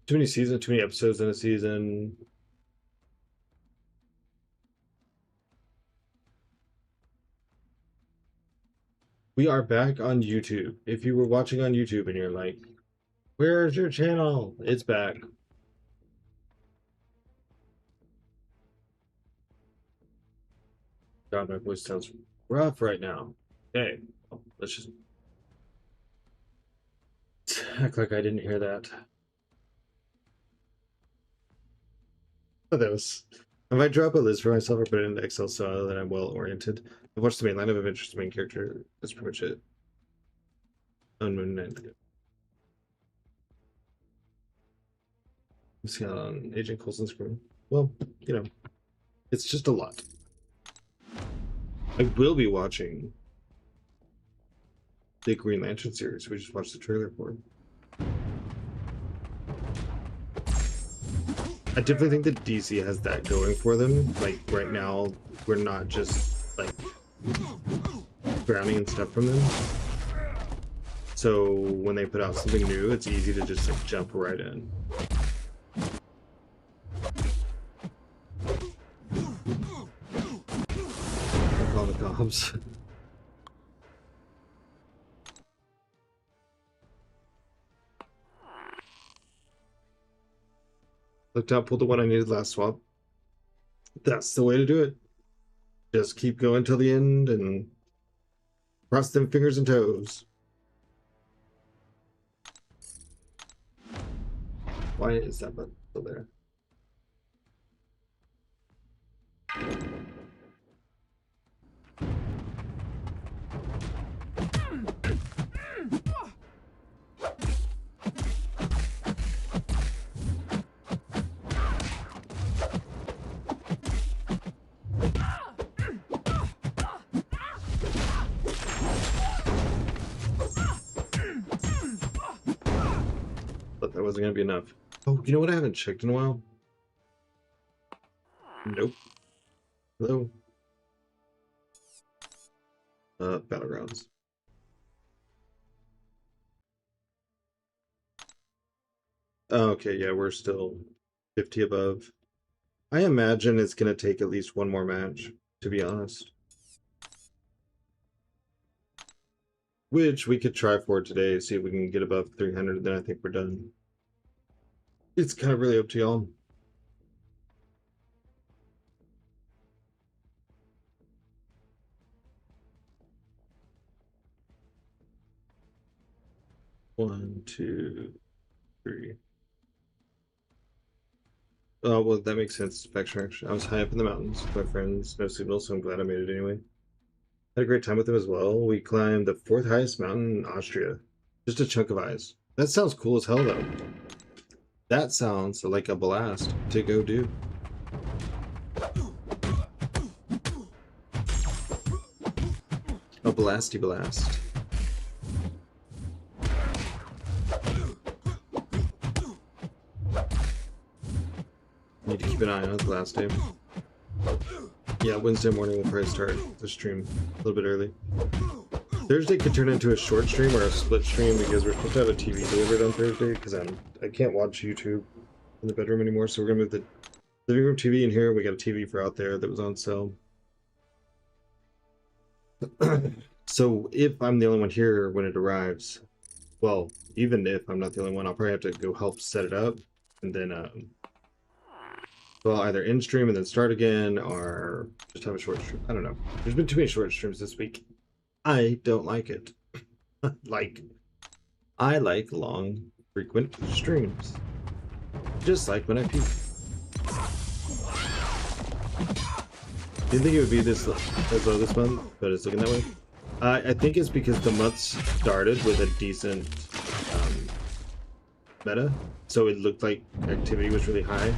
Too many seasons, too many episodes in a season. We are back on YouTube. If you were watching on YouTube and you're like, where's your channel? It's back. God, my voice sounds rough right now. Okay, let's just act like I didn't hear that. Oh, that was. I might drop a list for myself or put it into Excel so that I'm well oriented. I've watched the main line of interest, the main character. That's pretty much it. Unknown. See on Agent Coulson's screen. Well, you know, it's just a lot. I will be watching the Green Lantern series. We just watched the trailer for it. I definitely think that DC has that going for them. Like right now, we're not just like drowning in stuff from them. So when they put out something new, it's easy to just like jump right in. Call the cops. Looked out, pulled the one I needed last swap. That's the way to do it. Just keep going till the end and cross them fingers and toes. Why is that button still there? But that wasn't gonna be enough. Oh, you know what I haven't checked in a while? Nope. Hello? Battlegrounds. Oh, okay, yeah, we're still 50 above. I imagine it's gonna take at least one more match, to be honest. Which we could try for today, see if we can get above 300, then I think we're done. It's kind of really up to y'all. One, two, three. Oh, well, that makes sense. Spectrum. I was high up in the mountains with my friends, no signal, so I'm glad I made it anyway. Had a great time with them as well. We climbed the fourth highest mountain in Austria. Just a chunk of ice. That sounds cool as hell, though. That sounds like a blast to go do. A blasty blast. Need to keep an eye on it the last day. Yeah, Wednesday morning we'll probably start the stream a little bit early. Thursday could turn into a short stream or a split stream because we're supposed to have a TV delivered on Thursday because I can't watch YouTube in the bedroom anymore, so we're gonna move the living room TV in here. We got a TV for out there that was on sale. So if I'm the only one here when it arrives, well, even if I'm not the only one, I'll probably have to go help set it up and then well, either end stream and then start again or just have a short stream. I don't know. There's been too many short streams this week. I don't like it. I like long, frequent streams. Just like when I peak. Didn't think it would be this as low this month, but it's looking that way. I think it's because the month started with a decent meta, so it looked like activity was really high.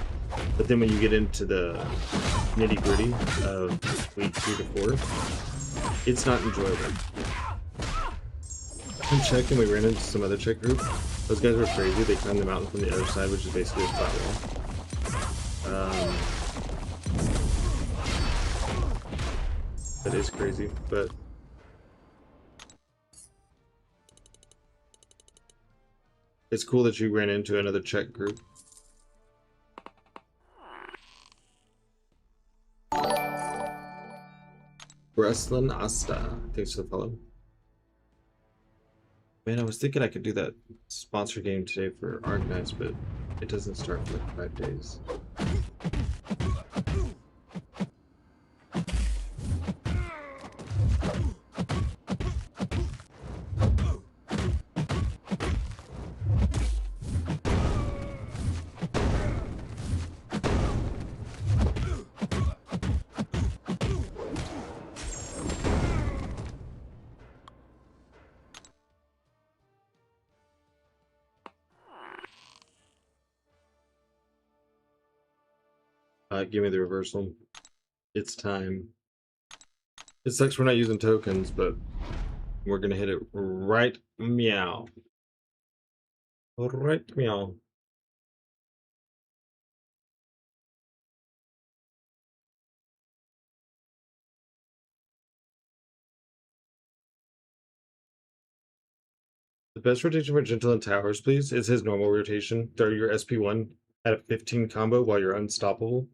But then when you get into the nitty-gritty of week 3 to 4, it's not enjoyable. I'm checking, we ran into some other Czech group. Those guys were crazy. They climbed the mountain from the other side, which is basically a flat wall. That is crazy, but it's cool that you ran into another Czech group. Breslin Asta. Thanks for the follow. Man, I was thinking I could do that sponsor game today for Arknights, but it doesn't start for like 5 days. Give me the reversal. It's time. It sucks we're not using tokens, but we're gonna hit it right meow. Right meow. The best rotation for Gentle and Towers, please, is his normal rotation. Throw your SP1 at a 15 combo while you're unstoppable.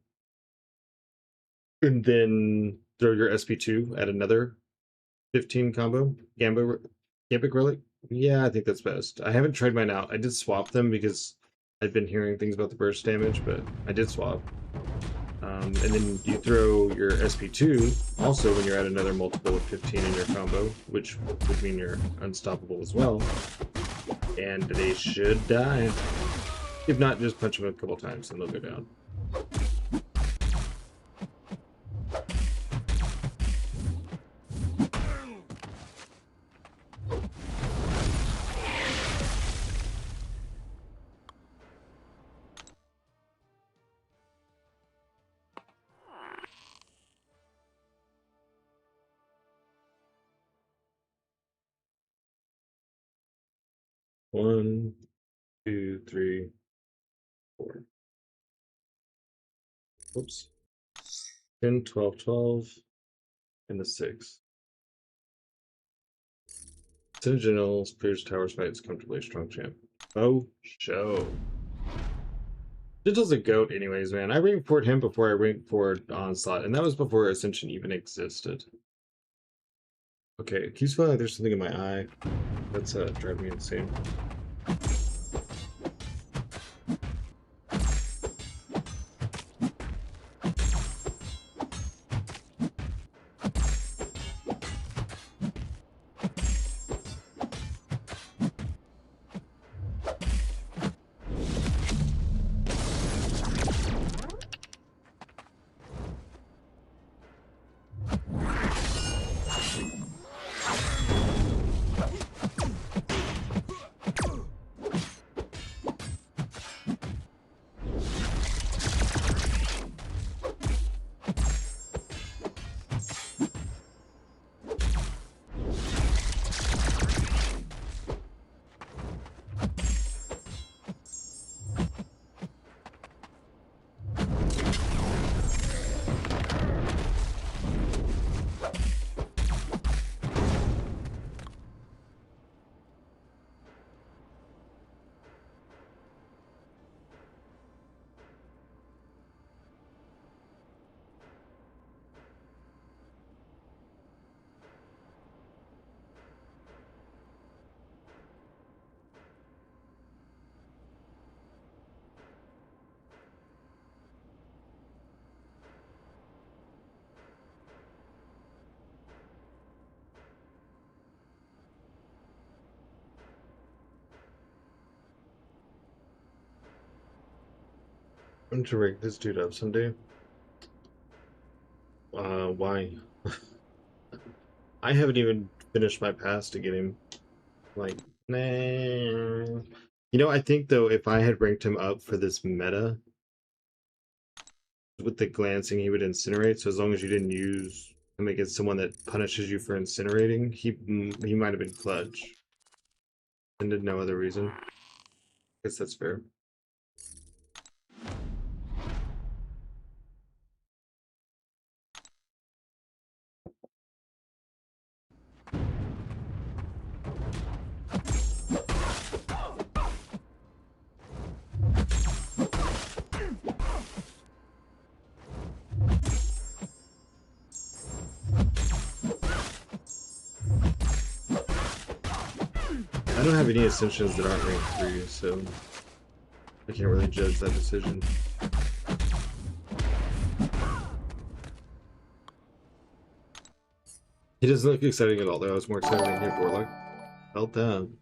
And then throw your SP2 at another 15 combo. Gambit Relic? Yeah, I think that's best. I haven't tried mine out. I did swap them because I've been hearing things about the burst damage, but I did swap. And then you throw your SP2 also when you're at another multiple of 15 in your combo, which would mean you're unstoppable as well. And they should die. If not, just punch them a couple times and they'll go down. One, two, three, four. Whoops. 10, 12, 12, and the 6. Sentinels, clears towers, fights comfortably, strong champ. Oh, show. Digital's a goat anyways, man. I ranked for him before I ranked for Onslaught, and that was before Ascension even existed. Okay, it keeps feeling like there's something in my eye. That's driving me insane. I'm going to rank this dude up someday. Why? I haven't even finished my pass to get him. Like, nah. You know, I think though, if I had ranked him up for this meta, with the glancing, he would incinerate. So as long as you didn't use him against someone that punishes you for incinerating, he might have been clutch. And did no other reason. I guess that's fair. don't have any Ascensions that aren't rank 3, so I can't really judge that decision. He doesn't look exciting at all, though. I was more excited than here, Warlock. Well done.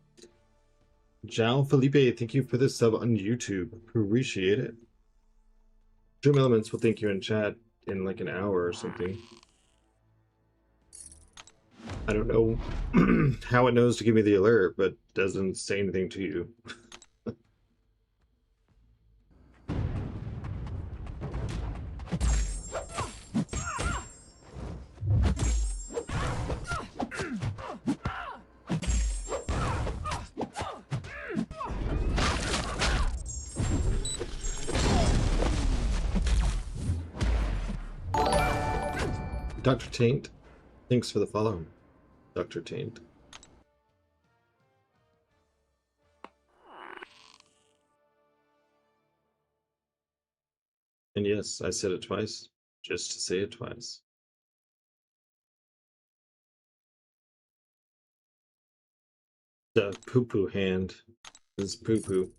Jao Felipe, thank you for this sub on YouTube. Appreciate it. Dream Elements will thank you in chat in like an hour or something. I don't know how it knows to give me the alert, but doesn't say anything to you. Dr. Taint, thanks for the follow. Dr. Taint. And yes, I said it twice, just to say it twice. The poo-poo hand is poo-poo.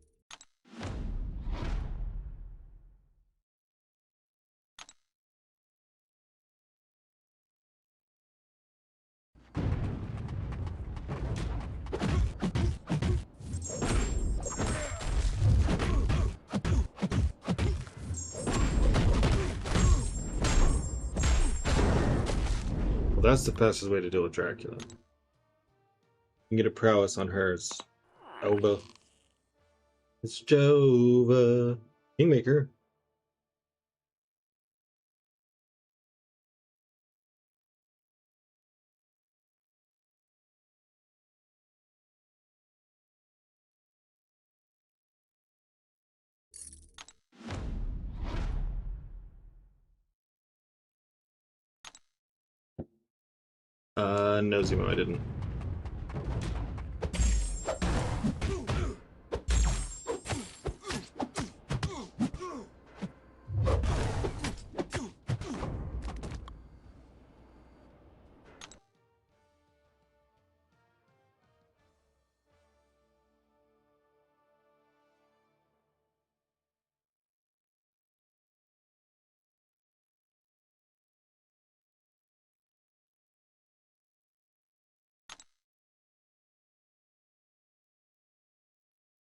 That's the fastest way to deal with Dracula. You can get a prowess on hers. Ova. It's Jova. Kingmaker. No, Zemo, I didn't.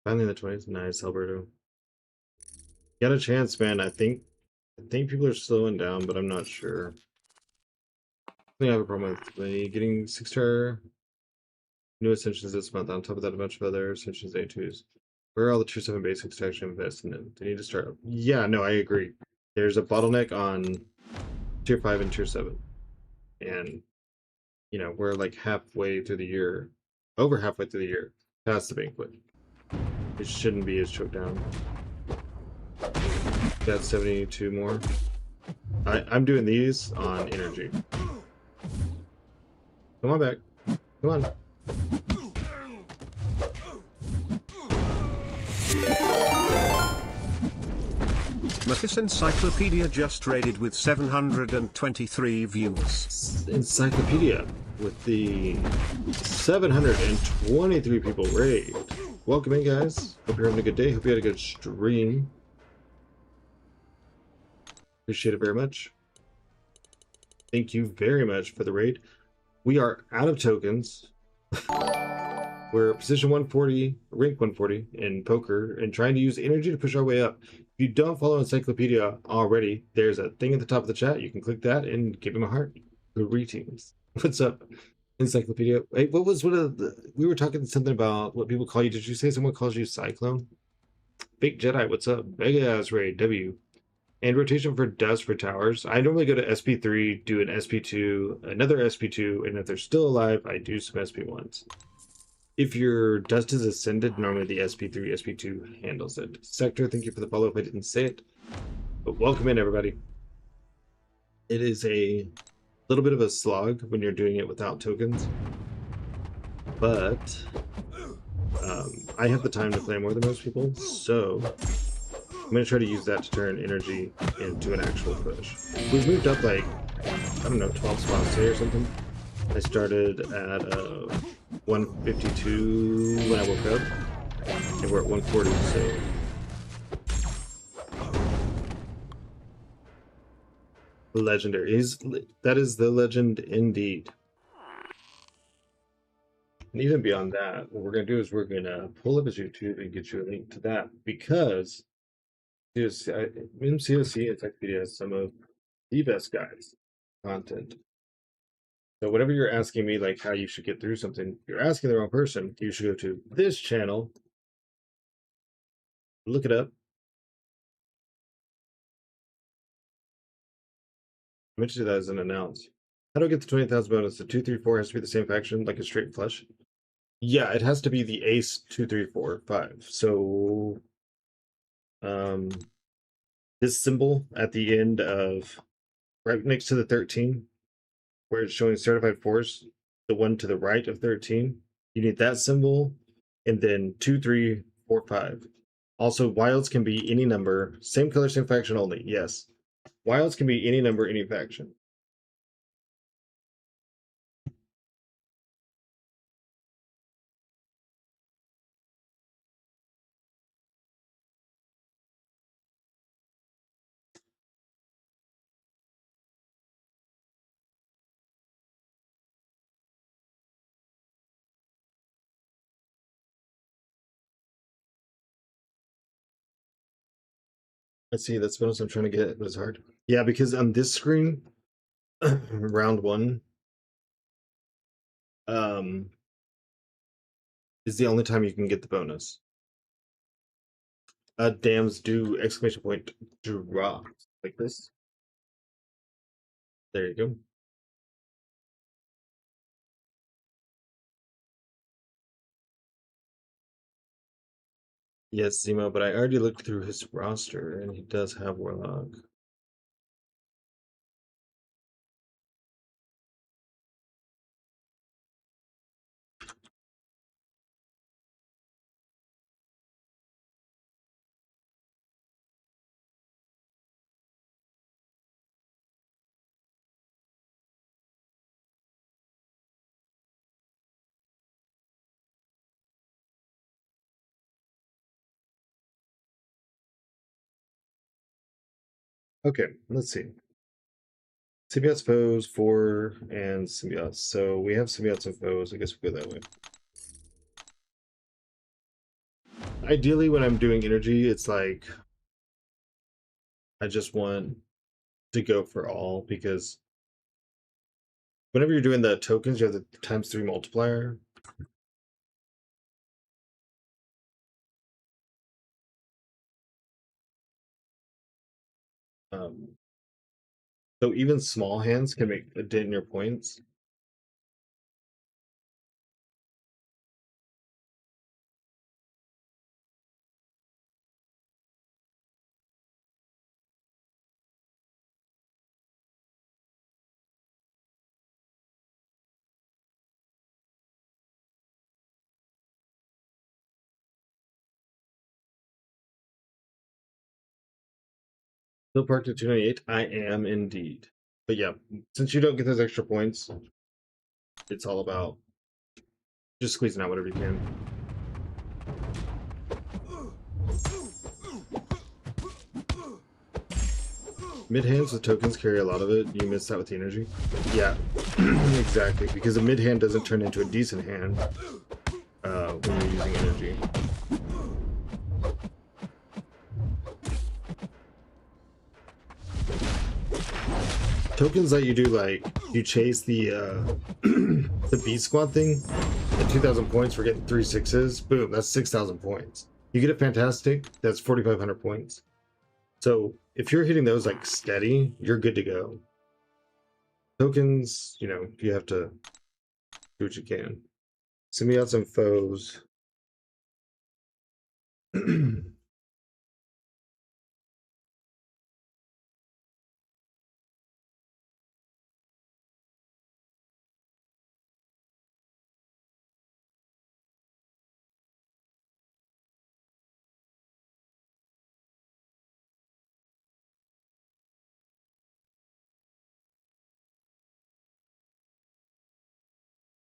Finally in the 20s. Nice, Alberto. Got a chance, man. I think people are slowing down, but I'm not sure. I think I have a problem with me getting 6-star new Ascensions this month. On top of that, a bunch of other Ascensions A2s. Where are all the Tier 7 basics to actually invest in it? They need to start. Yeah, no, I agree. There's a bottleneck on Tier 5 and Tier 7. And, you know, we're like halfway through the year, over halfway through the year, past the banquet. It shouldn't be as choked down. Got 72 more. I'm doing these on energy. Come on back. Come on. Mathis Encyclopedia just raided with 723 views. Encyclopedia with the 723 people raid. Welcome in, guys. Hope you're having a good day. Hope you had a good stream. Appreciate it very much. Thank you very much for the raid. We are out of tokens. We're position 140, rank 140 in poker, and trying to use energy to push our way up. If you don't follow Encyclopedia already, there's a thing at the top of the chat. You can click that and give him a heart. Greetings. What's up, Encyclopedia? Hey, what of the, we were talking something about what people call you. Did you say someone calls you Cyclone? Big Jedi, what's up? Vegas Ray W. And rotation for dust for towers. I normally go to SP3, do an SP2, another SP2, and if they're still alive, I do some SP1s. If your dust is ascended, normally the SP3, SP2 handles it. Sector, thank you for the follow if I didn't say it. But welcome in, everybody. It is a little bit of a slog when you're doing it without tokens. But I have the time to play more than most people, so I'm going to try to use that to turn energy into an actual push. We've moved up like, I don't know, 12 spots today or something. I started at 152 when I woke up, and we're at 140, so legendary. That is the legend indeed. And even beyond that, what we're gonna do is we're gonna pull up his YouTube and get you a link to that because MCOC Encyclopedia has some of the best guys content. So whatever you're asking me, like how you should get through something, you're asking the wrong person. You should go to this channel, look it up. I mentioned that as an announce. How do I get the 20,000 bonus? The 234 has to be the same faction, like a straight flush. Yeah, it has to be the ace 2, 3, 4, 5. So this symbol at the end of right next to the 13, where it's showing certified force, the one to the right of 13, you need that symbol, and then 2, 3, 4, 5. Also, wilds can be any number, same color, same faction only. Yes, wilds can be any number, any faction. Let's see, that's what I'm trying to get, but it's hard. Yeah, because on this screen, round one, um, is the only time you can get the bonus. Dams do exclamation point drop like this. There you go. Yes, Zemo, but I already looked through his roster and he does have Warlock. Okay, let's see. Symbiotes, foes, 4, and symbiotes. So we have symbiotes and foes. I guess we'll go that way. Ideally, when I'm doing energy, it's like I just want to go for all because whenever you're doing the tokens, you have the ×3 multiplier. So even small hands can make a dent in your points. Still parked at 298. I am indeed. But yeah, since you don't get those extra points, it's all about just squeezing out whatever you can. Mid hands with tokens carry a lot of it. You miss that with the energy. Yeah, exactly. Because a mid hand doesn't turn into a decent hand when you're using energy. Tokens that you do, like you chase the the beast squad thing at 2,000 points for getting 3 6s. Boom, that's 6,000 points. You get a fantastic, that's 4,500 points. So if you're hitting those like steady, you're good to go. Tokens, you have to do what you can. Symbiotes and foes.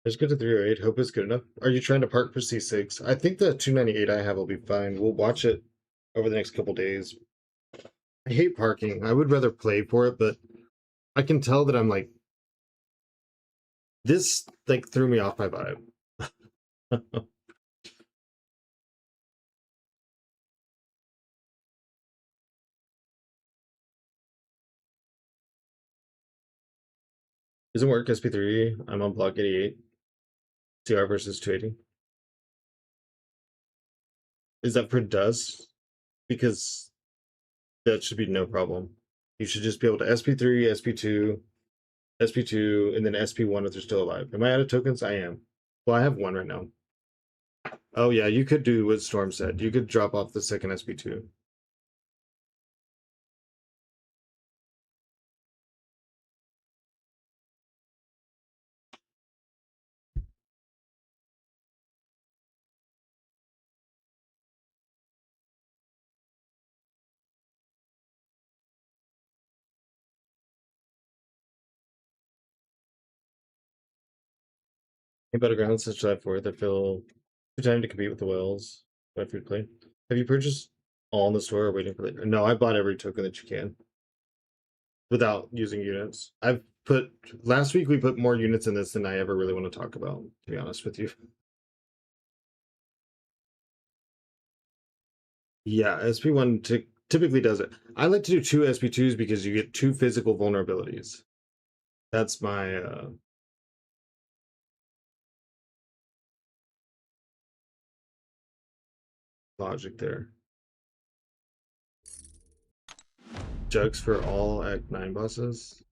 Let's go to 308. Hope it's good enough. Are you trying to park for C6? I think the 298 I have will be fine. We'll watch it over the next couple days. I hate parking. I would rather play for it, but I can tell that I'm like, this like threw me off my vibe. Doesn't work SP3. I'm on block 88. CR versus 280. Is that for dust? Because that should be no problem. You should just be able to SP3, SP2, SP2, and then SP1 if they're still alive. Am I out of tokens? I am. Well, I have one right now. Oh yeah, you could do what Storm said. You could drop off the second SP2. Hey, Battlegrounds, such that for that feel too time to compete with the whales. What food play? Have you purchased all in the store or waiting for later? No, I bought every token that you can without using units. I've put last week we put more units in this than I ever really want to talk about, to be honest with you. Yeah, SP1 typically does it. I like to do two SP2s because you get two physical vulnerabilities. That's my logic there. Jugs for all Act 9 bosses.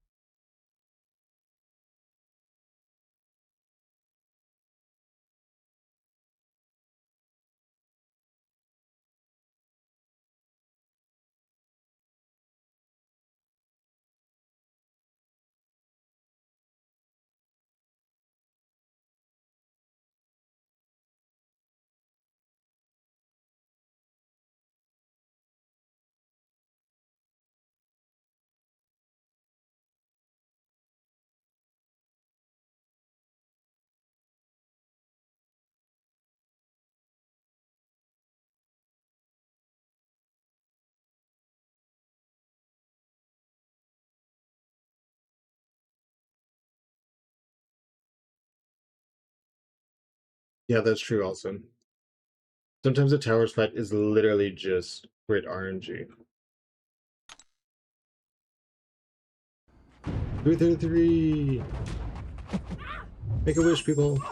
Yeah, that's true also. Sometimes the towers fight is literally just grid RNG. 333! Make a wish, people!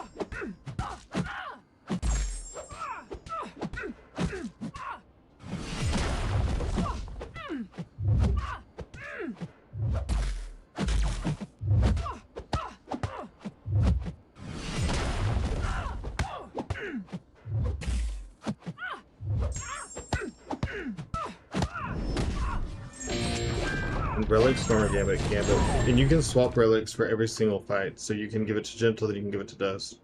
And relics, Stormer Gambit, Gambit. And you can swap relics for every single fight, so you can give it to Gentle, then you can give it to Dust.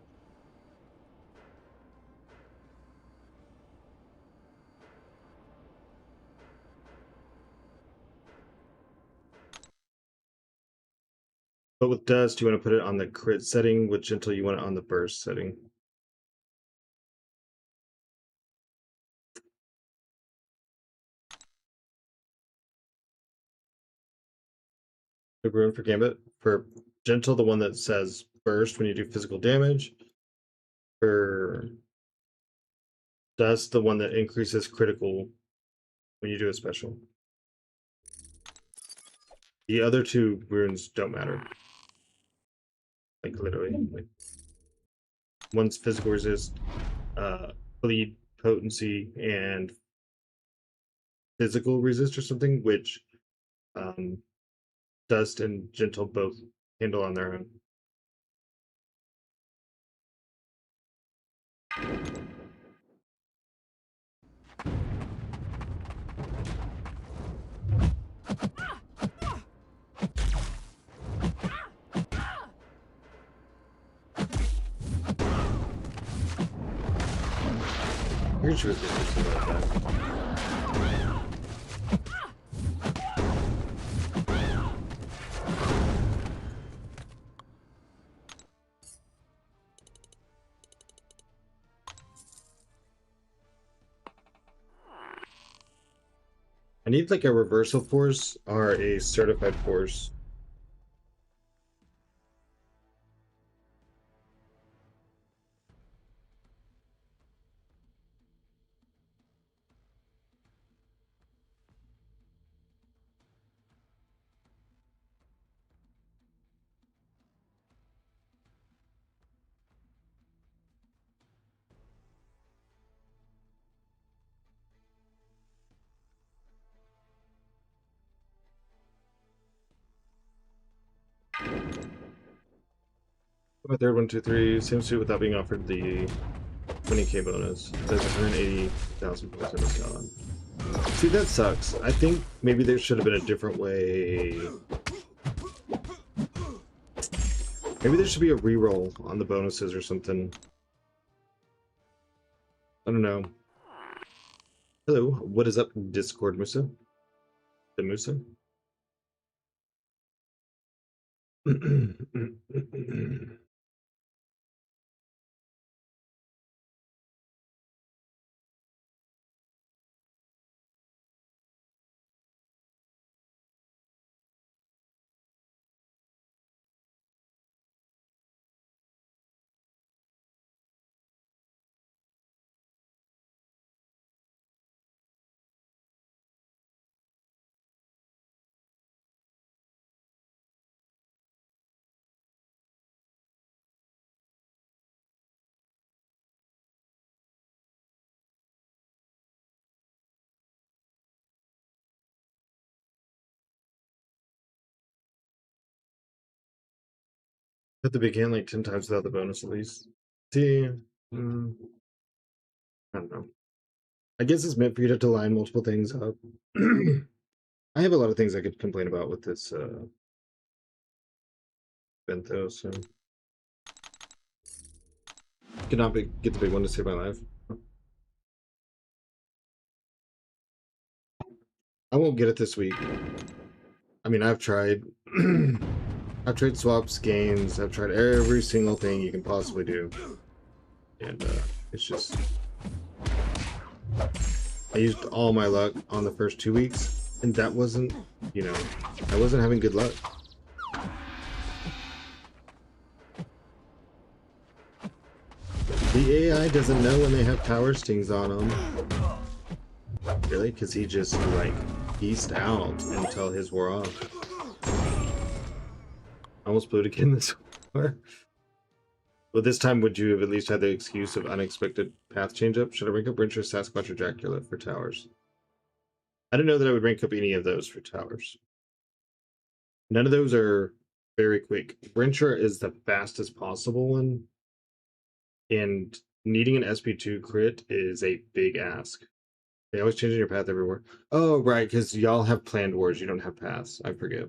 But with Dust, you want to put it on the crit setting. With Gentle, you want it on the burst setting. The rune for Gambit. For Gentle, the one that says burst when you do physical damage. For Dust, the one that increases critical when you do a special. The other two runes don't matter. Like literally. Like, one's physical resist, bleed potency, and physical resist or something, which Dust and Gentle both handle on their own. Pretty sure it's something like that. I need like a reversal force or a certified force. My third 123 same suit without being offered the 20k bonus. There's 180,000 points I missed out on. See, that sucks. I think maybe there should have been a different way. Maybe there should be a reroll on the bonuses or something. I don't know. Hello, what is up, Discord Musa? The Musa? At the beginning, like 10 times without the bonus at least. See, I don't know. I guess it's meant for you to have to line multiple things up. I have a lot of things I could complain about with this event though, so could not get the big one to save my life. I won't get it this week. I mean, I've tried. I've tried swaps, gains. I've tried every single thing you can possibly do, and it's just I used all my luck on the first 2 weeks, and that wasn't, you know, I wasn't having good luck. The AI doesn't know when they have power stings on them. Really? Because he just, like, eased out until his wore off. I almost blew it again this war. But this time, would you have at least had the excuse of unexpected path change up? Should I rank up Wrencher, Sasquatch, or Dracula for towers? I didn't know that I would rank up any of those for towers. None of those are very quick. Wrencher is the fastest possible one, and needing an SP2 crit is a big ask. They always changing your path everywhere. Oh, right, because y'all have planned wars. You don't have paths. I forget.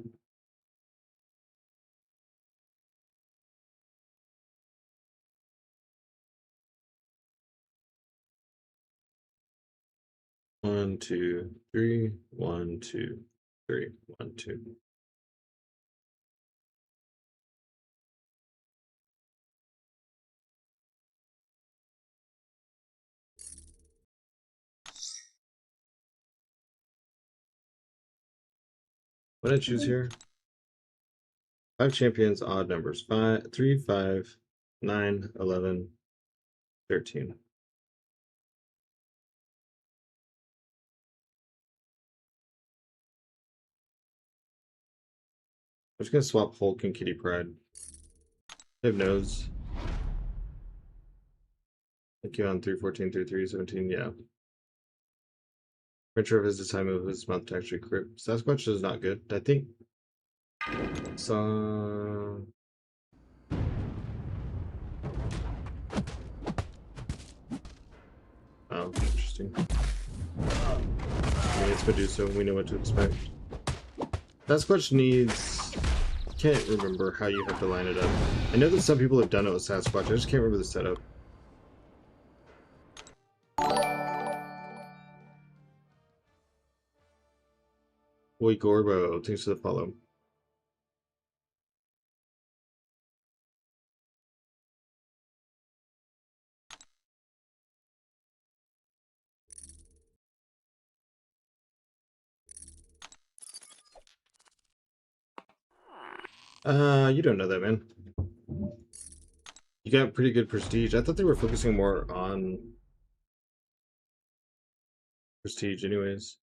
One, two, three. 1, 2, 3. 1, 2. What did I choose here? 5 champions, odd numbers. 5, 3, 5, 9, 11, 13. I'm just gonna swap Hulk and Kitty Pride. They have nose. Thank you on 314, 317, yeah. Retro has the time of his month to actually crit. Sasquatch is not good. I think so. Oh, interesting. I mean, it's Medusa, we know what to expect. Sasquatch needs. I can't remember how you have to line it up. I know that some people have done it with Sasquatch, I just can't remember the setup. Boy Gorbo, thanks for the follow. You don't know that, man. You got pretty good prestige. I thought they were focusing more on prestige anyways.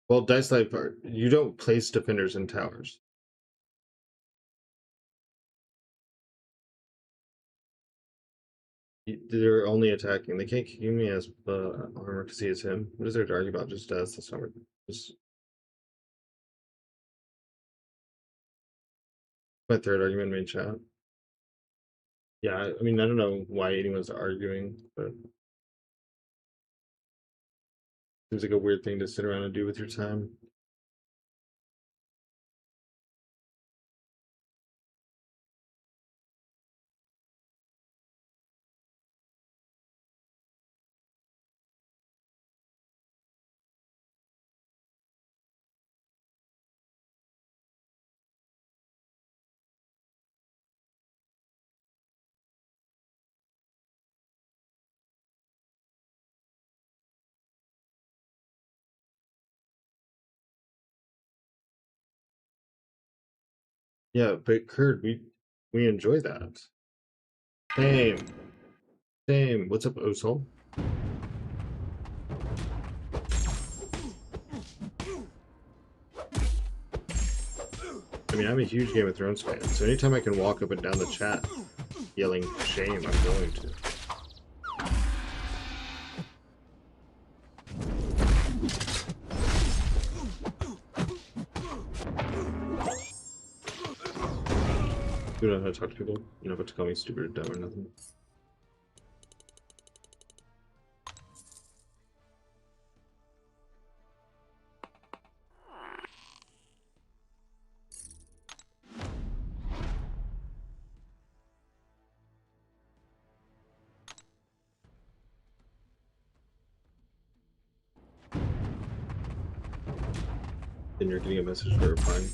Well, Dice Life, you don't place defenders in towers. They're only attacking. They can't give me as armor because he is him. What is there to argue about? Just does. That's not just my third argument in chat. Yeah, I mean, I don't know why anyone's arguing, but seems like a weird thing to sit around and do with your time. Yeah, but Kurt, we enjoy that. Same, same. What's up, Osol? I mean, I'm a huge Game of Thrones fan, so anytime I can walk up and down the chat yelling shame, I'm going to. You don't know how to talk to people. You don't have to call me stupid or dumb or nothing. Then you're getting a message for replying.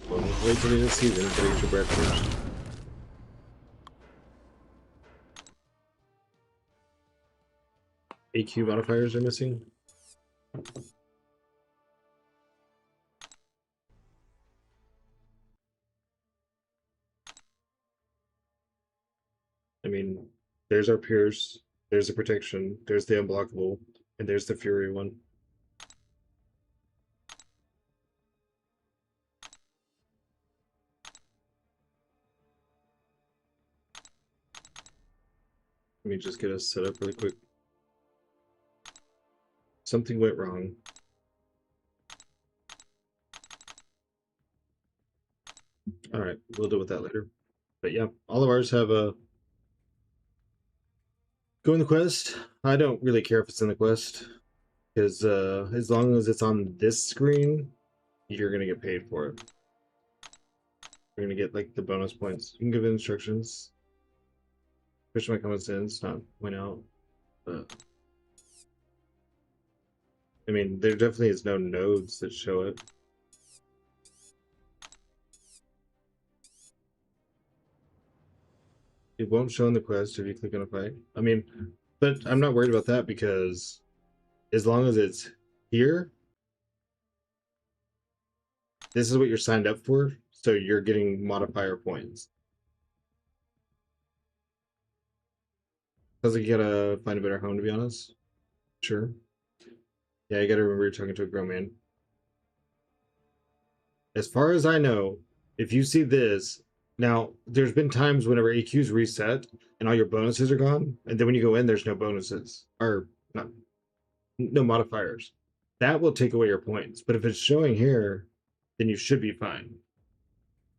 Well, wait till the end of the season to get your breath first. AQ modifiers are missing. I mean, there's our Pierce, there's the protection, there's the unblockable, and there's the Fury one. Let me just get us set up really quick. Something went wrong. All right, we'll deal with that later. But yeah, all of ours have a go in the quest. I don't really care if it's in the quest because as long as it's on this screen, you're gonna get paid for it. You're gonna get like the bonus points. You can give it instructions. Push my common sense, not point out. But I mean, there definitely is no nodes that show it. It won't show in the quest if you click on a fight. I mean, but I'm not worried about that because as long as it's here, this is what you're signed up for, so you're getting modifier points. Sounds like you gotta find a better home, to be honest. Sure. Yeah, you gotta remember you're talking to a grown man. As far as I know, if you see this, now there's been times whenever AQ's reset and all your bonuses are gone, and then when you go in, there's no bonuses or not, no modifiers. That will take away your points. But if it's showing here, then you should be fine.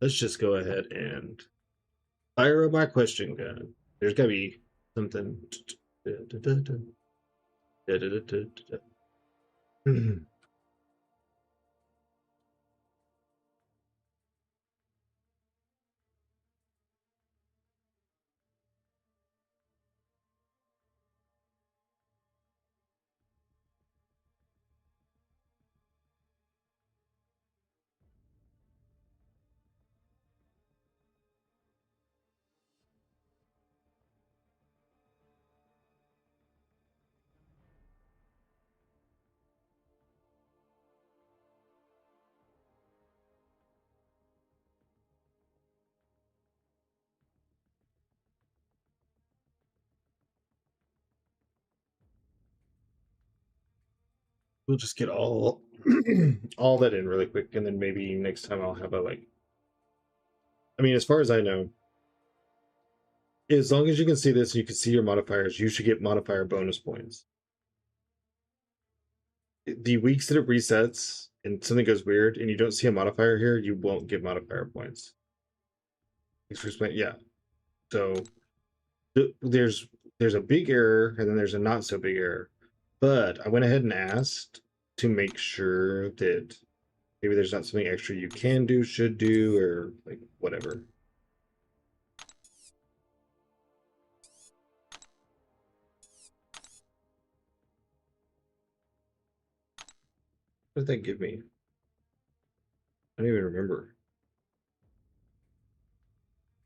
Let's just go ahead and fire up my question gun. There's gotta be something. We'll just get all all that in really quick, and then maybe next time I'll have a like. I mean, as far as I know, as long as you can see this, and you can see your modifiers. You should get modifier bonus points. The weeks that it resets and something goes weird, and you don't see a modifier here, you won't get modifier points. Thanks for explaining. Yeah. So there's a big error, and then there's a not so big error. But I went ahead and asked to make sure that maybe there's not something extra you can do, should do, or like whatever. What did that give me? I don't even remember.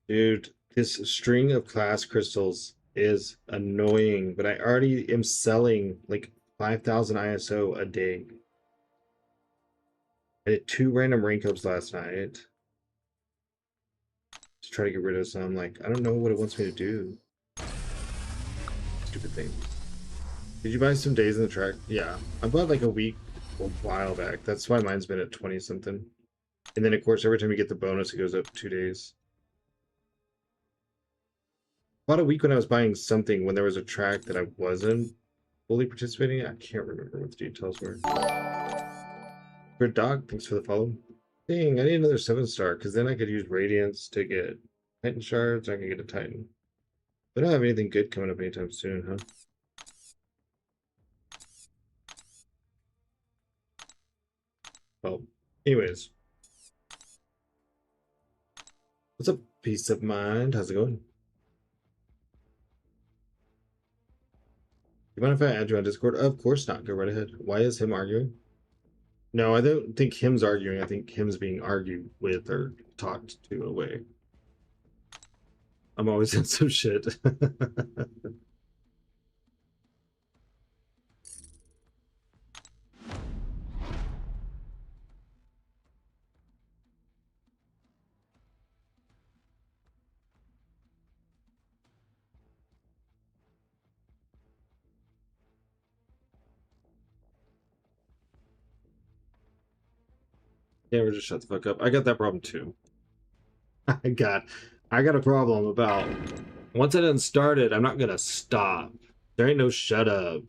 Dude, this string of class crystals is annoying, but I already am selling like 5,000 ISO a day. I did 2 random rank ups last night. Just try to get rid of some. Like, I don't know what it wants me to do. Stupid thing. Did you buy some days in the track? Yeah. I bought like a week a while back. That's why mine's been at 20 something. And then, of course, every time you get the bonus, it goes up 2 days. About a week when I was buying something when there was a track that I wasn't fully participating in. I can't remember what the details were. Good dog, thanks for the follow. Dang, I need another 7-star because then I could use Radiance to get Titan shards. I can get a Titan. We don't have anything good coming up anytime soon, huh? Well, anyways. What's up, peace of mind? How's it going? You mind if I add you on Discord? Of course not. Go right ahead. Why is him arguing? No, I don't think him's arguing. I think him's being argued with or talked to away. I'm always in some shit. Yeah, we're just shut the fuck up. I got that problem too. I got a problem about once I done started, I'm not gonna stop. There ain't no shut up.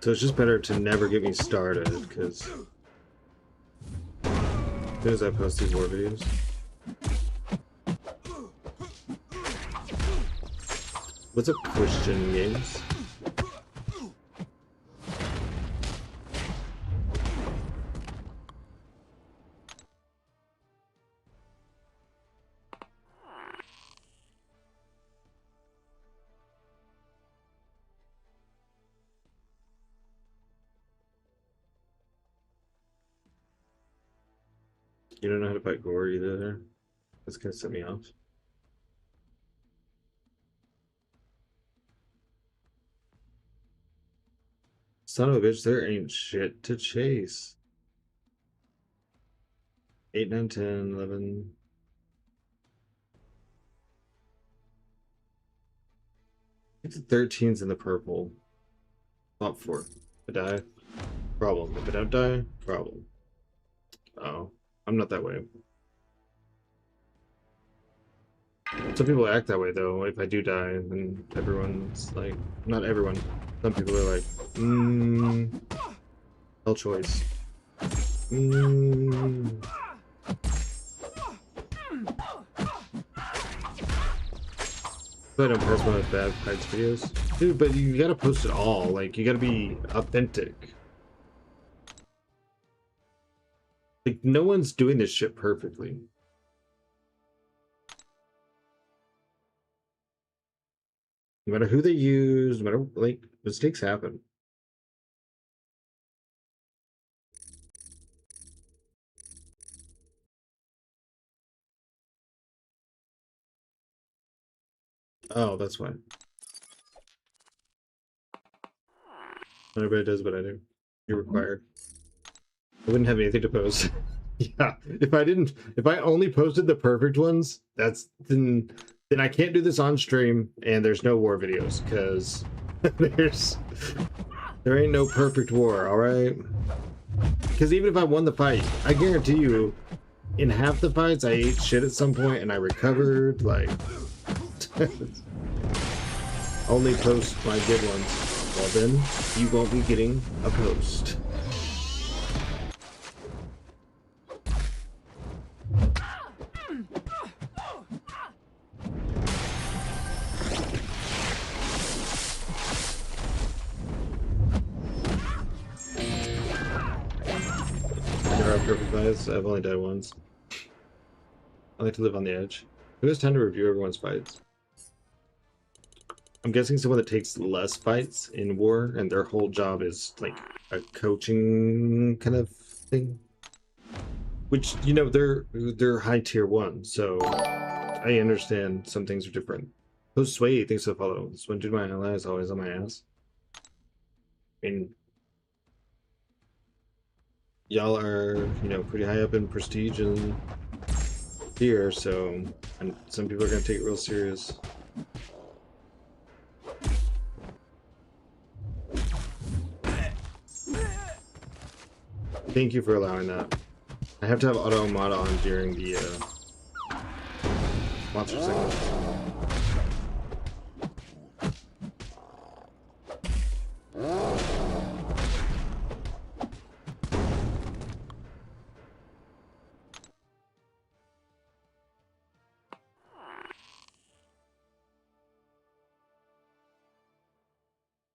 So it's just better to never get me started, because as soon as I post these war videos. What's up, Christian Games? You don't know how to fight gore either? That's gonna set me off. Son of a bitch, there ain't shit to chase. 8, 9, 10, 11. I think the 13's in the purple. Top 4. If I die, problem. If I don't die, problem. Oh, I'm not that way. Some people act that way though. If I do die, then everyone's like, not everyone. Some people are like, no choice. But I don't post one of those bad fights videos. Dude, but you gotta post it all. Like, you gotta be authentic. Like, no one's doing this shit perfectly. No matter who they use, no matter, like, mistakes happen. Oh, that's why. Not everybody does what I do. You're required. I wouldn't have anything to post. Yeah, if I only posted the perfect ones, then I can't do this on stream, and there's no war videos because there ain't no perfect war, all right? Because even if I won the fight, I guarantee you, in half the fights I ate shit at some point and I recovered. Like, only post my good ones. Well, then you won't be getting a post. Perfect fights. I've only died once. I like to live on the edge. Who has time to review everyone's fights? I'm guessing someone that takes less fights in war and their whole job is like a coaching kind of thing. Which, you know, they're high tier 1, so I understand some things are different. Post Sway thanks for the follow. This one dude my ally is always on my ass. I mean, y'all are, you know, pretty high up in prestige and here, so and some people are gonna take it real serious. Thank you for allowing that. I have to have auto mod on during the monster segment.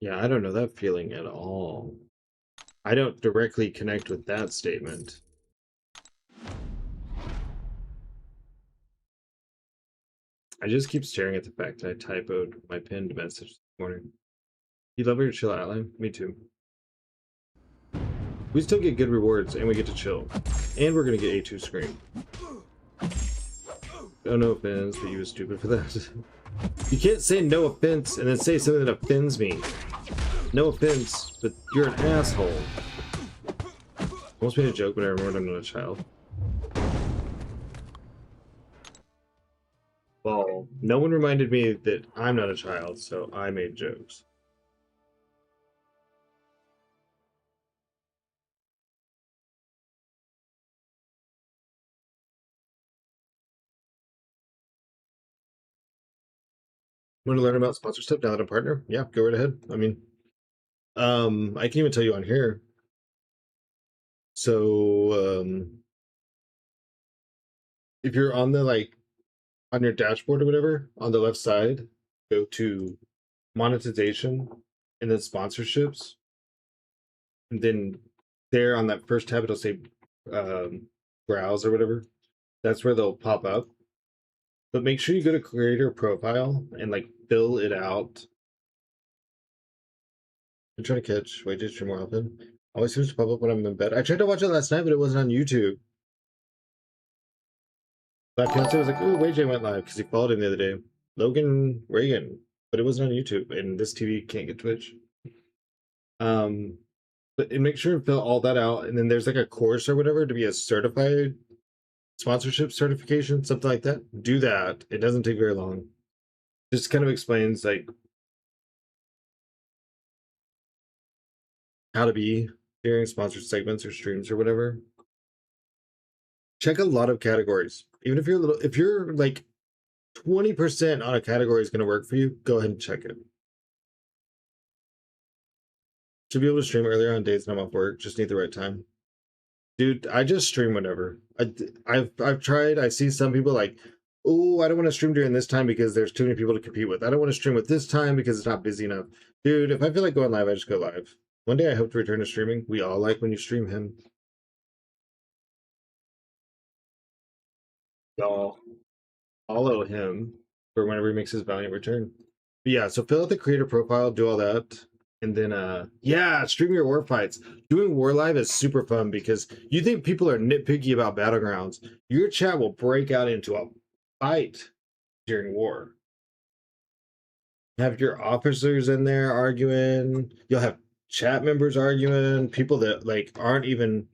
Yeah, I don't know that feeling at all. I don't directly connect with that statement. I just keep staring at the fact that I typoed my pinned message this morning. You love your chill outline? Me too. We still get good rewards and we get to chill. And we're gonna get A2 screen. Oh, no offense, but you was stupid for that. You can't say no offense and then say something that offends me. No offense, but you're an asshole. I almost made a joke, but I remembered I'm not a child. Well, no one reminded me that I'm not a child, so I made jokes. Want to learn about sponsor stuff now that I'm a partner? Yeah, go right ahead. I mean, I can even tell you on here. So, if you're on the on your dashboard or whatever, on the left side, go to monetization and then sponsorships. And then there on that first tab, it'll say browse or whatever. That's where they'll pop up. But make sure you go to creator profile and fill it out. I'm trying to catch wages stream more often. Always seems to pop up when I'm in bed. I tried to watch it last night, but it wasn't on YouTube. My fiance was like, "Ooh, WayJ went live," because he followed him the other day. Logan Reagan, but it wasn't on YouTube, and this TV can't get Twitch. But make sure to fill all that out, and then there's like a course or whatever to be a certified sponsorship certification, something like that, do that. It doesn't take very long. Just kind of explains like how to be during sponsored segments or streams or whatever. Check a lot of categories. Even if you're like 20% on a category is going to work for you, go ahead and check it. Should be able to stream earlier on days when I'm off work. Just need the right time. Dude, I just stream whenever. I've tried. I see some people like, oh, I don't want to stream during this time because there's too many people to compete with. I don't want to stream with this time because it's not busy enough. Dude, if I feel like going live, I just go live. One day I hope to return to streaming. We all like when you stream him. Y'all follow him for whenever he makes his valiant return. But yeah, so fill out the creator profile, do all that. And then yeah, stream your war fights. Doing war live is super fun because you think people are nitpicky about Battlegrounds. Your chat will break out into a fight during war. Have your officers in there arguing. You'll have chat members arguing, people that like aren't even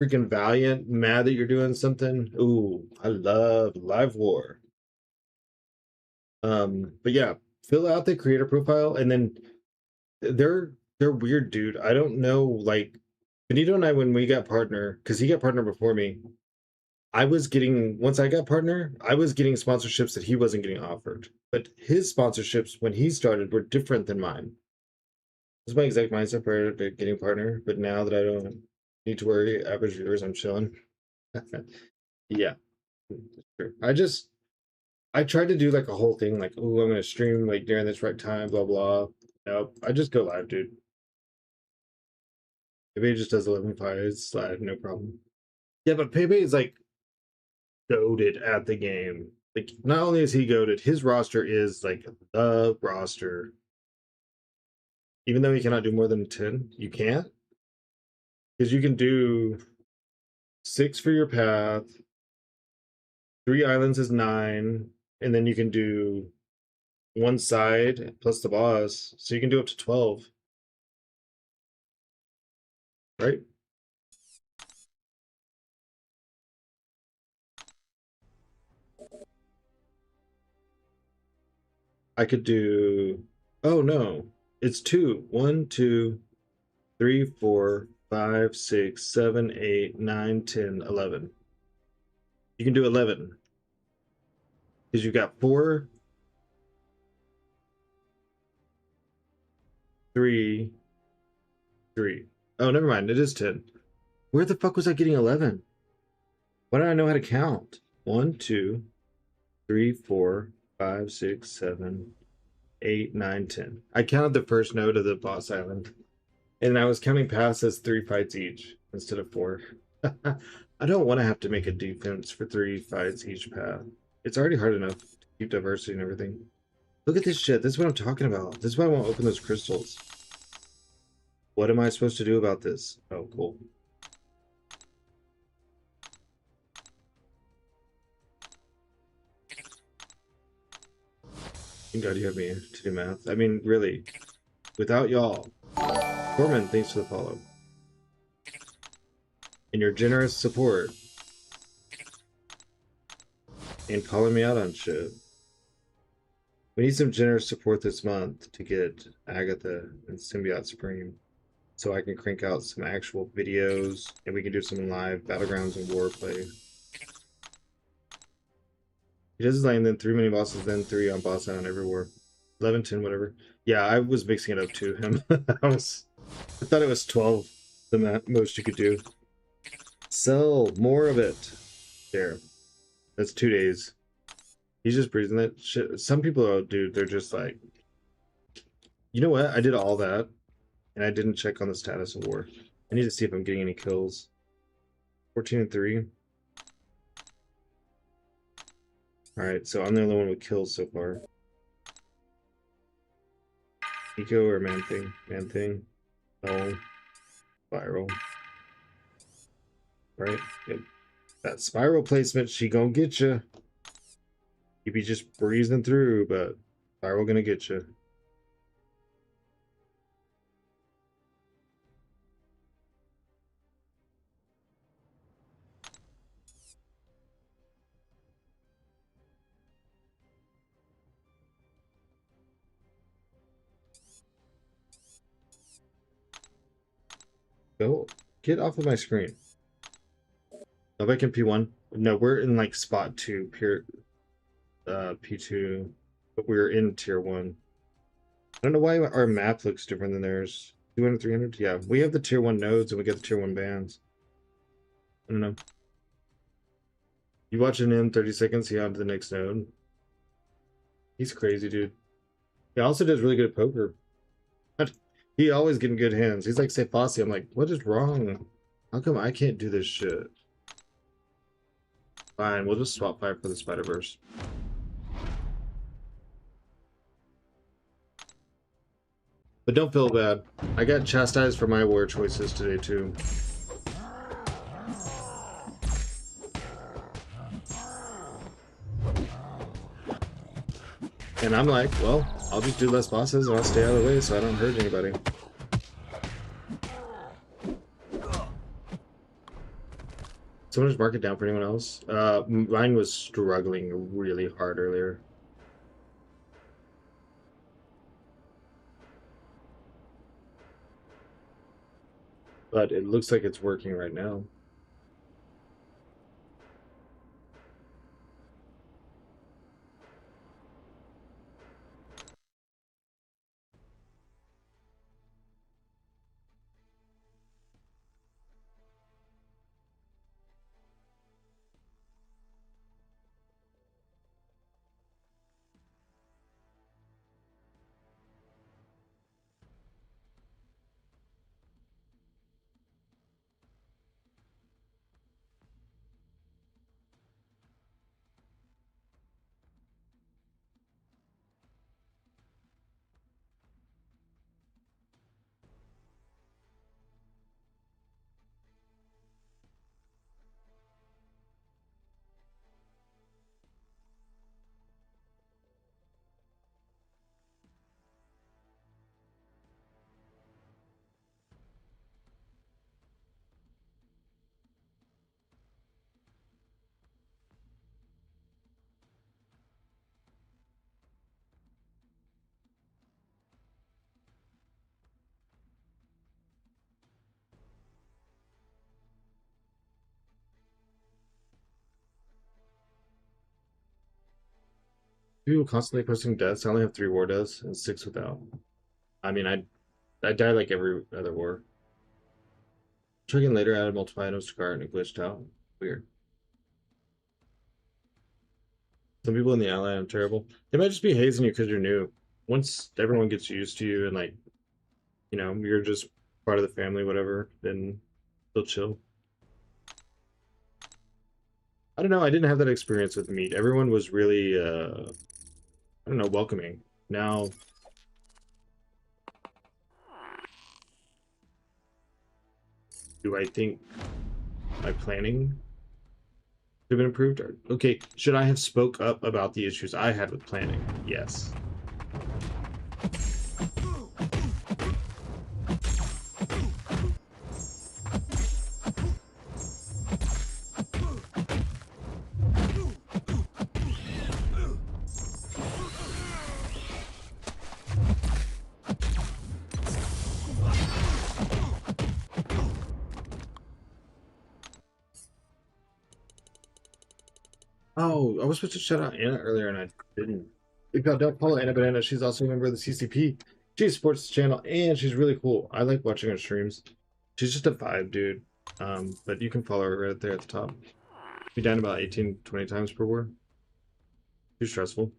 freaking valiant, mad that you're doing something. Ooh, I love live war. But yeah, fill out the creator profile, and then they're weird, dude. I don't know, like Benito and I, when we got partner, because he got partner before me, I was getting, once I got partner, I was getting sponsorships that he wasn't getting offered. But his sponsorships when he started were different than mine. This is my exact mindset prior to getting partner, but now that I don't need to worry, average viewers, I'm chilling. Yeah, true. I tried to do like a whole thing, like, oh, I'm gonna stream like during this right time, blah blah. Nope, I just go live, dude. Maybe it just does 11 fights live, no problem. Yeah, but Pepe is like goated at the game. Like, not only is he goated, his roster is like the roster. Even though he cannot do more than 10, you can't, because you can do 6 for your path, 3 islands is 9, and then you can do 1 side plus the boss, so you can do up to 12, right? I could do, oh no, it's 2. 1, 2, 3, 4, 5, 6, 7, 8, 9, 10, 11. You can do 11 because you got 4, 3, 3. Oh, never mind. It is 10. Where the fuck was I getting 11? Why don't I know how to count? 1, 2, 3, 4, 5, 6, 7, 8, 9, 10. I counted the first node of the boss island, and I was counting paths as 3 fights each instead of 4. I don't want to have to make a defense for 3 fights each path. It's already hard enough to keep diversity and everything. Look at this shit. This is what I'm talking about. This is why I won't open those crystals. What am I supposed to do about this? Oh, cool. Thank God you have me to do math. I mean, really, without y'all. Foreman, thanks for the follow. And your generous support. And calling me out on shit. We need some generous support this month to get Agatha and Symbiote Supreme, so I can crank out some actual videos and we can do some live Battlegrounds and war play. He does his lane, then 3 mini bosses, then 3 on boss on every war. 11, 10, whatever. Yeah, I was mixing it up too. I thought it was 12, the most you could do. Sell more of it. There. That's 2 days. He's just breezing that shit. Some people, oh, dude, they're just like, you know what? I did all that, and I didn't check on the status of war. I need to see if I'm getting any kills. 14 and 3. Alright, so I'm the only one with kills so far. Eco or man thing? Man thing. No. Spiral. Right? Yep. That spiral placement, she gonna get you. You be just breezing through, but spiral gonna get you. Go get off of my screen. Nobody can P1. No, we're in like spot 2, pure P2, but we're in tier 1. I don't know why our map looks different than theirs. 200, 300? Yeah, we have the tier 1 nodes and we get the tier 1 bands. I don't know. You watch an M 30 seconds, he on to the next node. He's crazy, dude. He also does really good at poker. He always getting good hands. He's like, say Fossey. I'm like, what is wrong? How come I can't do this shit? Fine, we'll just swap 5 for the Spider-Verse. But don't feel bad. I got chastised for my war choices today, too. And I'm like, well, I'll just do less bosses and I'll stay out of the way so I don't hurt anybody. Someone just mark it down for anyone else? Mine was struggling really hard earlier. But it looks like it's working right now. People constantly posting deaths. I only have 3 war deaths and 6 without. I mean, I die like every other war. Checking later, added multiple items to cart and it glitched out. Weird. Some people in the ally are terrible. They might just be hazing you because you're new. Once everyone gets used to you and like, you know, you're just part of the family, whatever, then they'll chill. I don't know. I didn't have that experience with meat. Everyone was really, I don't know, welcoming. Now, do I think my planning have been improved? Or, okay, should I have spoke up about the issues I had with planning? Yes. Oh, I was supposed to shout out Anna earlier and I didn't. If y'all don't follow Anna Banana, she's also a member of the CCP. She supports the channel and she's really cool. I like watching her streams. She's just a vibe, dude. But you can follow her right there at the top. Be down about 18, 20 times per war. Too stressful.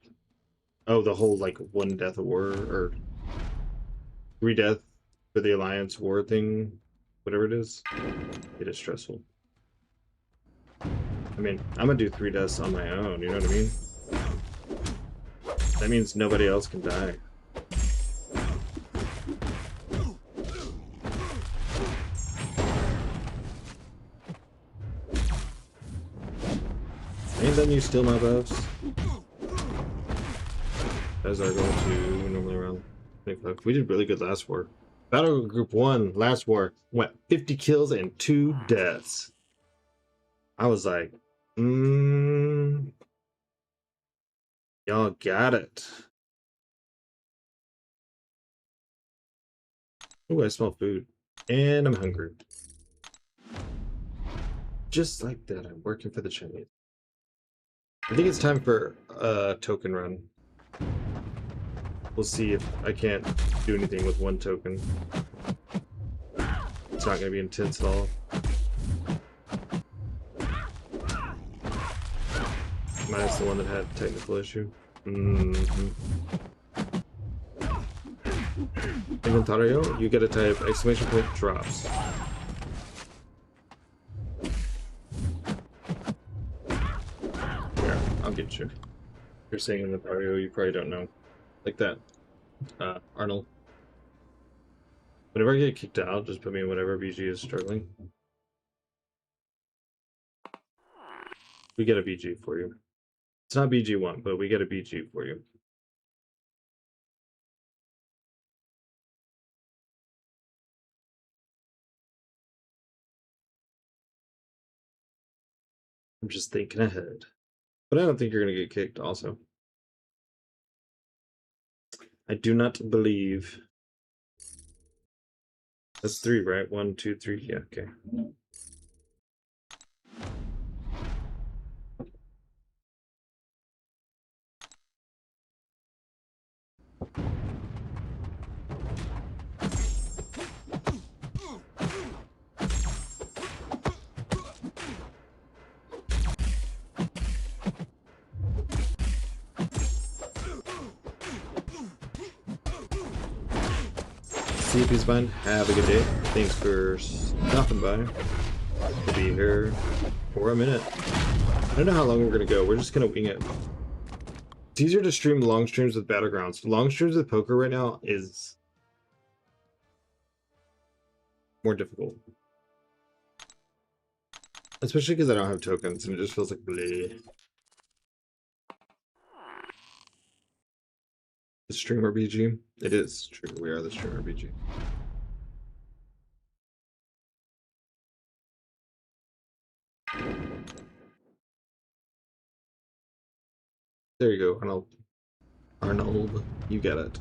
Oh, the whole like 1 death a war or 3 death for the Alliance war thing, whatever it is. It is stressful. I mean, I'm gonna do 3 deaths on my own, you know what I mean? That means nobody else can die. And then you steal my buffs. As our goal to normally around 25. We did really good last war. Battle Group 1, last war, went 50 kills and 2 deaths. I was like, y'all got it. Oh, I smell food. And I'm hungry. Just like that, I'm working for the Chinese. I think it's time for a token run. We'll see if I can't do anything with one token. It's not going to be intense at all. Minus the one that had a technical issue. Inventario, you get a type exclamation point drops. Here, I'll get you. You're saying Inventario, you probably don't know. Like that. Arnold. Whenever I get kicked out, just put me in whatever BG is struggling. We get a BG for you. It's not BG1, but we get a BG for you. I'm just thinking ahead. But I don't think you're going to get kicked also. I do not believe. That's 3, right? 1, 2, 3. Yeah, okay. See if he's fine. Have a good day. Thanks for stopping by. To be here for a minute. I don't know how long we're gonna go. We're just gonna wing it. It's easier to stream long streams with Battlegrounds. Long streams with poker right now is more difficult. Especially because I don't have tokens and it just feels like bleh. The streamer BG? It is true. We are the streamer BG. There you go, Arnold. Arnold, you get it.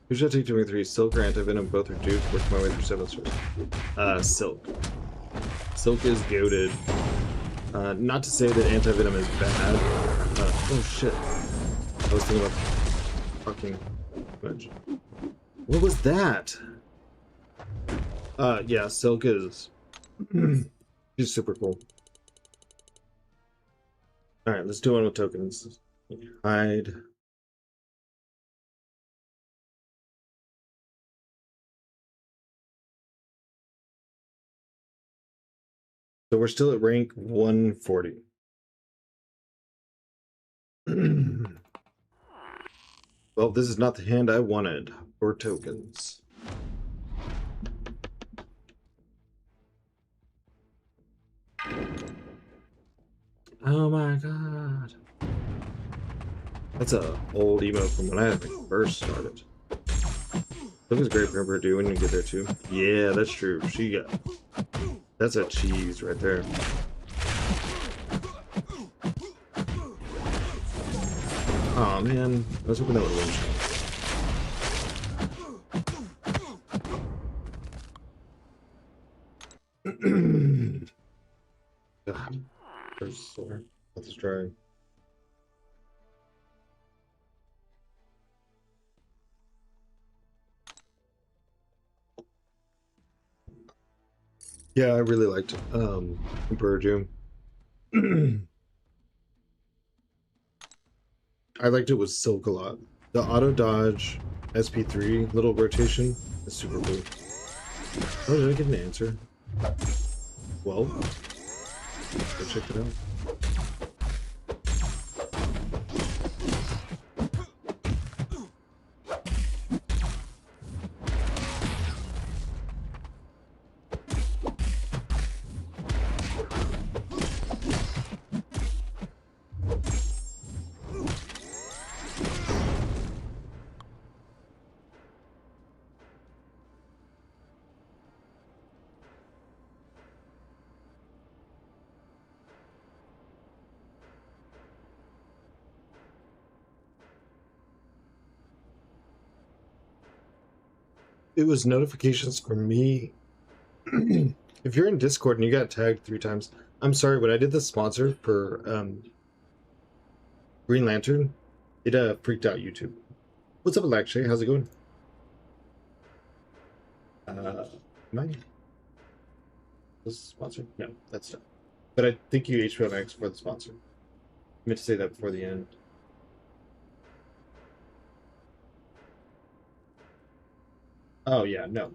Who should I take 23? Silk or Anti-Venom? Both are duped. Working my way through 7 stars. Silk. Silk is goated. Not to say that Anti-Venom is bad. Oh shit. I was thinking about fucking much. What was that? Yeah, Silk is she's super cool. Alright, let's do one with tokens. Hide. So we're still at rank 140. Well, this is not the hand I wanted for tokens. Oh my god. That's a old emo from when I first started. Silk is great for her to do when you get there too. Yeah, that's true. She got... That's a cheese right there. Oh man, I was hoping that would win. God, there's sore. Let's try. Yeah, I really liked Emperor Doom. I liked it with Silk a lot. The auto dodge SP3 little rotation is super cool. Oh, did I get an answer? Well, go check it out. It was notifications for me. If you're in Discord and you got tagged 3 times, I'm sorry, when I did the sponsor for Green Lantern, it freaked out YouTube. What's up, Alakshay? How's it going? Am I this is sponsored? No, that's not. But I thank you HBO Max for the sponsor. I meant to say that before the end. Oh yeah, no.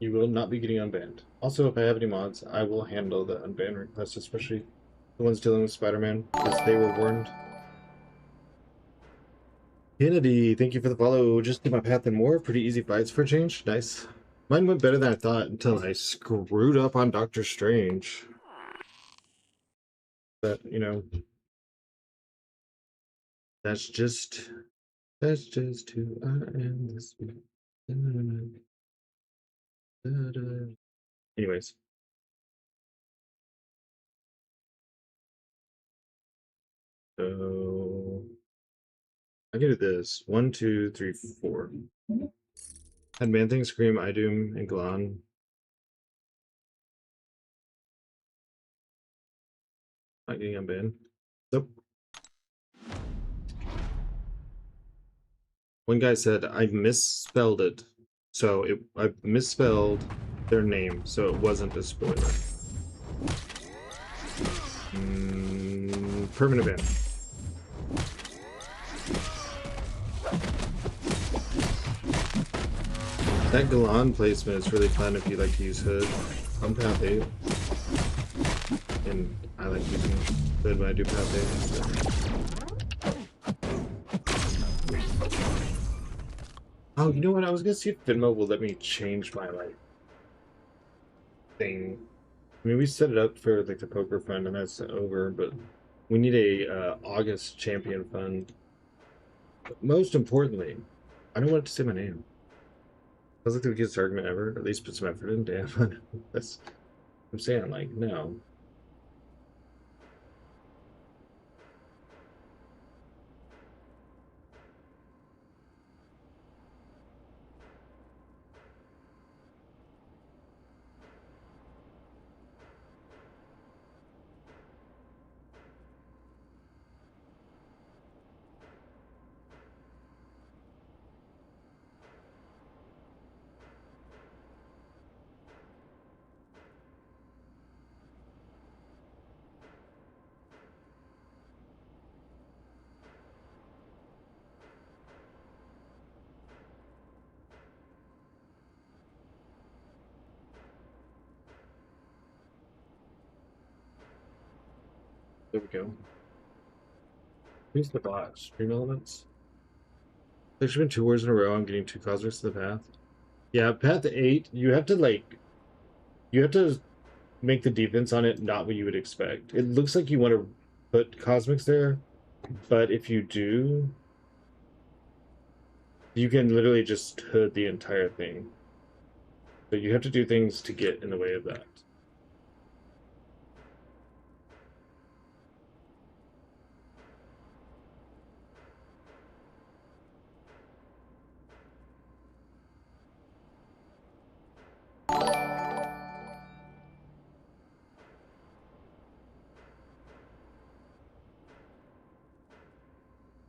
You will not be getting unbanned. Also, if I have any mods, I will handle the unban requests, especially the ones dealing with Spider-Man, because they were warned. Kennedy, thank you for the follow. Just did my path and more. Pretty easy fights for a change. Nice. Mine went better than I thought until I screwed up on Doctor Strange. But, you know, that's just who I am this week. Anyways. So I can do this. 1, 2, 3, 4. Had Man Thing, Scream, Idum, and Glan. Not getting unbanned. Nope. One guy said I misspelled it. So I misspelled their name, so it wasn't a spoiler. Permanent ban. That Galan placement is really fun if you like to use Hood. I'm Path 8. And I like using Hood when I do Path 8. Oh, you know what? I was gonna see if Venmo will let me change my thing. I mean, we set it up for like the poker fund, and that's over. But we need a August champion fund. But most importantly, I don't want it to say my name. Sounds like the weakest argument ever. At least put some effort in. Damn, that's. I'm saying like no. There we go. Who's the bot? Stream Elements? There's been 2 wars in a row. I'm getting 2 cosmics to the path. Yeah, path 8, you have to make the defense on it not what you would expect. It looks like you want to put cosmics there, but if you do, you can literally just hood the entire thing. But you have to do things to get in the way of that.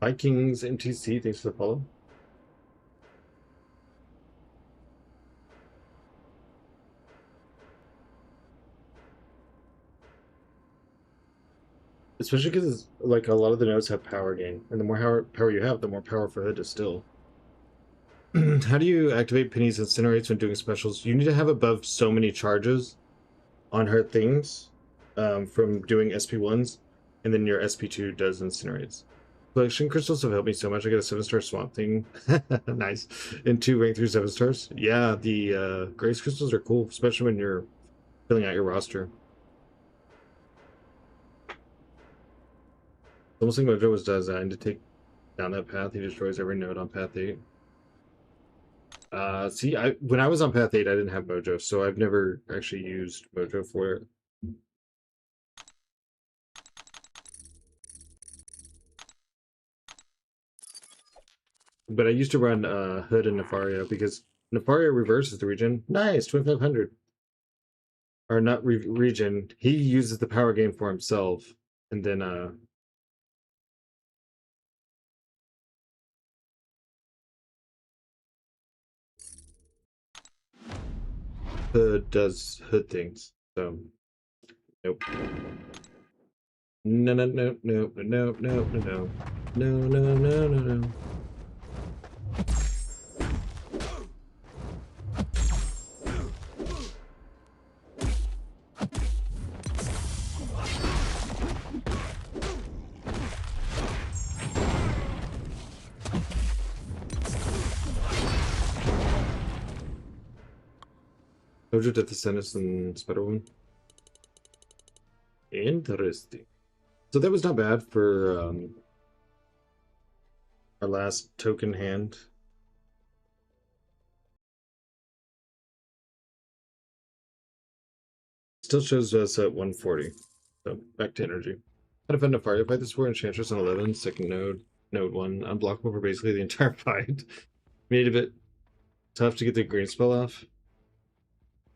Vikings MTC, thanks for the follow. Especially because like a lot of the nodes have power gain, and the more power you have, the more power for Hood to still. How do you activate Penny's incinerates when doing specials? You need to have above so many charges on her things from doing SP1s, and then your SP2 does incinerates. Collection crystals have helped me so much. I got a 7-star swamp thing. Nice. And 2 rank through 7 stars. Yeah, the grace crystals are cool, especially when you're filling out your roster. Almost like Mojo was designed to take down that path. He destroys every node on path 8. See, when I was on path 8, I didn't have Mojo, so I've never actually used Mojo for it. But I used to run Hood and Nefaria because Nefaria reverses the regen. Nice, 2500. Or not regen. He uses the power gain for himself, and then Hood does Hood things. So nope. No no no no no no no no no no no no no. Mojo did the sentence and Spider Woman. Interesting. So that was not bad for our last token hand. Still shows us at 140. So back to energy. Had a fun enough fight this war. Enchantress on 11, second node, node 1. Unblockable for basically the entire fight. Made it a bit tough to get the green spell off.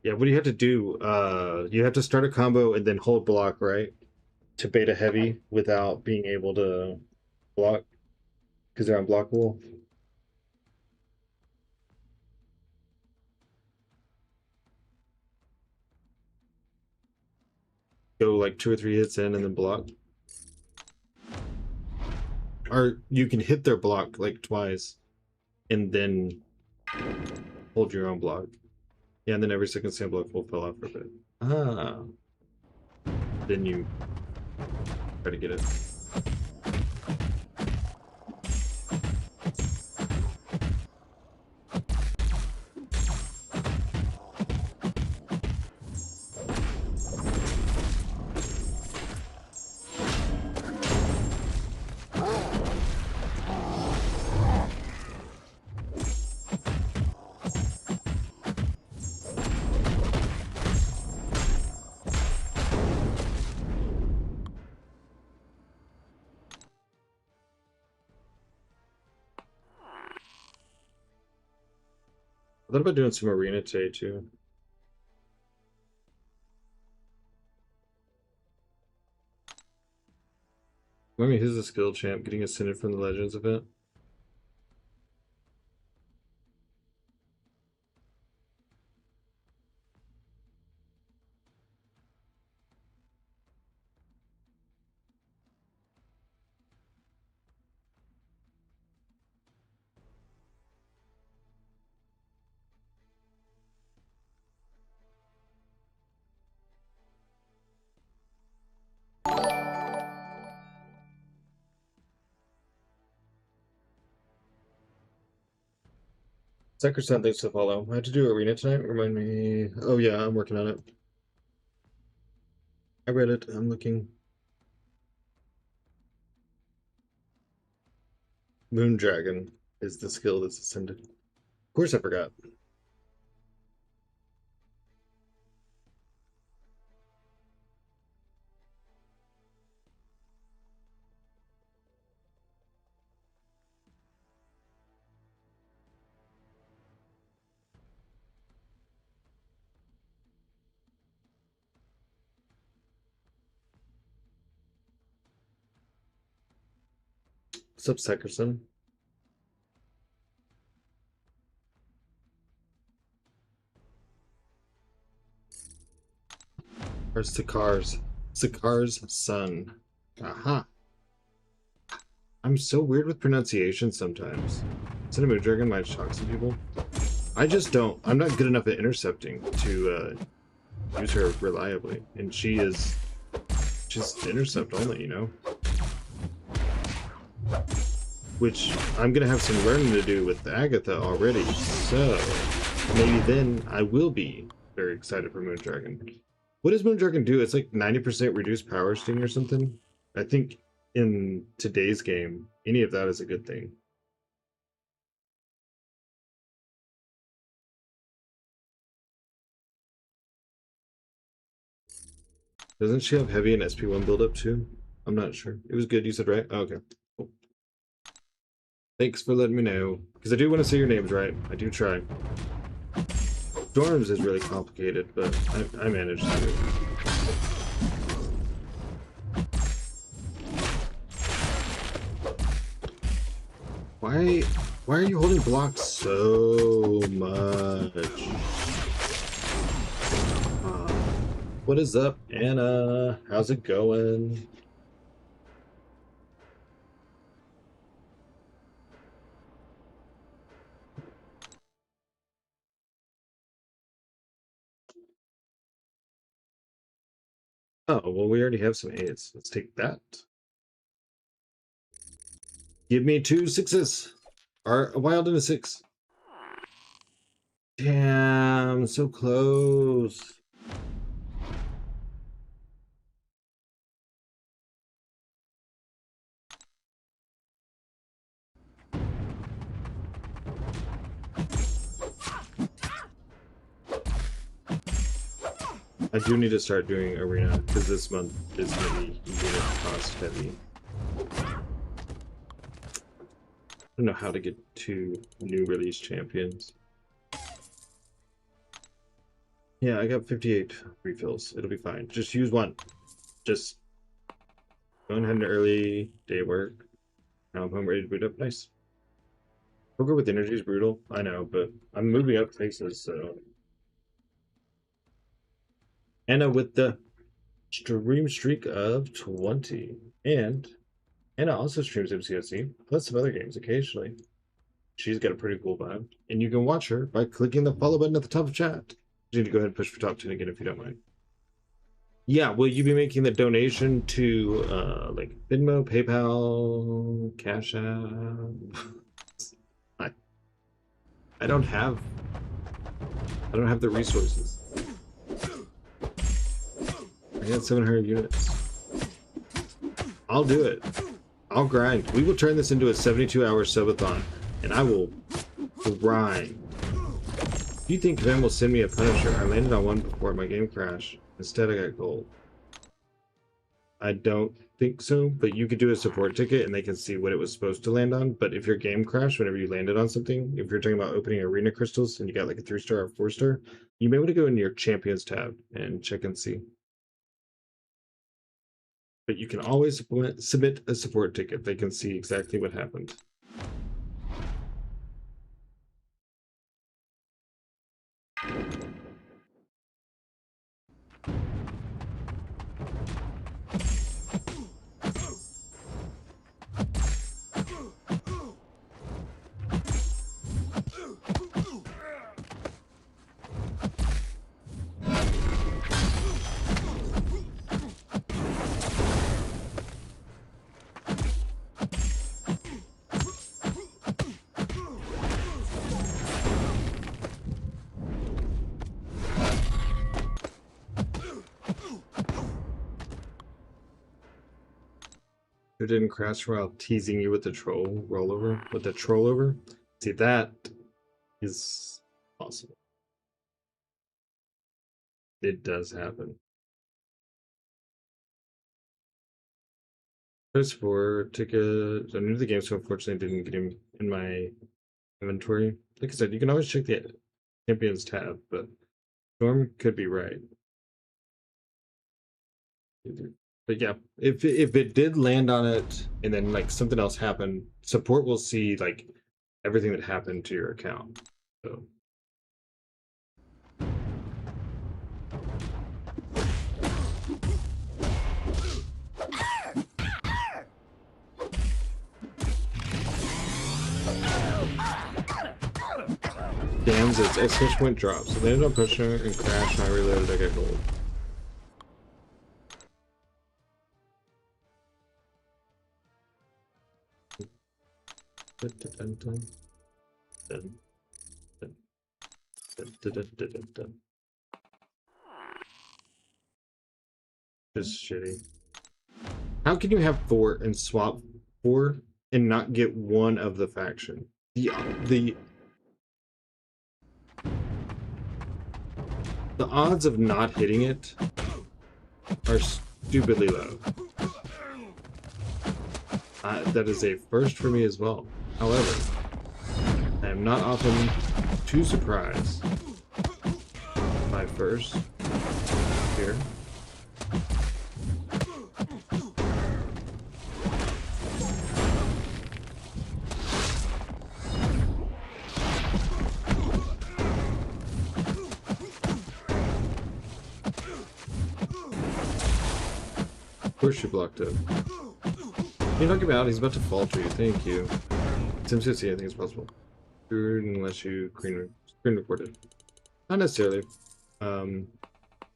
Yeah, what do you have to do? You have to start a combo and then hold block, right? To beta heavy without being able to block because they're unblockable. Go like 2 or 3 hits in and then block. Or you can hit their block like twice and then hold your own block. Yeah, and then every second sand block will fall off for a bit. Ah. Then you try to get it. I thought about doing some arena today too. I mean, who's the skill champ getting ascended from the Legends event? Sacrosanct, thanks to follow. I had to do arena tonight. Remind me. Oh yeah, I'm working on it. I read it. I'm looking. Moondragon is the skill that's ascended. Of course, I forgot. What's up, Seckerson? Or Sakar's son. Aha. I'm so weird with pronunciation sometimes. Cinnamon Dragon might shock some people. I just don't. I'm not good enough at intercepting to use her reliably. And she is just intercept only, you know? which I'm gonna have some learning to do with Agatha already. So maybe then I will be very excited for Moondragon. What does Moondragon do? It's like 90% reduced power sting or something. I think in today's game, any of that is a good thing. Doesn't she have heavy and SP1 buildup too? I'm not sure. It was good, you said, right? Oh, okay. Cool. Thanks for letting me know. Because I do want to say your names right. I do try. Storms is really complicated, but I managed to. Why are you holding blocks so much? What is up, Anna? How's it going? Oh, well, we already have some 8s. Let's take that. Give me 2 6s. Or a wild and a 6. Damn, so close. I do need to start doing arena because this month is going to be unit cost heavy. I don't know how to get 2 new release champions. Yeah, I got 58 refills. It'll be fine. Just use 1. Just going ahead and early day work. Now I'm home ready to boot up. Nice. Poker with energy is brutal. I know, but I'm moving up places, so. Anna with the stream streak of 20. And Anna also streams MCOC, plus some other games occasionally. She's got a pretty cool vibe. And you can watch her by clicking the follow button at the top of chat. You need to go ahead and push for top 10 again if you don't mind. Yeah, will you be making the donation to like Venmo, PayPal, Cash App? I don't have the resources. I got 700 units. I'll do it. I'll grind. We will turn this into a 72-hour subathon, and I will grind. Do you think Van will send me a Punisher? I landed on one before my game crashed. Instead, I got gold. I don't think so, but you could do a support ticket and they can see what it was supposed to land on. But if your game crashed whenever you landed on something, if you're talking about opening arena crystals and you got like a 3-star or 4-star, you may want to go into your champions tab and check and see. But you can always submit a support ticket. They can see exactly what happened. Who didn't crash while teasing you with the troll rollover? With the troll over? See, that is possible. It does happen. There's 4 tickets. I'm new to the game, so unfortunately didn't get him in my inventory. Like I said, you can always check the champions tab, but Storm could be right. But yeah, if it did land on it and then like something else happened, support will see like everything that happened to your account. So Damns, its exclamation point dropped. So they ended up pushing her and crashed, and I reloaded, I got gold. Dun, dun, dun, dun, dun, dun, dun, dun, dun, dun, dun. Just shitty. How can you have 4 and swap 4 and not get one of the faction? The odds of not hitting it are stupidly low. That is a first for me as well. However, I am not often too surprised by first here. Of course you blocked it. You knock him out, he's about to falter you, thank you. Sim City, anything is possible. Unless you screen recorded. Not necessarily.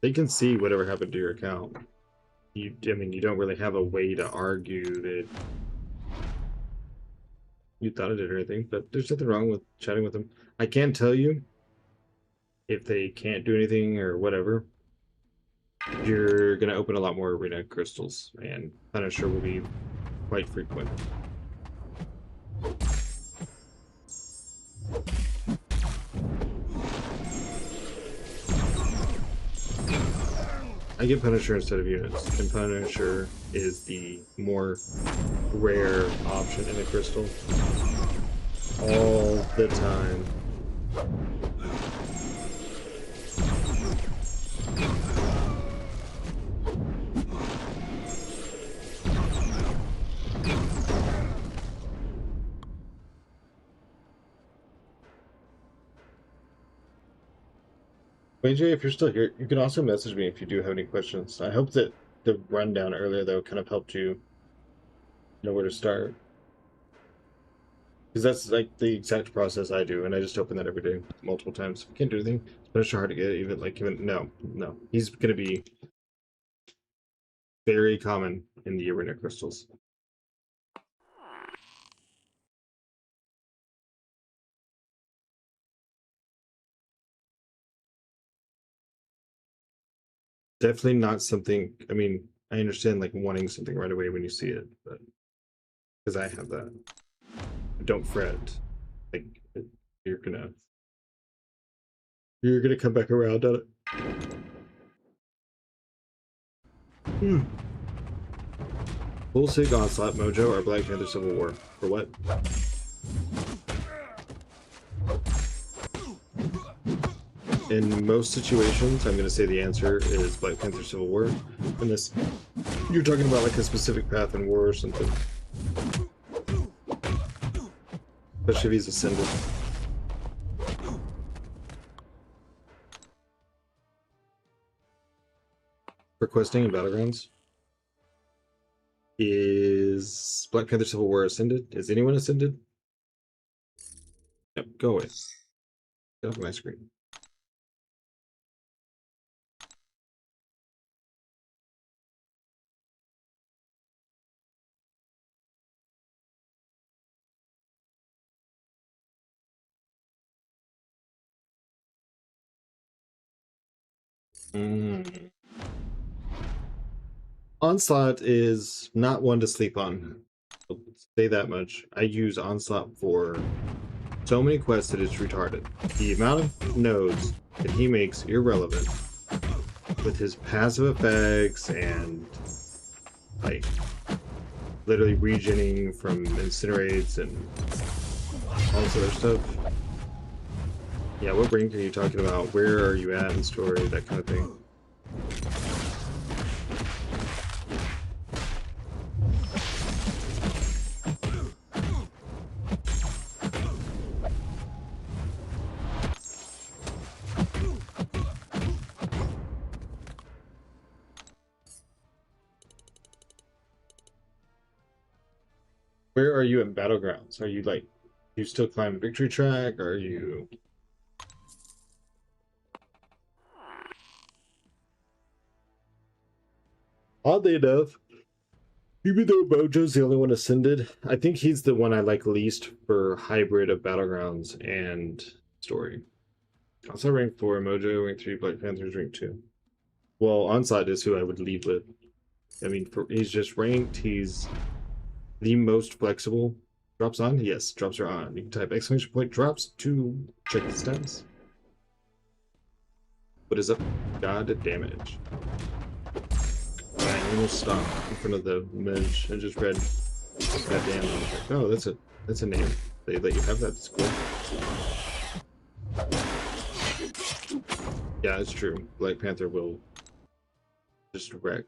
They can see whatever happened to your account. I mean, you don't really have a way to argue that you thought it did or anything, but there's nothing wrong with chatting with them. I can tell you, if they can't do anything or whatever, you're going to open a lot more arena crystals, and Punisher will be quite frequent. I get Punisher instead of units, and Punisher is the more rare option in a crystal. All the time. AJ, if you're still here, you can also message me if you do have any questions. I hope that the rundown earlier, though, kind of helped you know where to start. Because that's like the exact process I do, and I just open that every day, multiple times. Can't do anything. It's hard to get, even, no. He's going to be very common in the arena crystals. Definitely not something, I mean, I understand like wanting something right away when you see it, but because I have that. Don't fret. Like, you're gonna come back around on it. Full Sig Onslaught, Mojo, or Black Panther Civil War? For what? In most situations, I'm going to say the answer is Black Panther Civil War. Unless you're talking about like a specific path in war or something. Especially if he's ascended. Requesting in Battlegrounds. Is Black Panther Civil War ascended? Is anyone ascended? Yep, go away. Get off my screen. Onslaught is not one to sleep on. I'll say that much. I use Onslaught for so many quests that it's retarded. The amount of nodes that he makes irrelevant with his passive effects and like literally regening from incinerates and all this other stuff. Yeah, what rank are you talking about? Where are you at in story? That kind of thing. Where are you in Battlegrounds? Are you like, you still climb Victory Track? Are you... Oddly enough, Even though Mojo's the only one ascended, I think he's the one I like least for hybrid of Battlegrounds and story. Also rank 4, Mojo, rank 3, Black Panthers, rank 2. Well, Onslaught is who I would lead with. I mean, he's just ranked, he's the most flexible. Drops on? Yes, drops are on. You can type exclamation point drops to check the stats. What is up? God damage. I almost stopped in front of the image and just read goddamn. Like, oh, that's a name. They let you have that. It's cool. Yeah, it's true. Black Panther will just wreck.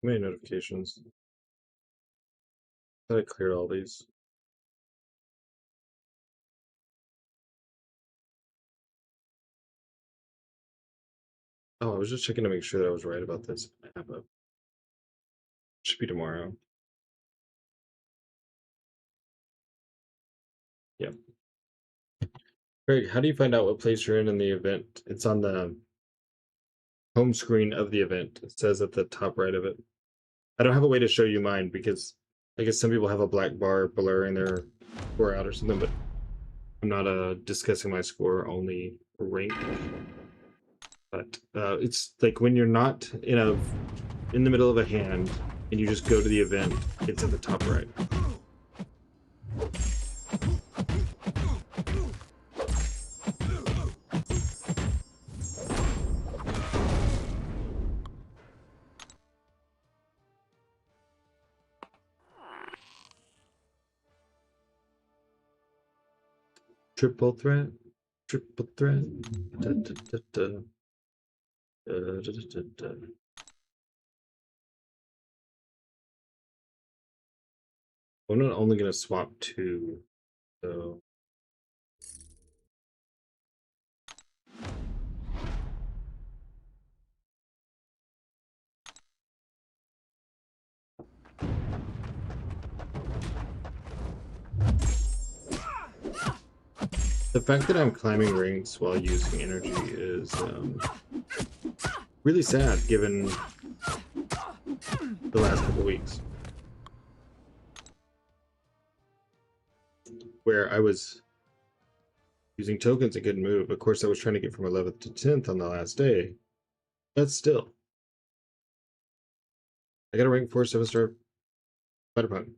How many notifications? I thought I cleared all these. Oh, I was just checking to make sure that I was right about this. Should be tomorrow. Yep. Greg, how do you find out what place you're in the event? It's on the home screen of the event. It says at the top right of it. I don't have a way to show you mine because I guess some people have a black bar blurring their score out or something, but I'm not discussing my score, only rank. But it's like when you're not in the middle of a hand and you just go to the event, it's at the top right. Triple threat, triple threat. Da, da, da, da. Da, da, da, da. I'm not only gonna swap two, so the fact that I'm climbing rings while using energy is really sad given the last couple weeks where I was using tokens a good move. Of course, I was trying to get from 11th to 10th on the last day, but still, I got a rank 4 7-star fighter punk.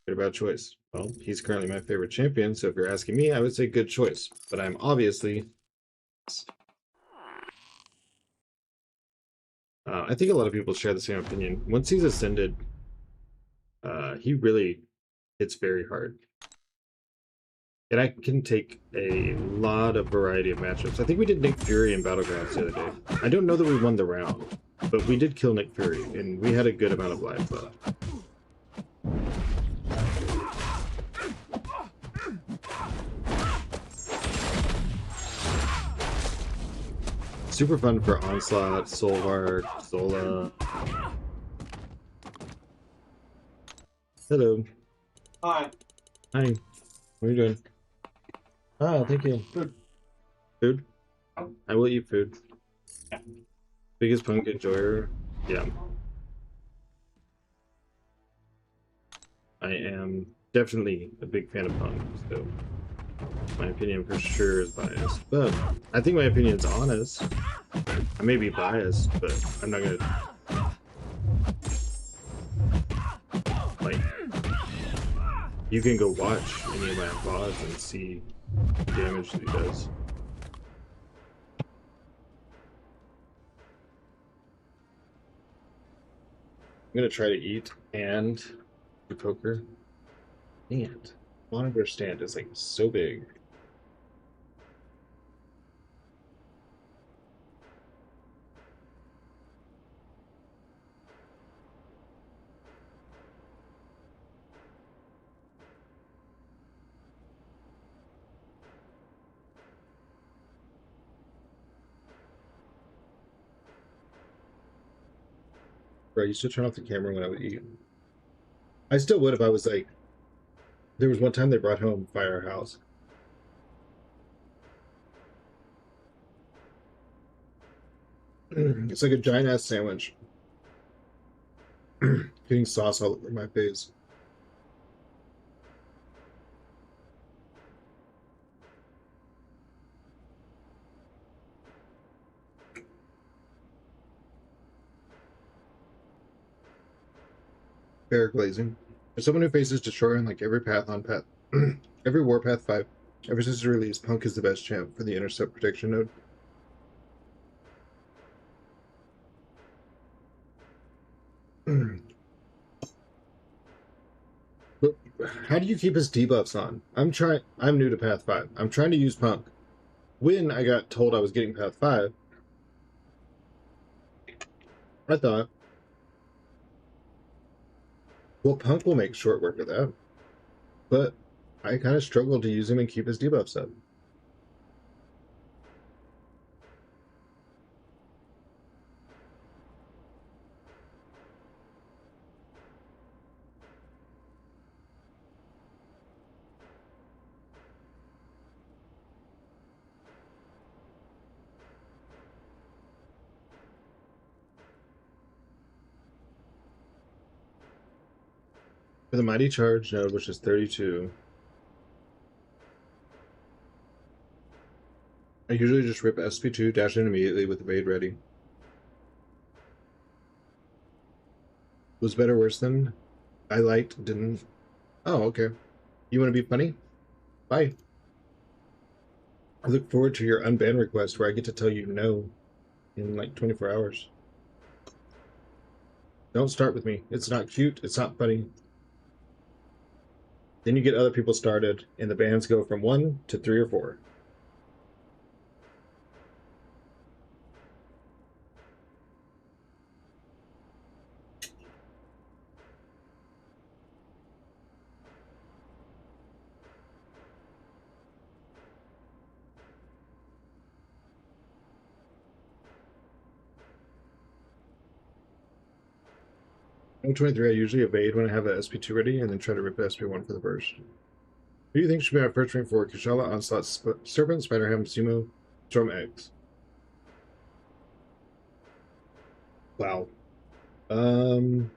Good about choice. Well, he's currently my favorite champion, so if you're asking me, I would say good choice. But I'm obviously I think a lot of people share the same opinion. Once he's ascended, he really hits very hard. And I can take a lot of variety of matchups. I think we did Nick Fury in Battlegrounds the other day. I don't know that we won the round, but we did kill Nick Fury, and we had a good amount of life left. Super fun for Onslaught, Solvar, Zola. Hello. Hi. Hi. What are you doing? Ah, thank you. Food. Food? Oh. I will eat food. Yeah. Biggest punk enjoyer? Yeah. I am definitely a big fan of punk, so my opinion for sure is biased. But I think my opinion's honest. I may be biased, but I'm not gonna like you can go watch any of my VODs and see the damage that he does. gonna try to eat and do poker. And monitor stand is like so big. Bro, I used to turn off the camera when I would eat. I still would if I was like, there was one time they brought home Firehouse. It's like a giant ass sandwich. Getting sauce all over my face. Fair glazing. For someone who faces destroyer on like every path on path, every Warpath 5, ever since its release, Punk is the best champ for the intercept protection node. But how do you keep his debuffs on? I'm new to Path 5. I'm trying to use Punk. When I got told I was getting Path 5, I thought, well, Punk will make short work of that. But I kind of struggled to use him and keep his debuffs up. For the Mighty Charge node, which is 32, I usually just rip SP2, dash in immediately with Evade ready. Was better, worse than I liked, didn't. Oh, okay. You want to be funny? Bye. I look forward to your unban request where I get to tell you no in like 24 hours. Don't start with me. It's not cute. It's not funny. Then you get other people started, and the bans go from 1 to 3 or 4. On 23, I usually evade when I have the SP2 ready, and then try to rip SP1 for the burst. Who do you think should be my first rank for Kushala, Onslaught, Serpent, Spider-Ham, Sumo, Storm X? Wow. Those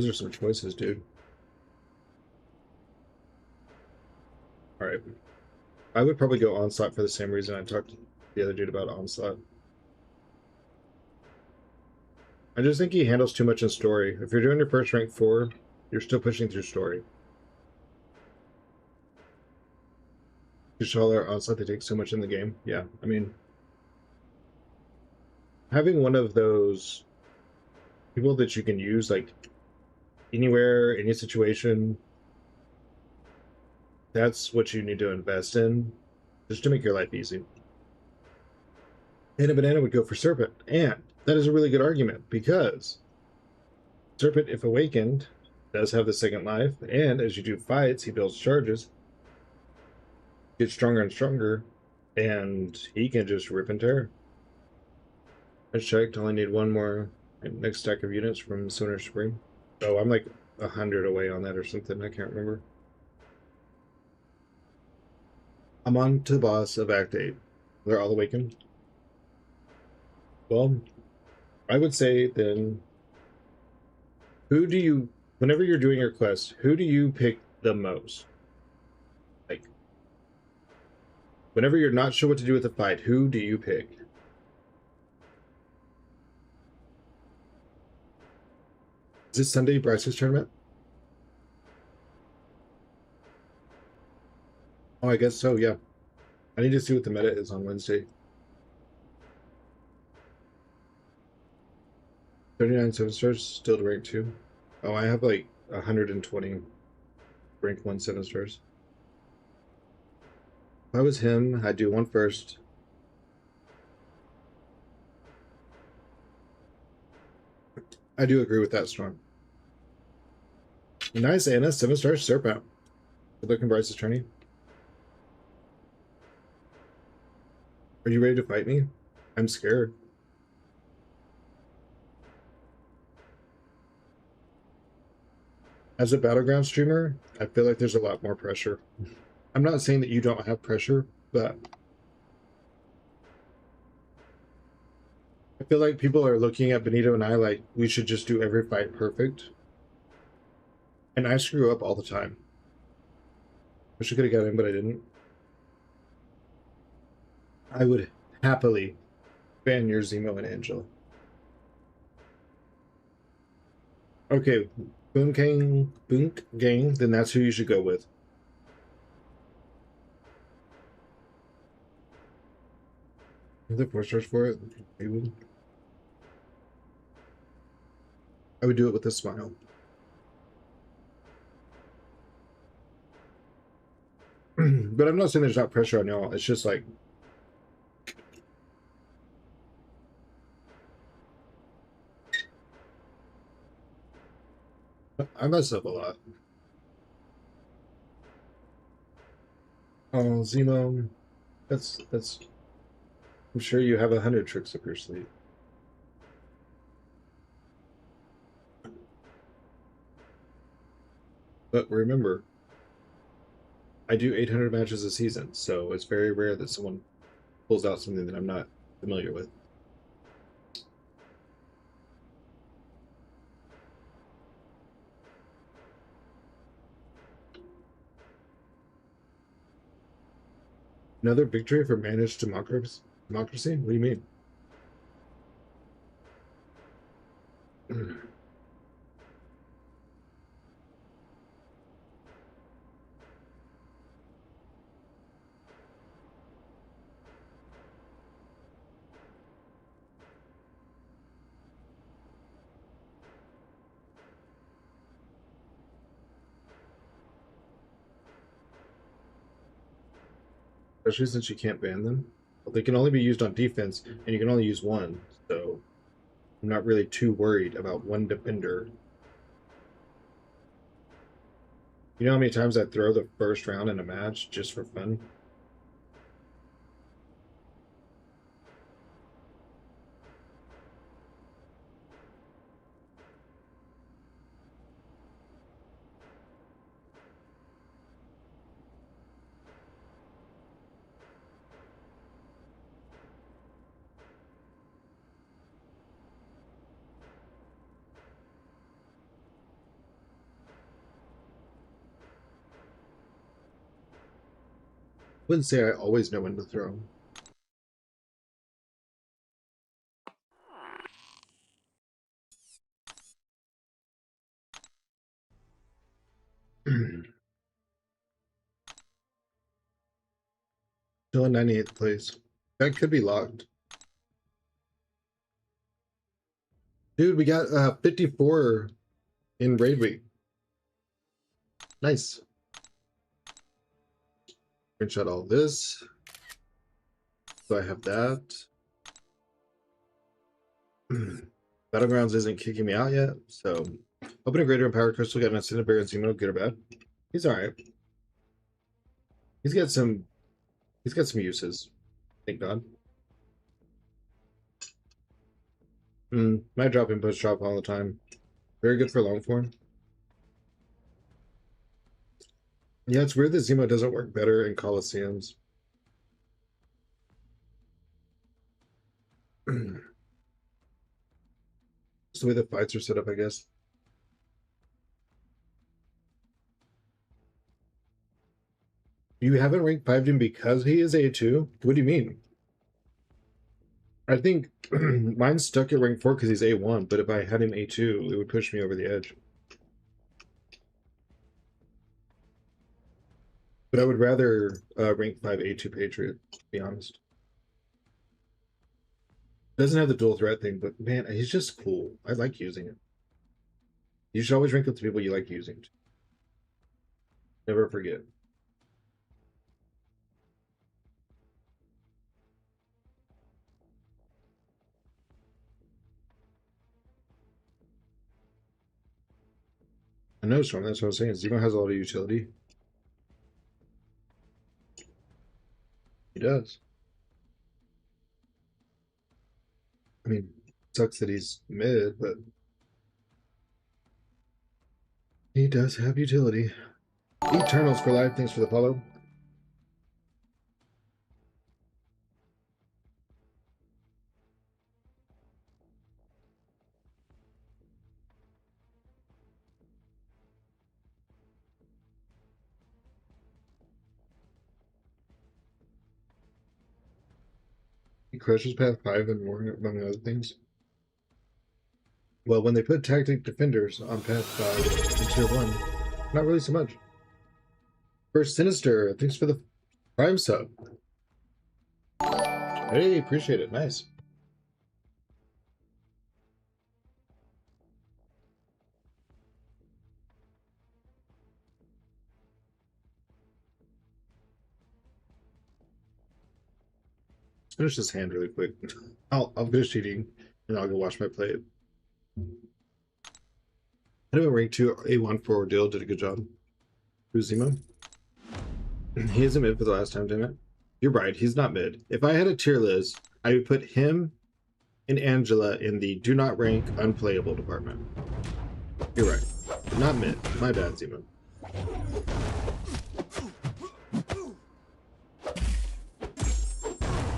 are some choices, dude. Alright. I would probably go Onslaught for the same reason I talked to the other dude about Onslaught. I just think he handles too much in story. If you're doing your first rank 4, you're still pushing through story. Kushala or Onslaught, they take so much in the game. Yeah, I mean, having one of those people that you can use, like, anywhere, any situation, that's what you need to invest in, just to make your life easy. And a banana would go for Serpent, and that is a really good argument, because Serpent, if awakened, does have the second life, and as you do fights, he builds charges, gets stronger and stronger, and he can just rip and tear. I checked, only need one more next stack of units from Sonar Spring. Oh, I'm like 100 away on that or something, I can't remember. I'm on to the boss of Act 8. They're all awakened. Well, I would say then, who do you, whenever you're doing your quest, who do you pick the most? Like, whenever you're not sure what to do with the fight, who do you pick? Is this Sunday Bryce's tournament? Oh, I guess so, yeah. I need to see what the meta is on Wednesday. 39 7-stars, still to rank 2. Oh, I have like 120 rank 1 7-stars. If I was him, I'd do one first. I do agree with that, Storm. Nice, Anna. 7-star Serpent. Good looking, Bryce's attorney. Are you ready to fight me? I'm scared. As a Battleground streamer, I feel like there's a lot more pressure. I'm not saying that you don't have pressure, but I feel like people are looking at Benito and I like we should just do every fight perfect. And I screw up all the time. Wish I could have got in, but I didn't. I would happily ban your Zemo and Angela. Okay, Boom Gang, then that's who you should go with. Are there 4 stars for it? Maybe. I would do it with a smile. But I'm not saying there's not pressure on y'all. It's just like I mess up a lot. Oh, Zemo, that's. I'm sure you have 100 tricks up your sleeve. But remember, I do 800 matches a season, so it's very rare that someone pulls out something that I'm not familiar with. Another victory for managed democracy? What do you mean? Especially since you can't ban them. Well, they can only be used on defense, and you can only use one, so I'm not really too worried about one defender. You know how many times I throw the first round in a match just for fun? Wouldn't say I always know when to throw. Still in 98th place. That could be locked. Dude, we got 54 in raid week. Nice. Screenshot all this. So I have that. Battlegrounds isn't kicking me out yet, so open a greater and power crystal, got an Ascended Bear and Zemo, good or bad? He's alright. He's got some uses. Thank God. Might drop in push drop all the time. Very good for long form. Yeah, it's weird that Zemo doesn't work better in Coliseums. Just the way the fights are set up, I guess. You haven't ranked 5'd him because he is A2? What do you mean? I think mine's stuck at rank 4 because he's A1, but if I had him A2, it would push me over the edge. But I would rather rank 5 A2 Patriot, to be honest. Doesn't have the dual threat thing, but man, he's just cool. I like using it. You should always rank with the people you like using. Never forget. I know, Storm. That's what I'm saying. Zemo has a lot of utility. He does. I mean, sucks that he's mid, but he does have utility. Eternals for life. Thanks for the follow. He crushes Path 5 and more, among other things. Well, when they put Tactic Defenders on Path 5 in Tier 1, not really so much. First Sinister, thanks for the Prime sub. Hey, appreciate it. Nice. Let's finish this hand really quick. I'll finish eating and I'll go wash my plate. I do a rank 2 A1 for Ordeal, did a good job. Who's Zemo? He isn't mid for the last time, damn it. You're right, he's not mid. If I had a tier list, I would put him and Angela in the do not rank unplayable department. You're right. Not mid. My bad, Zemo.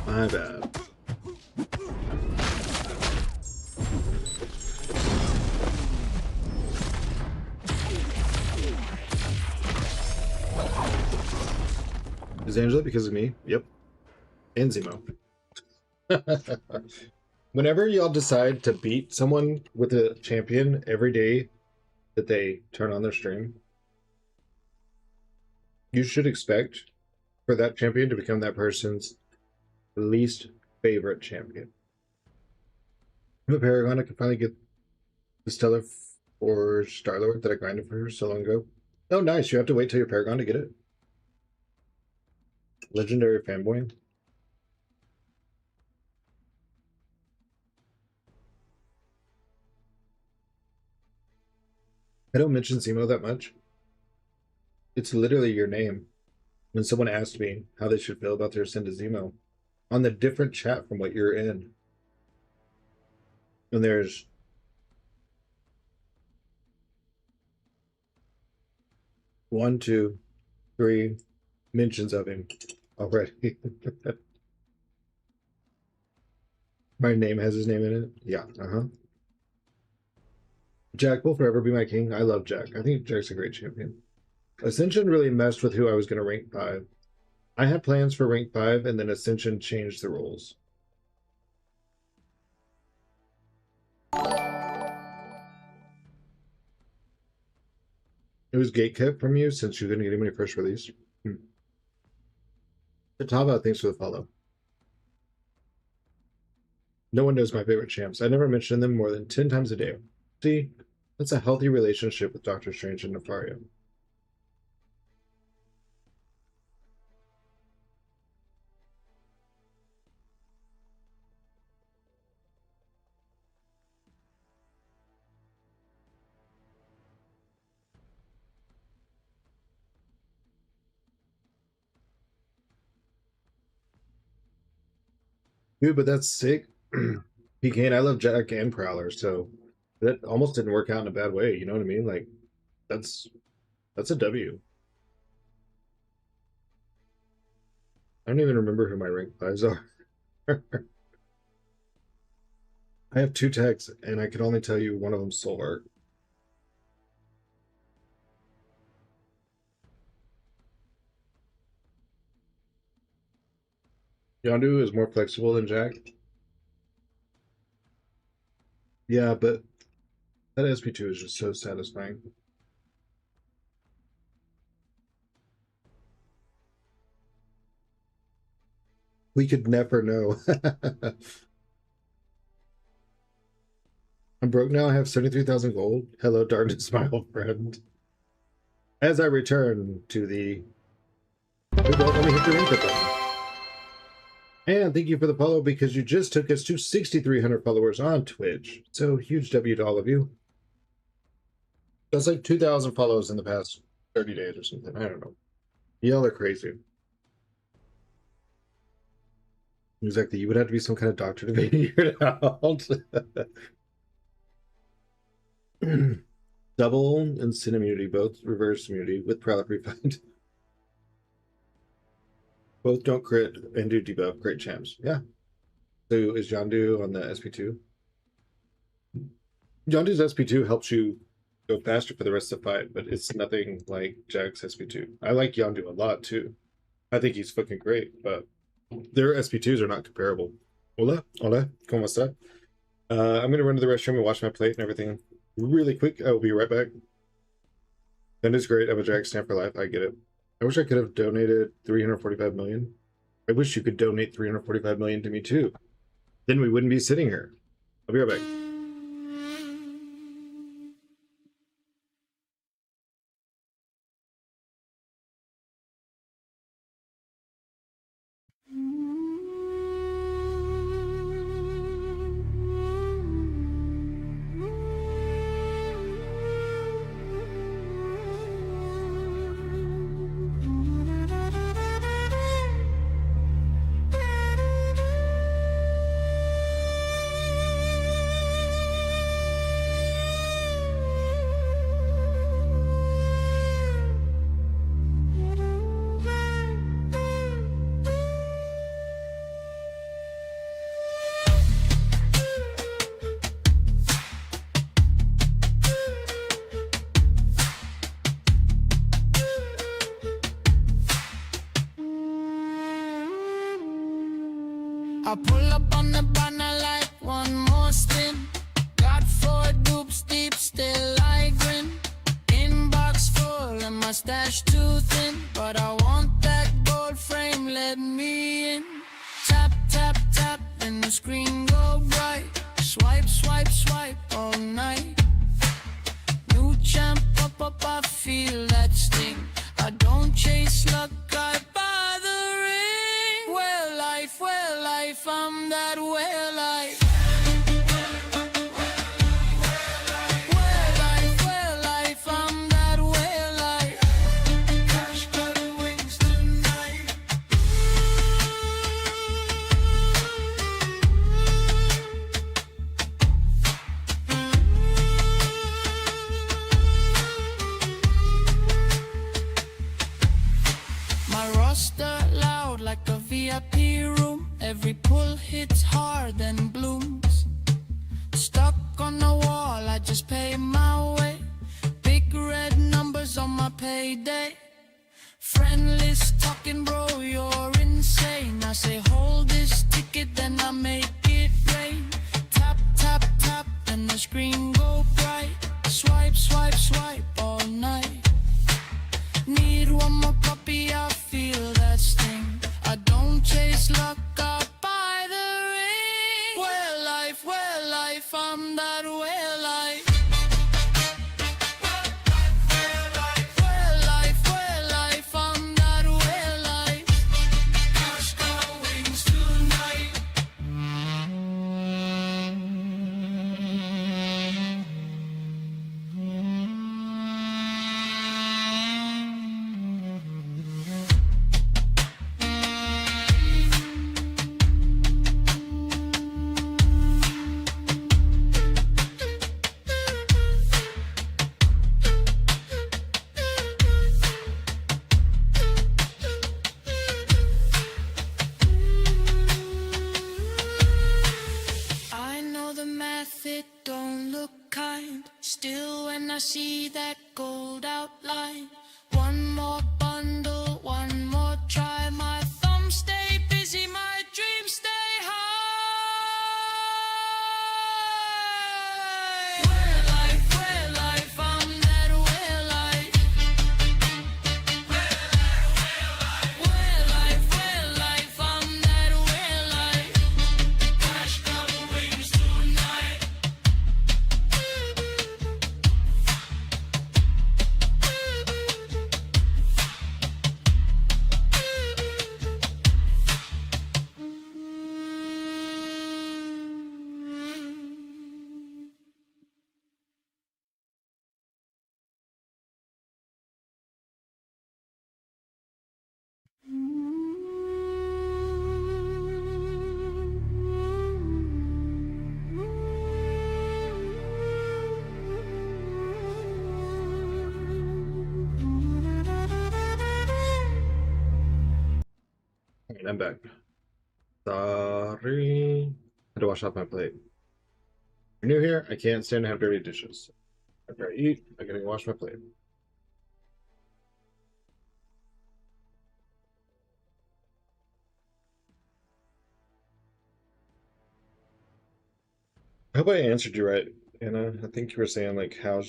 My bad. Is Angela because of me? Yep. And Zemo. Whenever y'all decide to beat someone with a champion every day that they turn on their stream, you should expect for that champion to become that person's least favorite champion. I'm a Paragon. I can finally get the Stellar for Star-Lord that I grinded for her so long ago. Oh, nice. You have to wait till you're Paragon to get it. Legendary fanboy. I don't mention Zemo that much. It's literally your name. When someone asked me how they should feel about their Ascend to Zemo, on the different chat from what you're in, and there's one, two, three mentions of him already. My name has his name in it. Yeah. Jack will forever be my king. I love Jack. I think Jack's a great champion. Ascension really messed with who I was going to rank 5. I had plans for rank 5, and then Ascension changed the rules. It was gatekept from you since you couldn't get him when he first released. Tatava, thanks for the follow. No one knows my favorite champs. I never mention them more than 10 times a day. See, that's a healthy relationship with Doctor Strange and Nefaria. Dude, but that's sick. PK and I love Jack and Prowler, so that almost didn't work out in a bad way. You know what I mean? Like, that's a W. I don't even remember who my rank 5s are. I have 2 techs, and I can only tell you one of them Soul Art. Yondu is more flexible than Jack. Yeah, but that SP2 is just so satisfying. We could never know. I'm broke now. I have 73,000 gold. Hello, darkness, my old friend. As I return to the... Let me hit the link button. And thank you for the follow because you just took us to 6,300 followers on Twitch. So huge W to all of you. That's like 2,000 follows in the past 30 days or something. I don't know. Y'all are crazy. Exactly. You would have to be some kind of doctor to figure it out. Double and sin immunity, both reverse immunity with prelate refund. Both don't crit and do debuff. Great champs. Yeah. So is Yondu on the SP2? Yondu's SP2 helps you go faster for the rest of the fight, but it's nothing like Jack's SP2. I like Yondu a lot too. I think he's fucking great, but their SP2s are not comparable. Hola, hola, ¿cómo está? I'm going to run to the restroom and wash my plate and everything really quick. I will be right back. That is great. I'm a Jack stamp for life. I get it. I wish I could have donated 345 million. I wish you could donate 345 million to me too. Then we wouldn't be sitting here. I'll be right back. I pull up on the banner like one more spin. Got 4 dupes deep, still I grin. Inbox full and my stash too thin, but I want that gold frame, let me in. Tap, tap, tap, and the screen go bright. Swipe, swipe, swipe all night. New champ up, I feel that sting. I don't chase luck, I buy the ring. Well life, I'm that well life. Well life, I'm that well life. Cash got wings tonight. My roster loud like a VIP room. Every pull hits hard and blooms. Stuck on the wall, I just pay my way. Big red numbers on my payday. Friend list talking, bro, you're insane. I say hold this ticket, then I make it rain. Tap, tap, tap, and the screen go bright. Swipe, swipe, swipe all night. Need one more puppy, I feel that sting. I don't chase luck, I buy the ring. Well life, I'm that well life. Well life, I'm that well life. Cash got wings tonight. I know the math, it don't look kind. Still when I see that gold outline. One more bundle, one more try. My thumbs stay busy, my dreams stay high. Well life, I'm that well life. Well life, I'm that well life. Cash got wings tonight. I'm back. Sorry. I had to wash off my plate. You're new here, I can't stand to have dirty dishes. After I eat, I gotta wash my plate. I hope I answered you right, Anna. I think you were saying like how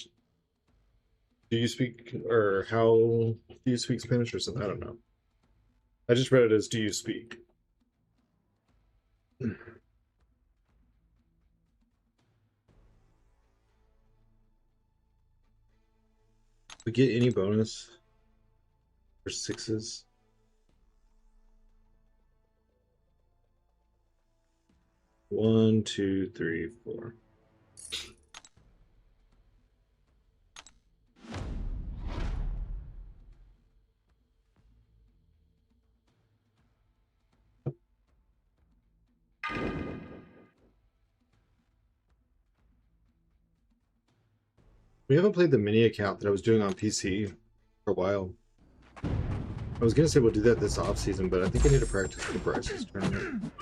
do you speak or how do you speak Spanish or something? I don't know. I just read it as do you speak? We get any bonus for sixes? One, two, three, four. We haven't played the mini account that I was doing on PC for a while. I was gonna say we'll do that this off season, but I think I need to practice for the Bryce's tournament.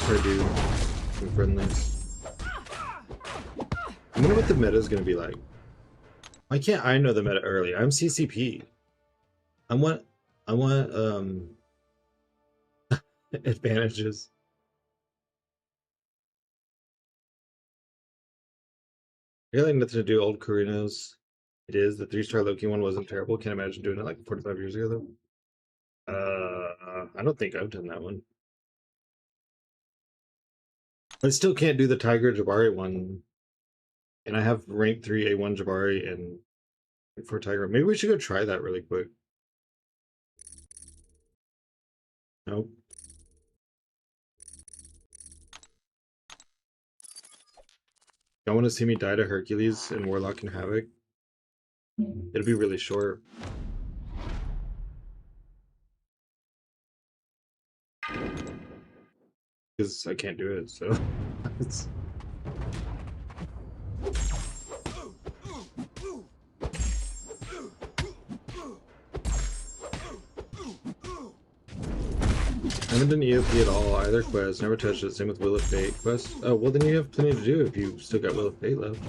Try to do some friendlies. I wonder what the meta is gonna be like. Why can't I know the meta early? I'm CCP. I want advantages. Really nothing to do, old Carinos. It is. The 3-star Loki one wasn't terrible. Can't imagine doing it like 45 years ago though. I don't think I've done that one. I still can't do the Tiger Jabari one. And I have rank 3 A1 Jabari and for Tiger. Maybe we should go try that really quick. Nope. Y'all want to see me die to Hercules and Warlock and Havoc? It'll be really short. Because I can't do it, so it's... I haven't done EOP at all, either quest, never touched it, same with Will of Fate quest. Oh, well then you have plenty to do if you still got Will of Fate left.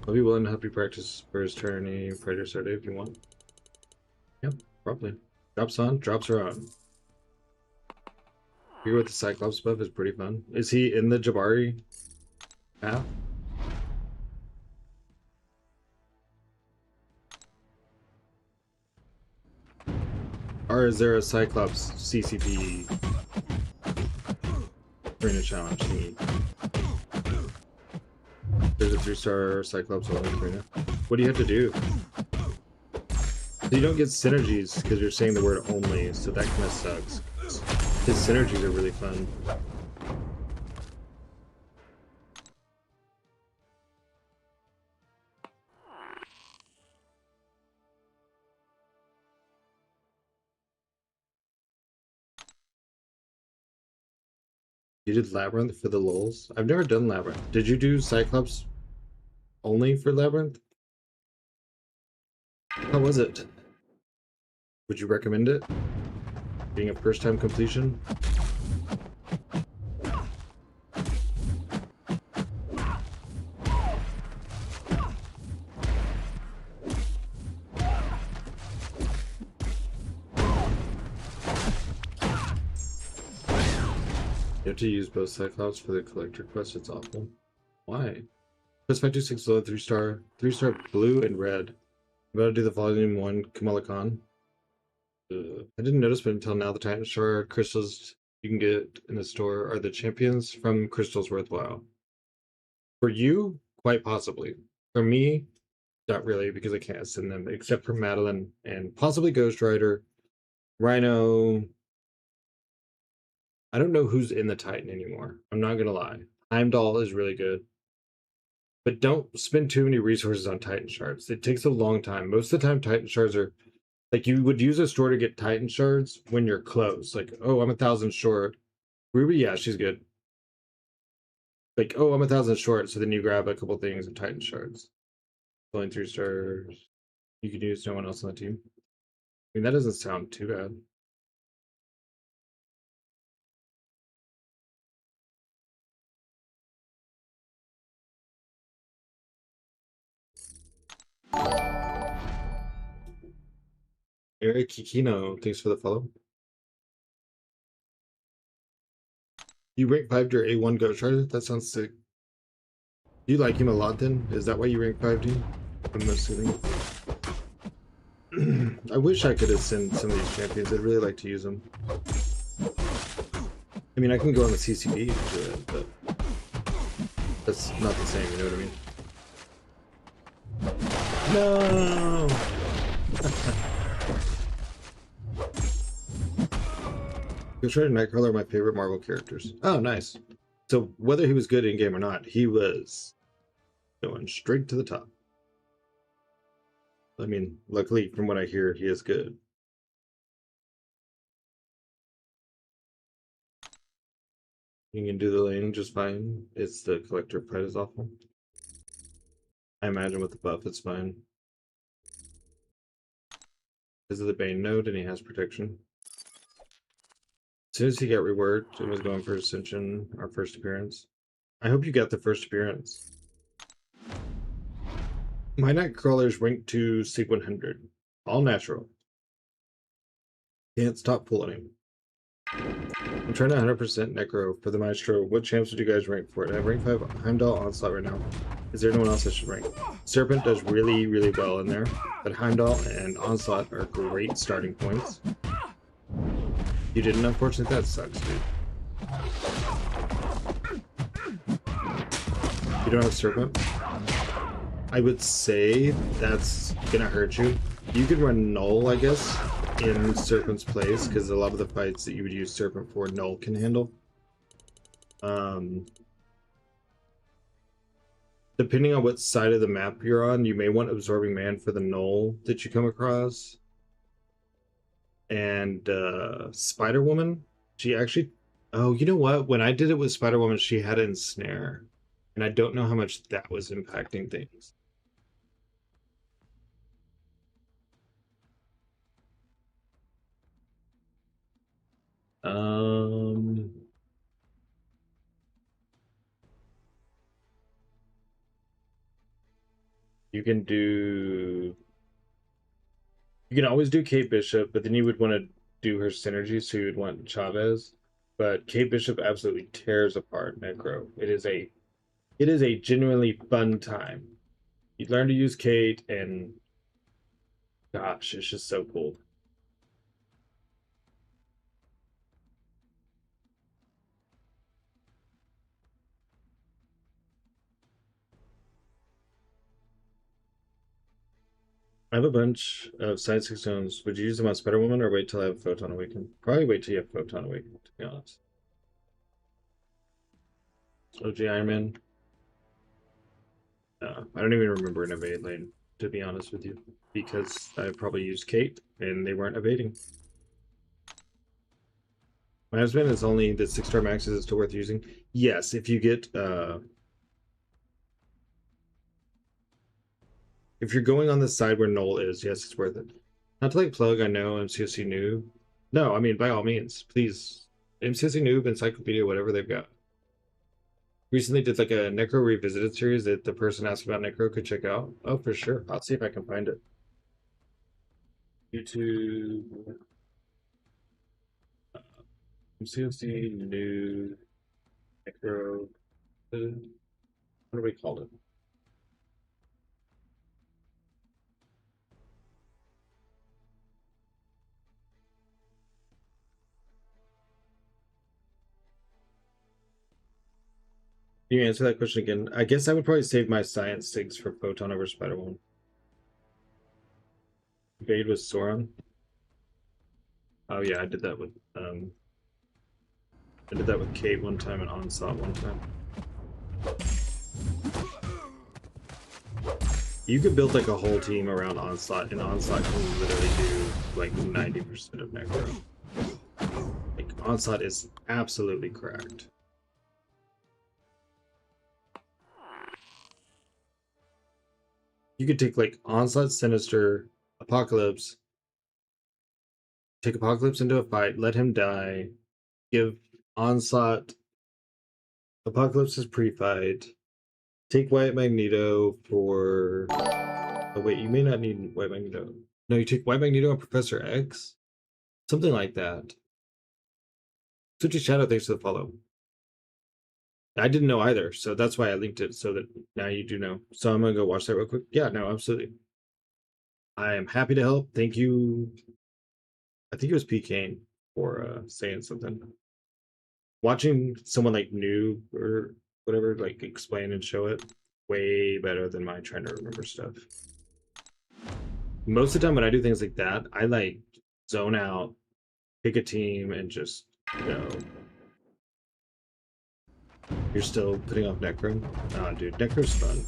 I'll be willing to help you practice for his tourney Friday or Saturday if you want. Yep, probably. Drops on, drops are on. Here with the Cyclops buff is pretty fun. Is he in the Jabari path? Or is there a Cyclops CCP arena challenge thingy? There's a 3-star Cyclops arena. What do you have to do? So you don't get synergies because you're saying the word only, so that kind of sucks. His synergies are really fun. You did Labyrinth for the lulz? I've never done Labyrinth. Did you do Cyclops only for Labyrinth? How was it? Would you recommend it? Being a first-time completion? You have to use both Cyclops for the collector quest. It's awful. Why? Quest 526 low 3-star, 3-star blue and red. I'm about to do the volume 1 Kamala Khan. I didn't notice, but until now, the Titan Shore crystals you can get in the store are the champions from crystals worthwhile. For you, quite possibly. For me, not really, because I can't send them, except for Madeline and possibly Ghost Rider, Rhino. I don't know who's in the Titan anymore. I'm not gonna lie. Heimdall is really good. But don't spend too many resources on Titan shards. It takes a long time. Most of the time, Titan shards are like you would use a store to get Titan shards when you're close. Like, oh, I'm 1,000 short. Ruby, yeah, she's good. Like, oh, I'm 1,000 short, so then you grab a couple things and Titan shards. Pulling 3 stars. You can use no one else on the team. I mean, that doesn't sound too bad. Eric Kikino, thanks for the follow. You rank 5 your A1 Ghost Rider? That sounds sick. Do you like him a lot then? Is that why you rank 5 team? I'm assuming. I wish I could ascend some of these champions. I'd really like to use them. I mean, I can go on the CCP and do it, but that's not the same, you know what I mean? No! Ghost Rider and Nightcrawler are my favorite Marvel characters. Oh, nice. So whether he was good in game or not, he was going straight to the top. I mean, luckily, from what I hear, he is good. You can do the lane just fine. It's the collector fight is awful. I imagine with the buff, it's fine. Because of the Bane node, and he has protection. As soon as he got reworked and was going for Ascension, our first appearance. I hope you got the first appearance. My Nightcrawler's ranked to Sig 100. All natural. Can't stop pulling him. I'm trying to 100% Necro for the Maestro. What champs would you guys rank for it? I have rank 5 Heimdall Onslaught right now. Is there anyone else I should rank? Serpent does really, really well in there, but Heimdall and Onslaught are great starting points. You didn't, unfortunately, that sucks, dude. You don't have Serpent? I would say that's gonna hurt you. You could run Null, I guess, in Serpent's place, because a lot of the fights that you would use Serpent for, Null can handle. Depending on what side of the map you're on, you may want Absorbing Man for the Null that you come across. And Spider-Woman, she actually... Oh, you know what? When I did it with Spider-Woman, she had Ensnare. And I don't know how much that was impacting things. You can do... You can always do Kate Bishop, but then you would want to do her synergy, so you would want Chavez. But Kate Bishop absolutely tears apart Necro. It is a genuinely fun time. You learn to use Kate, and gosh, it's just so cool. I have a bunch of side 6 stones. Would you use them on Spider-Woman or wait till I have Photon Awaken? Probably wait till you have Photon Awaken, to be honest. OG Iron Man. I don't even remember an evade lane, to be honest with you, because I probably used Kate and they weren't evading. My husband is only the 6-star max. Is it still worth using? Yes, if you get if you're going on the side where Null is, yes, it's worth it. Not to like plug, I know MCOC Noob. No, I mean, by all means, please. MCOC Noob, Encyclopedia, whatever they've got. Recently did like a Necro Revisited series that the person asked about Necro could check out. Oh, for sure. I'll see if I can find it. YouTube. MCOC Noob Necro. What do we call it? Can you answer that question again? I guess I would probably save my science sticks for Photon over Spider-Woman. Evade with Sauron. Oh yeah, I did that with Kate one time and Onslaught one time. You could build like a whole team around Onslaught, and Onslaught can literally do like 90% of Necro. Like Onslaught is absolutely cracked. You could take like Onslaught, Sinister, Apocalypse, take Apocalypse into a fight, let him die, give Onslaught Apocalypse's pre-fight, take White Magneto for... Oh wait, you may not need White Magneto. No, you take White Magneto and Professor X? Something like that. Switchy Shadow, thanks for the follow. I didn't know either, so that's why I linked it, so that now you do know. So I'm gonna go watch that real quick. Yeah, no, absolutely. I am happy to help. Thank you. I think it was P. Kane for saying something. Watching someone like new or whatever, like explain and show it, way better than my trying to remember stuff. Most of the time when I do things like that, I like zone out, pick a team, and just go. You're still putting off Necro? Ah, dude, Necro's fun.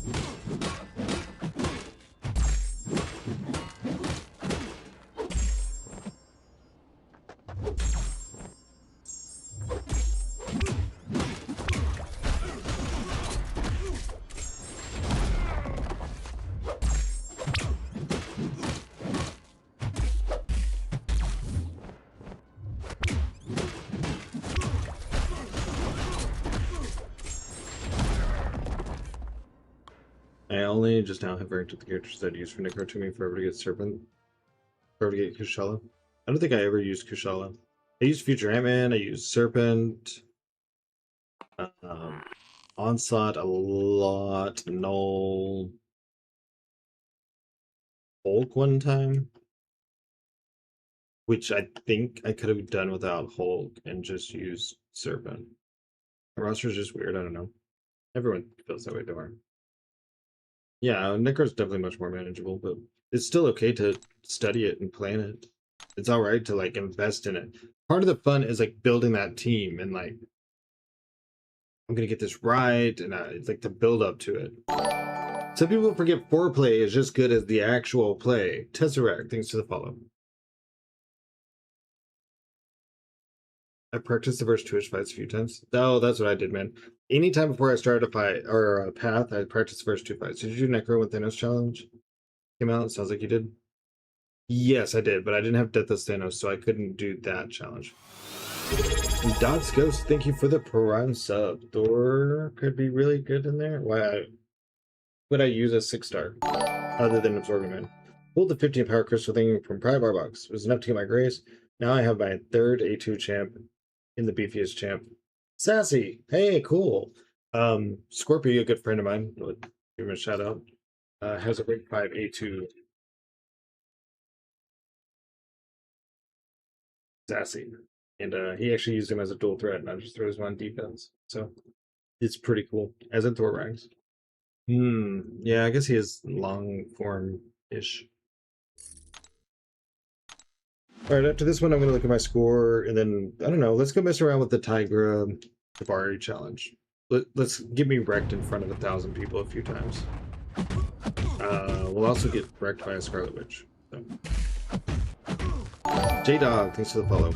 I only just now have ranked with the characters that I use for Necro to me forever to get Serpent. Forever to get Kushala. I don't think I ever used Kushala. I used Future Ant-Man, I used Serpent. Onslaught a lot. Null. Hulk one time. Which I think I could have done without Hulk and just used Serpent. The roster's just weird, I don't know. Everyone feels that way, don't worry. Yeah, Necro's definitely much more manageable, but it's still okay to study it and plan it. It's all right to like invest in it. Part of the fun is like building that team and like, I'm gonna get this right, and it's like the build up to it. Some people forget foreplay is just good as the actual play. Tesseract, thanks to the follow. I practiced the first 2-ish fights a few times. Oh, that's what I did, man. Anytime before I started a fight or a path, I practiced the first 2 fights. Did you do Necro when Thanos challenge came out? It sounds like you did. Yes, I did, but I didn't have Deathless Thanos, so I couldn't do that challenge. And Dots Ghost, thank you for the Prime sub. Thor could be really good in there. Why would I use a 6-star other than Absorbing Man? Pulled the 15 power crystal thing from Prime Bar Box. It was enough to get my grace. Now I have my 3rd A2 champ in the beefiest champ. Sassy, hey, cool. Scorpio, a good friend of mine, would give him a shout out. Has a rank 5 A2. Sassy. And he actually used him as a dual threat, not just throws him on defense. So it's pretty cool. As in Thor ranks. Yeah, I guess he is long form-ish. Alright, after this one, I'm going to look at my score, and then, I don't know, let's go mess around with the Tigra Jabari challenge. Let's get me wrecked in front of 1,000 people a few times. We'll also get wrecked by a Scarlet Witch. So. J-Dog, thanks for the follow.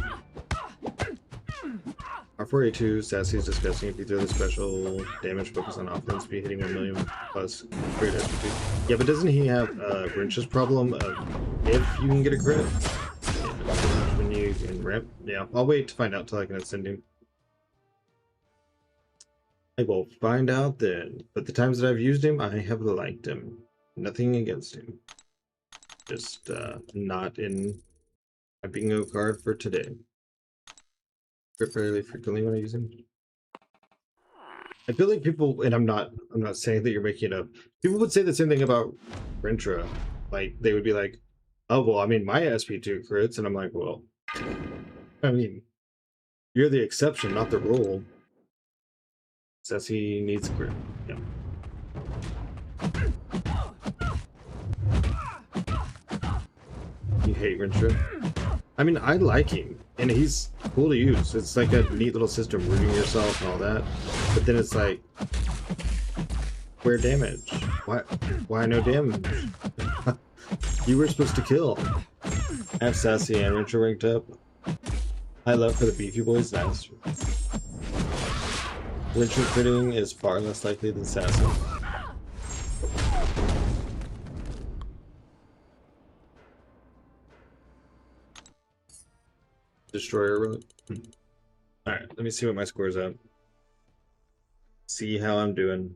R4A2, Sassy is disgusting. If you throw the special damage focus on offense, be hitting 1 million plus crit SP2. Yeah, but doesn't he have Grinch's problem of if you can get a crit? When you can ramp? Yeah, I'll wait to find out till I can ascend him. I will find out then. But the times that I've used him, I have liked him. Nothing against him. Just not in my bingo card for today. Fairly frequently when I use him. I feel like people, and I'm not saying that you're making it up. People would say the same thing about Rentra. Like they would be like, "Oh well, I mean my SP2 crits," and I'm like, "Well, I mean, you're the exception, not the rule." Says he needs crit. Yeah. You hate Rentra? I mean, I like him, and he's cool to use. It's like a neat little system, rooting yourself and all that. But then it's like, where damage? Why no damage? You were supposed to kill. I have Sassy and Rentra ranked up. High love for the beefy boys, nice. Rentra critting is far less likely than Sassy. Destroyer road. Alright, let me see what my score's at. See how I'm doing.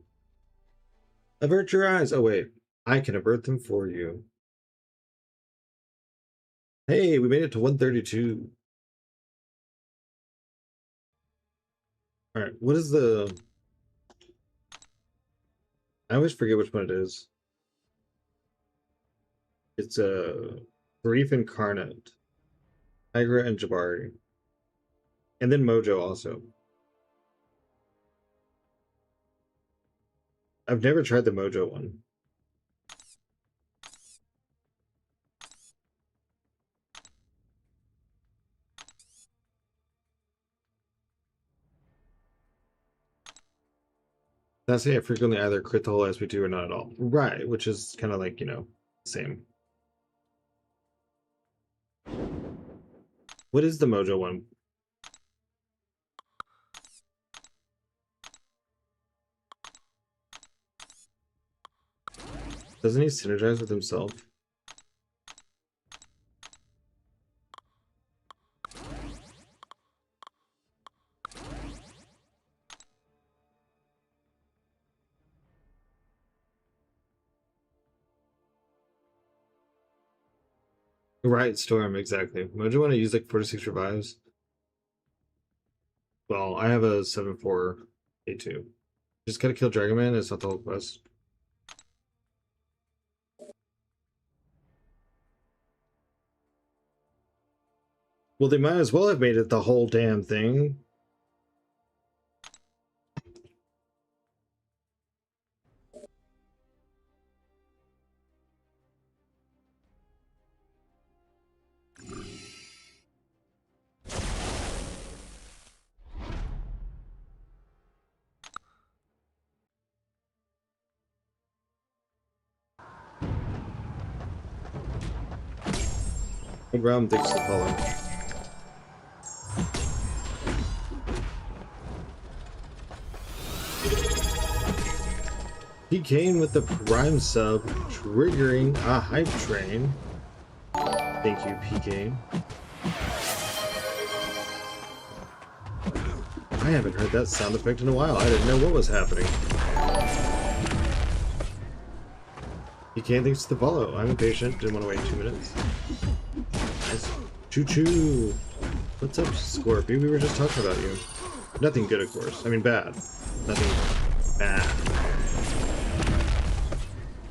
Avert your eyes. Oh, wait. I can avert them for you. Hey, we made it to 132. Alright, what is the... I always forget which one it is. It's a Brief Incarnate. Tigra and Jabari. And then Mojo also. I've never tried the Mojo one. Not saying I frequently either crit the whole SP2 or not at all. Right, which is kind of like, you know, same. What is the Mojo one? Doesn't he synergize with himself? Right, Storm, exactly. Mojo want to use like 4 to 6 revives. Well, I have a 7-4 A2. Just gotta kill Dragon Man, it's not the whole quest. Well, they might as well have made it the whole damn thing. Realm thinks to follow. He came with the Prime sub, triggering a hype train. Thank you, PK. I haven't heard that sound effect in a while. I didn't know what was happening. PK thanks to the follow. I'm impatient. Didn't want to wait 2 minutes. Nice. Choo-choo. What's up, Scorpio? We were just talking about you. Nothing good, of course. I mean, bad. Nothing bad.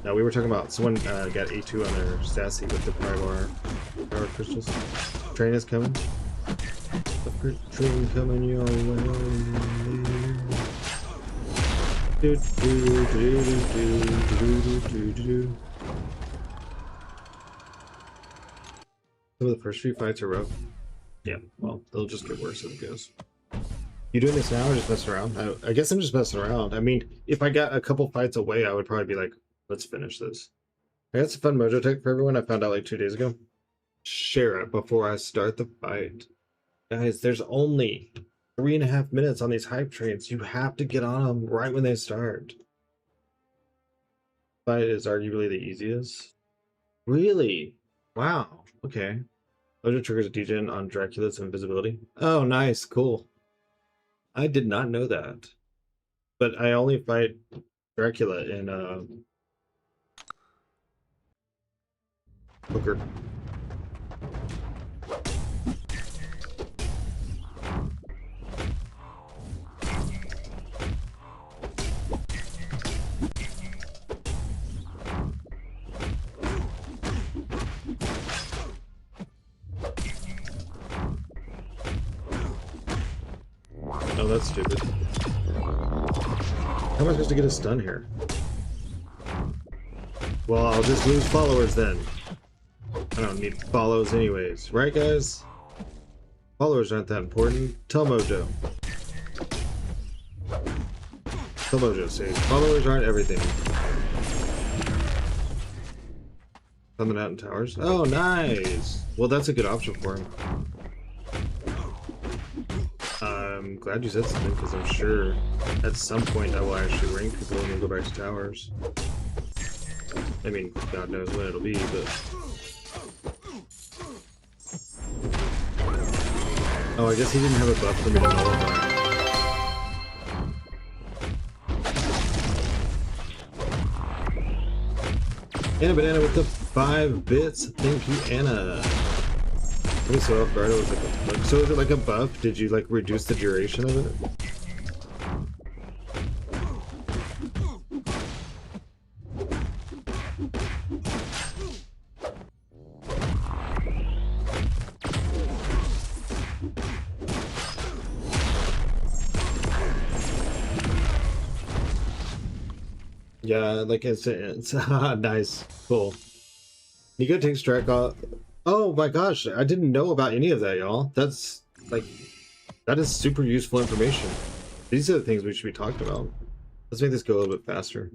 No, we were talking about someone got A2 on their sassy with the power crystals. Train is coming. The train coming your way. Do, do, do, do, do, do, do, do. Some of the first few fights are rough. Yeah, well, they'll just get worse as it goes. You doing this now or just messing around? I guess I'm just messing around. I mean, if I got a couple fights away, I would probably be like, let's finish this. I got some fun Mojo tech for everyone I found out like 2 days ago. Share it before I start the fight. Guys, there's only 3.5 minutes on these hype trains. You have to get on them right when they start. Fight is arguably the easiest. Really? Wow. Okay. Mojo triggers a degen on Dracula's invisibility. Oh, nice. Cool. I did not know that. But I only fight Dracula in Poker. Oh, that's stupid. How am I supposed to get a stun here? Well, I'll just lose followers then. I don't need follows anyways. Right, guys? Followers aren't that important. Tell Mojo. Tell Mojo, say, followers aren't everything. Something out in towers. Oh, nice! Well, that's a good option for him. I'm glad you said something, because I'm sure at some point I will actually rank people when we go back to towers. I mean, God knows when it'll be, but... Oh, I guess he didn't have a buff for me to nullify. Anna Banana with the 5 bits. Thank you, Anna. Okay, so Alfredo was like, so is it like a buff? Did you like reduce the duration of it? Yeah, like it's nice, cool. Nico takes track off. Oh my gosh, I didn't know about any of that, y'all. That's like, that is super useful information. These are the things we should be talking about. Let's make this go a little bit faster.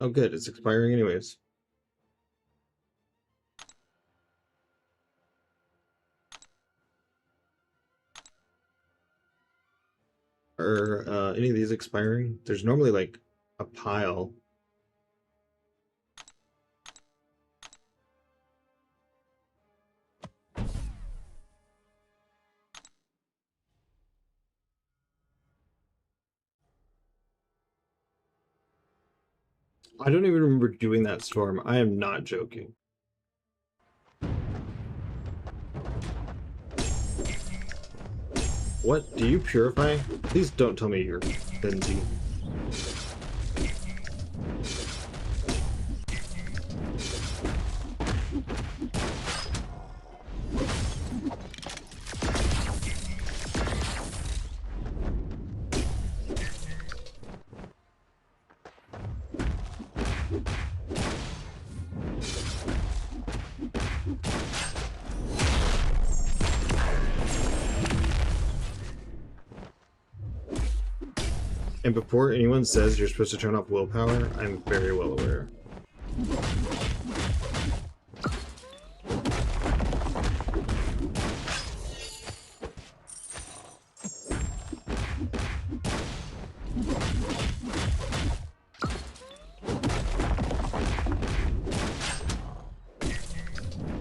Oh good, it's expiring anyways. Are any of these expiring? There's normally like a pile. I don't even remember doing that storm. I am not joking. What? Do you purify? Please don't tell me you're Benzie. And before anyone says you're supposed to turn off willpower, I'm very well aware.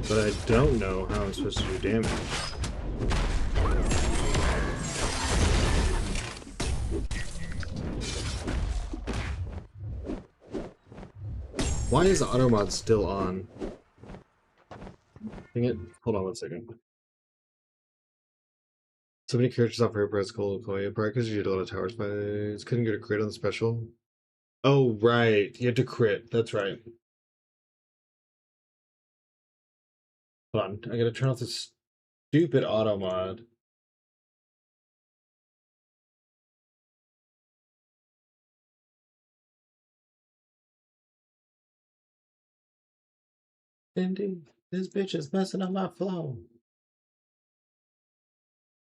But I don't know how I'm supposed to do damage. Why is auto mod still on? Dang it. Hold on one second. So many characters off Air Press Cold Probably because you did a lot of towers fights. Couldn't get a crit on the special. Oh right. You had to crit. That's right. Hold on. I gotta turn off this stupid auto mod. Indeed. This bitch is messing up my flow.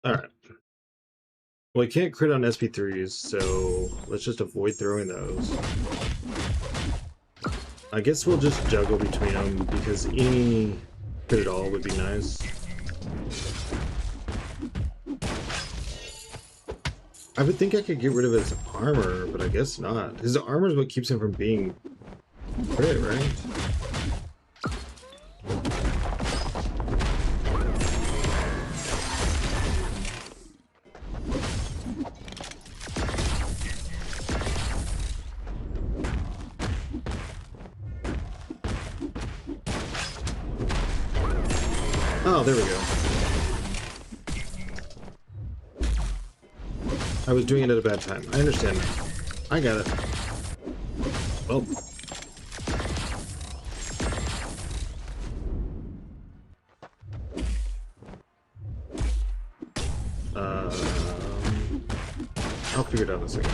Alright. Well, I can't crit on SP3s, so let's just avoid throwing those. I guess we'll just juggle between them, because any crit at all would be nice. I would think I could get rid of his armor, but I guess not. His armor is what keeps him from being crit, right? Oh, there we go. I was doing it at a bad time. I understand that. I got it. Well. I'll figure it out in a second.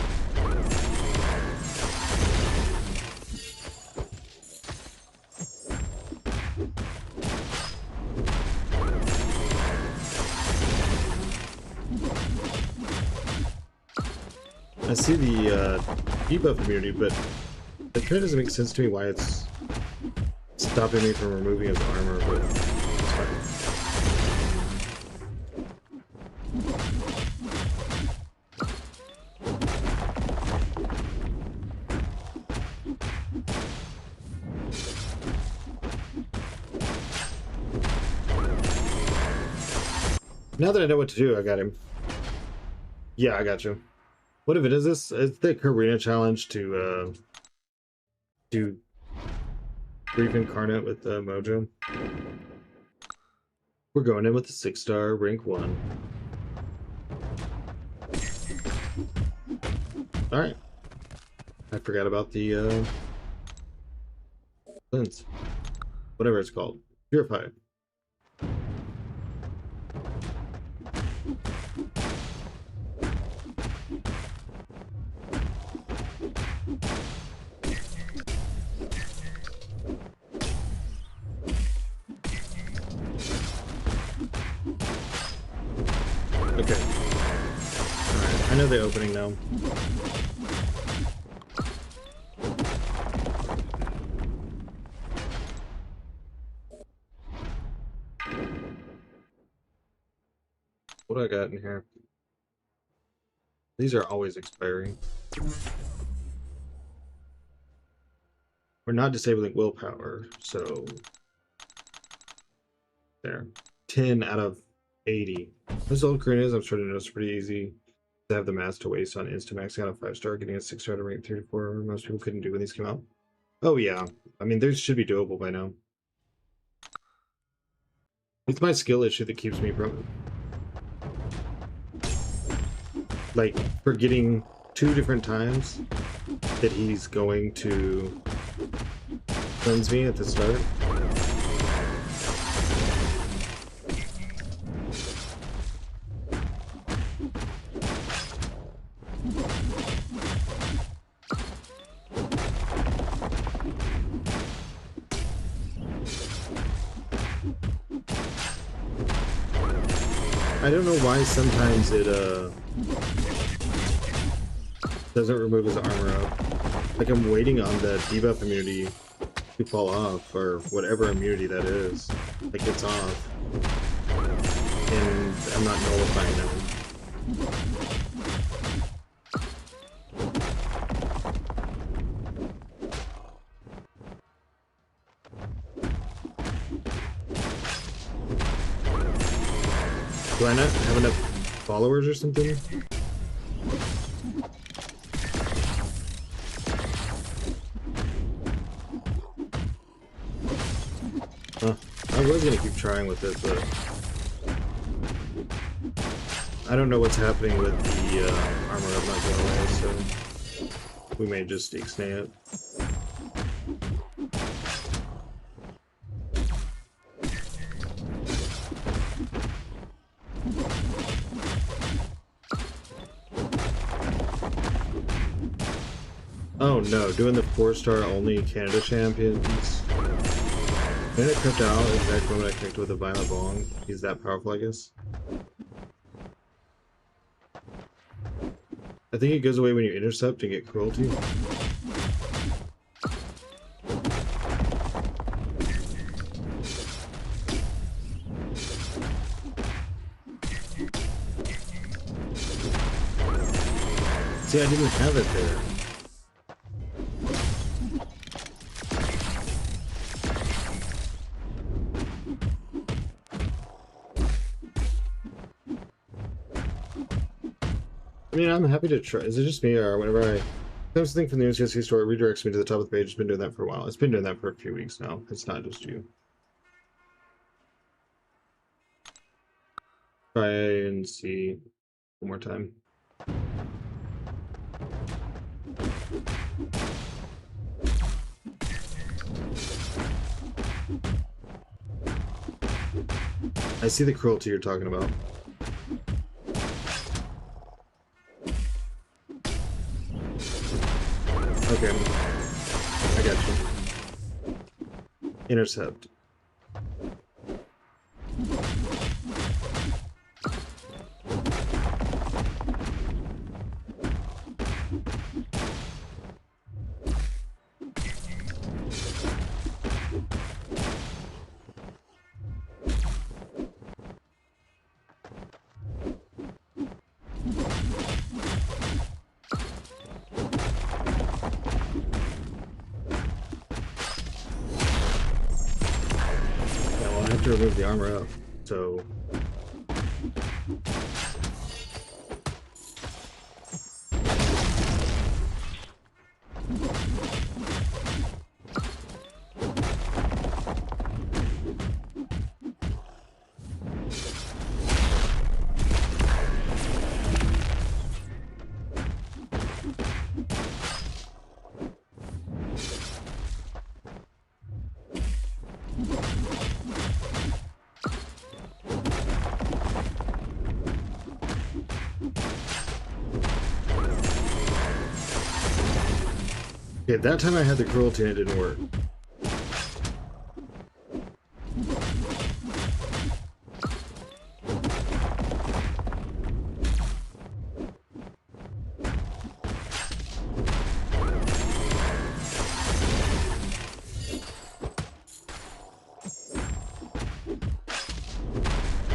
I see the debuff community, but it kind of doesn't make sense to me why it's stopping me from removing his armor, but it's fine. Now that I know what to do, I got him. Yeah, I got you. What if it is this? It's the Karina challenge to do Brief Incarnate with Mojo. We're going in with the 6-star rank 1. Alright. I forgot about the lens. Whatever it's called. Purify. Okay. Alright, I know the opening now. What do I got in here? These are always expiring. We're not disabling willpower, so there. 10 out of 80. This old Korean is, I'm sure to notice, pretty easy to have the mass to waste on Instamax. Got a 5-star, getting a 6-star to rank 34. Most people couldn't do when these came out. Oh yeah, I mean, these should be doable by now. It's my skill issue that keeps me from, like, forgetting 2 different times that he's going to cleanse me at the start. I don't know why sometimes it doesn't remove his armor up. Like, I'm waiting on the debuff immunity to fall off, or whatever immunity that is. Like, it's off. And I'm not nullifying them. Do I not have enough followers or something? I was gonna keep trying with it, but I don't know what's happening with the armor up not going away, so we may just ixnay it. Oh no, doing the 4-star only Canada champions. Didn't it crypt out exactly when I connected with a violent bong? He's that powerful, I guess. I think it goes away when you intercept and get cruelty. See, I didn't have it there. I mean, I'm happy to try. Is it just me, or whenever I post something from the MCOC store, it redirects me to the top of the page? It's been doing that for a while. It's been doing that for a few weeks now. It's not just you. Try and see one more time. I see the cruelty you're talking about. Okay, I got you. Intercept. To remove the armor up, so Okay, that time I had the cruelty and it didn't work.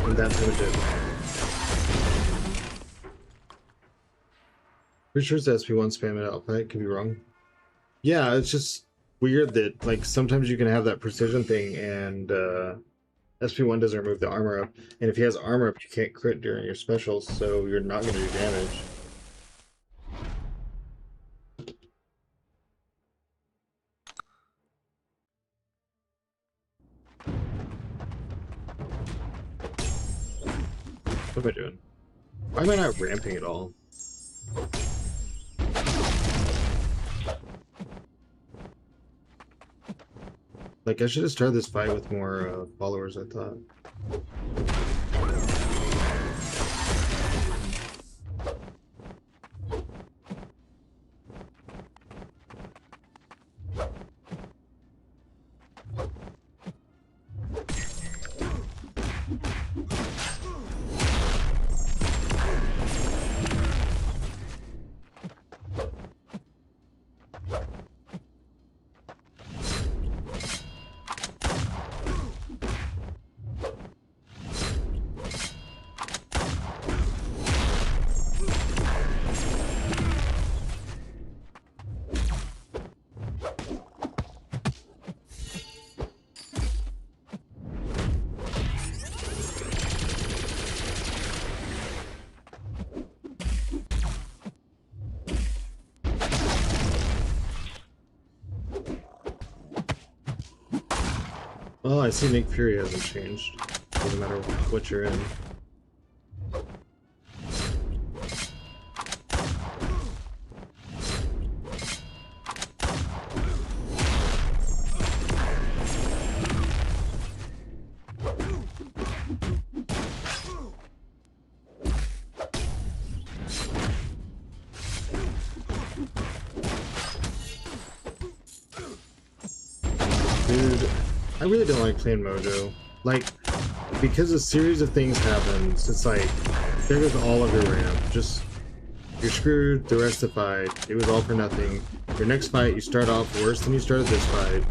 And that time it did. Pretty sure it's SP1 spam it out. I could be wrong. Yeah, it's just weird that like sometimes you can have that precision thing and SP1 doesn't remove the armor up. And if he has armor up, you can't crit during your specials, so you're not going to do damage. What am I doing? Why am I not ramping at all? Like, I should have started this fight with more followers, I thought. Oh, I see Nick Fury hasn't changed. Doesn't matter what you're in. Dude, I really don't like playing Mojo. Like, because a series of things happens, it's like, there goes all of your ramp. Just, you're screwed the rest of the fight. It was all for nothing. Your next fight, you start off worse than you started this fight.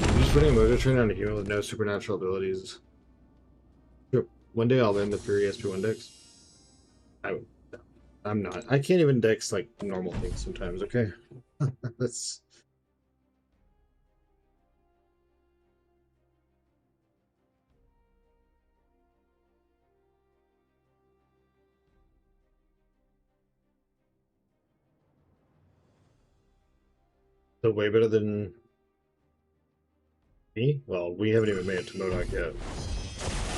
I'm just putting a Mojo train on a human with no supernatural abilities. Sure, one day I'll learn the Fury SP1 decks. I'm not. I can't even dex, like, normal things sometimes, okay? That's... So way better than me? Well, we haven't even made it to MODOK yet.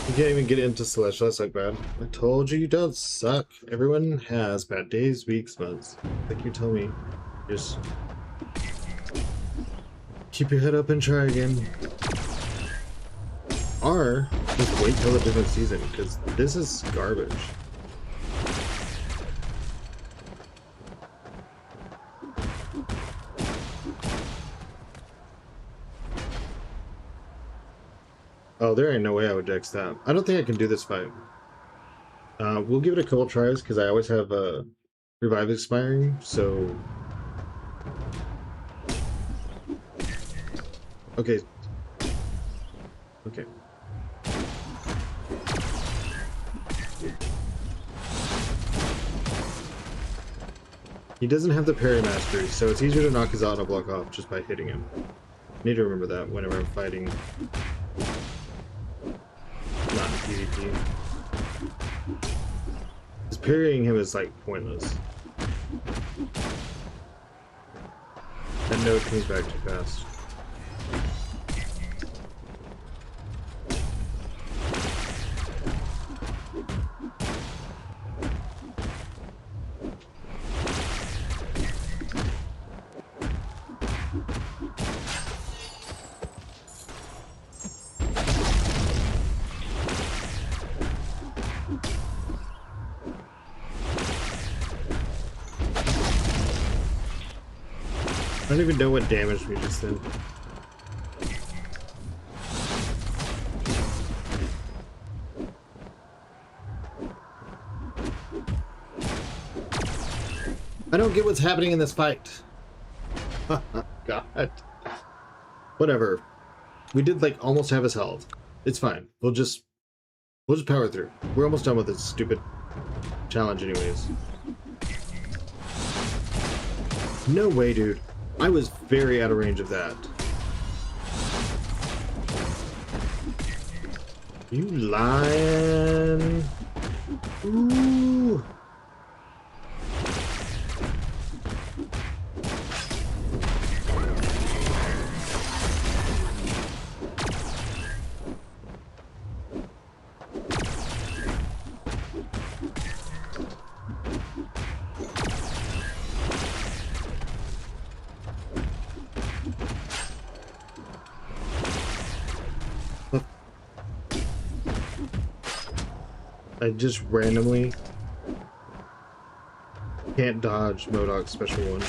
We can't even get into Celestial. That's like bad. I told you you don't suck. Everyone has bad days, weeks, months. Like you tell me. Just keep your head up and try again. Or just wait till a different season, because this is garbage. Oh, there ain't no way I would dex that. I don't think I can do this fight. We'll give it a couple tries, because I always have Revive expiring, so... Okay. Okay. He doesn't have the parry mastery, so it's easier to knock his auto block off just by hitting him. I need to remember that whenever I'm fighting. Not in PvP. Because parrying him is like pointless. That node comes back too fast. I don't even know what damaged me just then. I don't get what's happening in this fight. God. Whatever. We did like almost have his health. It's fine. We'll just power through. We're almost done with this stupid challenge anyways. No way, dude. I was very out of range of that. You lying? Ooh. I just randomly can't dodge MCOC special one.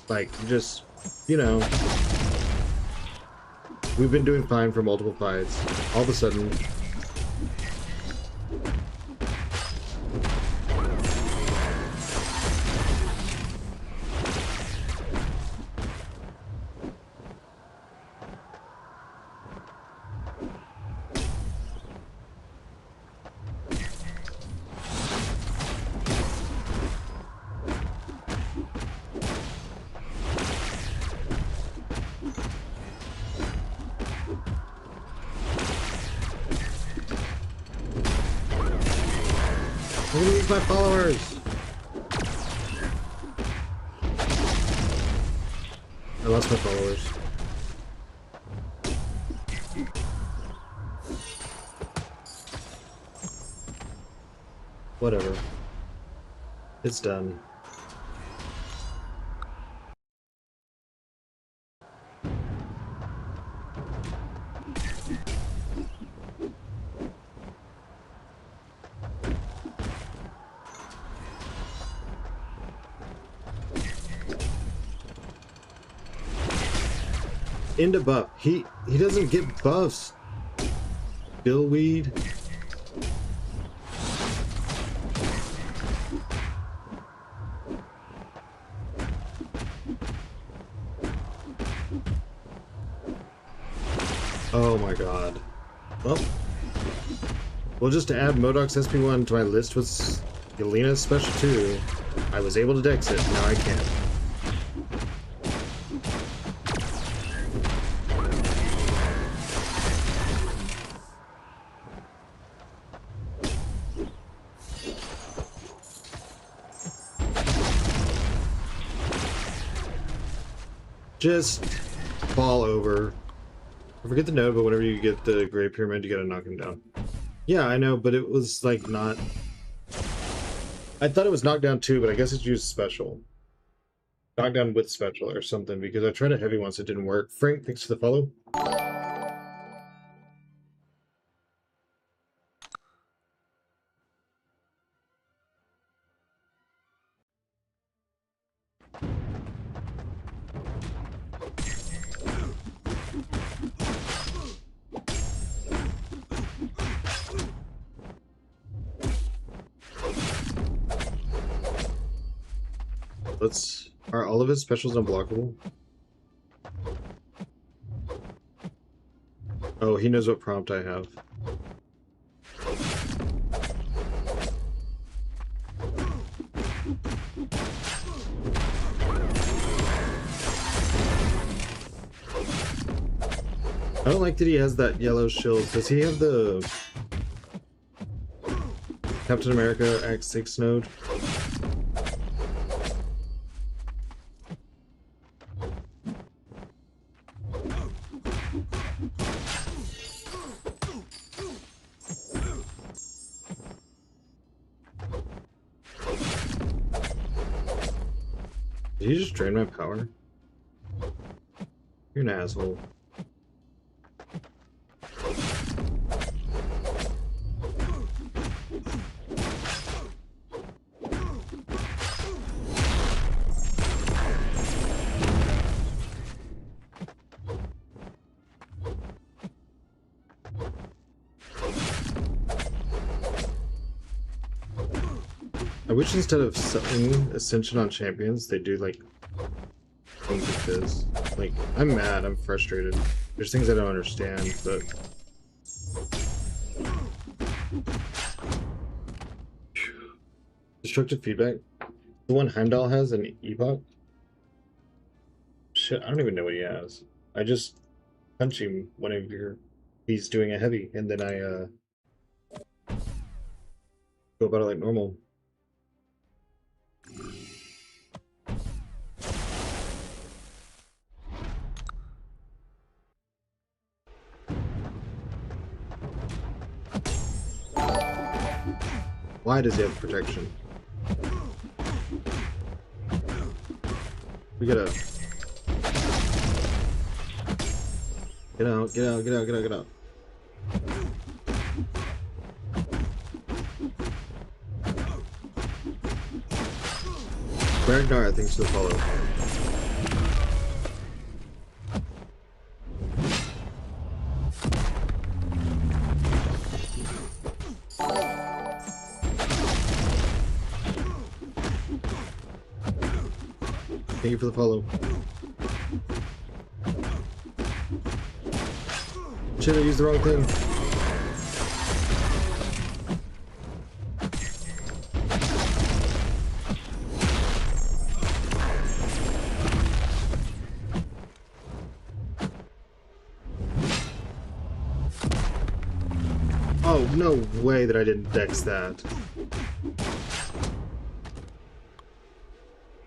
Like, just, you know, we've been doing fine for multiple fights. All of a sudden, I'm gonna lose my followers. I lost my followers. Whatever. It's done. Into buff. He doesn't get buffs. Billweed. Oh my god. Well, we'll just add MCOC's SP1 to my list with Yelena's special 2. I was able to dex it, now I can't. Just fall over. I forget the node, but whenever you get the Great Pyramid, you gotta knock him down. Yeah, I know, but it was like not... I thought it was knockdown too, but I guess it's used special. Knockdown with special or something, because I tried a heavy once, it didn't work. Frank, thanks for the follow. Are all of his specials unblockable? Oh, he knows what prompt I have. I don't like that he has that yellow shield. Does he have the Captain America Act 6 node? Did he just drain my power? You're an asshole. I wish instead of selling Ascension on champions, they do like things like this. Like, I'm mad, I'm frustrated. There's things I don't understand, but destructive feedback. The one Heimdall has an epoch. Shit, I don't even know what he has. I just punch him whenever he's doing a heavy, and then I go about it like normal. Why does he have protection? We gotta get out, get out, get out, get out, get out. Ragnar, thanks for the follow. Thank you for the follow. Shit, I used the wrong thing. Oh, no way that I didn't dex that.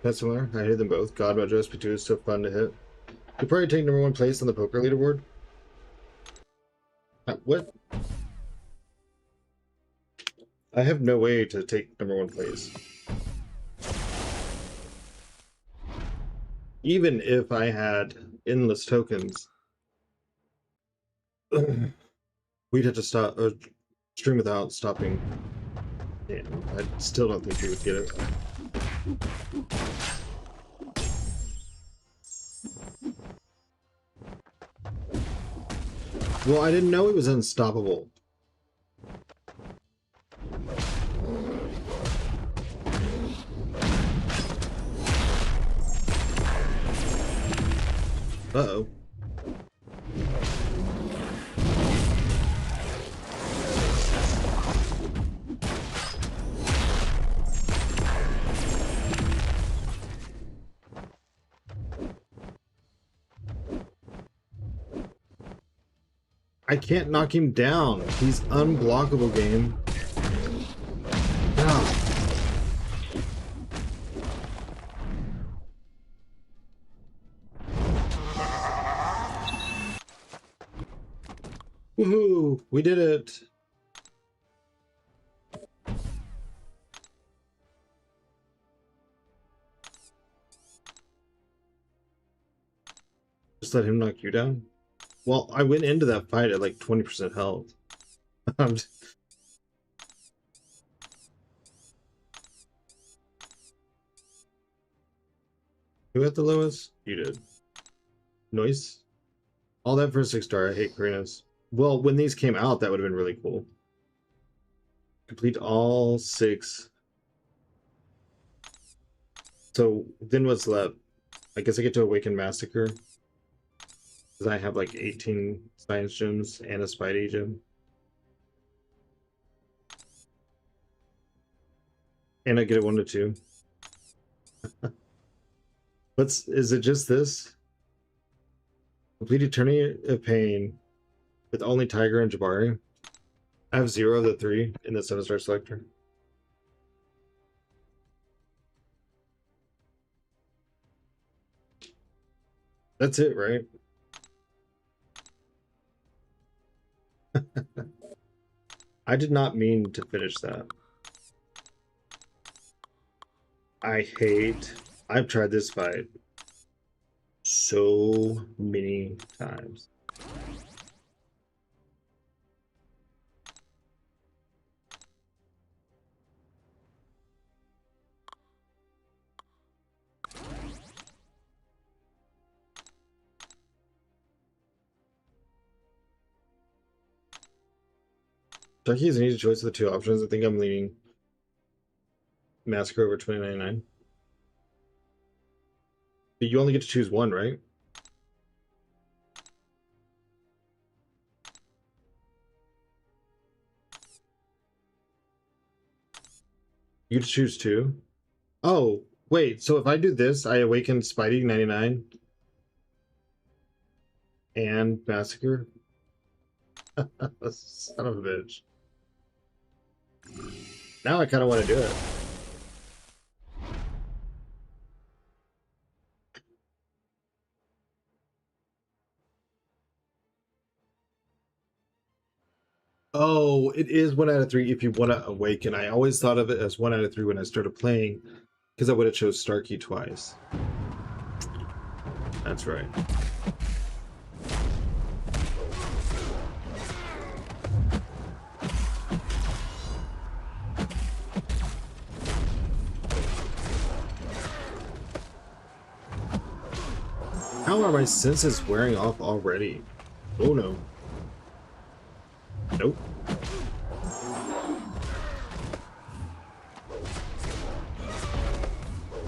That's similar. I hated them both. God, Mojo SP2 is so fun to hit. You probably take #1 place on the poker leaderboard. What? I have no way to take #1 place. Even if I had endless tokens, we'd have to stop or stream without stopping. Yeah, I still don't think we would get it. Well, I didn't know it was unstoppable. Uh-oh. I can't knock him down. He's unblockable, game. Ah. Woohoo! We did it! Just let him knock you down? Well, I went into that fight at like 20% health. Who had the lowest? You did. Noise? All that for a 6-star. I hate Karinas. Well, when these came out, that would have been really cool. Complete all 6. So then what's left? I guess I get to Awaken Massacre. Because I have like 18 science gems and a Spidey gem. And I get it 1 to 2. Is it just this? Complete Eternity of Pain with only Tiger and Jabari. I have 0 of the 3 in the 7-star selector. That's it, right? I did not mean to finish that. I've tried this fight so many times. Turkey is an easy choice of the 2 options. I think I'm leaning Massacre over 2099. But you only get to choose one, right? You choose two? Oh, wait, so if I do this, I awaken Spidey 99 and Massacre? Son of a bitch. Now I kind of want to do it. Oh, it is 1 out of 3 if you want to awaken. I always thought of it as 1 out of 3 when I started playing, because I would have chose Starkey twice. That's right. How are my senses wearing off already? Oh no. Nope.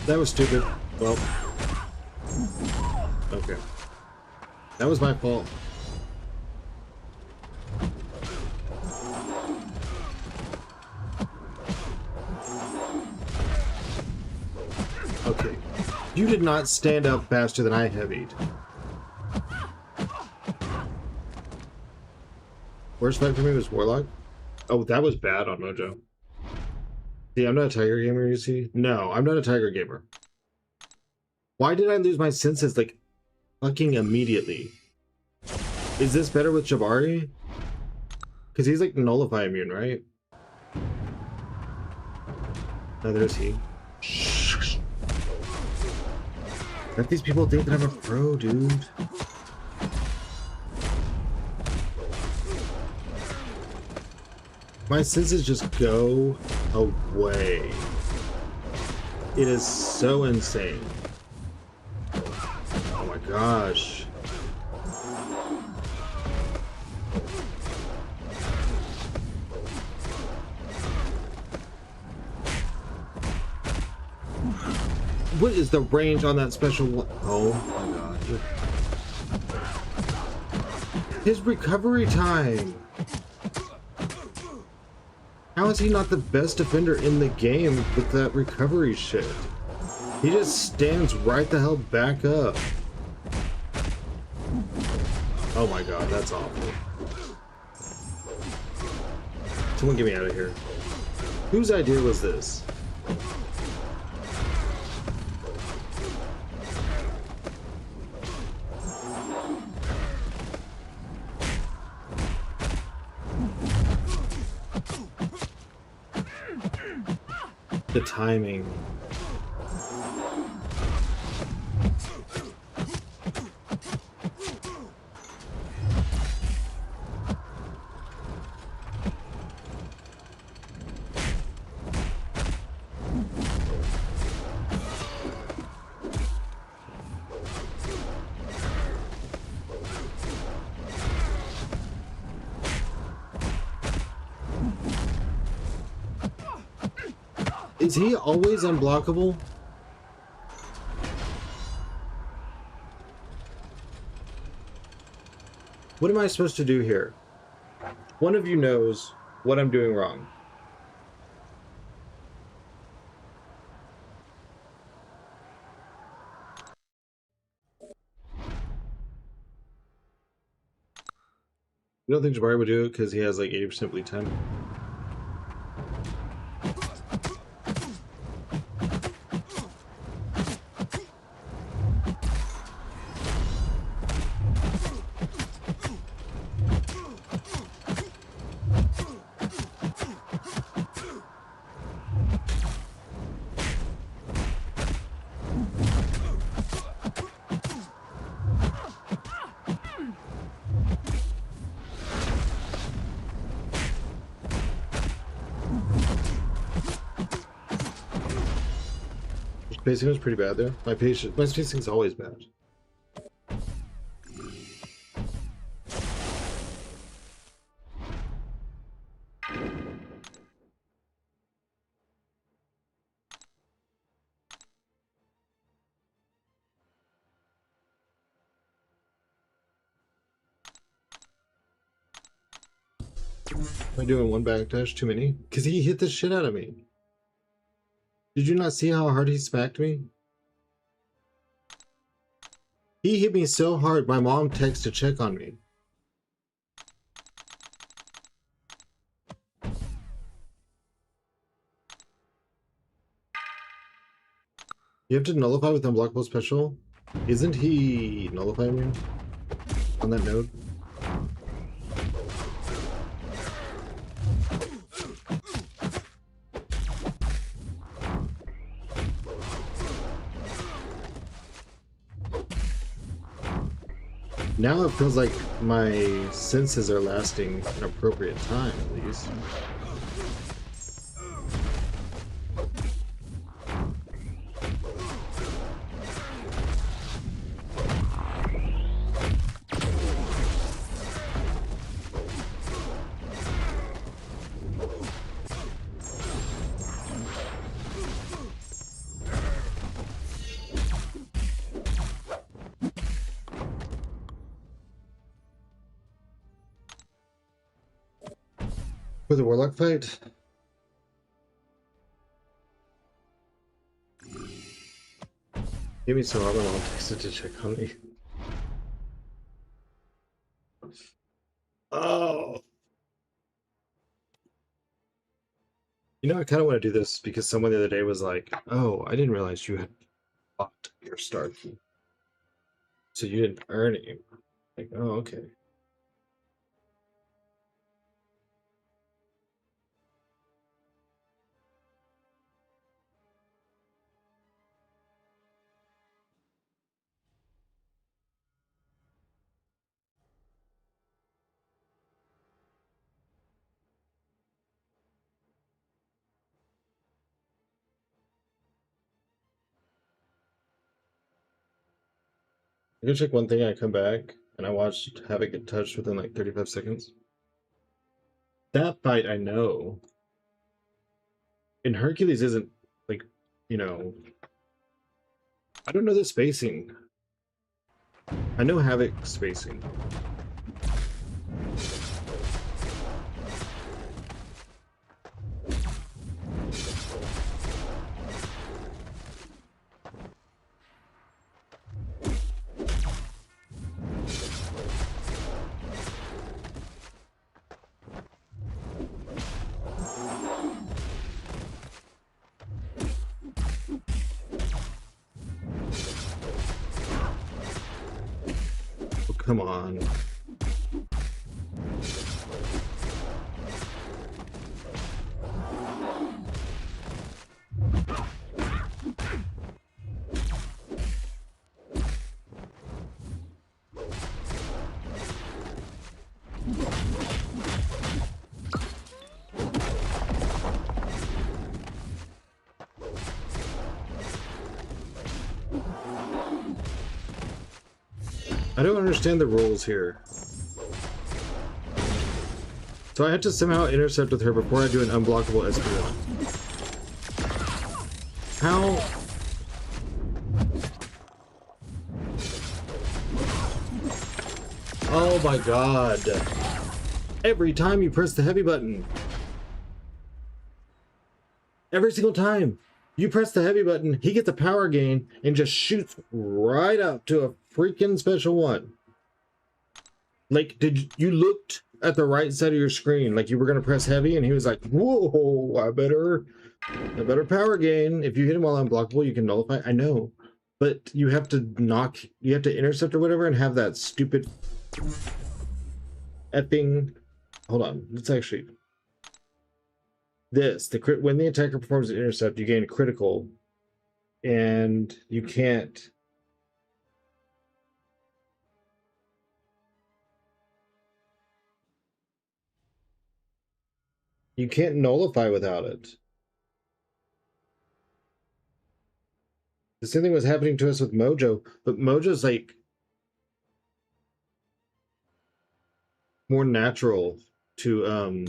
That was stupid. Well. Okay. That was my fault. Okay. You did not stand up faster than I heavied. Worst fight for me was Warlock. Oh, that was bad on Mojo. See, I'm not a Tiger gamer, you see? No, I'm not a Tiger gamer. Why did I lose my senses, like, fucking immediately? Is this better with Jabari? Because he's, like, nullify immune, right? No, there's he. Shh. Let these people think that I'm a pro, dude. My senses just go away. It is so insane. Oh my gosh. What is the range on that special one? Oh my god. His recovery time. How is he not the best defender in the game with that recovery shit? He just stands right the hell back up. Oh my god, that's awful. Someone get me out of here. Whose idea was this? The timing. Is he always unblockable? What am I supposed to do here? One of you knows what I'm doing wrong. You don't think Jabari would do it because he has like 80% bleed time? Pacing was pretty bad there. My pacing's always bad. Am I doing one backdash too many? Because he hit the shit out of me. Did you not see how hard he smacked me? He hit me so hard, my mom texted to check on me. You have to nullify with unblockable special? Isn't he nullifying me on that node? Now it feels like my senses are lasting an appropriate time, at least. For the Warlock fight? Give me some armor, I'll text it to check on me. Oh! You know, I kind of want to do this because someone the other day was like, oh, I didn't realize you had bought your star key. So you didn't earn it. Like, oh, okay. I go check one thing, I come back, and I watched Havoc get touched within like 35 seconds. That fight, I know. And Hercules isn't, like, you know... I don't know the spacing. I know Havoc spacing. Come on. I don't understand the rules here. So I have to somehow intercept with her before I do an unblockable SP1. How? Oh my god. Every time you press the heavy button. Every single time you press the heavy button, he gets a power gain and just shoots right up to a freaking special one. Like, did you looked at the right side of your screen like you were gonna press heavy, and he was like, whoa, I better power gain. If you hit him while unblockable, you can nullify. I know, but you have to intercept or whatever and have that stupid effing. Hold on, let's actually. When the attacker performs an intercept, you gain a critical, and you can't. You can't nullify without it. The same thing was happening to us with Mojo, but Mojo's like more natural to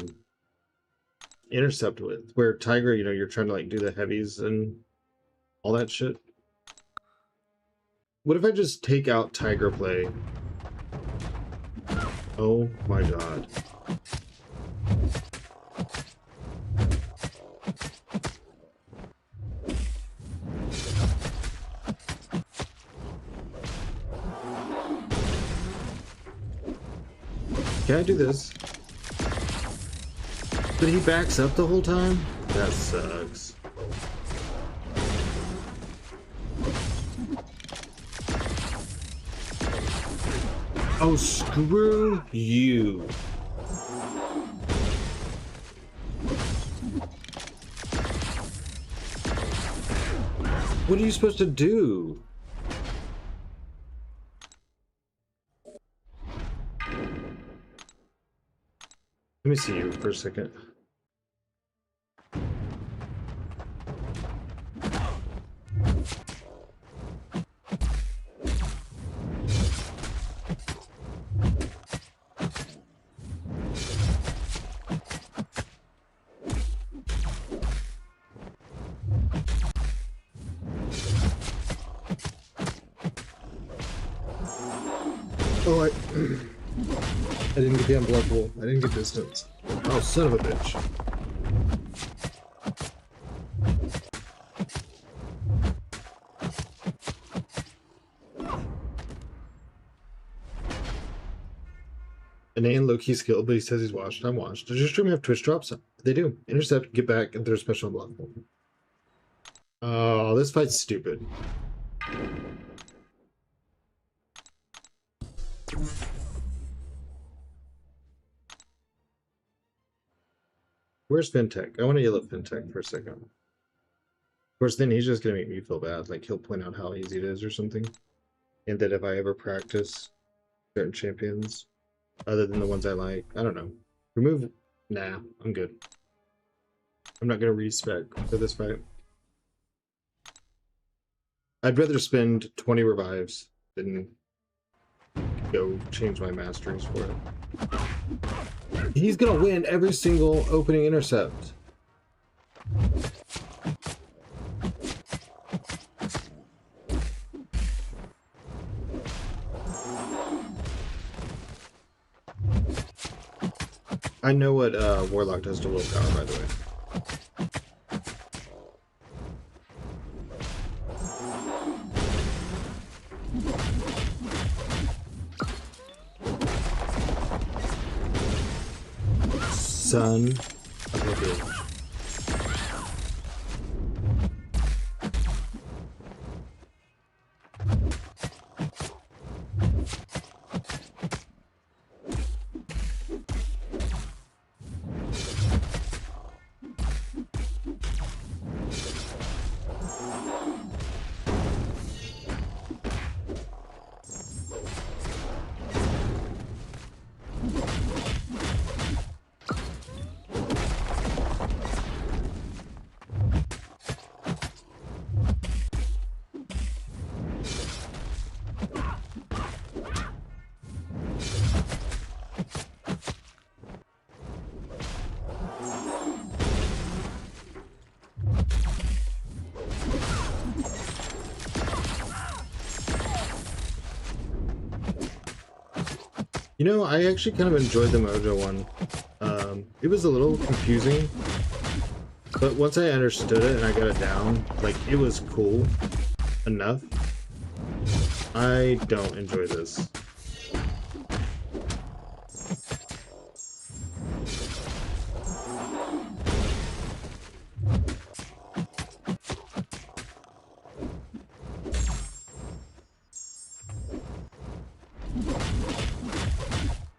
intercept with, where Tiger, you know, you're trying to like do the heavies and all that shit. What if I just take out Tiger play? Oh my god. can I do this? But he backs up the whole time? That sucks. Oh, screw you. What are you supposed to do? Let me see you for a second. Oh, I didn't get the unblockable. I didn't get distance. Oh, son of a bitch. Anayan low-key skilled, but he says he's watched. I'm watched. Does your stream have Twitch drops? They do. Intercept, get back, and they're special unblockable. Oh, this fight's stupid. Where's FinTech? I want to yell at FinTech for a second. Of course, then he's just gonna make me feel bad. Like, he'll point out how easy it is or something. And that if I ever practice certain champions, other than the ones I like, I don't know. Remove... Nah, I'm good. I'm not gonna respec for this fight. I'd rather spend 20 revives than go change my masteries for it. He's gonna win every single opening intercept. I know what Warlock does to willpower, by the way. Son of a bitch. You know, I actually kind of enjoyed the Mojo one. It was a little confusing, but once I understood it and I got it down, like, it was cool enough. I don't enjoy this.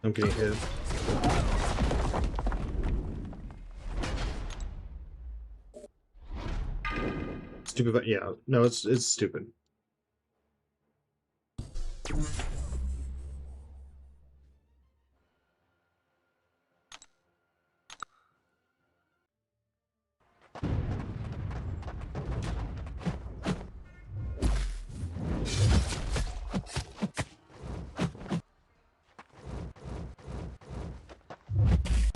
I'm getting hit. Stupid, but yeah, no, it's stupid.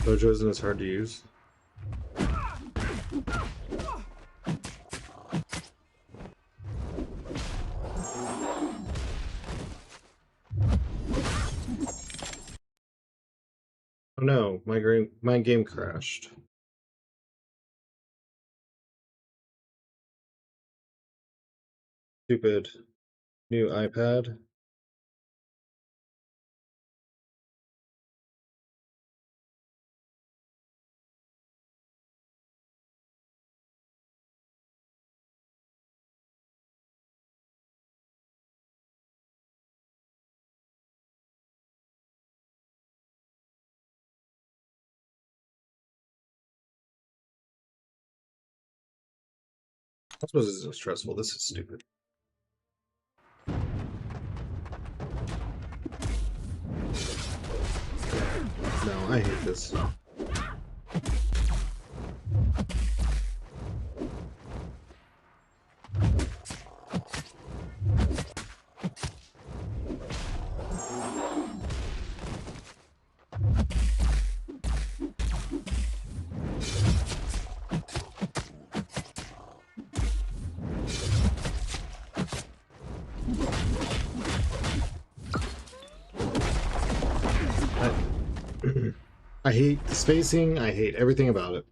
Mojo isn't as hard to use. Oh no, my game crashed. Stupid new iPad. I suppose this isn't stressful. This is stupid. No, I hate this. I hate the spacing, I hate everything about it.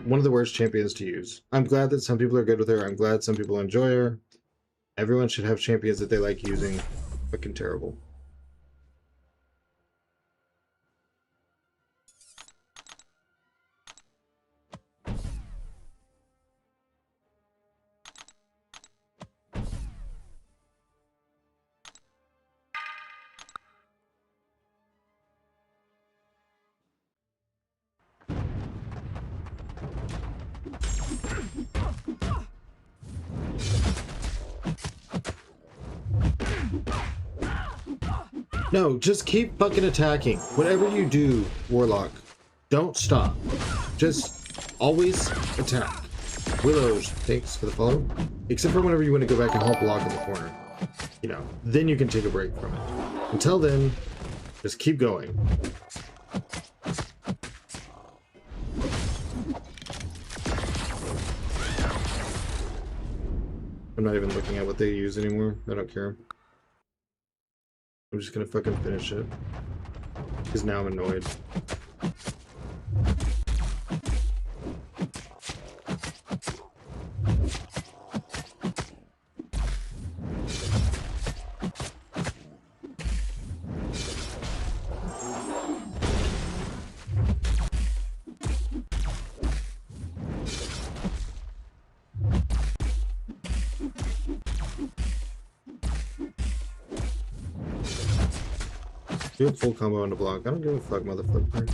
One of the worst champions to use. I'm glad that some people are good with her, I'm glad some people enjoy her. Everyone should have champions that they like using. Fucking terrible. No, just keep fucking attacking. Whatever you do, Warlock, don't stop. Just always attack. Willows, thanks for the follow. Except for whenever you want to go back and help block in the corner. You know, then you can take a break from it. Until then, just keep going. I'm not even looking at what they use anymore. I don't care. I'm just gonna fucking finish it. Because now I'm annoyed. Do a full combo on the block. I don't give a fuck, motherfucker.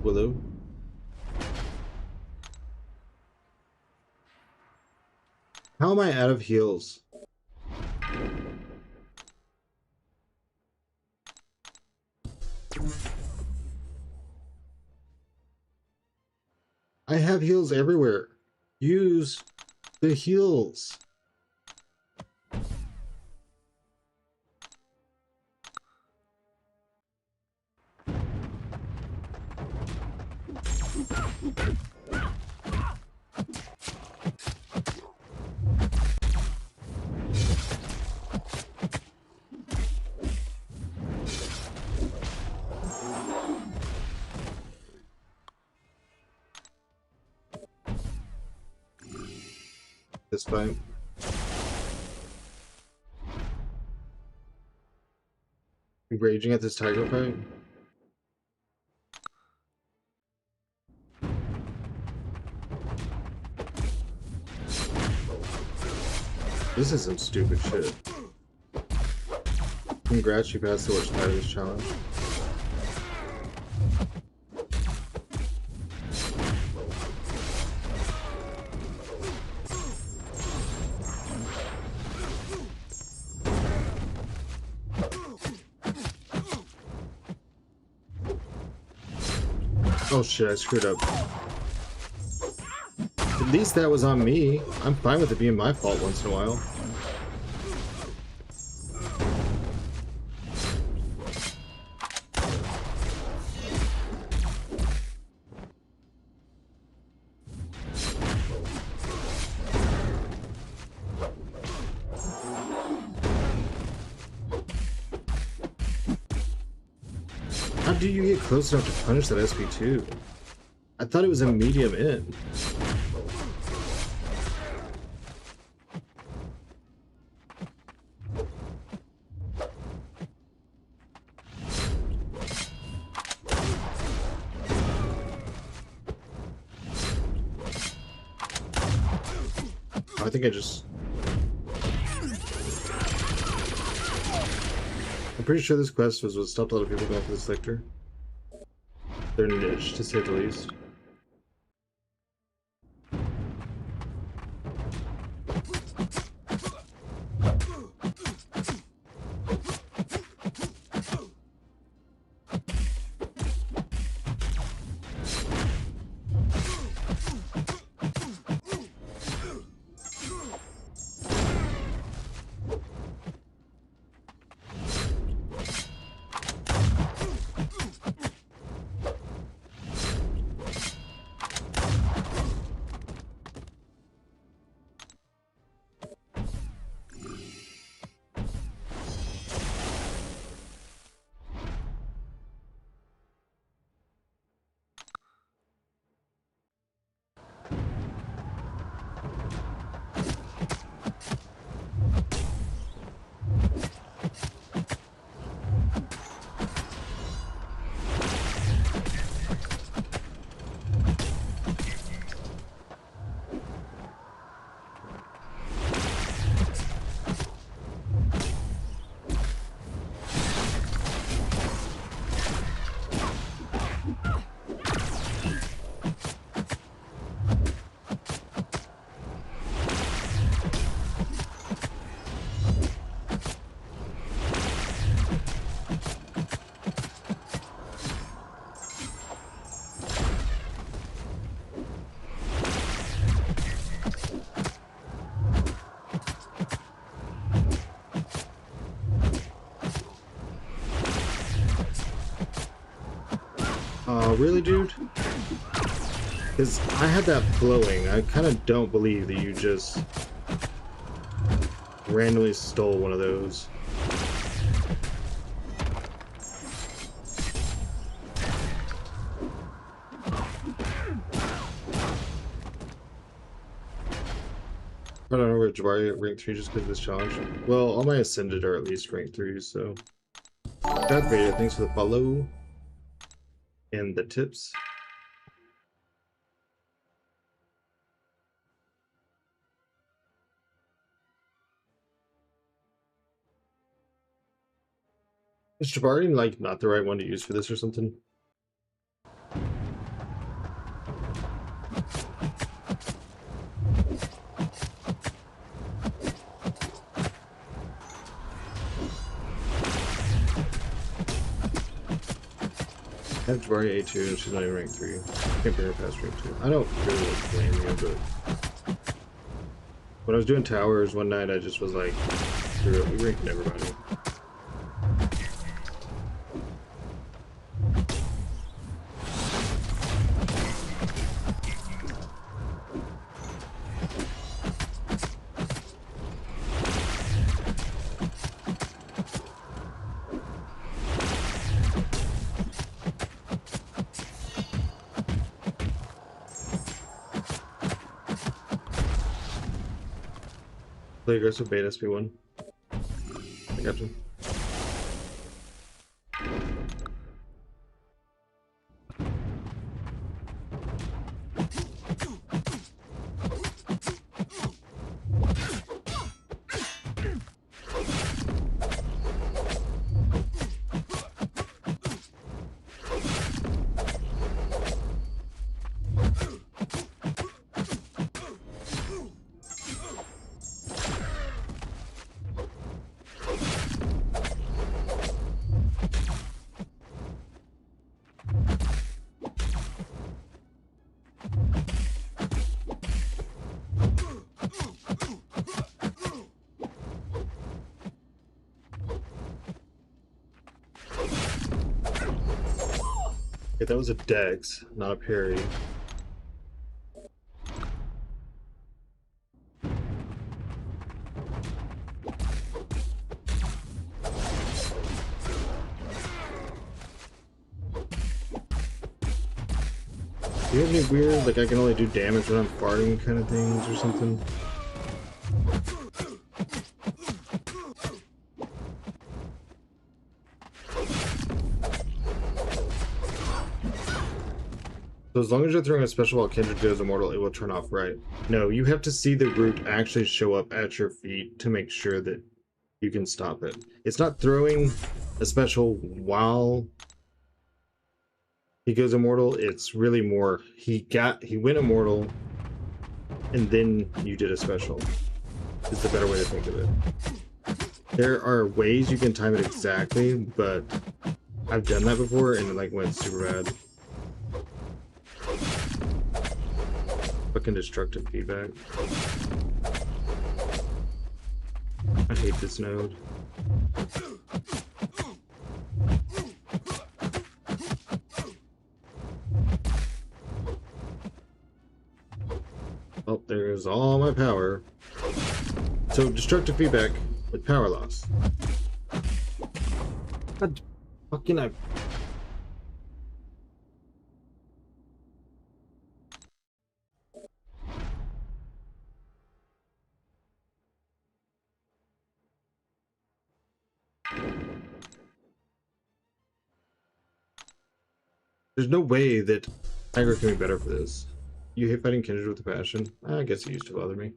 Willow. How am I out of heals? I have heals everywhere. Use the heals. This fight. Raging at this tiger fight. This is some stupid shit. Congrats, you passed the Watch Tigers challenge. Oh shit, I screwed up. At least that was on me. I'm fine with it being my fault once in a while. How do you get close enough to punish that SP2? I thought it was a medium in. I think I just... I'm pretty sure this quest was what stopped a lot of people going for this lictor. Their niche, to say the least. Really, dude? Because I had that flowing. I kind of don't believe that you just randomly stole one of those. I don't know where Jabari at rank 3 just because of this challenge. Well, all my Ascended are at least rank 3, so... God Vader, thanks for the follow. And the tips. Is Jabari like not the right one to use for this or something? I have Jabari A2 and she's not even rank 3. Can't bring her past rank 2. I don't really blame you, but when I was doing towers one night, I just was like, we ranking everybody. Play aggressive bait SP1. I got you. Okay, that was a Dex, not a parry. Do you have any weird, like I can only do damage when I'm farting kind of things or something? So as long as you're throwing a special while Kindred goes immortal, it will turn off, right? No, you have to see the group actually show up at your feet to make sure that you can stop it. It's not throwing a special while he goes immortal, it's really more he went immortal and then you did a special. Is the better way to think of it. There are ways you can time it exactly, but I've done that before and it like went super bad. Fucking destructive feedback. I hate this node. Oh, there's all my power. So, destructive feedback with power loss. God fucking I. There's no way that Tiger can be better for this. You hate fighting Kindred with a passion? I guess it used to bother me.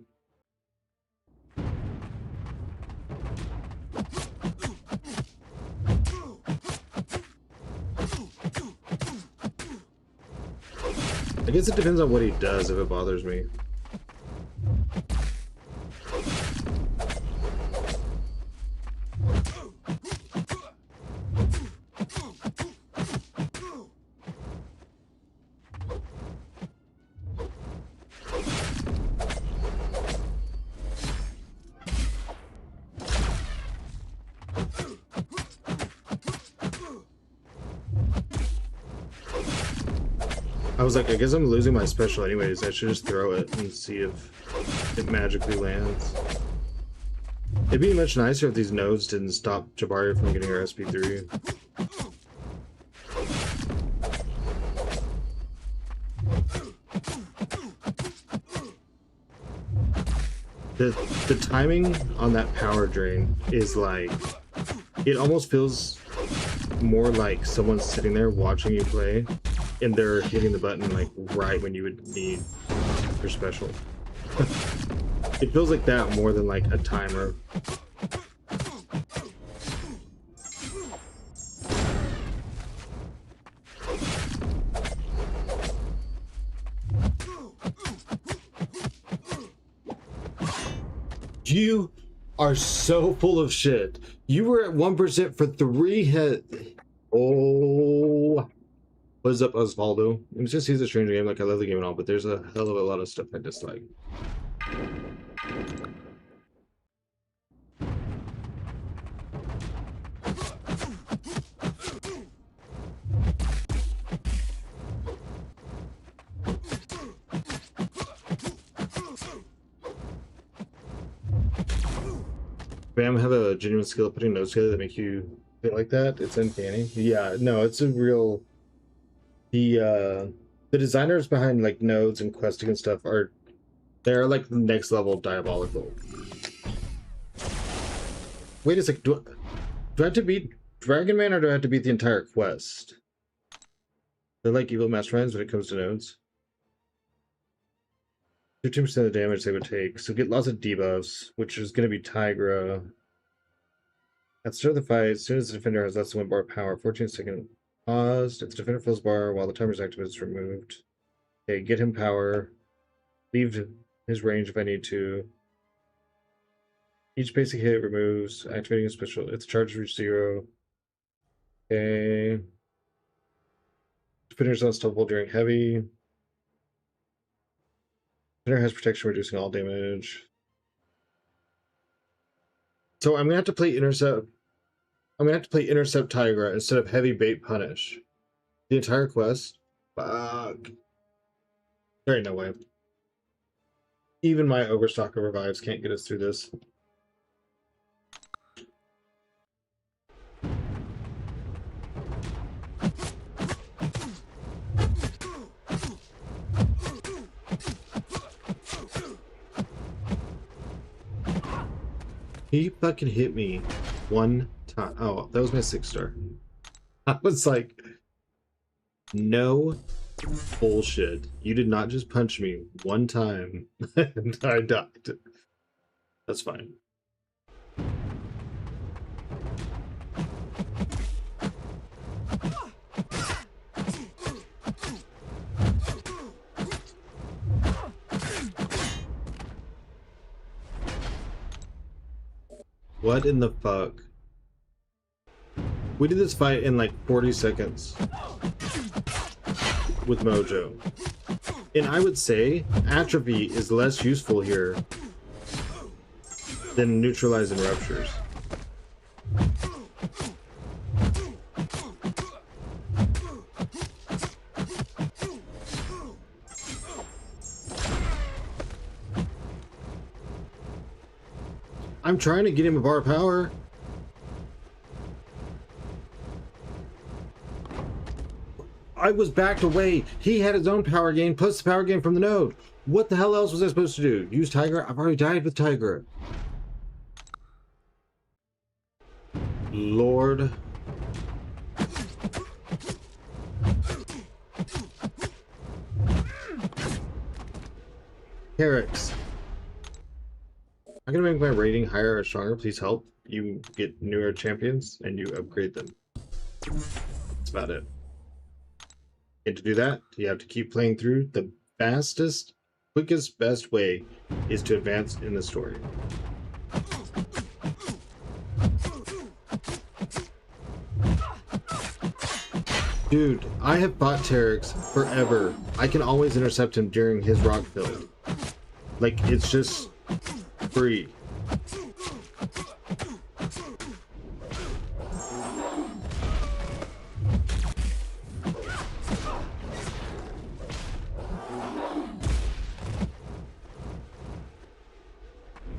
I guess it depends on what he does if it bothers me. I was like, I guess I'm losing my special anyways. I should just throw it and see if it magically lands. It'd be much nicer if these nodes didn't stop Jabari from getting her SP3. The timing on that power drain is like, it almost feels more like someone's sitting there watching you play and they're hitting the button like right when you would need your special. It feels like that more than like a timer. You are so full of shit. You were at 1% for 3 hit. Oh. What is up, Osvaldo? It's just he's a strange game. Like, I love the game and all, but there's a hell of a lot of stuff I dislike. Bam have a genuine skill at putting notes together that make you feel like that. It's uncanny. Yeah, no, it's a real. The designers behind like nodes and questing and stuff they're like next level diabolical. Wait a sec, do I have to beat Dragon Man or do I have to beat the entire quest? They're like evil masterminds when it comes to nodes. 15% of the damage they would take, so get lots of debuffs, which is going to be Tigra. At the start of the fight, as soon as the defender has less than 1 bar of power, 14-second paused. If the defender fills bar while the timer's active, it's removed. Okay, get him power. Leave his range if I need to. Each basic hit removes activating a special. Its charge reach 0. Okay. Defender's unstoppable during heavy. Defender has protection reducing all damage. So I'm gonna have to play intercept. I'm gonna have to play intercept Tigra instead of heavy bait punish. The entire quest? Fuck. There ain't no way. Even my overstock of revives can't get us through this. He fucking hit me one time. Oh, that was my 6-star. I was like, no bullshit. You did not just punch me one time and I died. That's fine. What in the fuck? We did this fight in like 40 seconds with Mojo. And I would say atrophy is less useful here than neutralizing ruptures. I'm trying to get him a bar of power. I was backed away. He had his own power gain plus the power gain from the node. What the hell else was I supposed to do? Use Tiger? I've already died with Tiger. Lord. Herix. I'm gonna make my rating higher or stronger. Please help. You get newer champions and you upgrade them. That's about it. And to do that, you have to keep playing through. The fastest, quickest, best way is to advance in the story. Dude, I have fought Terrix forever. I can always intercept him during his rock field. Like, it's just free.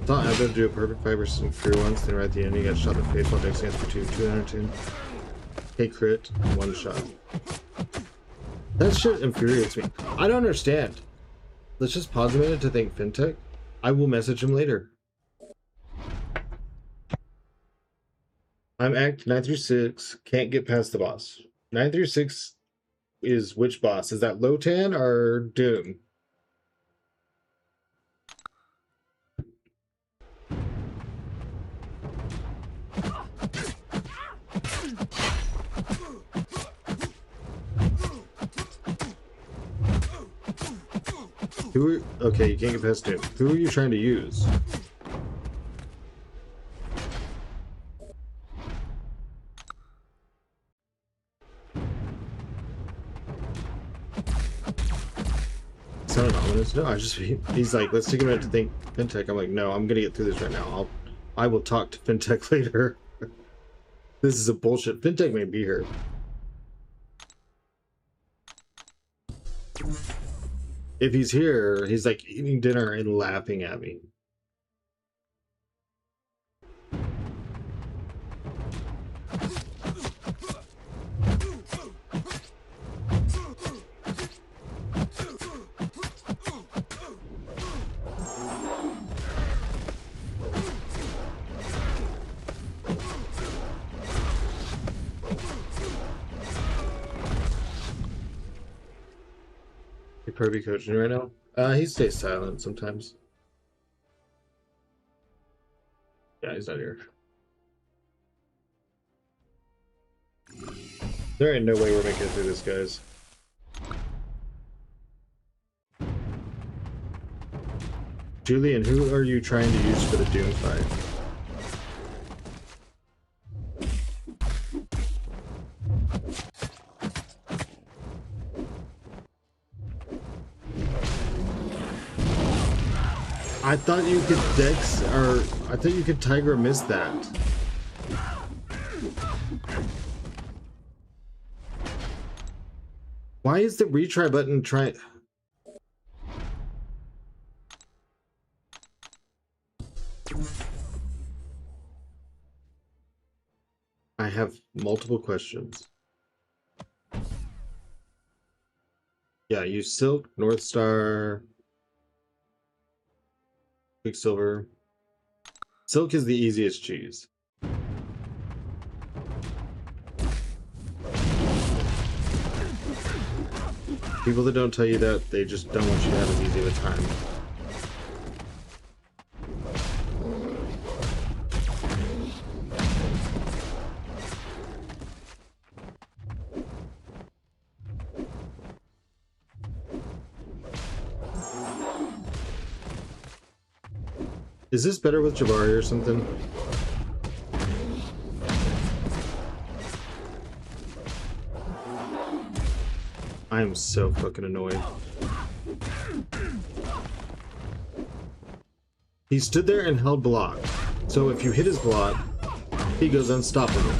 Thought I would do a perfect fight versus some free ones, then right at the end he got shot in the face while Dex against for 202. Hey crit, one shot. That shit infuriates me. I don't understand. Let's just pause a minute to thank FinTech. I will message him later. I'm Act 9 through 6, can't get past the boss. 9 through 6 is which boss? Is that Lotan or Doom? Okay, you can't get past Doom. Who are you trying to use? Sound ominous? No, he's like, let's take a minute to think FinTech. I'm like, no, I'm gonna get through this right now. I will talk to FinTech later. This is a bullshit. FinTech may be here. If he's here, he's like eating dinner and laughing at me. He probably coaching right now. He stays silent sometimes. Yeah, he's not here. There ain't no way we're making it through this, guys. Julian, who are you trying to use for the Doom fight? I thought you could Dex, or I thought you could Tiger miss that. Why is the retry button trying? I have multiple questions. Yeah, use Silk, North Star, Quicksilver. Silk is the easiest cheese. People that don't tell you that, they just don't want you to have as easy of a time. Is this better with Jabari or something? I am so fucking annoyed. He stood there and held block. So if you hit his block, he goes unstoppable.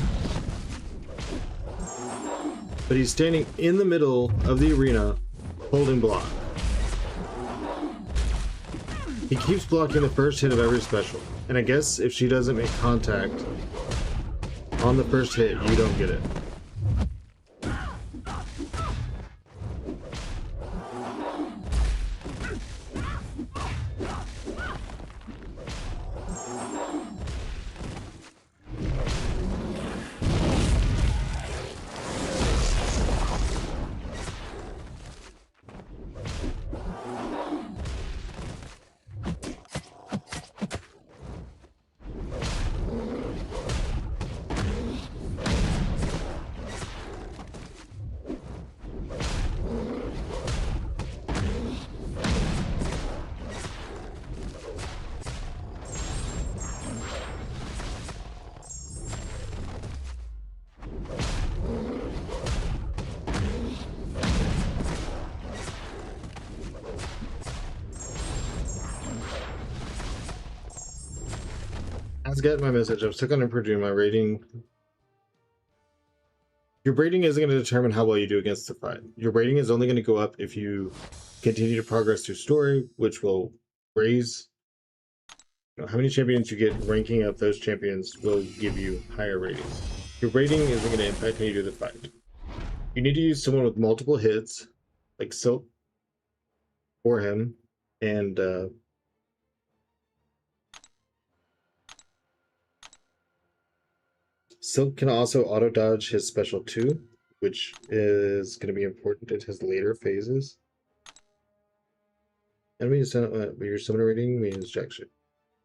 But he's standing in the middle of the arena holding block. He keeps blocking the first hit of every special. And I guess if she doesn't make contact on the first hit, you don't get it. Let's get my message. I'm stuck on improving my rating. Your rating isn't going to determine how well you do against the fight. Your rating is only going to go up if you continue to progress through story, which will raise how many champions you get. Ranking up those champions will give you higher ratings. Your rating isn't going to impact how you do the fight. You need to use someone with multiple hits, like Silk, for him, and Silk can also auto-dodge his special 2, which is going to be important in his later phases. Enemy your summoner rating means jack shit.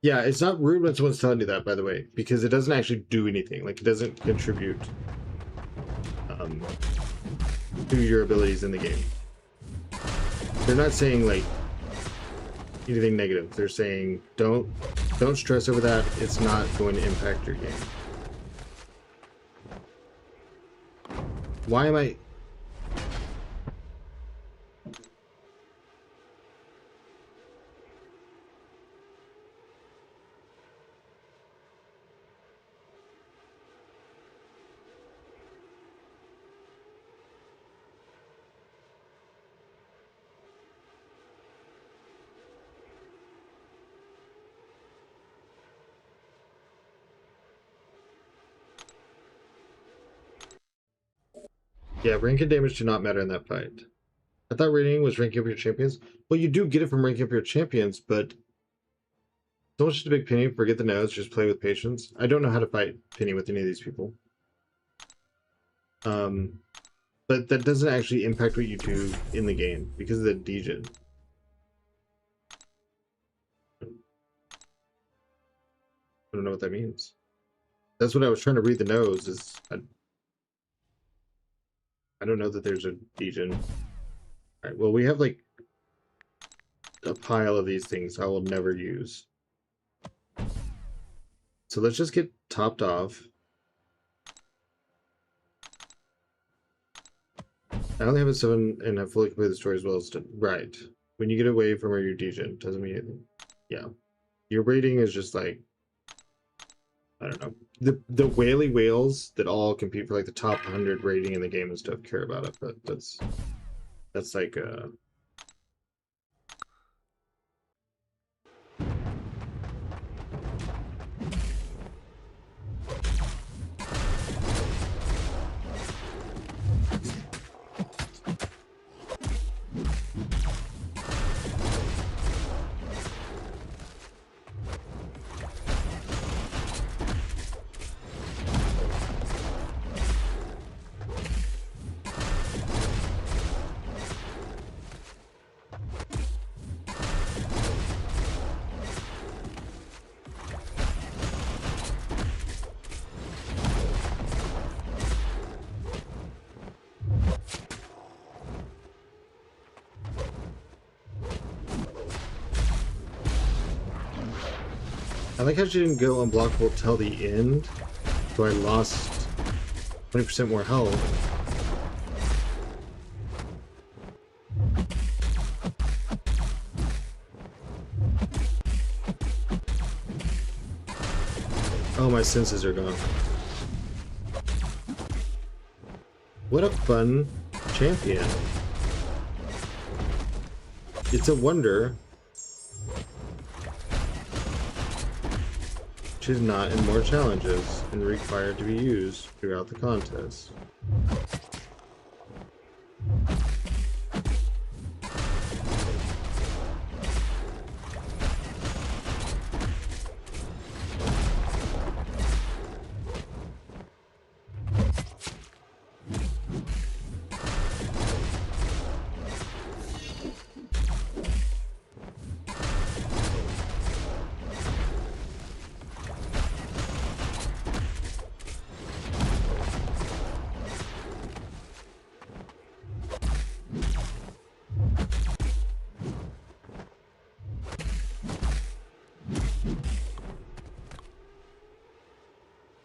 Yeah, it's not rude when someone's telling you that, by the way, because it doesn't actually do anything. Like, it doesn't contribute to your abilities in the game. They're not saying, like, anything negative. They're saying, don't stress over that. It's not going to impact your game. Why am I... Yeah, rank and damage do not matter in that fight. I thought rating was ranking up your champions. Well, you do get it from ranking up your champions, but don't just a big penny, forget the nose, just play with patience. I don't know how to fight penny with any of these people. But that doesn't actually impact what you do in the game because of the degen. I don't know what that means. That's what I was trying to read the nose is I don't know that there's a degen. Alright, well we have like a pile of these things I will never use. So let's just get topped off. I only have a 7 and have fully completed the story as well as right. When you get away from where you're degen, doesn't mean anything. Yeah. Your rating is just like I don't know. The whaley whales that all compete for like the top 100 rating in the game and stuff care about it, but that's That's like I like how she didn't go unblockable till the end, so I lost 20% more health. Oh, my senses are gone. What a fun champion. It's a wonder she's not in more challenges and required to be used throughout the contest.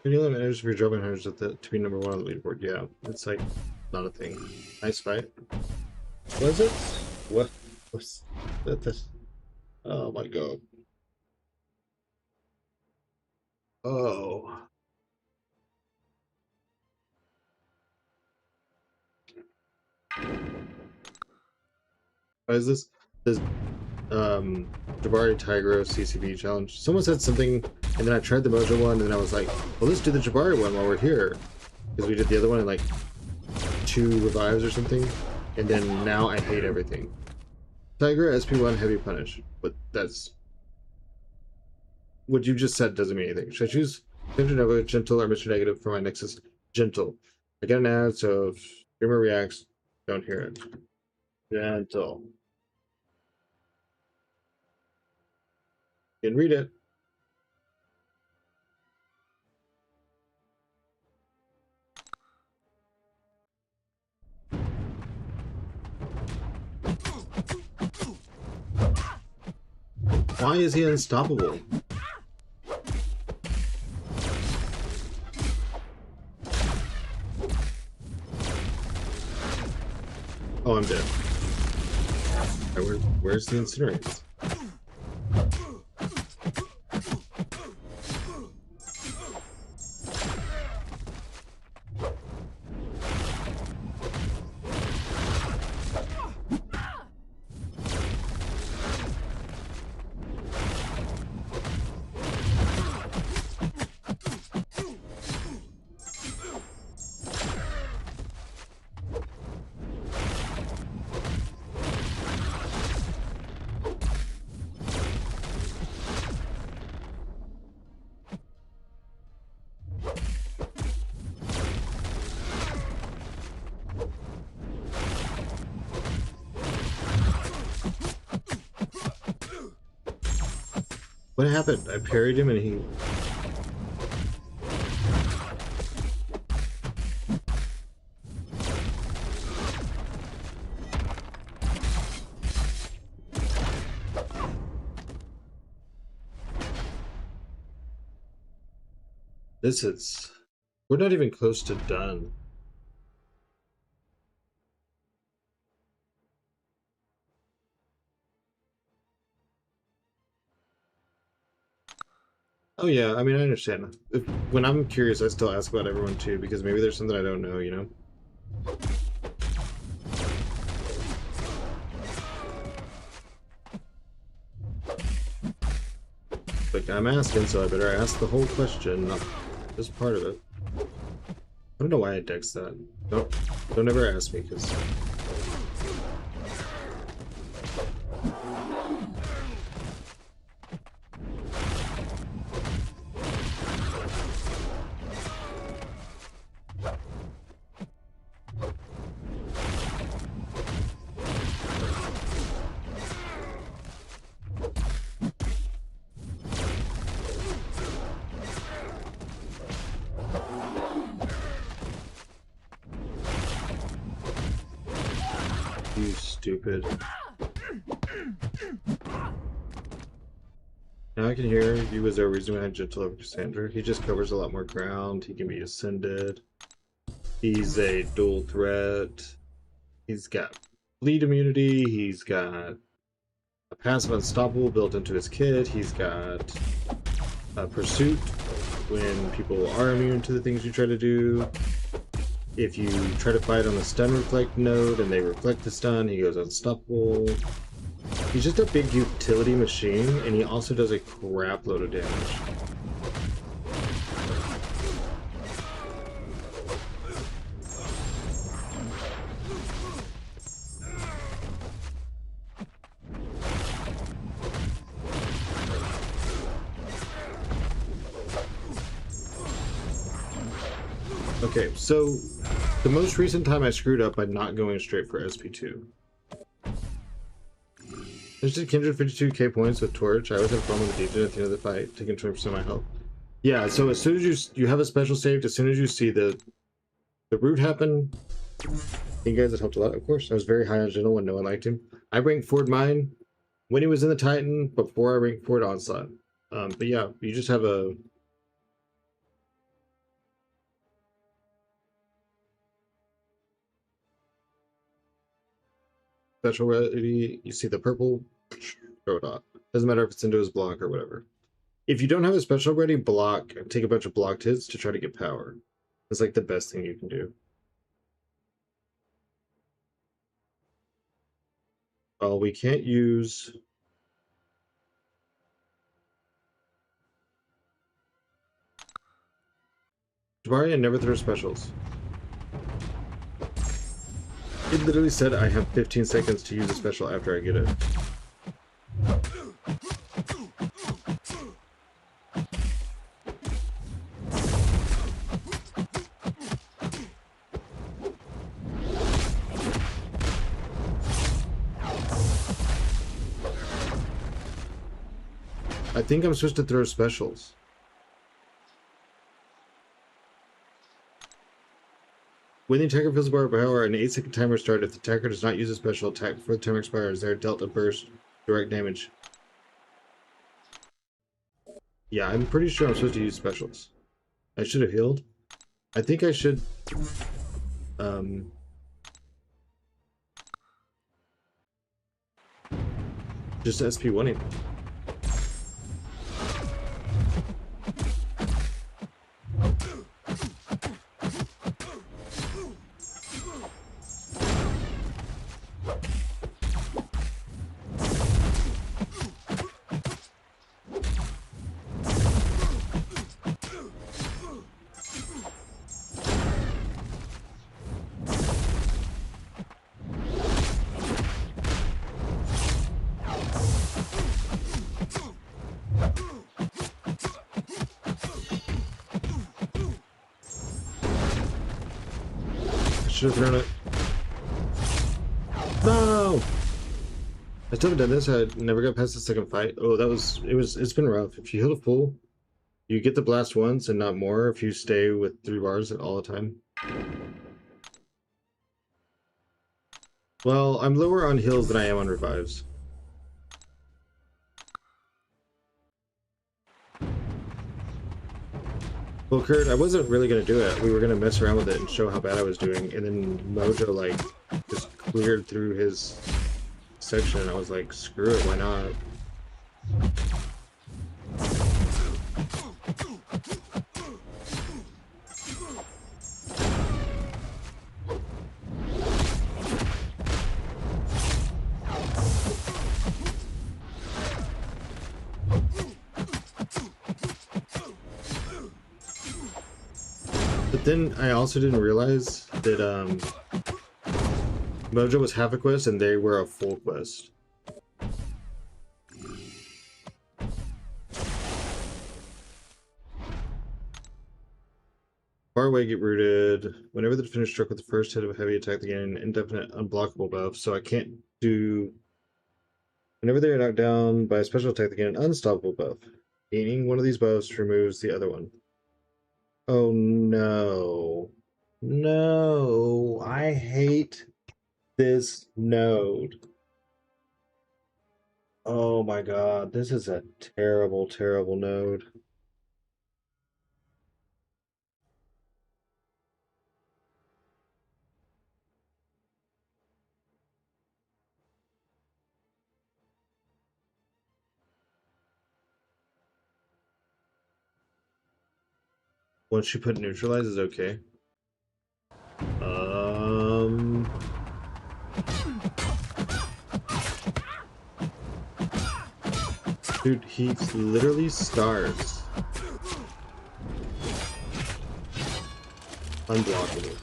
Can you limit manage if you're dropping hundreds to be number 1 on the leaderboard? Yeah, it's like not a thing. Nice fight. Was it? What was that? Oh my god. Oh. Why is this Jabari Tigro CCB challenge? Someone said something, and then I tried the Mojo one, and then I was like, well, let's do the Jabari one while we're here, because we did the other one in like 2 revives or something, and then now I hate everything. Tiger SP1 heavy punish, but that's what you just said doesn't mean anything. Should I choose Mr. Nova, Gentle, or Mr. Negative for my Nexus? Gentle. I get an ad, so if streamer reacts, don't hear it. Gentle. You can read it. Why is he unstoppable? Oh, I'm dead. Where's the incinerates? What happened? I parried him and he... This is... We're not even close to done. Oh yeah, I mean, I understand. When I'm curious, I still ask about everyone too, because maybe there's something I don't know, you know? I'm asking, so I better ask the whole question, not just part of it. I don't know why I dex that. Don't ever ask me, because... You stupid. Now I can hear you was there reason behind Gentle over Cassandra. He just covers a lot more ground. He can be ascended. He's a dual threat. He's got bleed immunity. He's got a passive unstoppable built into his kit. He's got a pursuit when people are immune to the things you try to do. If you try to fight on the stun reflect node and they reflect the stun, he goes unstoppable. He's just a big utility machine, and he also does a crap load of damage. Okay, so the most recent time I screwed up by not going straight for SP2. I just did Kindred 52k points with Torch. I always have fun with the Deacon at the end of the fight, taking 20% of my health. Yeah, so as soon as you have a special saved, as soon as you see the root happen, you guys, it helped a lot, of course. I was very high on Gentle when no one liked him. I ranked forward mine when he was in the Titan, before I ranked forward Onslaught. But yeah, you just have a... special ready, you see the purple, throw it off. Doesn't matter if it's into his block or whatever. If you don't have a special ready, block, take a bunch of blocked hits to try to get power. It's like the best thing you can do. Well, we can't use... Jabari never throws specials. It literally said I have 15 seconds to use a special after I get it. I think I'm supposed to throw specials. When the attacker feels a bar of power, an 8-second timer starts. If the attacker does not use a special attack before the timer expires, they are dealt a burst direct damage. Yeah, I'm pretty sure I'm supposed to use specials. I should have healed. I think I should... just SP1ing. Should have thrown it. No! I still haven't done this. I never got past the second fight. Oh, it's been rough. If you heal a full, you get the blast once and not more if you stay with 3 bars all the time. Well, I'm lower on heals than I am on revives. Well, Kurt, I wasn't really going to do it. We were going to mess around with it and show how bad I was doing. And then Mojo, like, just cleared through his section. And I was like, screw it, why not? But then I also didn't realize that Mojo was half a quest and they were a full quest. Far away, get rooted. Whenever the defender struck with the first hit of a heavy attack, they gain an indefinite unblockable buff. So I can't do. Whenever they are knocked down by a special attack, they gain an unstoppable buff. Gaining one of these buffs removes the other one. Oh no. No. I hate this node. Oh my god. This is a terrible, terrible node. Once you put neutralize is okay. Dude, he literally starts unblockable.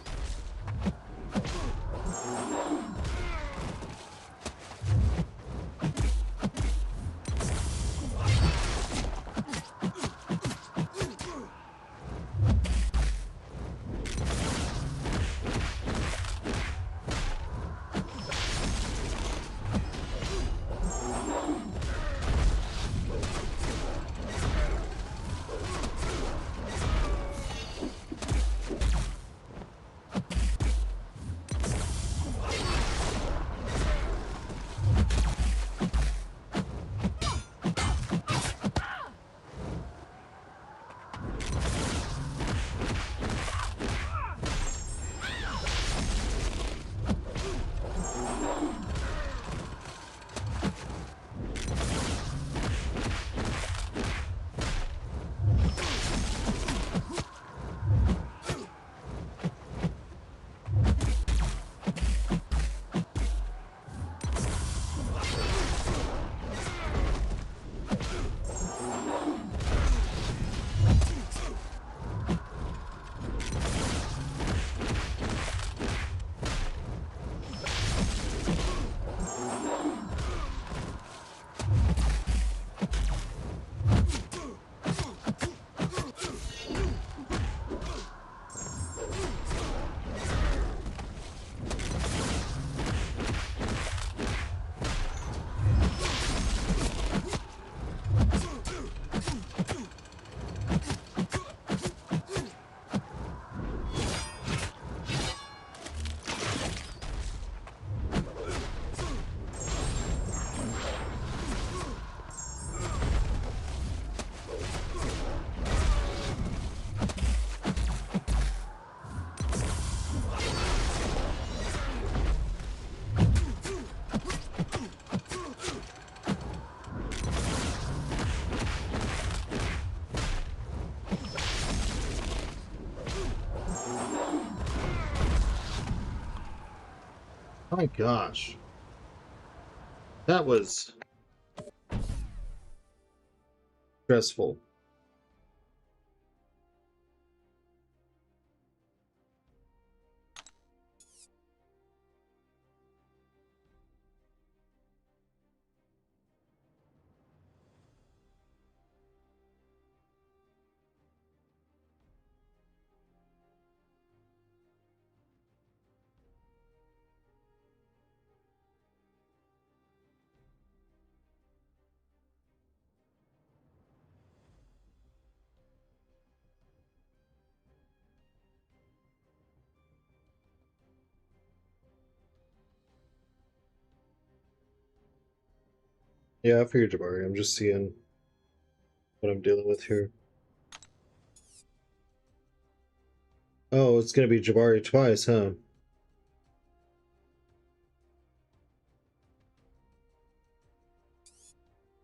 My gosh. That was stressful. Yeah, I figured Jabari. I'm just seeing what I'm dealing with here. Oh, it's gonna be Jabari twice, huh?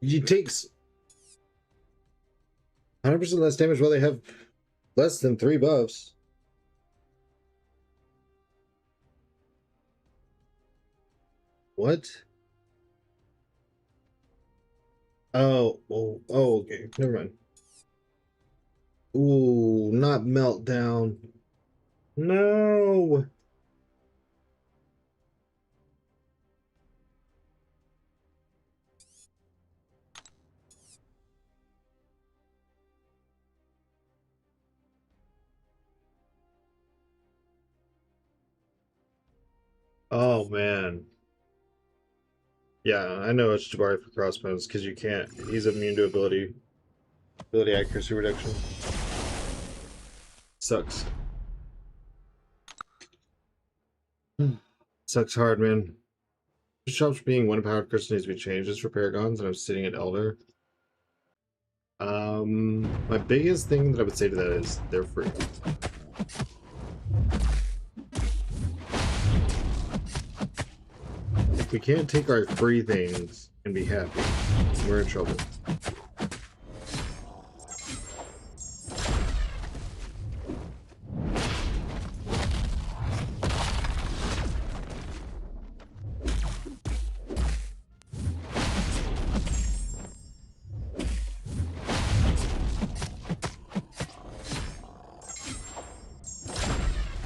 He takes 100% less damage while they have less than 3 buffs. What? Oh, okay. Never mind. Ooh, not meltdown. No! Oh man. Yeah, I know it's Jabari for crossbows because you can't. He's immune to ability accuracy reduction. Sucks. Sucks hard, man. Shops being one powered crystal needs to be changed just for Paragons, and I'm sitting at Elder. My biggest thing that I would say to that is they're free. If we can't take our free things and be happy, we're in trouble.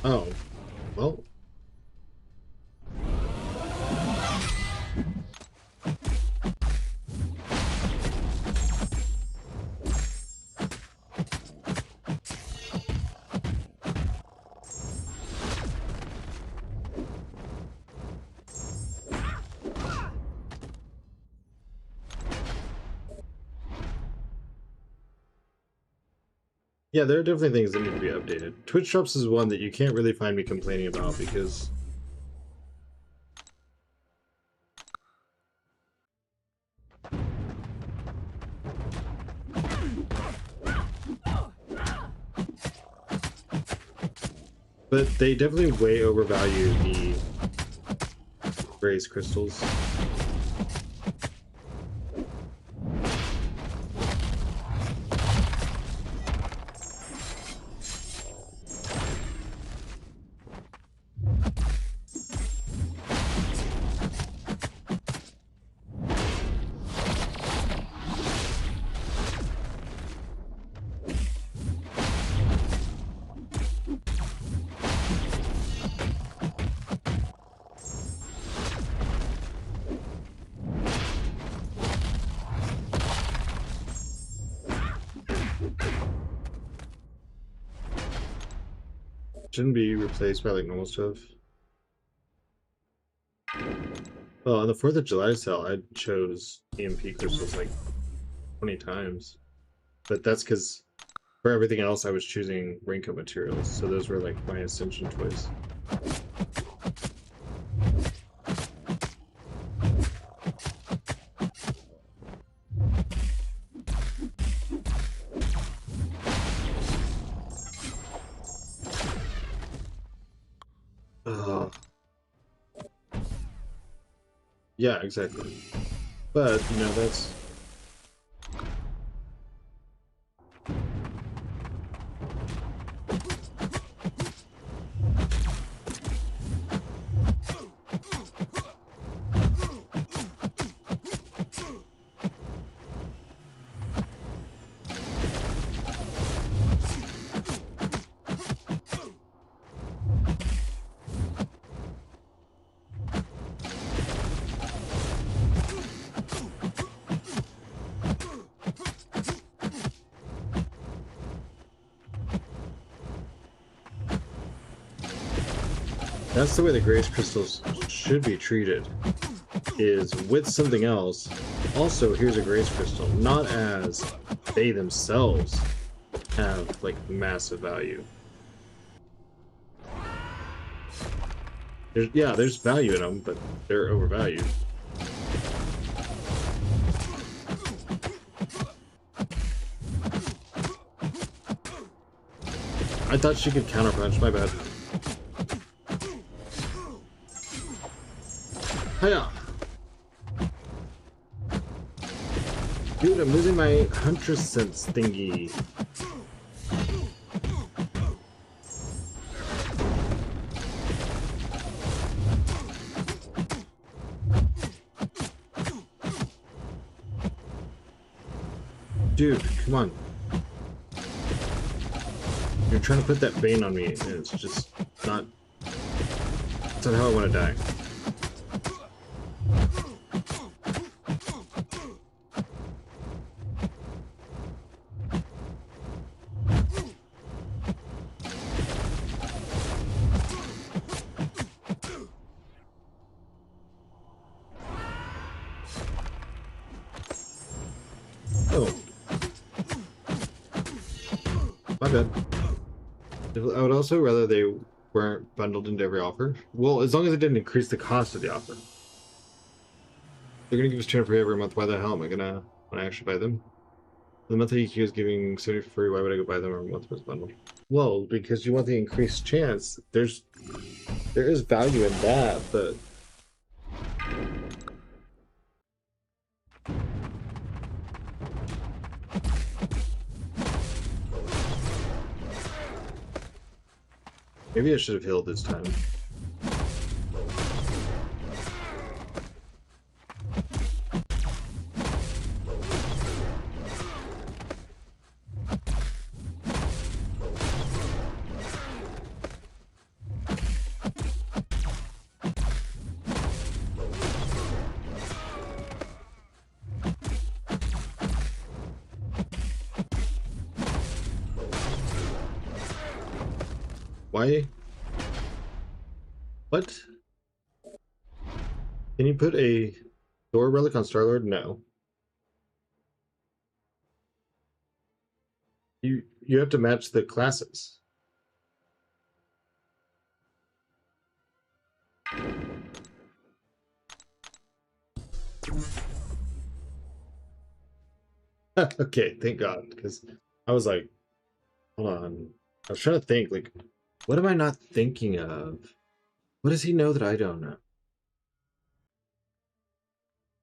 Oh, well. Yeah, there are definitely things that need to be updated. Twitch Drops is one that you can't really find me complaining about because but they definitely way overvalue the Grace crystals. Shouldn't be replaced by like normal stuff. Well, on the 4th of July sale, I chose EMP crystals like 20 times. But that's because for everything else, I was choosing raincoat materials. So those were like my Ascension toys. Yeah, exactly. But, you know, that's... That's the way the Grace Crystals should be treated, is with something else. Also, here's a Grace Crystal, not as they themselves have, like, massive value. There's value in them, but they're overvalued. I thought she could counterpunch, my bad. Hiya! Dude, I'm losing my Huntress sense thingy. Dude, come on. You're trying to put that bane on me, and it's just not... That's not how I want to die. Oh. My bad. I would also rather they weren't bundled into every offer. Well, as long as it didn't increase the cost of the offer. They're gonna give us 200 free every month. Why the hell am I gonna when I actually buy them? The monthly EQ is giving 70 for free. Why would I go buy them every month with bundle? Well, because you want the increased chance. There is value in that, but maybe I should have healed this time. Why? What? Can you put a Thor relic on Star-Lord? No. You have to match the classes. Okay, thank God, because I was like, hold on. I was trying to think, like, what am I not thinking of? What does he know that I don't know?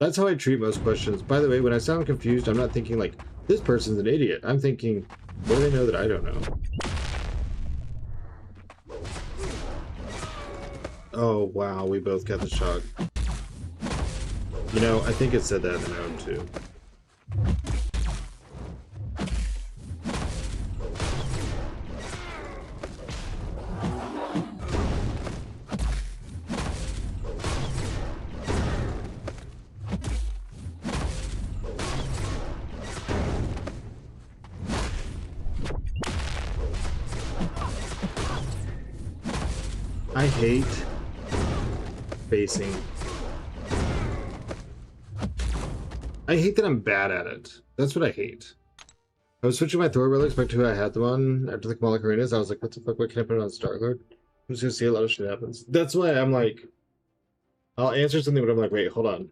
That's how I treat most questions. By the way, when I sound confused, I'm not thinking like, this person's an idiot. I'm thinking, what do they know that I don't know? Oh, wow, we both got the shock. You know, I think it said that in the note too. I hate facing. I hate that I'm bad at it. That's what I hate. I was switching my Thor relics back to who I had them on after the Kamala Arenas. I was like, what the fuck, what can I put it on Star-Lord? I'm just gonna see a lot of shit happens. That's why I'm like, I'll answer something, but I'm like, wait, hold on.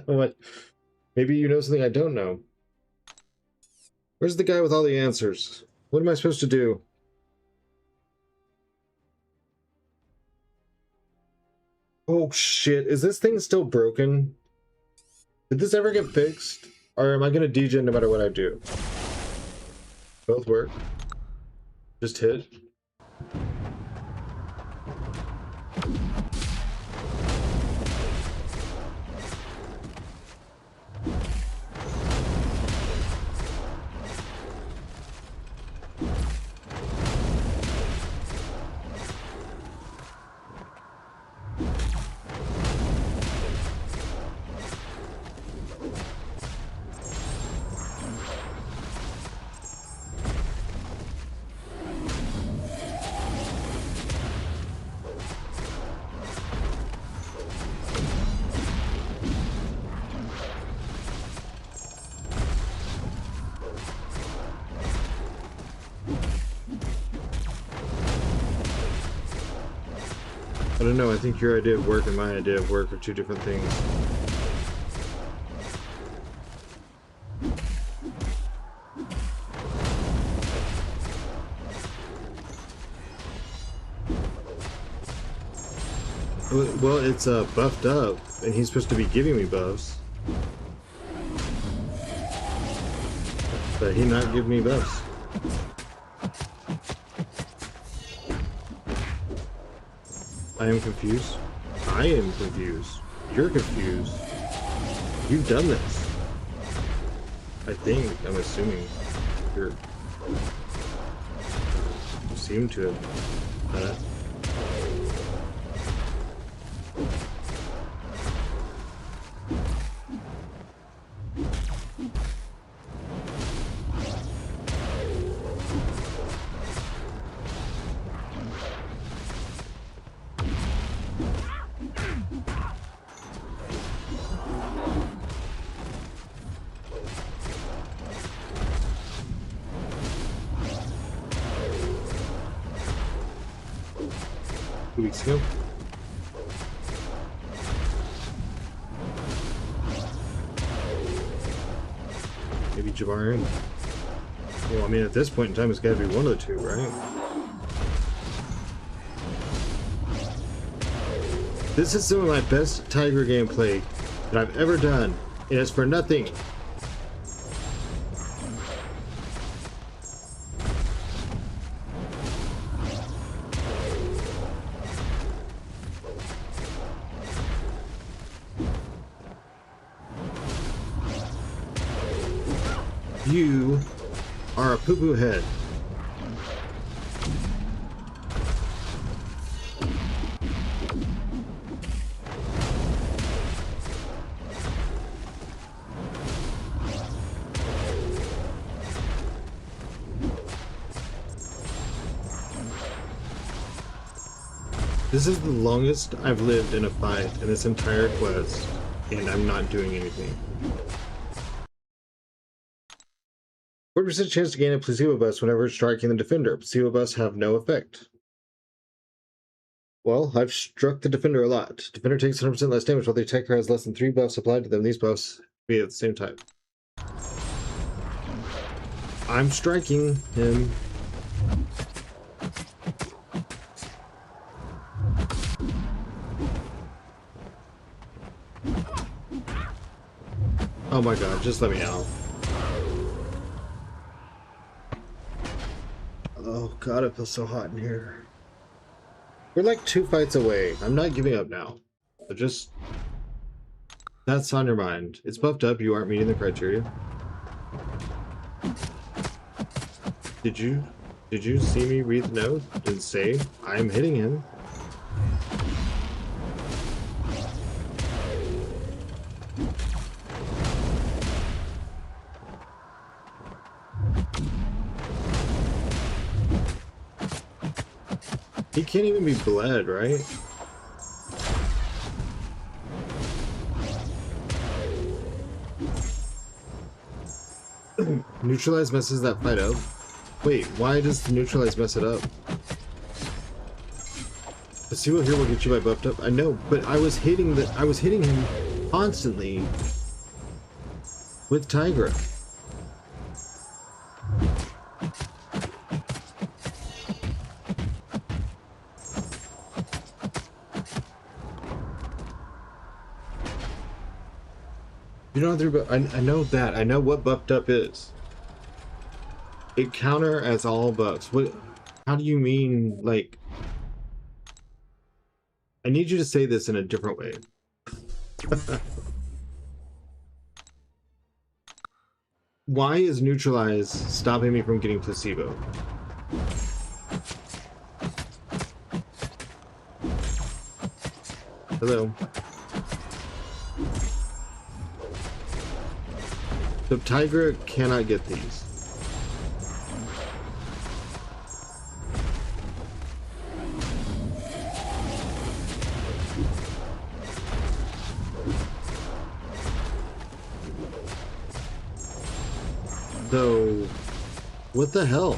What? Maybe you know something I don't know. Where's the guy with all the answers? What am I supposed to do? Oh shit, is this thing still broken? Did this ever get fixed? Or am I gonna degen no matter what I do? Both work. Just hit. I don't know, I think your idea of work and my idea of work are two different things. Well, it's buffed up, and he's supposed to be giving me buffs. But he not give me buffs. I am confused. I am confused. You're confused. You've done this. I think. I'm assuming. You're... seem to have done it. 2 weeks ago. Maybe Jabarian. Well, I mean, at this point in time, it's got to be one of the two, right? This is some of my best Tiger gameplay that I've ever done, and it's for nothing. You are a poo-poo head. This is the longest I've lived in a fight in this entire quest, and I'm not doing anything. 40% chance to gain a placebo bust whenever striking the defender. Placebo busts have no effect. Well, I've struck the defender a lot. Defender takes 100% less damage while the attacker has less than 3 buffs applied to them. These buffs be at the same time. I'm striking him. Oh my god, just let me out. Oh god, it feels so hot in here. We're like 2 fights away. I'm not giving up now. But just... that's on your mind. It's buffed up, you aren't meeting the criteria. Did you see me read the note and say, I'm hitting him? He can't even be bled, right? Neutralize messes that fight up. Wait, why does the neutralize mess it up? The seal here will get you by buffed up. I know, but I was hitting him constantly with Tigra. You don't have to, I know that. I know what buffed up is. It counter as all buffs. What? How do you mean, like... I need you to say this in a different way. Why is neutralize stopping me from getting placebo? Hello. So Tigra cannot get these. So, what the hell?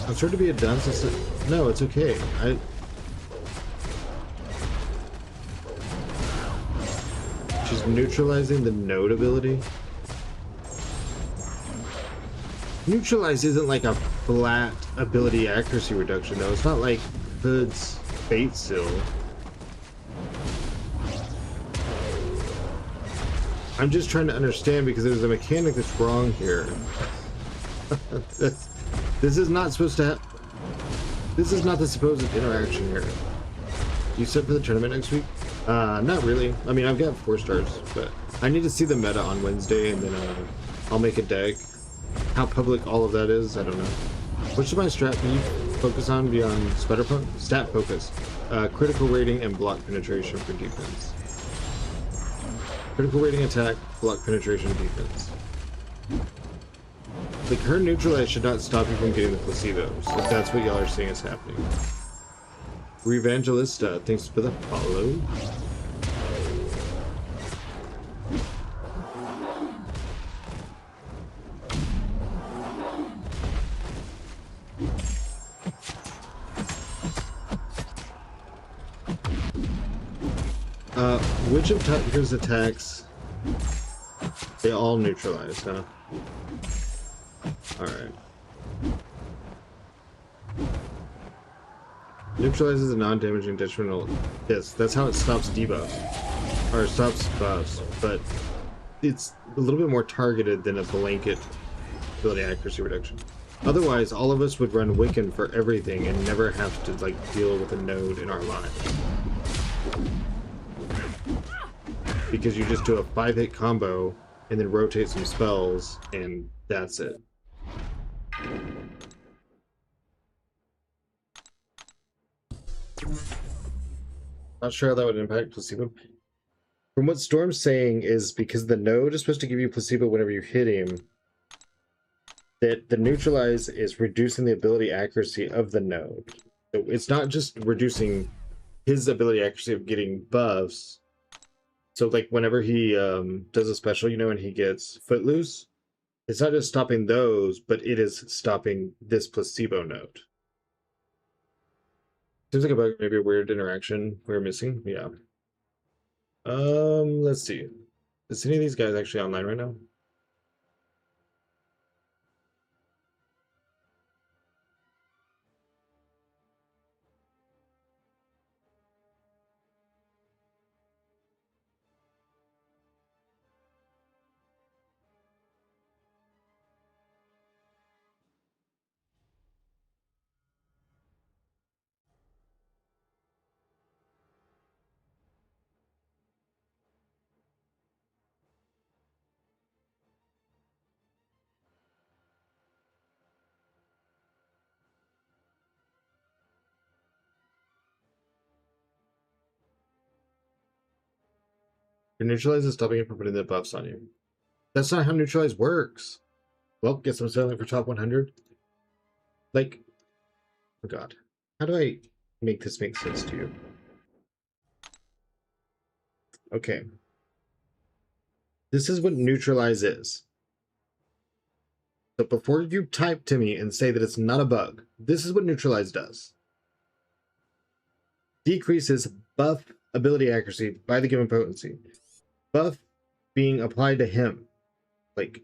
I'm sure to be a dunce. No, it's okay. She's neutralizing the node ability. Neutralize isn't like a flat ability accuracy reduction though. It's not like Hood's Fate Seal. I'm just trying to understand because there's a mechanic that's wrong here. This is not supposed to have... This is not the supposed interaction here. You set for the tournament next week? Not really. I mean, I've got 4 stars, but I need to see the meta on Wednesday, and then I'll make a deck. How public all of that is, I don't know. What should my strat be focus on beyond stat focus? Critical rating and block penetration for defense. Critical rating attack, block penetration defense. Like, her neutralize should not stop you from getting the placebos, if that's what y'all are saying is happening. Revangelista, thanks for the follow. Which of Tucker's attacks? They all neutralize, huh? Alright. Neutralizes a non-damaging detrimental. Yes, that's how it stops debuffs. Or stops buffs, but it's a little bit more targeted than a blanket ability accuracy reduction. Otherwise, all of us would run Wiccan for everything and never have to, like, deal with a node in our lives. Because you just do a 5-hit combo and then rotate some spells, and that's it. Not sure how that would impact placebo. From what Storm's saying is because the node is supposed to give you placebo whenever you hit him, that the neutralize is reducing the ability accuracy of the node. So it's not just reducing his ability accuracy of getting buffs. So like whenever he does a special, you know, and he gets Footloose, it's not just stopping those, but it is stopping this placebo node. Seems like a bug, maybe a weird interaction we're missing. Yeah. Let's see. Is any of these guys actually online right now? Your neutralize is stopping it from putting the buffs on you. That's not how neutralize works. Well, guess I'm selling for top 100. Like, oh god. How do I make this make sense to you? Okay. This is what neutralize is. So before you type to me and say that it's not a bug, this is what neutralize does. Decreases buff ability accuracy by the given potency. Buff being applied to him. Like,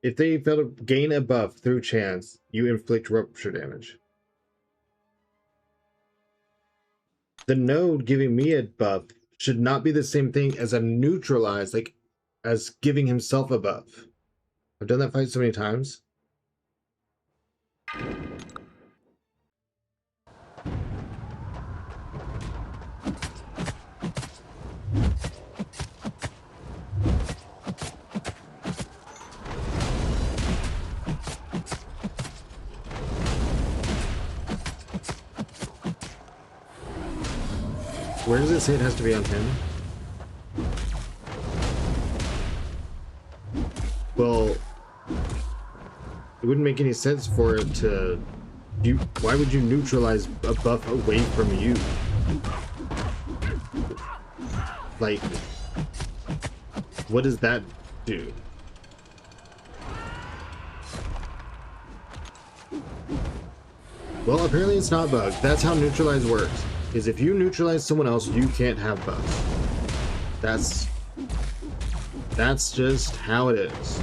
if they fail to gain a buff through chance, you inflict rupture damage. The node giving me a buff should not be the same thing as a neutralize, like as giving himself a buff. I've done that fight so many times. Where does it say it has to be on him? Well, it wouldn't make any sense for it to... why would you neutralize a buff away from you? Like, what does that do? Well, apparently it's not bugged. That's how neutralize works. Is if you neutralize someone else, you can't have buffs. That's just how it is.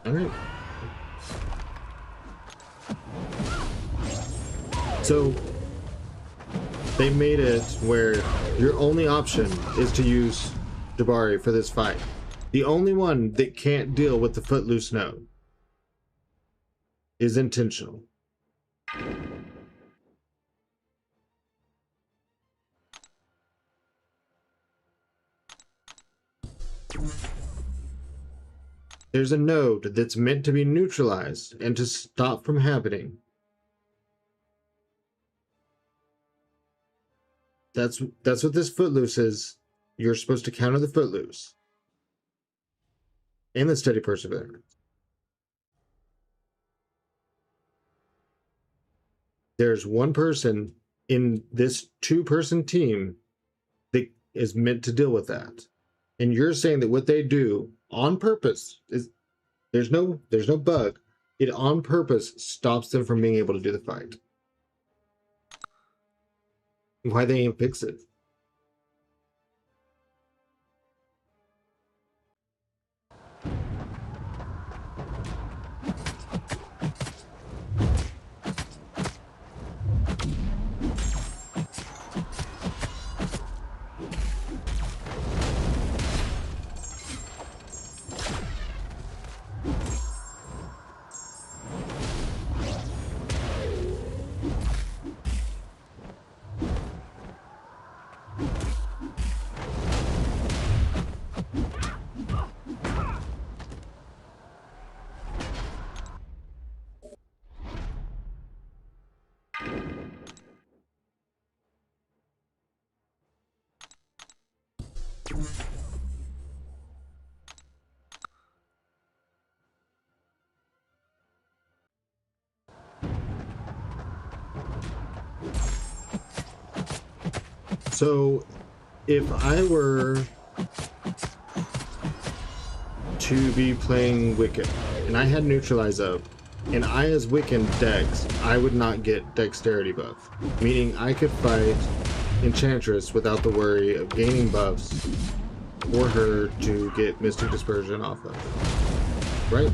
All right. So they made it where your only option is to use Jabari for this fight. The only one that can't deal with the Footloose node. is intentional. There's a node that's meant to be neutralized and to stop from happening. That's what this footloose is. You're supposed to counter the footloose and the steady perseverance. There's one person in this two-person team that is meant to deal with that. And you're saying that what they do on purpose is there's no bug. It on purpose stops them from being able to do the fight. Why they ain't fix it? So, if I were to be playing Wiccan, and I had Neutralize up, and I as Wiccan Dex, I would not get Dexterity buff. Meaning I could fight Enchantress without the worry of gaining buffs for her to get Mystic Dispersion off of. Right?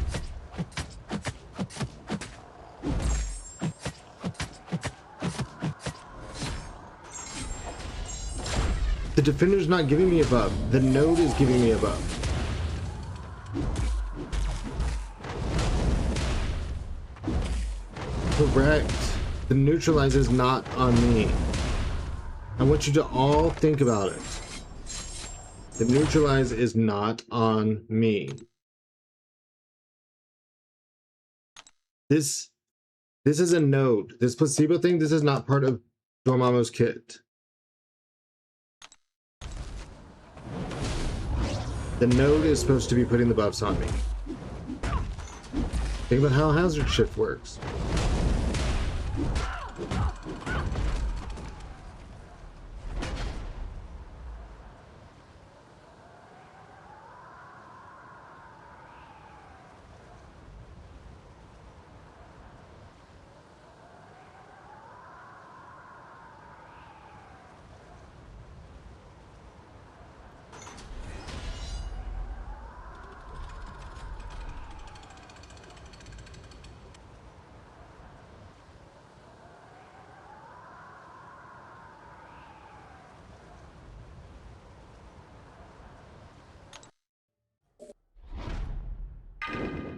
The Defender's not giving me a buff. The node is giving me a buff. Correct. The Neutralize is not on me. I want you to all think about it. The Neutralize is not on me. This is a node. This placebo thing, this is not part of Dormammu's kit. The node is supposed to be putting the buffs on me. Think about how hazard shift works.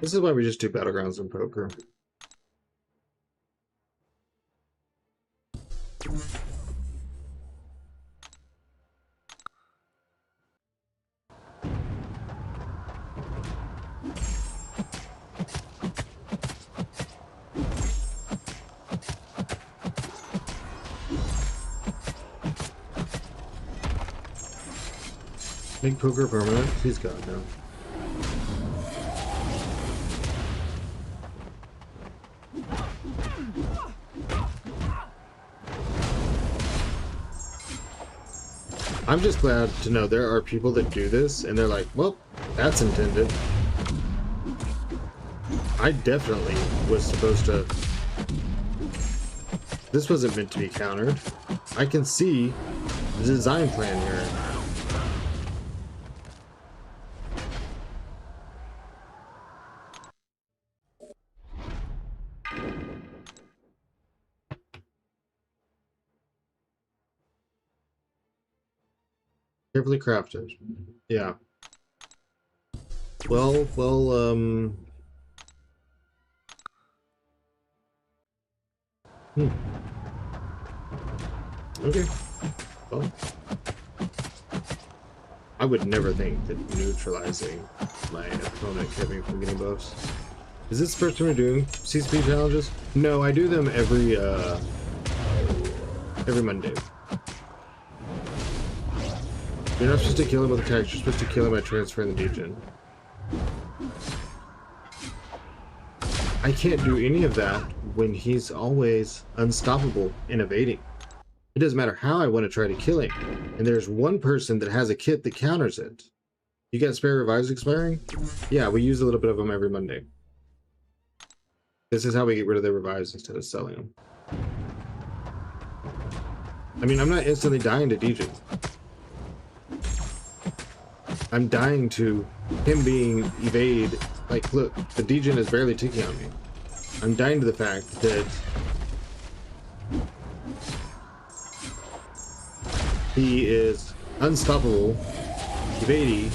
This is why we just do Battlegrounds in poker. Make poker permanent? Please God, no. I'm just glad to know there are people that do this and they're like, well, that's intended. I definitely was supposed to... This wasn't meant to be countered. I can see the design plan here. Carefully crafted. Yeah. Well, Hmm. Okay. Well, I would never think that neutralizing my opponent kept me from getting buffs. Is this the first time you're doing CCP challenges? No, I do them every Monday. You're not supposed to kill him with attacks, you're supposed to kill him by transferring the degen. I can't do any of that when he's always unstoppable and evading. It doesn't matter how I want to try to kill him. And there's one person that has a kit that counters it. You got spare revives expiring? Yeah, we use a little bit of them every Monday. This is how we get rid of the revives instead of selling them. I mean, I'm not instantly dying to degen. I'm dying to him being evade. Like, look, the degen is barely ticking on me. I'm dying to the fact that he is unstoppable, evading.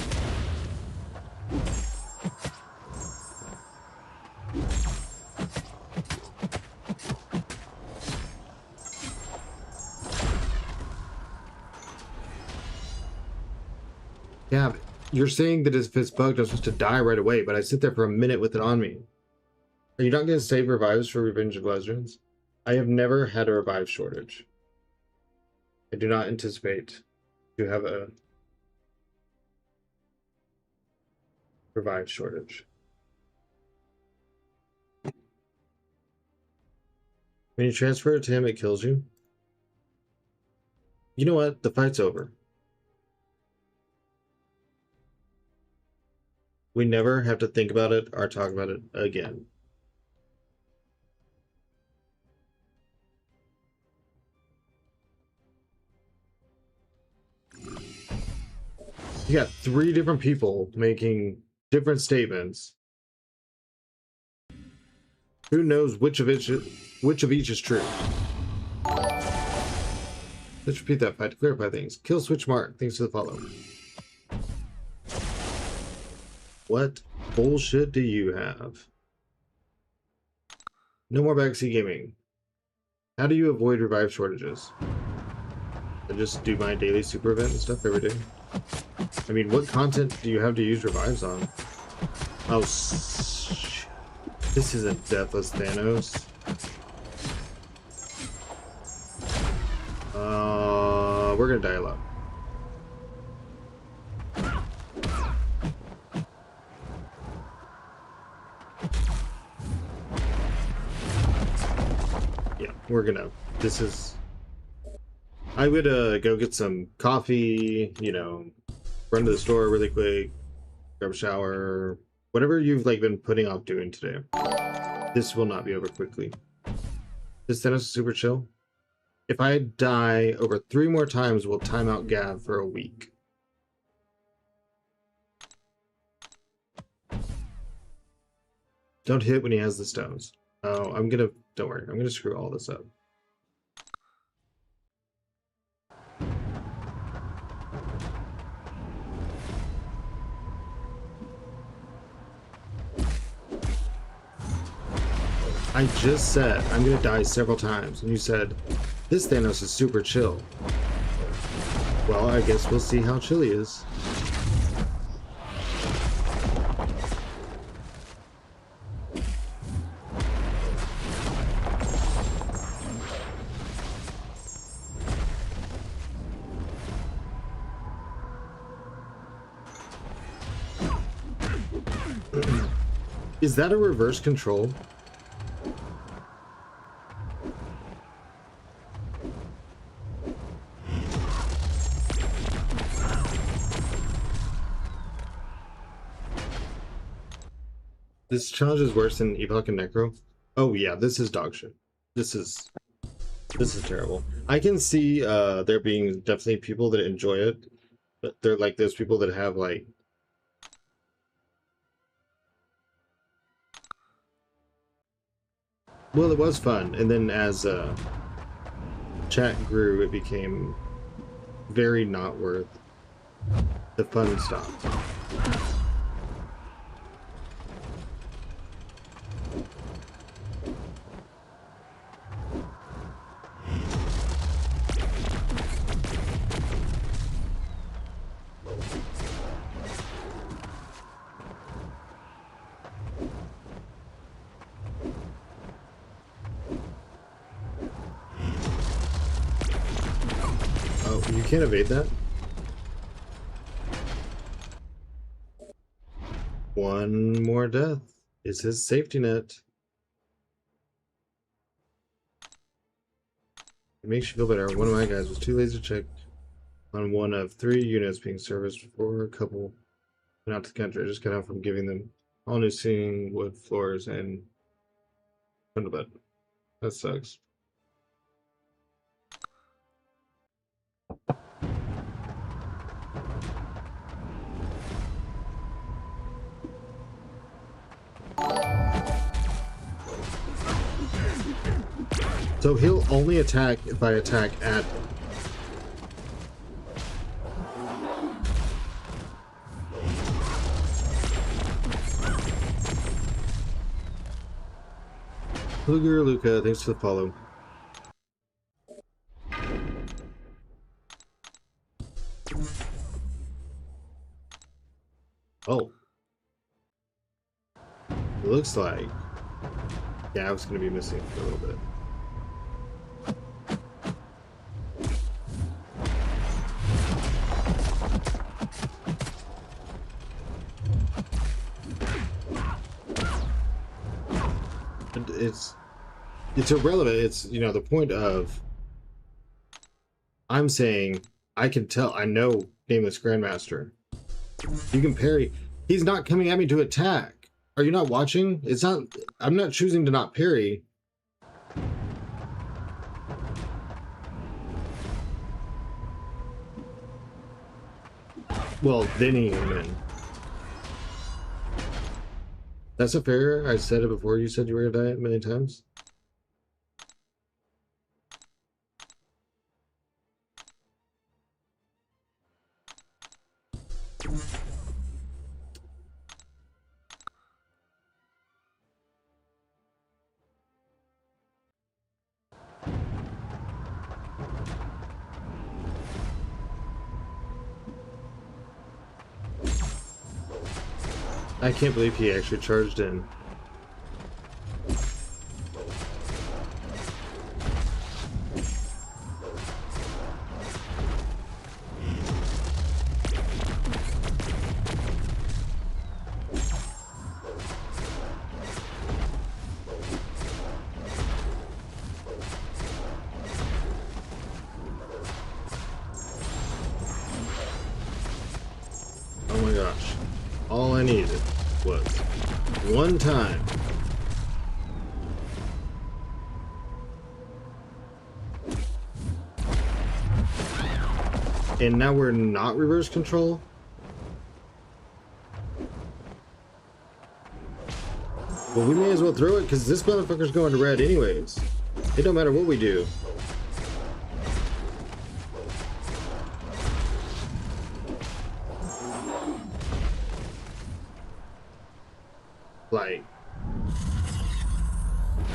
Yeah, you're saying that if it's bugged, I'm supposed to die right away, but I sit there for a minute with it on me. Are you not going to save revives for Revenge of Legends? I have never had a revive shortage. I do not anticipate to have a revive shortage. When you transfer it to him, it kills you. You know what? The fight's over. We never have to think about it or talk about it again. You got 3 different people making different statements. Who knows which of each is true? Let's repeat that fight to clarify things. Kill switch mark. Thanks to the follow. What bullshit do you have? No more backseat gaming. How do you avoid revive shortages? I just do my daily super event and stuff every day. I mean, what content do you have to use revives on? Oh, this isn't Deathless Thanos. We're gonna die a lot. Yeah, we're gonna. This is. I would go get some coffee, you know, run to the store really quick, grab a shower, whatever you've like been putting off doing today. This will not be over quickly. This Thanos is super chill. If I die over 3 more times, we'll time out Gav for a week. Don't hit when he has the stones. Oh, don't worry, I'm gonna screw all this up. I just said I'm gonna die several times, and you said, this Thanos is super chill. Well, I guess we'll see how chill he is. Is that a reverse control? This challenge is worse than Epoch and Necro. Oh yeah, this is dog shit. This is terrible. I can see there being definitely people that enjoy it, but they're like those people that have like well, it was fun, and then as chat grew, it became very not worth the fun stopped. You can't evade that. One more death is his safety net. It makes you feel better. One of my guys was too lazy to check on one of 3 units being serviced for a couple went out to the country. I just got out from giving them all new ceiling, wood floors, and under bed. That sucks. So he'll only attack if I attack at him. Luger Luca, thanks for the follow. Oh. It looks like I was going to be missing for a little bit. It's irrelevant. It's, you know, the point of I'm saying I can tell, I know Nameless Grandmaster. You can parry. He's not coming at me to attack. Are you not watching? It's not, I'm not choosing to not parry. Well, then he came in. That's a fair. I said it before. You said you were gonna die many times. I can't believe he actually charged in. Oh my gosh. All I needed was one time. And now we're not reverse control? Well, we may as well throw it because this motherfucker's going to red anyways. It don't matter what we do. Like,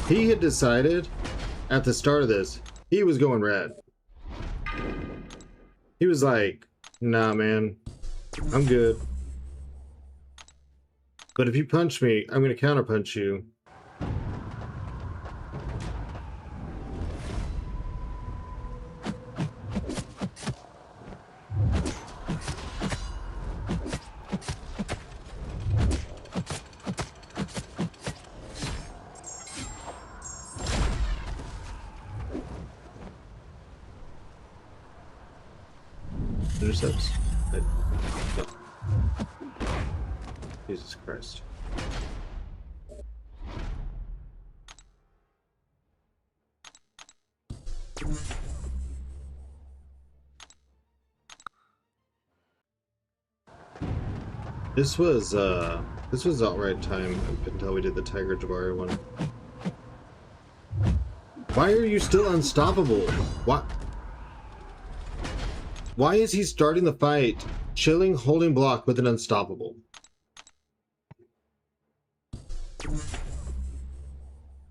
he had decided at the start of this, he was going red. He was like, nah, man, I'm good. But if you punch me, I'm going to counterpunch you. Intercepts? No. Jesus Christ. This was outright time until we did the Tiger Jabari one. Why are you still unstoppable? What? Why is he starting the fight, chilling, holding block with an unstoppable?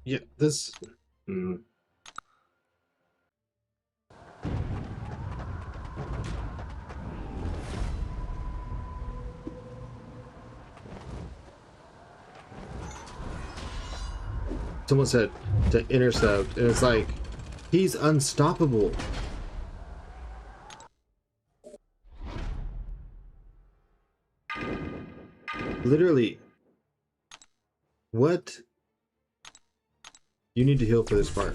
Yeah, this... Someone said to intercept, and it's like, he's unstoppable. Literally. What? You need to heal for this part.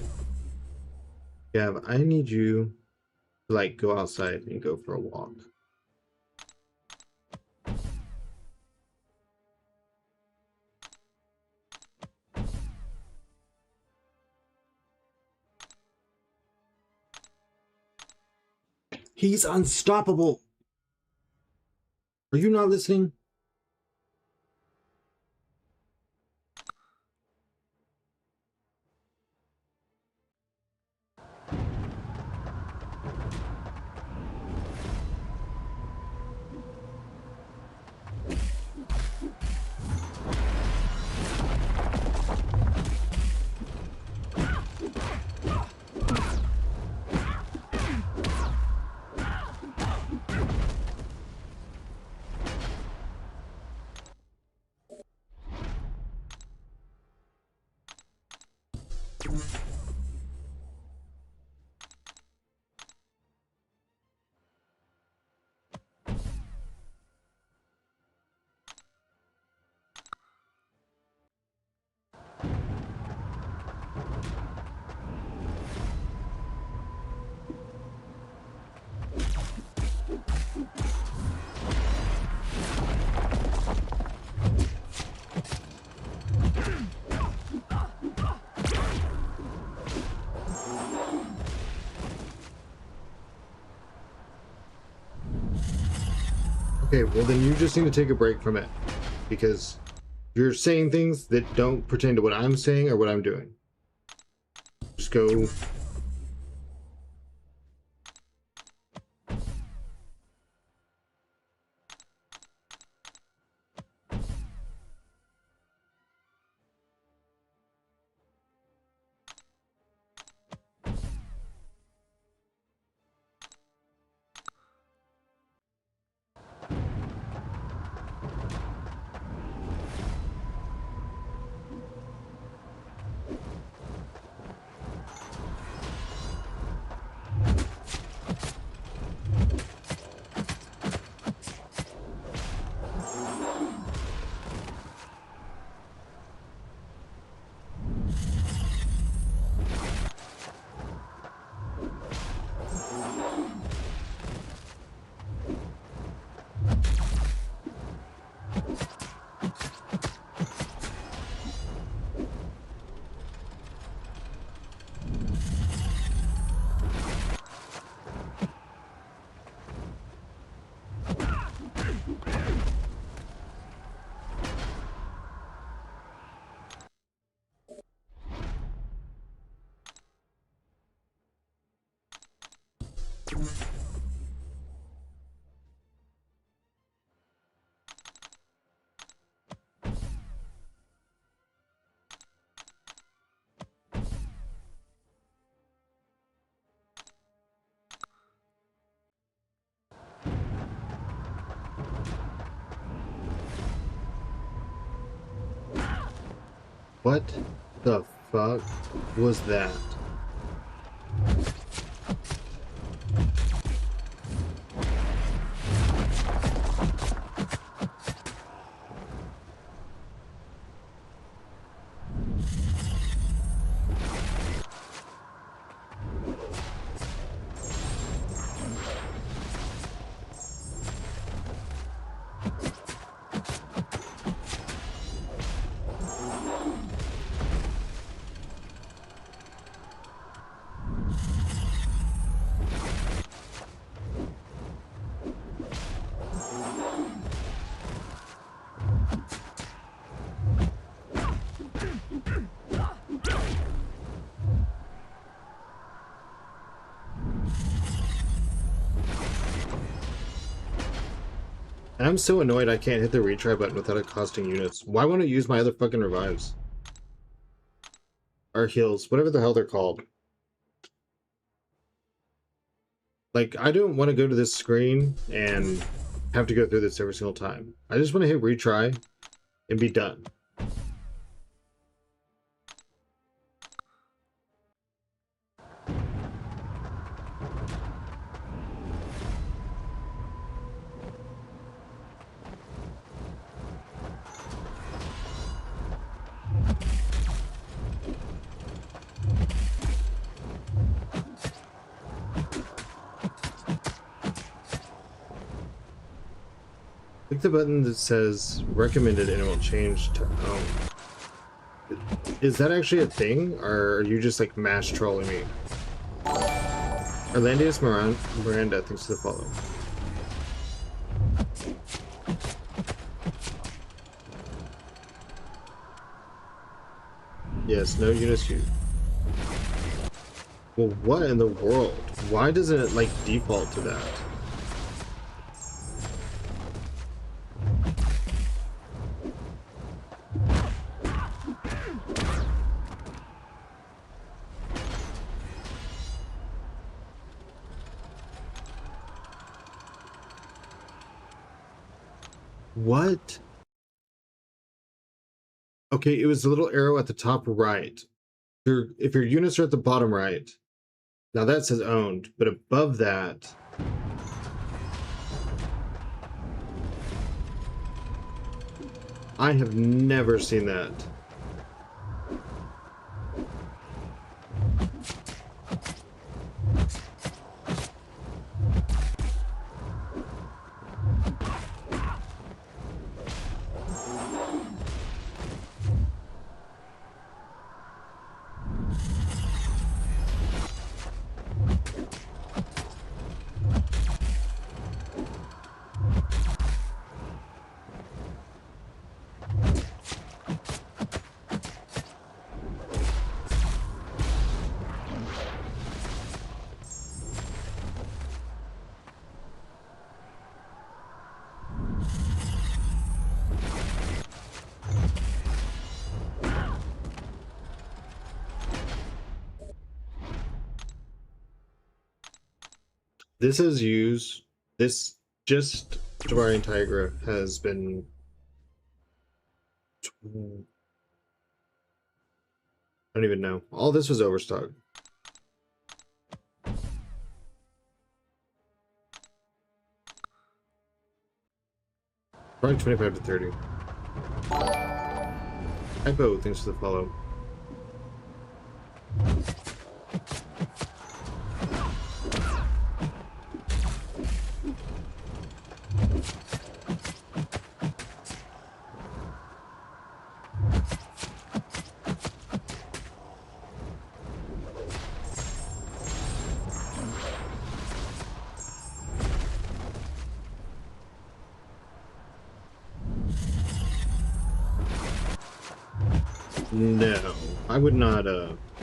Gav, I need you to, like, go outside and go for a walk. He's unstoppable. Are you not listening? Okay, well then you just need to take a break from it, because you're saying things that don't pertain to what I'm saying or what I'm doing. Just go. What the fuck was that? I'm so annoyed I can't hit the retry button without it costing units. Why won't it use my other fucking revives? Or heals, whatever the hell they're called. Like, I don't want to go to this screen and have to go through this every single time. I just want to hit retry and be done. click the button that says recommended and it will change to own. Is that actually a thing, or are you just like mash trolling me? Orlandius Miranda, thanks to the follow. Yes, no Eunice U. Well, what in the world? Why doesn't it like default to that? What? Okay, it was the little arrow at the top right. If your units are at the bottom right, now that says owned, but above that, I have never seen that. This is used, this just Jabari Tigra has been I don't even know. All this was overstock. Probably 25 to 30. Hypo, thanks for the follow. No, I would not,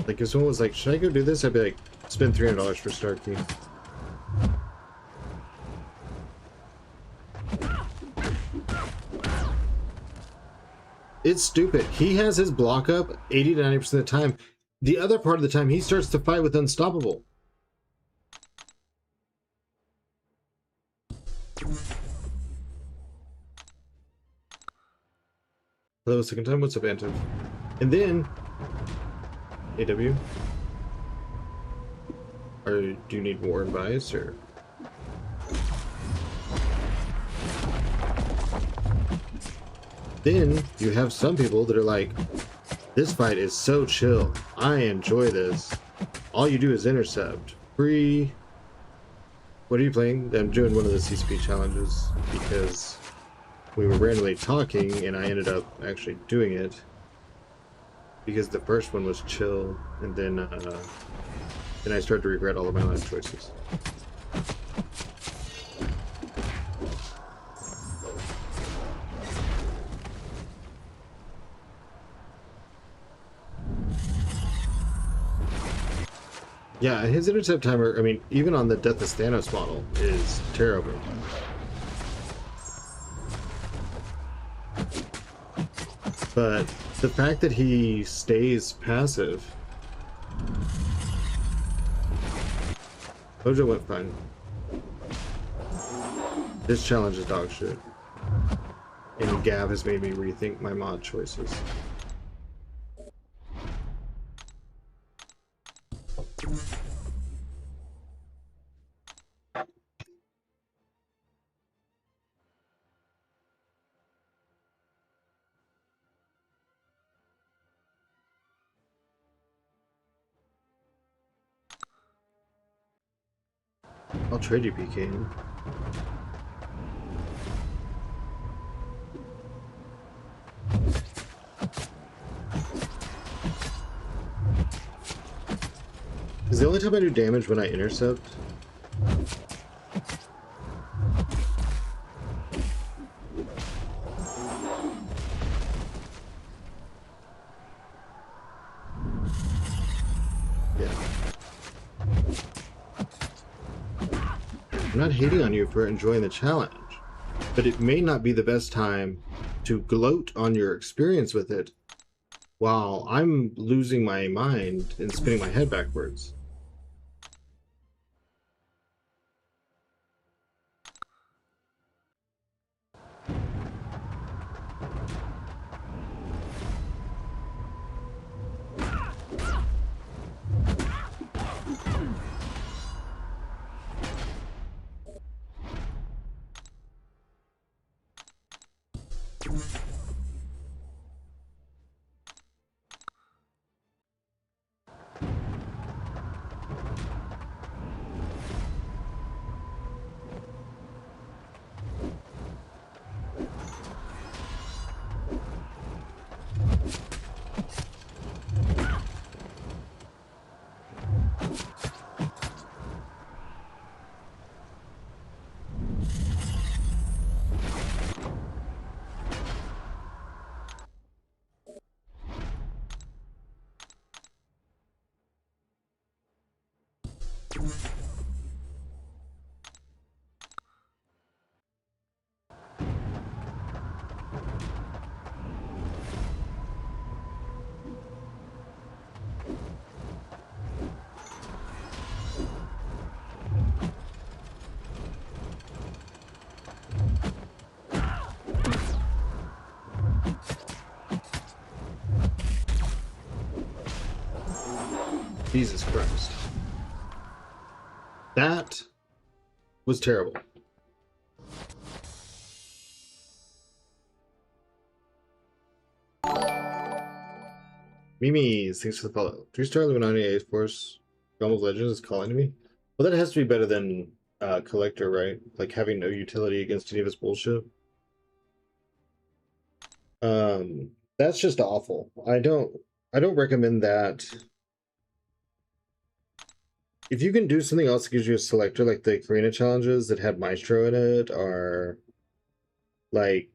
like, if someone was like, should I go do this? I'd be like, spend $300 for Star Key. It's stupid. He has his block up 80 to 90% of the time. The other part of the time, he starts to fight with Unstoppable. Hello, second time. What's up, Anton? And then, AW, or do you need more advice, or? Then you have some people that are like, this fight is so chill. I enjoy this. All you do is intercept. Free. What are you playing? I'm doing one of the CCP challenges because we were randomly talking and I ended up actually doing it. Because the first one was chill, and then I started to regret all of my life choices. Yeah, his intercept timer, I mean, even on the Death of Thanos model, is terrible. But the fact that he stays passive. Hojo went fine. This challenge is dog shit. And Gav has made me rethink my mod choices. I'll trade you, PK. the only time I do damage when I intercept. Yeah. I'm not hating on you for enjoying the challenge, but it may not be the best time to gloat on your experience with it while I'm losing my mind and spinning my head backwards. Jesus Christ. That was terrible. Mimi's, thanks for the follow. 3-star Illuminati Ace Force, Realm of Legends is calling to me. Well, that has to be better than Collector, right? Like having no utility against any of his bullshit. That's just awful. I don't recommend that. If you can do something else that gives you a selector, like the Karina challenges that had Maestro in it, or like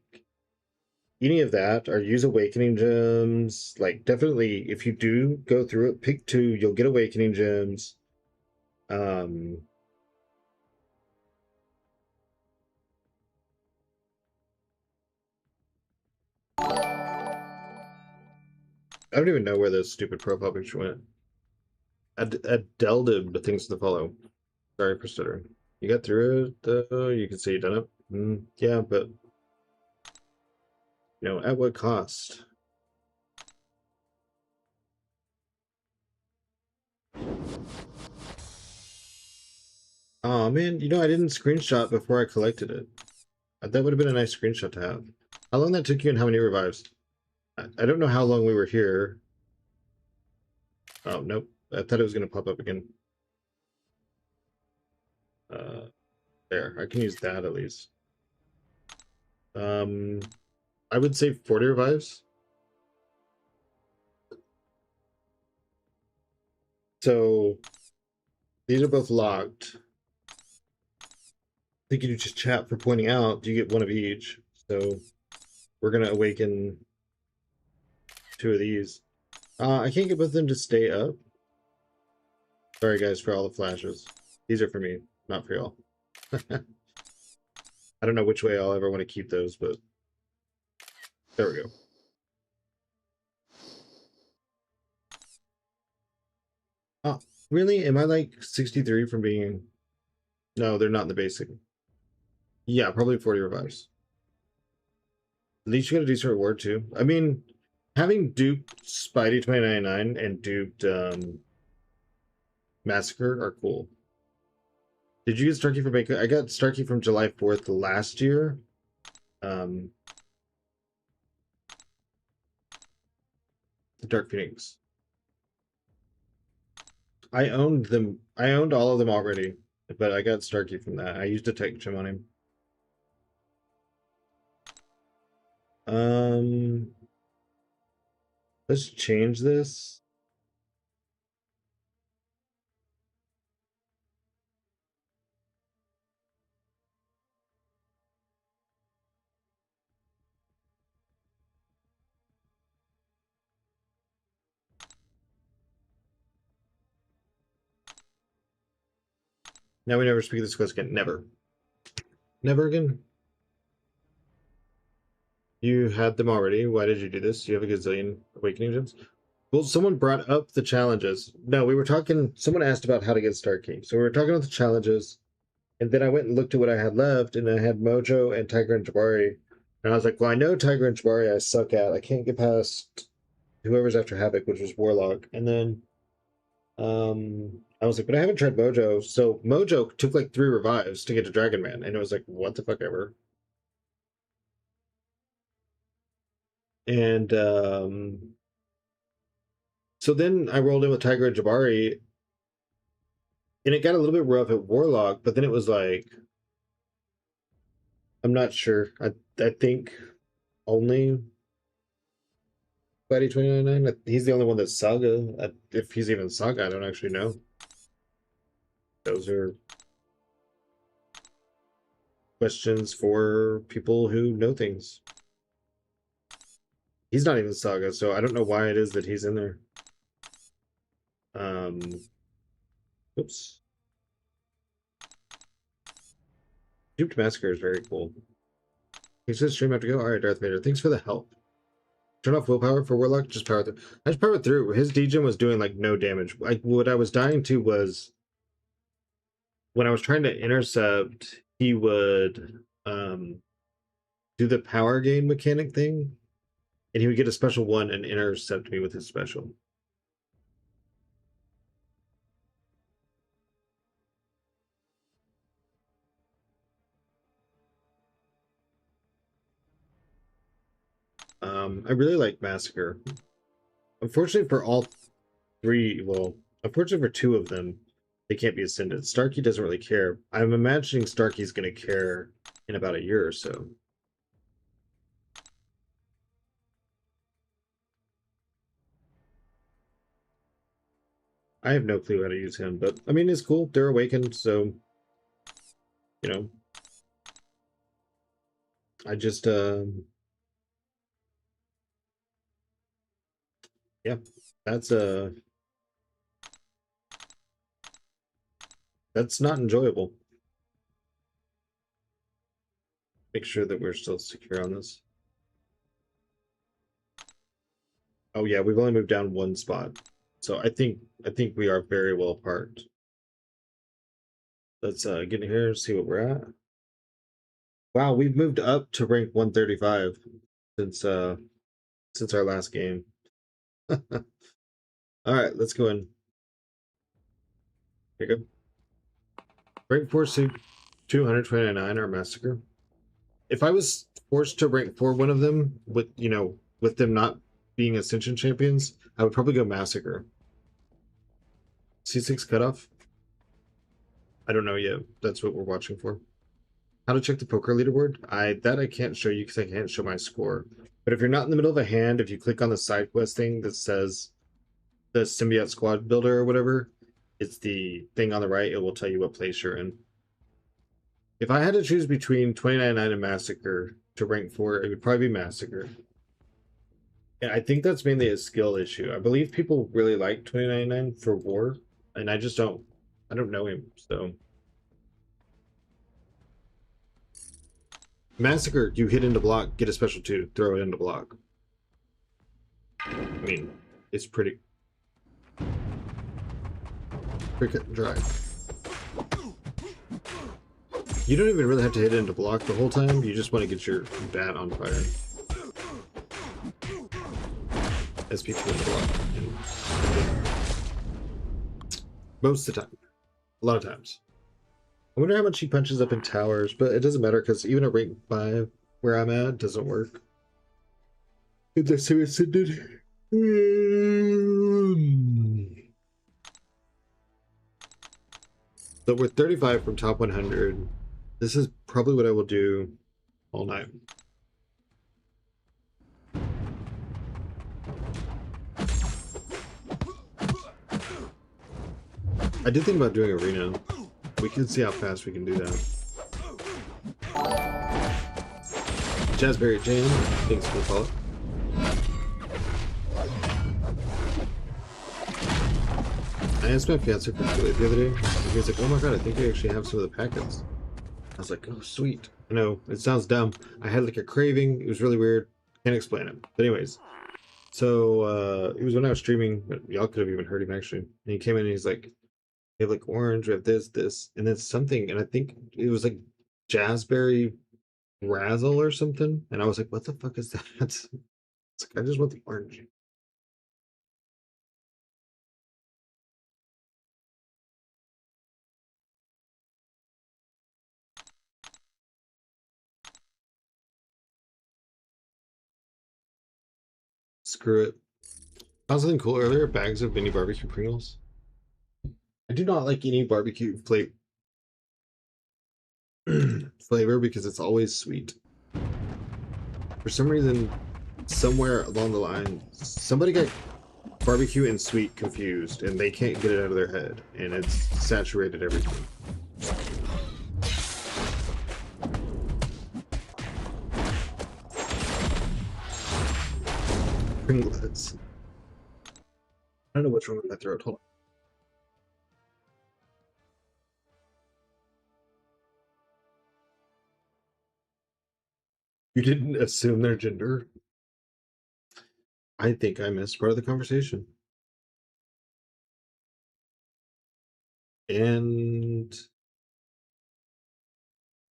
any of that, or use Awakening Gems, like definitely if you do go through it, pick 2, you'll get Awakening Gems. I don't even know where this stupid profile picture went. Adeldib, things to follow. Sorry for stuttering. You got through it, though? You can say you done it? Yeah, but... You know, at what cost? Oh man, you know, I didn't screenshot before I collected it. That would have been a nice screenshot to have. How long that took you and how many revives? I don't know how long we were here. Oh, nope. I thought it was going to pop up again. There. I can use that at least. I would say 40 revives. So, these are both locked. Thank you to just chat for pointing out. You get one of each. So, we're going to awaken 2 of these. I can't get both of them to stay up. Sorry, guys, for all the flashes. These are for me, not for y'all. I don't know which way I'll ever want to keep those, but there we go. Oh, really? Am I like 63 from being... No, they're not in the basic. Yeah, probably 40 revives. At least you got a decent reward, too. I mean, having duped Spidey 2099 and duped Massacre are cool. Did you get Starkey from Bacon? I got Starkey from July 4th last year. The Dark Phoenix. I owned them. I owned all of them already, but I got Starkey from that. I used a tech gem on him. Let's change this. Now we never speak this quest again. Never. Never again? You had them already. Why did you do this? You have a gazillion awakening gems? Well, someone brought up the challenges. No, we were talking... Someone asked about how to get Star Key. So we were talking about the challenges. And then I went and looked at what I had left. And I had Mojo and Tiger and Jabari. And I was like, well, I know Tiger and Jabari I suck at. I can't get past whoever's after Havoc, which was Warlock. And then... I was like, but I haven't tried Mojo. So Mojo took like 3 revives to get to Dragon Man, and it was like, what the fuck ever. And so then I rolled in with Tiger and Jabari, and it got a little bit rough at Warlock, but then it was like, I'm not sure. I think only Buddy 2099. He's the only one that's Saga. If he's even Saga, I don't actually know. Those are questions for people who know things. He's not even Saga, so I don't know why it is that he's in there. Oops. Duped Massacre is very cool. He says stream have to go. Alright, Darth Vader. Thanks for the help. Turn off willpower for Warlock, just power through. I just powered through. His degen was doing like no damage. What I was dying to was when I was trying to intercept, he would do the power gain mechanic thing, and he would get a special one and intercept me with his special. I really like Massacre. Unfortunately for all 3, well, unfortunately for 2 of them, they can't be ascended. Starkey doesn't really care. I'm imagining Starkey's going to care in about a year or so. I have no clue how to use him, but I mean, it's cool. They're awakened, so, you know. I just, yeah, that's not enjoyable. Make sure that we're still secure on this. Oh yeah, we've only moved down 1 spot. So I think we are very well apart. Let's get in here and see what we're at. Wow, we've moved up to rank 135 since our last game. All right, let's go in. Here you go. Rank 4 suit 229 our Massacre. If I was forced to rank 4 one of them with, you know, with them not being Ascension champions, I would probably go Massacre. C6 cutoff? I don't know yet. That's what we're watching for. How to check the poker leaderboard? That I can't show you because I can't show my score. But if you're not in the middle of a hand, if you click on the side quest thing that says the Symbiote Squad Builder or whatever, it's the thing on the right. It will tell you what place you're in. If I had to choose between 299 and Massacre to rank 4, it would probably be Massacre. And I think that's mainly a skill issue. I believe people really like 299 for War, and I just don't. I don't know him, so. Massacre, you hit into block, get a special 2, throw it into block. I mean, it's pretty cut and dry. You don't even really have to hit into block the whole time. You just want to get your bat on fire. SP2 into block. Most of the time. A lot of times. I wonder how much he punches up in towers, but it doesn't matter because even at rank 5 where I'm at doesn't work. If they're so ascended. So we're 35 from top 100. This is probably what I will do all night. I did think about doing arena. We can see how fast we can do that. Jazzberry Jam, thanks for the follow. I asked my fiance for Kool-Aid the other day, and he was like, "Oh my god, I think we actually have some of the packets." I was like, "Oh sweet." I know it sounds dumb. I had like a craving. It was really weird. Can't explain it. But anyways, so it was when I was streaming. But y'all could have even heard him actually. And he came in and he's like, "We have like orange. We have this, and then something." And I think it was like jazzberry razzle or something. And I was like, "What the fuck is that?" It's like I just want the orange. Screw it. I was something cool earlier. Bags of mini barbecue Pringles. I do not like any barbecue flavor because it's always sweet. For some reason, somewhere along the line, somebody got barbecue and sweet confused, and they can't get it out of their head, and it's saturated everything. Pringlets. I don't know what's wrong with my throat. Hold on. You didn't assume their gender? I think I missed part of the conversation. And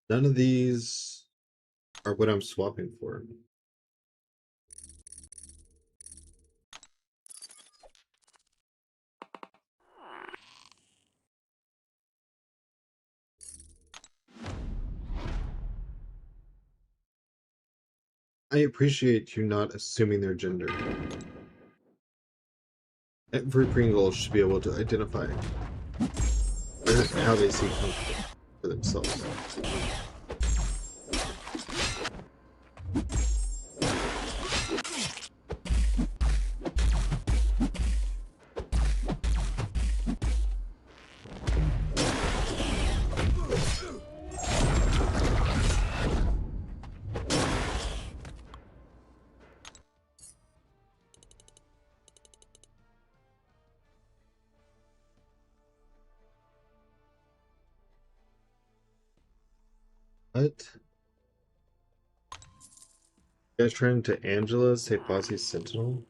none of these are what I'm swapping for. I appreciate you not assuming their gender. Every Pringle should be able to identify how they see comfortable for themselves. What? You guys trying to Angela say Bossy Sentinel?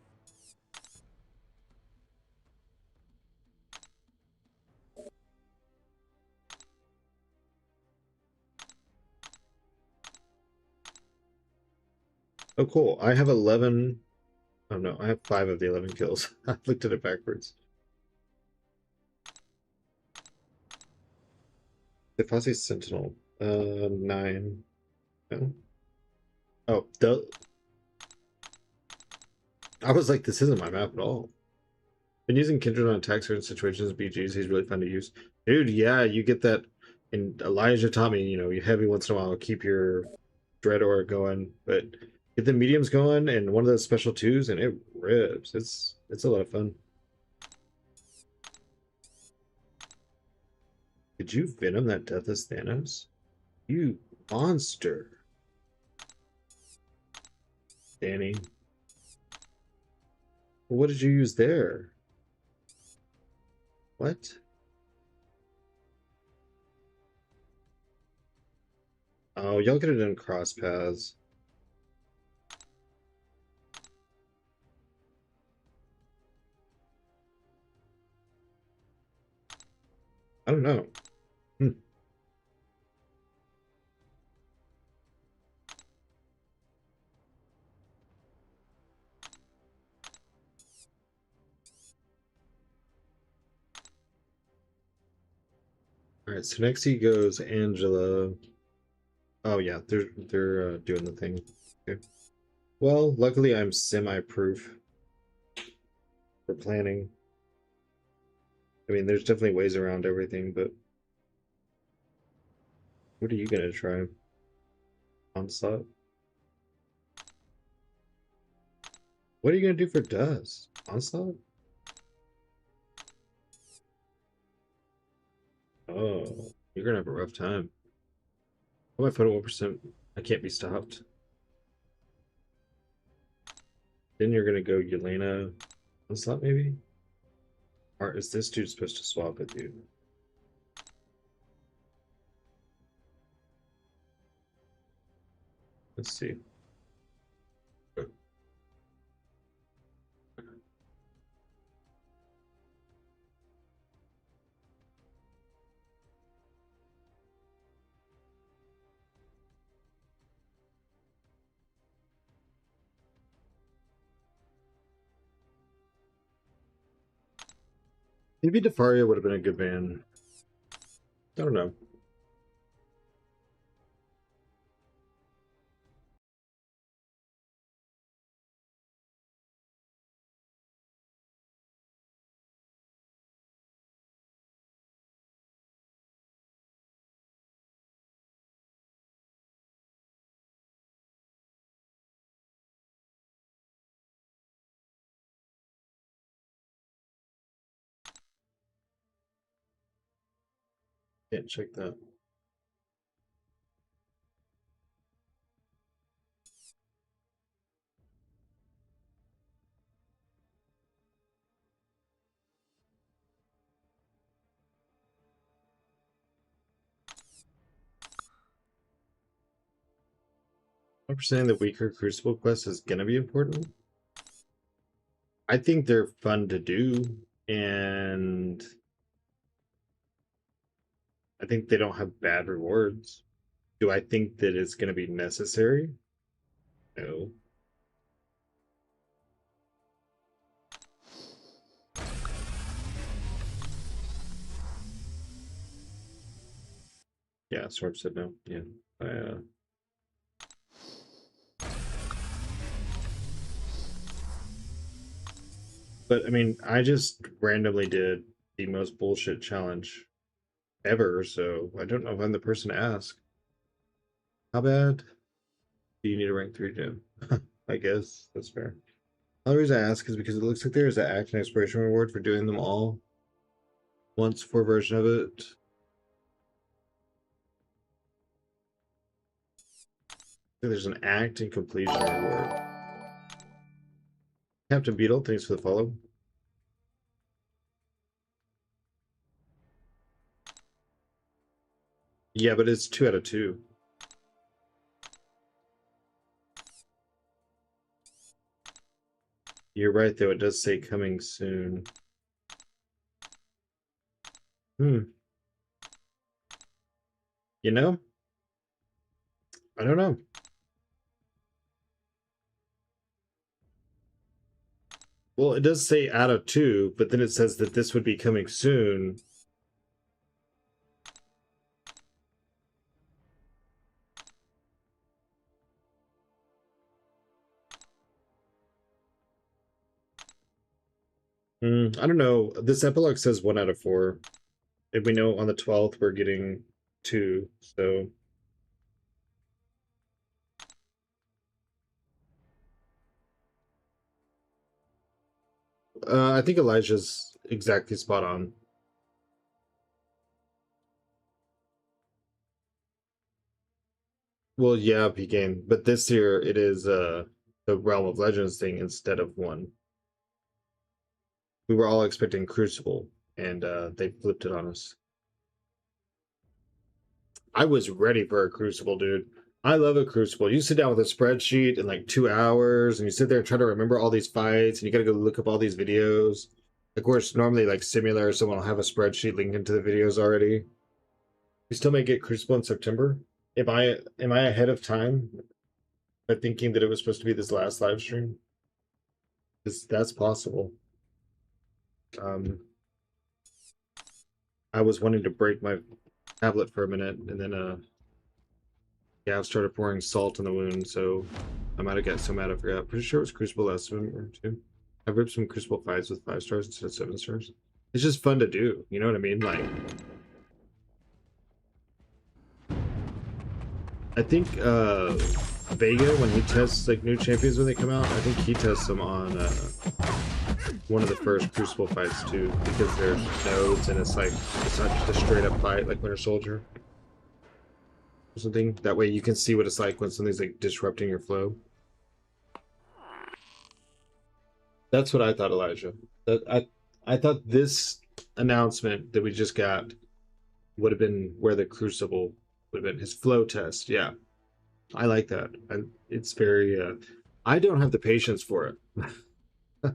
Oh, cool. I have 11. Oh, no. I have 5 of the 11 kills. I looked at it backwards. The Bossy Sentinel. 9. No. Oh, I was like, this isn't my map at all. Been using Kindred on attack certain situations, BGs. He's really fun to use. Dude, yeah, you get that. And Elijah taught me, you heavy once in a while, keep your Dread Aura going, but get the mediums going and one of those special 2s, and it rips. It's a lot of fun. Did you Venom that Deathless Thanos? You monster. Danny. What did you use there? What? Oh, y'all could have done cross paths. I don't know. All right, so next he goes Angela. Oh yeah, they're doing the thing. Okay. Well, luckily I'm semi-proof for planning. I mean, there's definitely ways around everything, but what are you gonna try? Onslaught? What are you gonna do for dust? Onslaught? Oh, you're gonna have a rough time. Oh, my photo 1%. I can't be stopped. Then you're gonna go Yelena Onslaught, maybe? Or is this dude supposed to swap with you? Let's see. Maybe Defaria would have been a good ban. I don't know. Can't check that. I'm saying the weaker Crucible quest is gonna be important. I think they're fun to do, and I think they don't have bad rewards. Do I think that it's gonna be necessary? No. Yeah, Sorb said no. Yeah. But I mean, I just randomly did the most bullshit challenge ever, so I don't know if I'm the person to ask. How bad do you need a rank 3 gym? I guess that's fair. The reason I ask is because it looks like there is an act and exploration reward for doing them all once for a version of it. There's an act and completion reward. Captain Beetle, thanks for the follow. Yeah, but it's 2 out of 2. You're right, though. It does say coming soon. You know? I don't know. Well, it does say out of 2, but then it says that this would be coming soon. I don't know. This epilogue says 1 out of 4. If we know on the 12th we're getting 2, so I think Elijah's exactly spot on. Well, yeah, P-game, but this year it is the Realm of Legends thing instead of 1. We were all expecting Crucible, and they flipped it on us. I was ready for a Crucible, dude. I love a Crucible. You sit down with a spreadsheet in like 2 hours, and you sit there and try to remember all these fights, and you gotta go look up all these videos. Of course, normally like Simulator, someone will have a spreadsheet linked into the videos already. We still may get Crucible in September. Am I ahead of time by thinking that it was supposed to be this last live stream? Because that's possible. I was wanting to break my tablet for a minute, and then yeah, I started pouring salt in the wound, so I might have got so mad I forgot. Pretty sure it was Crucible last swim too. I've ripped some Crucible 5s with 5 stars instead of 7 stars. It's just fun to do, you know what I mean? Like, I think Vega, when he tests like new champions when they come out, I think he tests them on one of the first Crucible fights too, because there's nodes and it's like it's not just a straight up fight like Winter Soldier or something. That way you can see what it's like when something's like disrupting your flow. That's what I thought, Elijah. I thought this announcement that we just got would have been where the Crucible would have been his flow test. Yeah, I like that. It's very. I don't have the patience for it.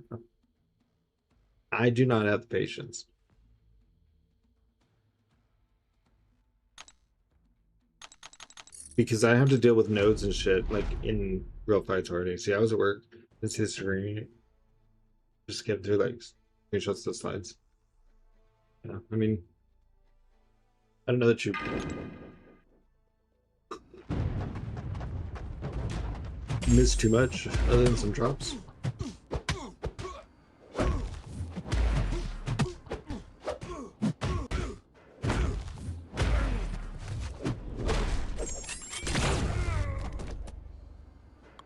I do not have the patience. Because I have to deal with nodes and shit, like in real fights already. See, I was at work. This history. Just get through like screenshots of the slides. Yeah, I mean, I don't know that you missed too much other than some drops.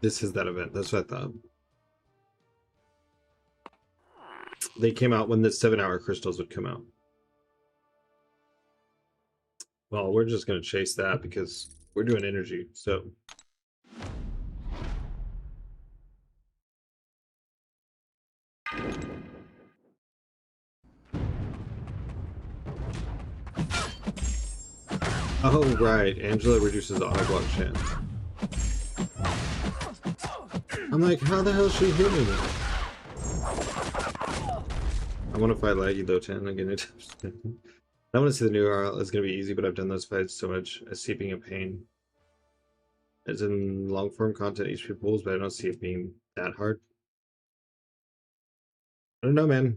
This is that event. That's what I thought. They came out when the 7-hour crystals would come out. Well, we're just going to chase that because we're doing energy, so. Oh, right. Angela reduces auto block chance. I'm like, how the hell is she hitting me? I want to fight Laggy though, 10 again. I want to see the new RL. It's going to be easy, but I've done those fights so much. I see it being a pain. As in long form content, HP pools, but I don't see it being that hard. I don't know, man.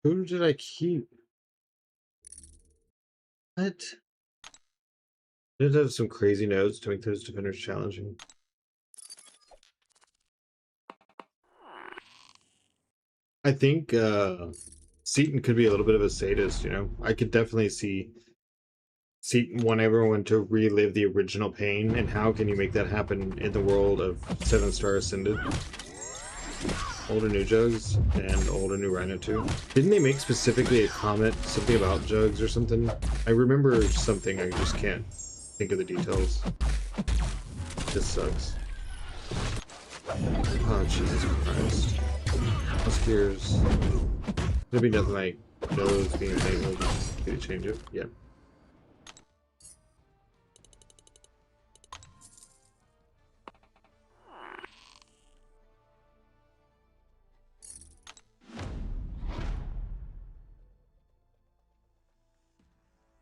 Who did I keep? What? Did have some crazy nodes to make those defenders challenging. I think Seaton could be a little bit of a sadist, you know? I could definitely see Seaton want everyone to relive the original pain, and how can you make that happen in the world of 7-star Ascended? Old or new Jugs, and old or new Rhino 2. Didn't they make specifically a comment, something about Jugs or something? I remember something, I just can't think of the details. This sucks. Oh, Jesus Christ. Musketeers. There'll be nothing like those being enabled. Can you change it? Yeah.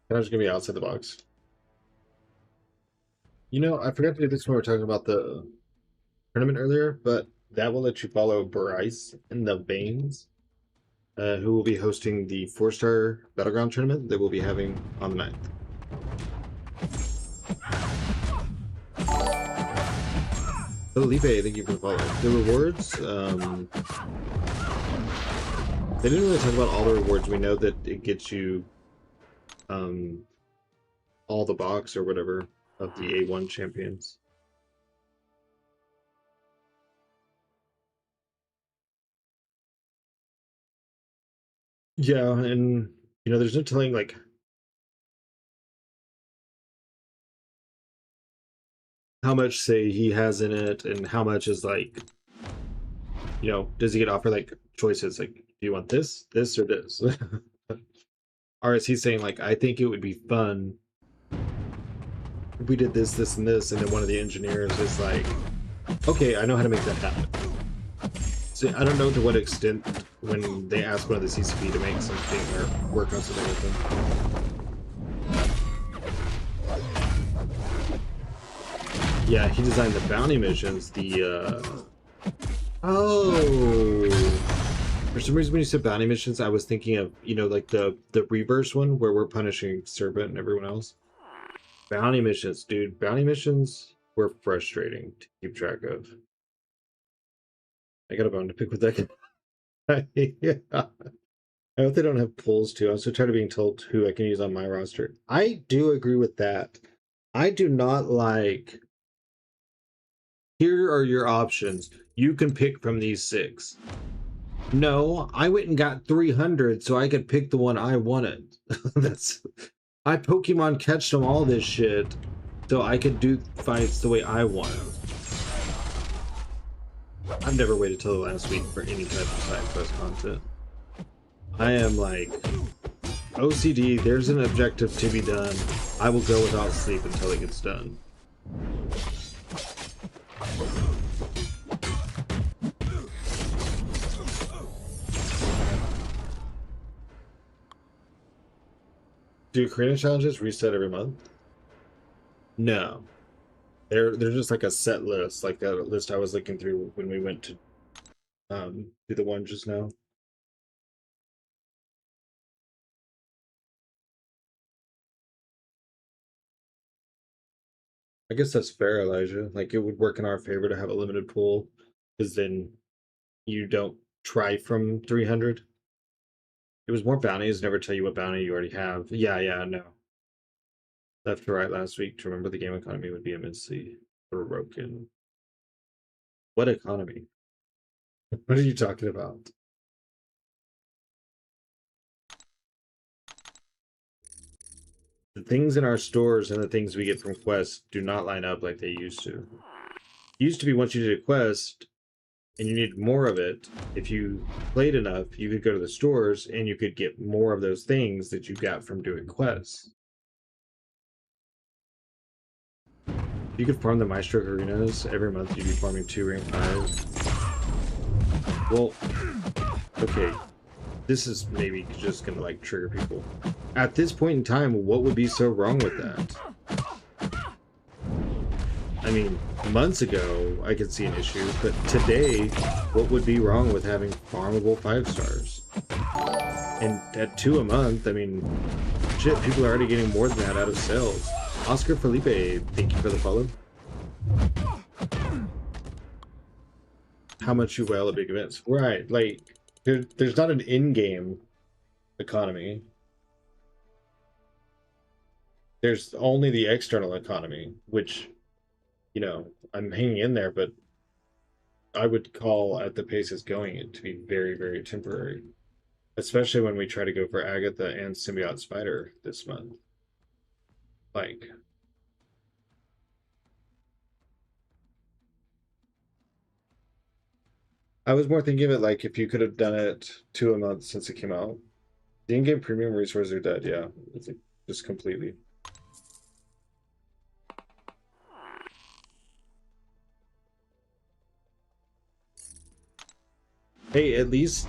I'm just gonna be outside the box. You know, I forgot to do this when we were talking about the tournament earlier, but that will let you follow Bryce and the Veins, who will be hosting the 4-star Battleground tournament that we'll be having on the 9th. Felipe, thank you for the follow. The rewards, they didn't really talk about all the rewards. We know that it gets you all the box or whatever of the A1 champions. Yeah, and you know, there's no telling like how much say he has in it, and how much is like, you know, does he get offered like choices like, do you want this, this, or this? Or is he saying like, I think it would be fun if we did this, this, and this, and then one of the engineers is like, okay, I know how to make that happen. So I don't know to what extent when they ask one of the CCP to make something or work on something with them. Yeah, he designed the bounty missions, oh, for some reason when you said bounty missions, I was thinking of, you know, like the reverse one where we're punishing Serpent and everyone else. Bounty missions, dude. Bounty missions were frustrating to keep track of. I got a bone to pick with that guy. Yeah. I hope they don't have pulls too. I'm so tired of being told who I can use on my roster. I do agree with that. I do not like, here are your options. You can pick from these 6. No, I went and got 300 so I could pick the one I wanted. I Pokemon catched them all this shit so I could do fights the way I want them. I've never waited till the last week for any type of side quest content. I am like, OCD, there's an objective to be done. I will go without sleep until it gets done. Do creative challenges reset every month? No. They're just like a set list, like that list I was looking through when we went to do the one just now. I guess that's fair, Elijah. Like, it would work in our favor to have a limited pool, because then you don't try from 300. It was more bounties, never tell you what bounty you already have. Yeah, no. Left to right last week to remember the game economy would be immensely broken. What economy? What are you talking about? The things in our stores and the things we get from quests do not line up like they used to. It used to be once you did a quest and you needed more of it, if you played enough, you could go to the stores and you could get more of those things that you got from doing quests. You could farm the Maestro arenas every month. You'd be farming 2 rank 5. Well, okay. This is maybe just gonna like trigger people. At this point in time, what would be so wrong with that? I mean, months ago, I could see an issue, but today, what would be wrong with having farmable 5 stars? And at 2 a month, I mean, shit, people are already getting more than that out of sales. Oscar Felipe, thank you for the follow. How much you whale at big events? Right, like, there's not an in-game economy. There's only the external economy, which, you know, I'm hanging in there, but I would call, at the pace it's going, it to be very, very temporary. Especially when we try to go for Agatha and Symbiote Spider this month. Like, I was more thinking of it like if you could have done it 2 a month since it came out. The in-game premium resources are dead, yeah. It's like, just completely. Hey, at least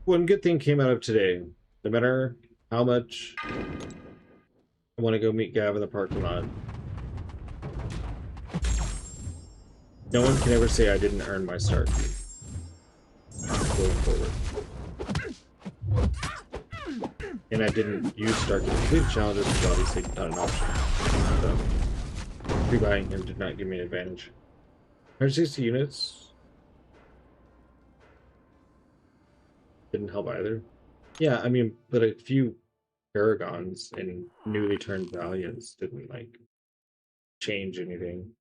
one good thing came out of today. No matter how much I want to go meet Gav in the parking lot, no one can ever say I didn't earn my start going forward. And I didn't use start to complete challenges because obviously not an option. So, pre-buying him did not give me an advantage. 160 units didn't help either. Yeah, I mean, but a few Paragons and newly turned Valiants didn't, like, change anything.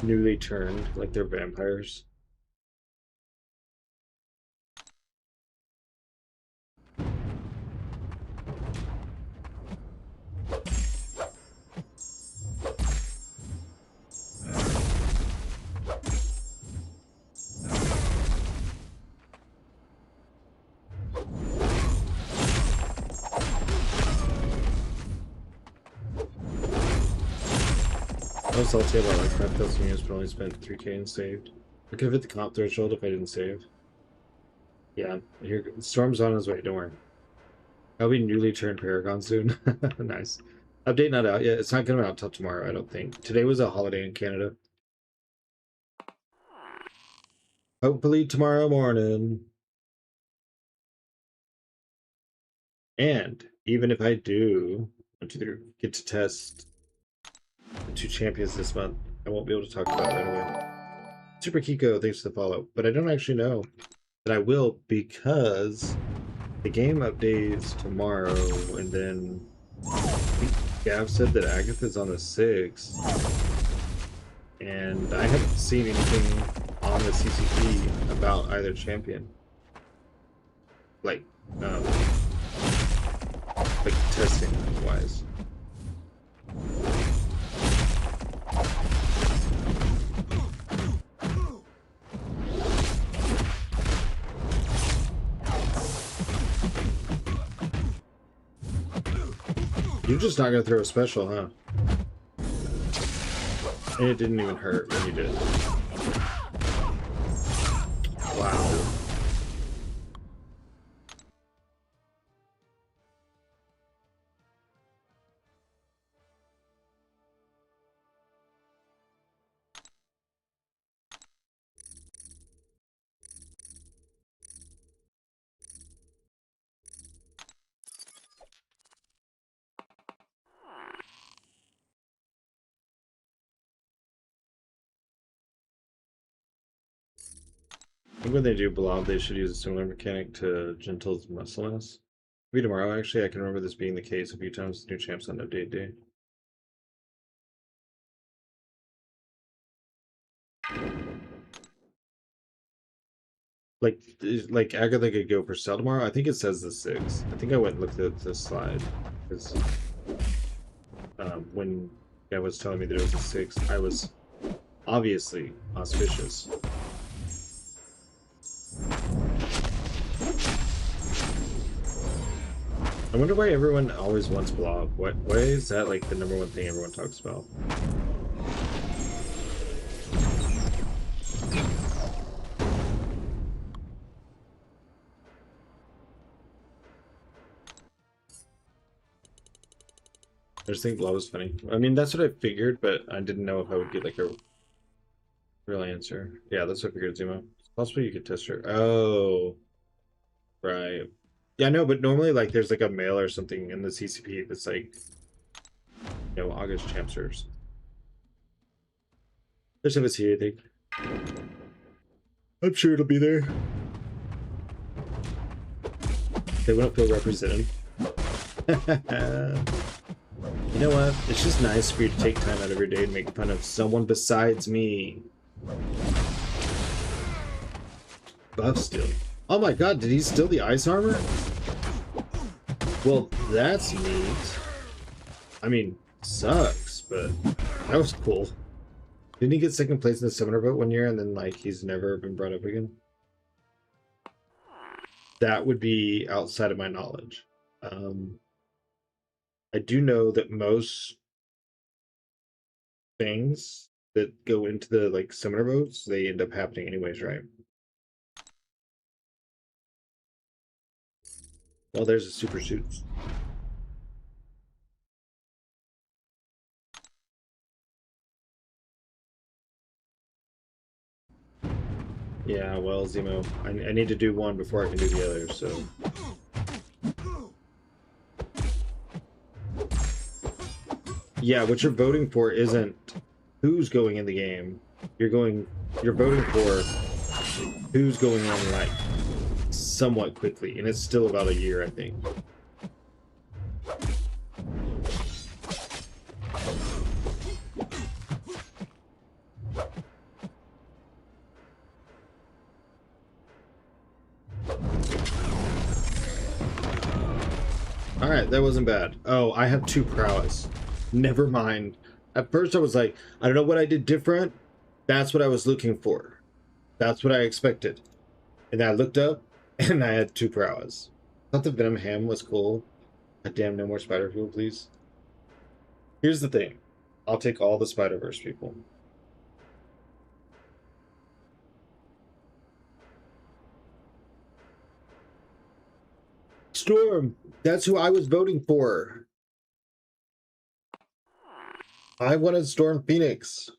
Newly turned, like they're vampires. I was salty about like 5,000 units, but only spent 3K and saved. I could have hit the comp threshold if I didn't save. Yeah, here Storm's on his way, don't worry. I'll be newly turned Paragon soon. Nice. Update not out yet. It's not gonna be out till tomorrow, I don't think. Today was a holiday in Canada. Hopefully tomorrow morning. And even if I do get to test the 2 champions this month, I won't be able to talk about it right away. Super Kiko, thanks for the follow. But I don't actually know that I will, because the game updates tomorrow, and then Gav said that Agatha's on the 6, and I haven't seen anything on the CCP about either champion. Like testing wise. You're just not gonna throw a special, huh? And it didn't even hurt when you did. Wow. I think when they do Blob, they should use a similar mechanic to Gentle's Muscle Mass. Maybe tomorrow, actually. I can remember this being the case a few times with new champs on update day. Like Agatha could go for sale tomorrow. I think it says the 6. I think I went and looked at this slide because when guy was telling me that it was a 6, I was obviously auspicious. I wonder why everyone always wants Blob. Why is that like the #1 thing everyone talks about? I just think Blob was funny. I mean, that's what I figured, but I didn't know if I would get like a real answer. Yeah, that's what I figured, Zemo. Possibly you could test her. Oh, right. Yeah, no, but normally like there's like a mail or something in the CCP that's like, you know, August champsters. There's have a here, I think. I'm sure it'll be there. They won't feel represented. You know what? It's just nice for you to take time out of your day to make fun of someone besides me. Buff still. Oh my god, did he steal the ice armor? Well, that's neat. I mean, sucks, but that was cool. Didn't he get second place in the summoner vote one year and then like he's never been brought up again? That would be outside of my knowledge. I do know that most things that go into the like summoner votes, they end up happening anyways, right? Well, there's a super suits. Yeah, well, Zemo, I need to do one before I can do the other, so. Yeah, what you're voting for isn't who's going in the game. You're voting for who's going in like somewhat quickly, and it's still about a year, I think. Alright, that wasn't bad. Oh, I have 2 prowess. Never mind. At first I was like, I don't know what I did different. That's what I was looking for. That's what I expected. And I looked up, and I had 2 prowess. I thought the Venom Ham was cool. God damn, no more Spider Fuel, please. Here's the thing. I'll take all the Spider-Verse people. Storm! That's who I was voting for. I wanted Storm Phoenix.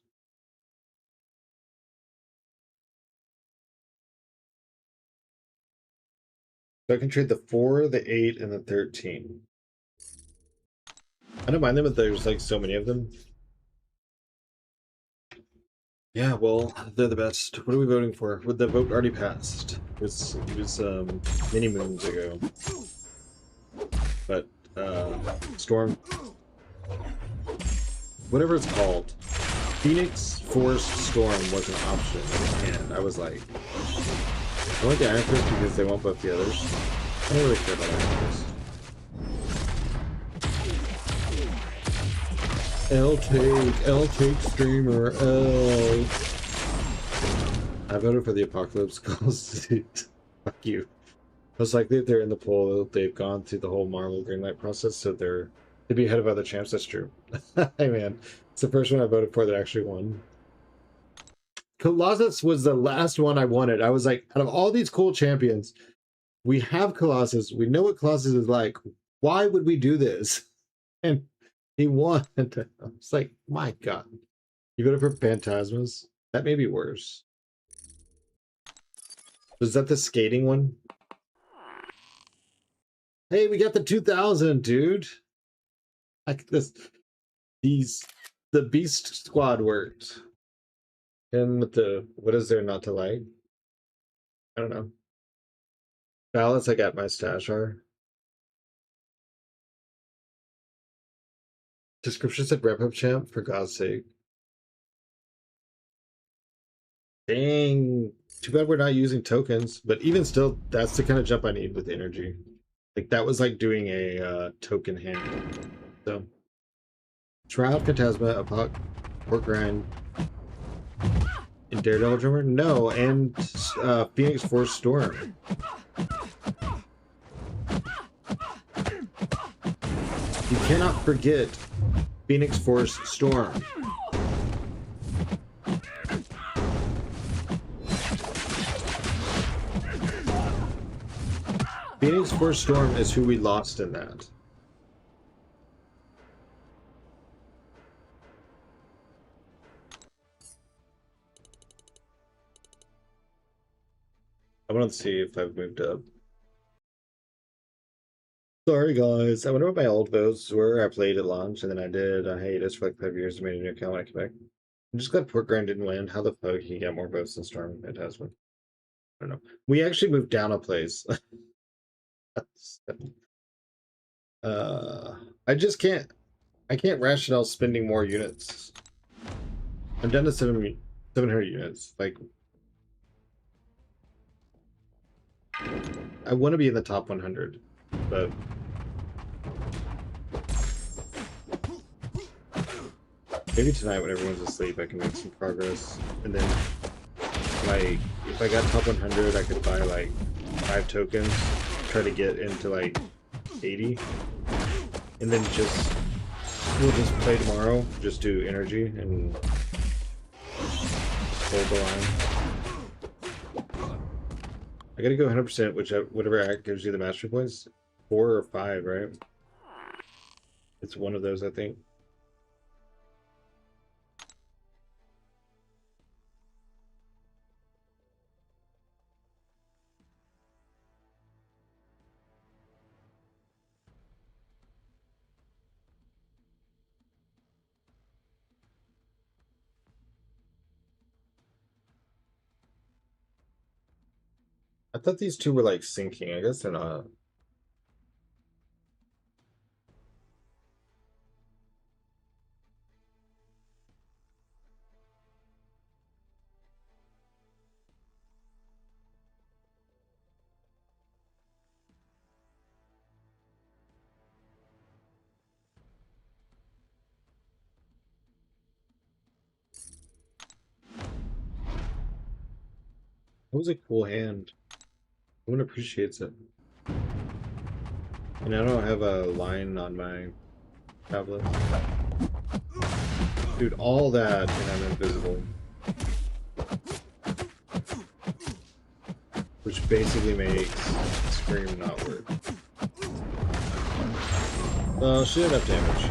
So I can trade the 4, the 8, and the 13. I don't mind them, but there's like so many of them. Yeah, well, they're the best. What are we voting for? Would the vote already passed? It was many moons ago. But Storm. whatever it's called. Phoenix Forest Storm was an option, and I was like, I want the Iron Fist because they won't buff the others. I don't really care about Iron Fist. L take streamer, L. I voted for the Apocalypse Calls. Fuck you. Most likely if they're in the poll, they've gone through the whole Marvel Greenlight process, so they'd be ahead of other champs. That's true. Hey man, it's the first one I voted for that actually won. Colossus was the last one I wanted. I was like, out of all these cool champions, we have Colossus. We know what Colossus is like. Why would we do this? And he won. It's like, my God. You voted for Phantasmas? That may be worse. Was that the skating one? Hey, we got the 2000, dude. Like this, the Beast Squad worked. And with the, what is there not to like? I don't know. Ballots I got my stash are. Description said wrap up champ, for God's sake. Dang. Too bad we're not using tokens, but even still, that's the kind of jump I need with energy. Like that was like doing a token hand. So Shroud, Phantasma, Apoc, Pork Grind, and Daredevil Drummer? No, and Phoenix Force Storm. You cannot forget Phoenix Force Storm. Phoenix Force Storm is who we lost in that. I want to see if I've moved up. Sorry guys, I wonder what my old votes were. I played at launch and then I did a hiatus for like 5 years and made a new account when I came back. I'm just glad Pork Grind didn't win. How the fuck he got more votes than Storm and Tasman? I don't know. We actually moved down a place. I just can't. I can't rationale spending more units. I'm down to 700 units. Like, I want to be in the top 100, but maybe tonight when everyone's asleep, I can make some progress. And then, like, if I got top 100, I could buy like 5 tokens, try to get into like 80, and then we'll just play tomorrow, just do energy and hold the line. I gotta go 100%, whatever act gives you the mastery points. 4 or 5, right? It's one of those, I think. I thought these two were like syncing. I guess they're not. That was a cool hand. Everyone appreciates it. And I don't have a line on my tablet. Dude, all that and I'm invisible. Which basically makes Scream not work. Well, she had enough damage.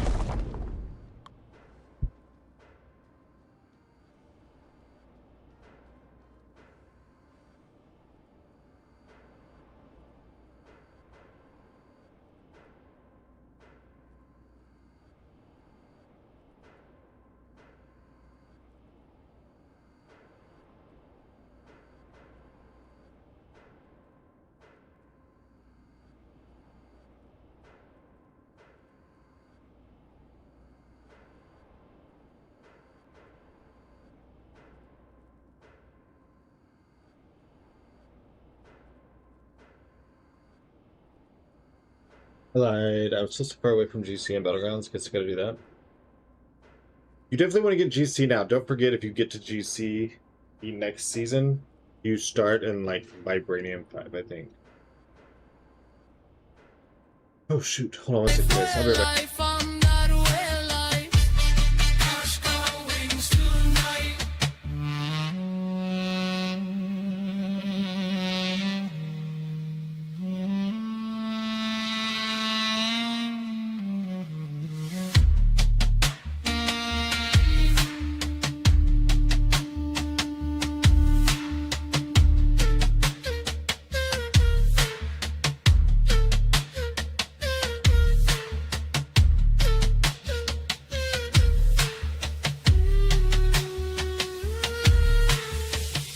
Alright, I'm still so far away from GC and Battlegrounds. Guess I gotta do that. You definitely want to get GC now. Don't forget, if you get to GC the next season, you start in like Vibranium 5, I think. Oh shoot, hold on one second, guys. I'll be right back. Life, I'm that way life. Cash cow wings tonight.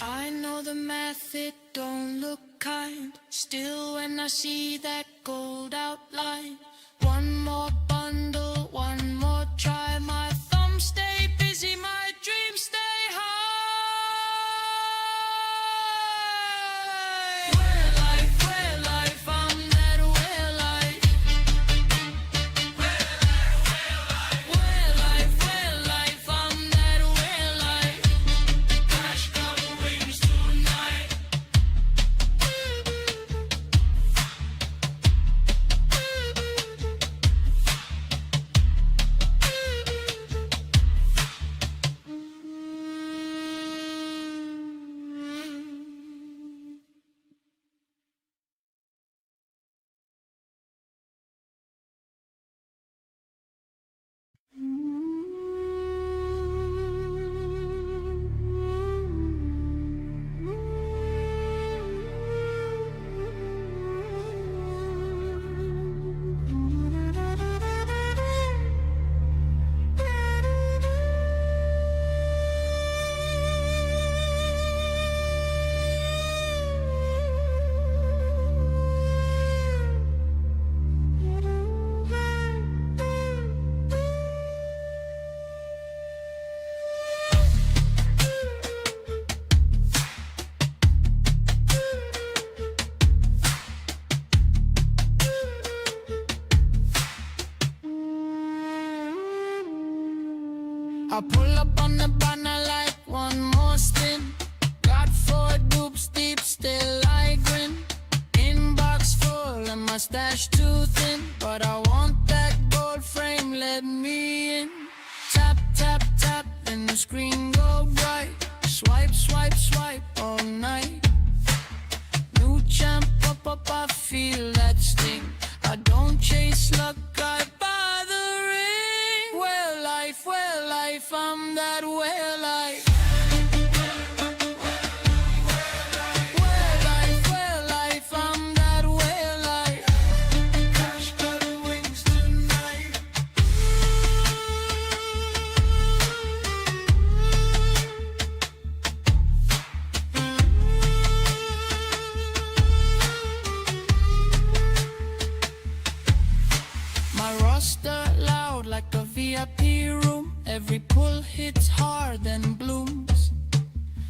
I know the math, it don't look kind. Still, when I see that gold outline, one more bundle, one more try. My thumbs stay busy, my dreams stay high. Where life, I'm that where life. Where life, I'm that where life. Cash cow wings tonight. I pull up on the banner like one more spin. Got 4 dupes deep, still I grin. Inbox full and my stash too thin, but I want that gold frame, let me in. Tap, tap, tap, and the screen go bright. Swipe, swipe, swipe all night. New champ up, I feel that sting. I don't chase luck, I buy the ring. Well life, I'm that well life. Well life, I'm that well life. Cash got wings tonight. My roster loud like a VIP room. Every pull hits hard and blooms.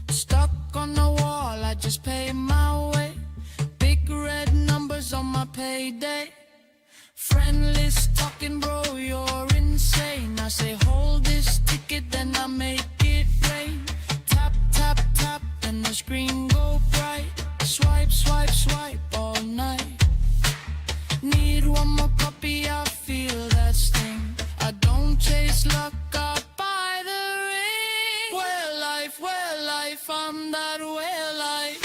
Stuck on the wall, I just pay my way. Big red numbers on my payday. Friend list talking, bro, you're insane. I say hold this ticket, then I make it rain. Tap, tap, tap, and the screen go bright. Swipe, swipe, swipe all night. Need one more copy, I feel that sting. I don't chase luck, I buy the ring. Well life, I'm that well life.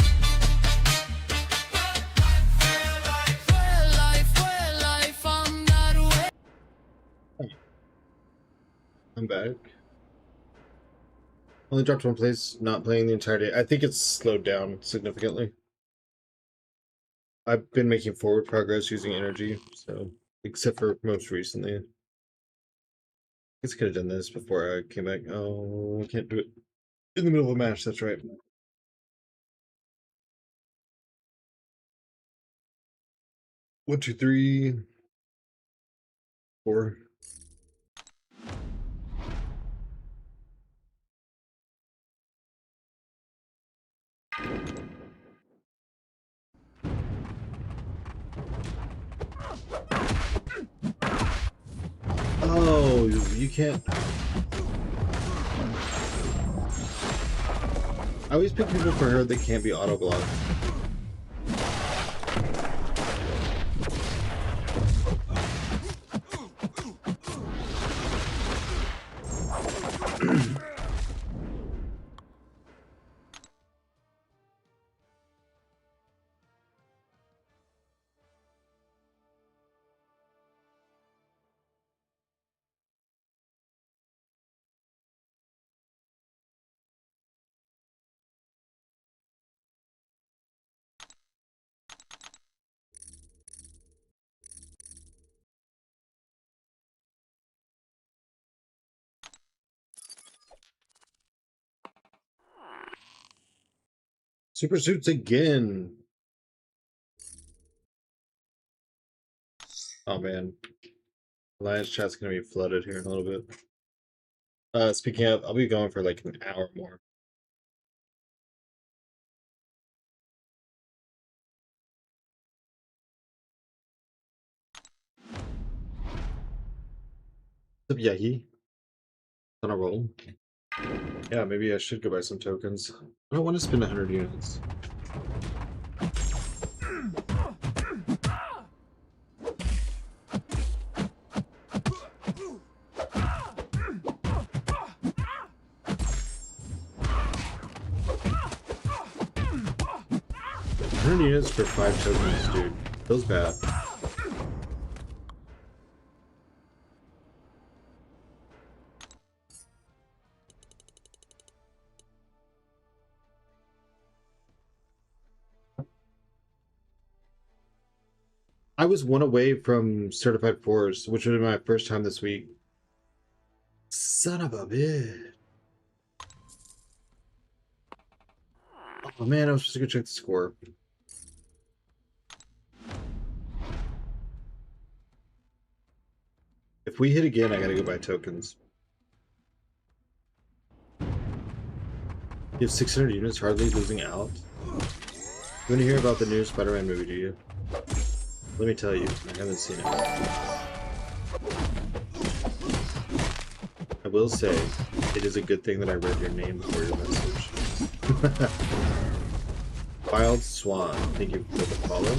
Well life, I'm that well. I'm back. Only dropped one place, not playing the entire day. I think it's slowed down significantly. I've been making forward progress using energy, so except for most recently. I guess I could have done this before I came back. Oh, I can't do it in the middle of a match, that's right. 1, 2, 3, 4. Oh, you can't. I always pick people for her that can't be auto blocked. Super suits again. Oh man, Alliance chat's gonna be flooded here in a little bit. Speaking of, I'll be going for like an hour more. What's up, Yahi? On a roll. Yeah, maybe I should go buy some tokens. I don't want to spend 100 units. Units for 5 tokens, dude. Feels bad. I was one away from certified fours, which would have been my first time this week. Son of a bitch. Oh man, I was supposed to go check the score. If we hit again, I gotta go buy tokens. You have 600 units, hardly losing out. You want to hear about the new Spider-Man movie, do you? Let me tell you, I haven't seen it. I will say, it is a good thing that I read your name before your message. Wild Swan, thank you for the follow.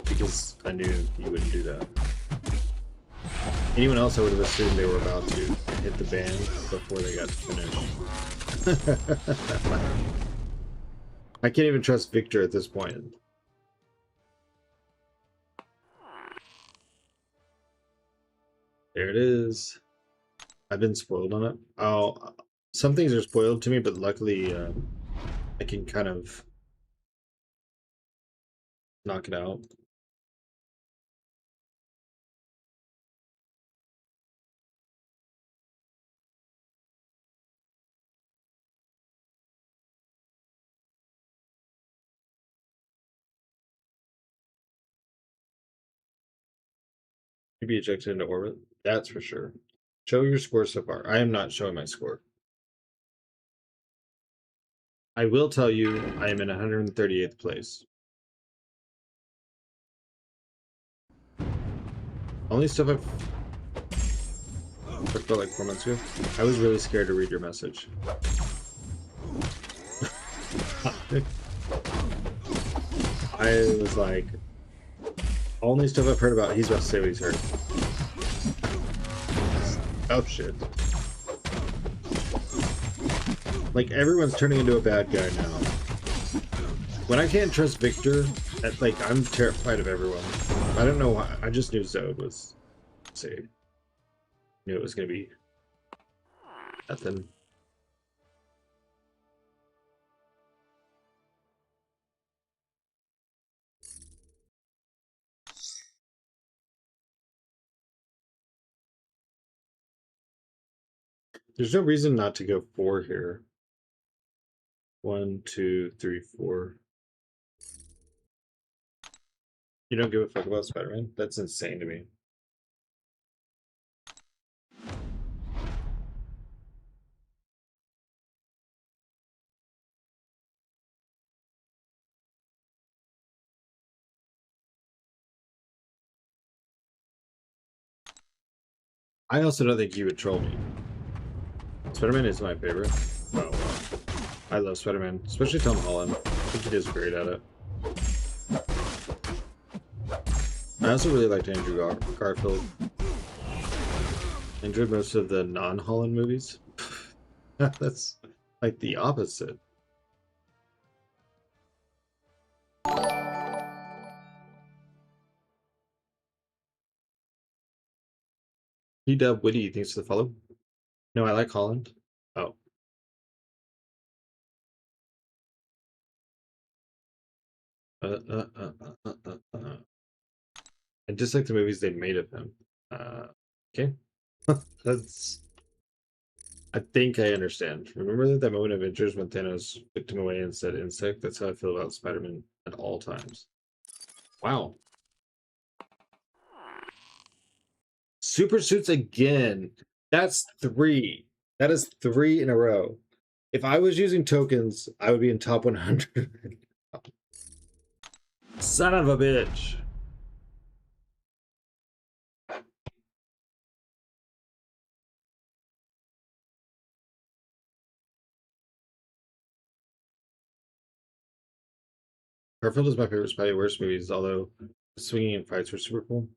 Because I knew you wouldn't do that. Anyone else, I would have assumed they were about to hit the ban before they got to finish. I can't even trust Victor at this point. There it is. I've been spoiled on it. Oh, some things are spoiled to me, but luckily I can kind of knock it out. You'd be ejected into orbit. That's for sure. Show your score so far. I am not showing my score. I will tell you I am in 138th place. Only stuff I've talked about like 4 months ago. I was really scared to read your message. I was like, only stuff I've heard about. He's about to say what he's heard. Oh shit. Like, everyone's turning into a bad guy now. When I can't trust Victor, like, I'm terrified of everyone. I don't know why. I just knew Zode was, say, knew it was gonna be nothing. There's no reason not to go 4 here. 1, 2, 3, 4. You don't give a fuck about Spider-Man? That's insane to me. I also don't think you would troll me. Spider-Man is my favorite. Oh, I love Spider-Man, especially Tom Holland. I think he does great at it. I also really liked Andrew Garfield. I enjoyed most of the non-Holland movies. That's like the opposite. P-Dub Witty, thanks for the follow. No, I like Holland. Oh. I dislike the movies they made of him. Okay. That's... I think I understand. Remember that moment of Avengers when Thanos picked him away and said insect? That's how I feel about Spider-Man at all times. Wow. Super suits again. That's 3. That is 3 in a row. If I was using tokens, I would be in top 100. Son of a bitch. Garfield is my favorite Spidey-Verse movies, although the swinging and fights were super cool.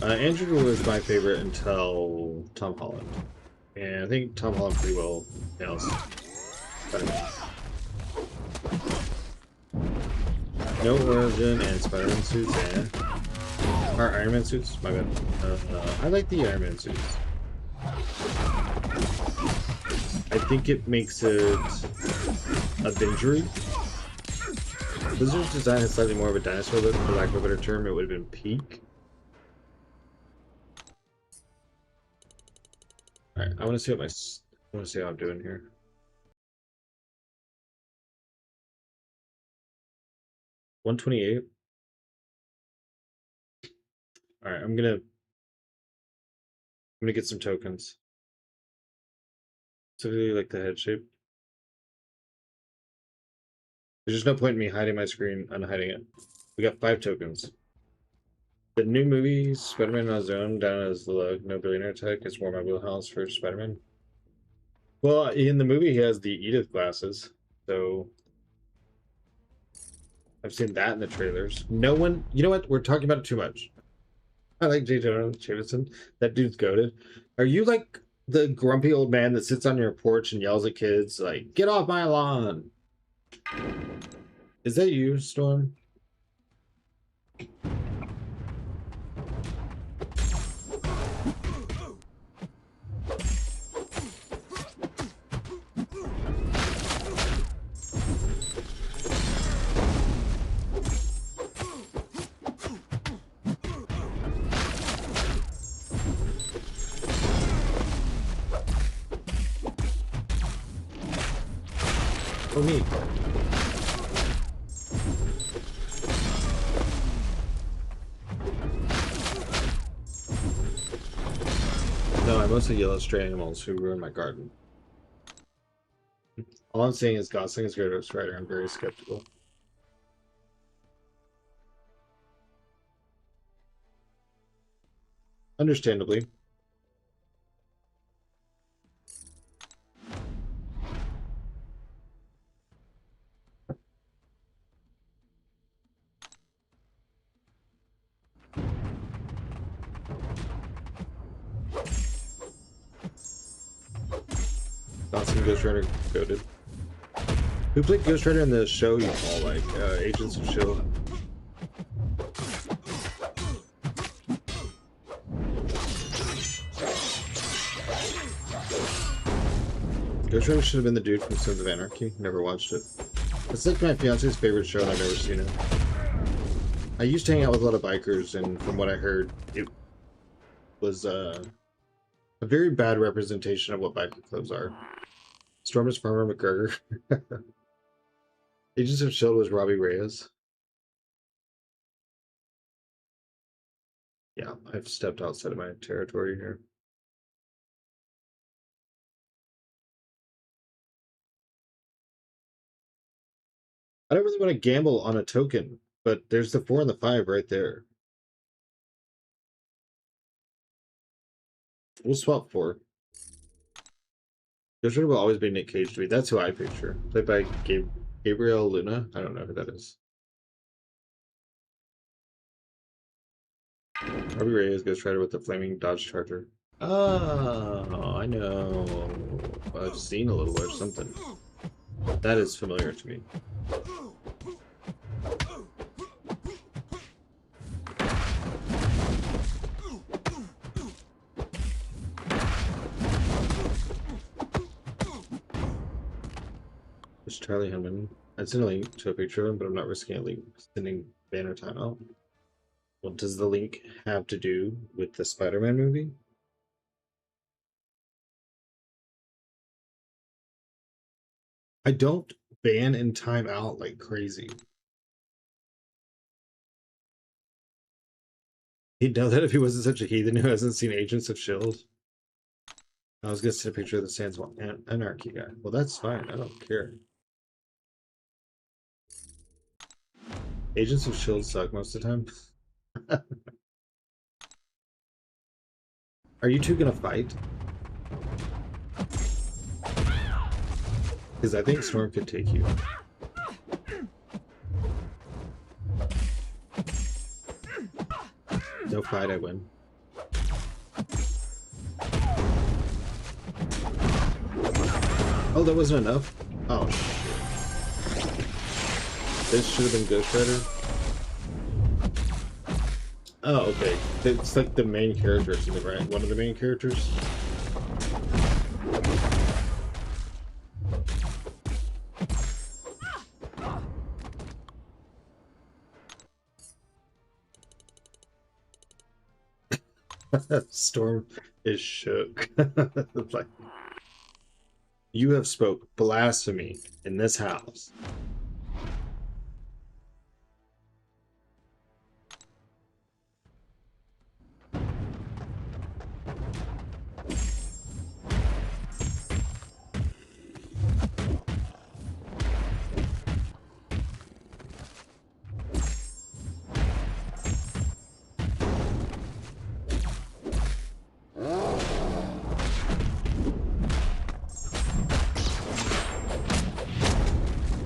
Andrew was my favorite until Tom Holland. And I think Tom Holland pretty well nails Spider-Man. No origin and Spider-Man suits, and or Iron Man suits, my bad. I like the Iron Man suits. I think it makes it Avengery. Blizzard's design has slightly more of a dinosaur look, for lack of a better term. It would have been peak. Alright, I want to see what I want to see how I'm doing here. $128. Alright, I'm gonna get some tokens. Specifically like the head shape. There's just no point in me hiding my screen, unhiding it. We got 5 tokens. The new movie, Spider-Man on his own, down as the no billionaire tech, is more my wheelhouse for Spider-Man. Well, in the movie, he has the Edith glasses, so I've seen that in the trailers. No one, you know what? We're talking about it too much. I like J. Jonah Jameson. That dude's goated. Are you like the grumpy old man that sits on your porch and yells at kids, like, get off my lawn? Is that you, Storm? Oh, neat. No, I mostly yell at stray animals who ruin my garden. All I'm saying is Gosling is Ghost Rider. I'm very skeptical. Understandably. Gosling Ghost Rider goated. Who played Ghost Rider in the show you all like? Agents of S.H.I.E.L.D. Ghost Rider should have been the dude from Sons of Anarchy. Never watched it. It's like my fiance's favorite show, and I've never seen it. I used to hang out with a lot of bikers, and from what I heard, it was a very bad representation of what biker clubs are. Storm is Farmer McGregor. Agents of S.H.I.E.L.D. was Robbie Reyes. Yeah, I've stepped outside of my territory here. I don't really want to gamble on a token, but there's the 4 and the 5 right there. We'll swap 4. Ghost Rider will always be Nick Cage to me. That's who I picture. Played by Gabriel Luna. I don't know who that is. Robbie Ray is Ghost Rider with the flaming Dodge Charger. Oh, I know. I've seen a little or something. That is familiar to me. It's Charlie Hunman. I sent a link to a picture of him, but I'm not risking a link sending banner time out. What does the link have to do with the Spider-Man movie? I don't ban and time out like crazy. He'd know that if he wasn't such a heathen who hasn't seen Agents of S.H.I.E.L.D. I was gonna send a picture of the Sans Anarchy guy. Well, that's fine. I don't care. Agents of S.H.I.E.L.D. suck most of the time. Are you two gonna fight? Because I think Storm could take you. No fight, I win. Oh, that wasn't enough? Oh, shit. This should have been Ghost Rider. Oh, okay. It's like the main character or something, right? One of the main characters? Storm is shook. Like, you have spoke blasphemy in this house.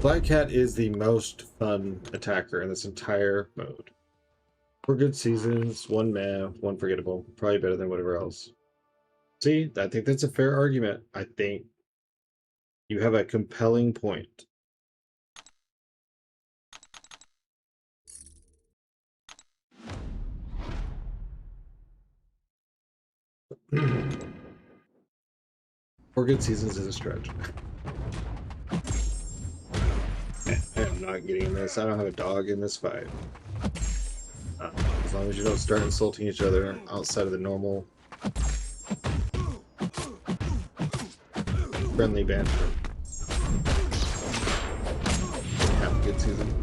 Black Cat is the most fun attacker in this entire mode. 4 good seasons, 1 meh, 1 forgettable. Probably better than whatever else. See, I think that's a fair argument. I think you have a compelling point. Four good seasons is a stretch. I am not getting in this. I don't have a dog in this fight. As long as you don't start insulting each other outside of the normal friendly banter. Have a good season.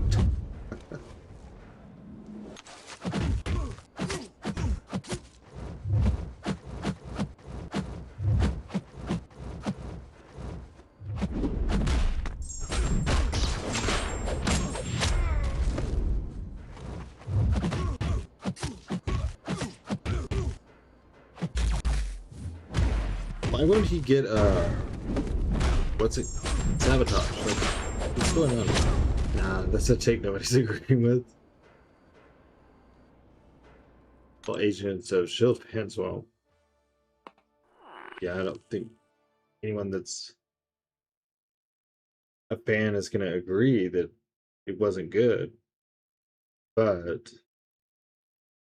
Why won't he get what's it? Sabotage. Like, what's going on? Nah, that's a take nobody's agreeing with. Well, Agents of S.H.I.E.L.D. fans won't. Yeah, I don't think anyone that's a fan is going to agree that it wasn't good. But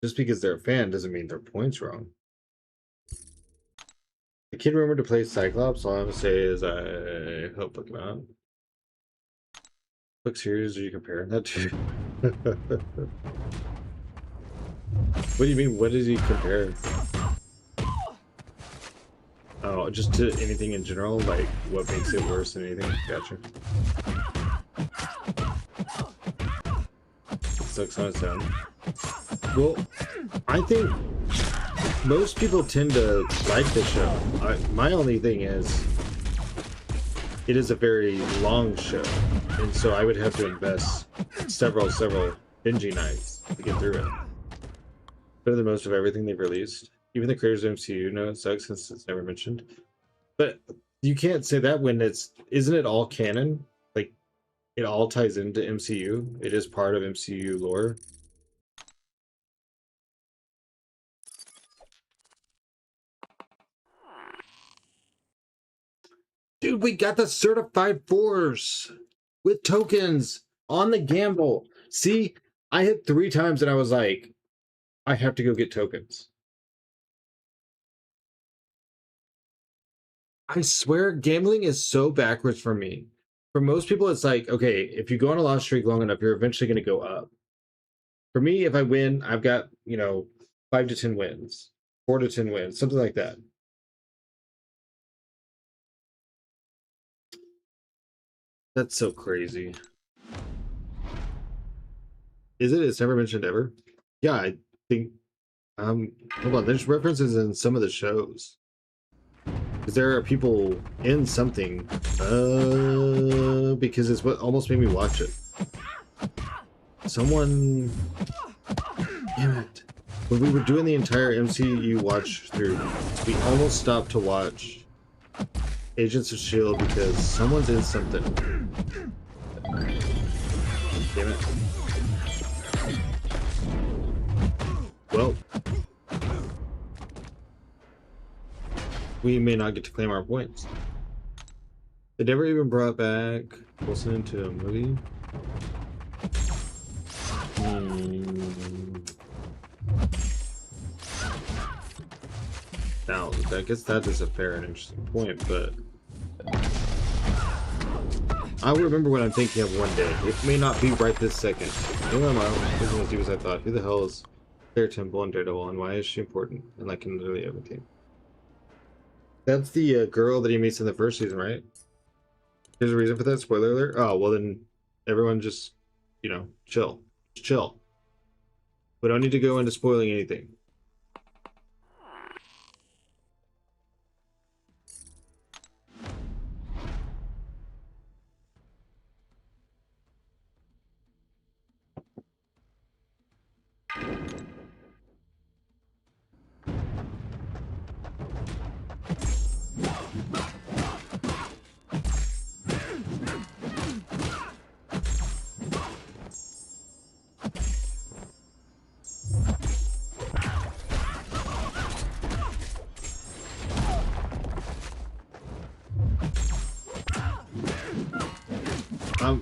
just because they're a fan doesn't mean their point's wrong. The kid rumored to play Cyclops. All I'm gonna say is I hope look him out. What series are you comparing that to? What do you mean? What did he compare? Oh, just to anything in general? Like, what makes it worse than anything? Gotcha. It sucks on its own. Well, I think most people tend to like the show. My only thing is, it is a very long show, and so I would have to invest several binging nights to get through it. Better than most of everything they've released. Even the creators of MCU know it sucks since it's never mentioned. But you can't say that when isn't it all canon? Like, it all ties into MCU. It is part of MCU lore. Dude, we got the certified 4s with tokens on the gamble. See, I hit 3 times and I was like, I have to go get tokens. I swear, gambling is so backwards for me. For most people, it's like, okay, if you go on a loss streak long enough, you're eventually going to go up. For me, if I win, I've got, 5 to 10 wins, 4 to 10 wins, something like that. That's so crazy. Is it? It's never mentioned ever? Yeah, I think, hold on, there's references in some of the shows. Because there are people in something, because it's what almost made me watch it. Someone, damn it. When we were doing the entire MCU watch through, we almost stopped to watch Agents of S.H.I.E.L.D. because someone's in something. Damn it. Well, we may not get to claim our points. They never even brought back Wilson into a movie. Now, I guess that is a fair and interesting point, but I'll remember what I'm thinking of one day. It may not be right this second. No, it isn't as deep as I thought. Who the hell is Claire Temple and Daredevil, and why is she important? And like in literally everything. That's the girl that he meets in the first season, right? There's a reason for that? Spoiler alert? Oh, well then, everyone just, chill. Just chill. We don't need to go into spoiling anything.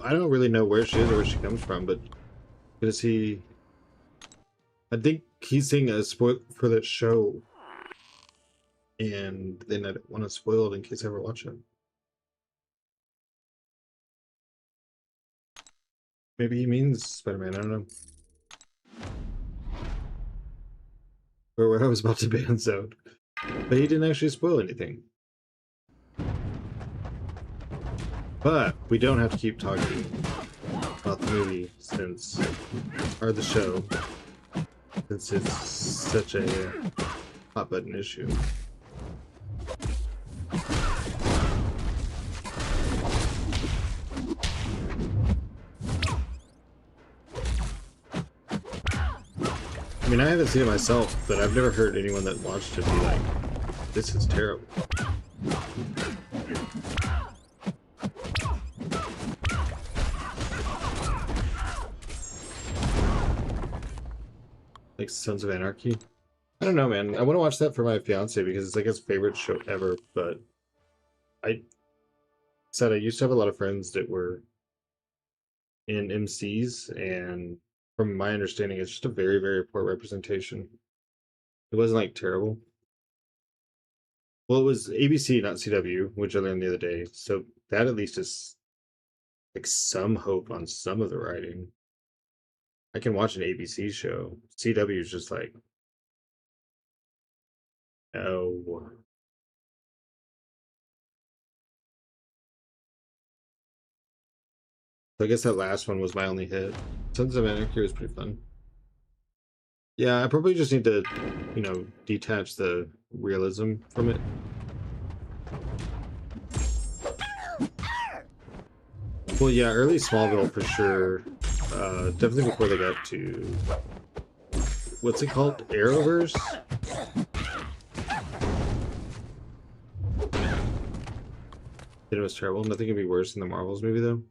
I don't really know where she is or where she comes from, but is he? I think he's seeing a spoil for that show, and then I don't want to spoil it in case I ever watch it. Maybe he means Spider-Man. I don't know. Or where I was about to ban zone, but he didn't actually spoil anything. But we don't have to keep talking about the movie or the show, since it's such a hot button issue. I mean, I haven't seen it myself, but I've never heard anyone that watched it be like, this is terrible. Like Sons of Anarchy. I don't know, man. I want to watch that for my fiance because it's like his favorite show ever, but I used to have a lot of friends that were in MCs, and from my understanding, it's just a very, very poor representation. It wasn't like terrible. Well, it was ABC, not CW, which I learned the other day, so that at least is like some hope on some of the writing. I can watch an ABC show. CW is just like, no. So I guess that last one was my only hit. Sons of Anarchy was pretty fun. Yeah, I probably just need to, detach the realism from it. Well, yeah, early Smallville for sure. Definitely before they got to what's it called? Arrowverse? It was terrible. Nothing could be worse than the Marvels movie, though.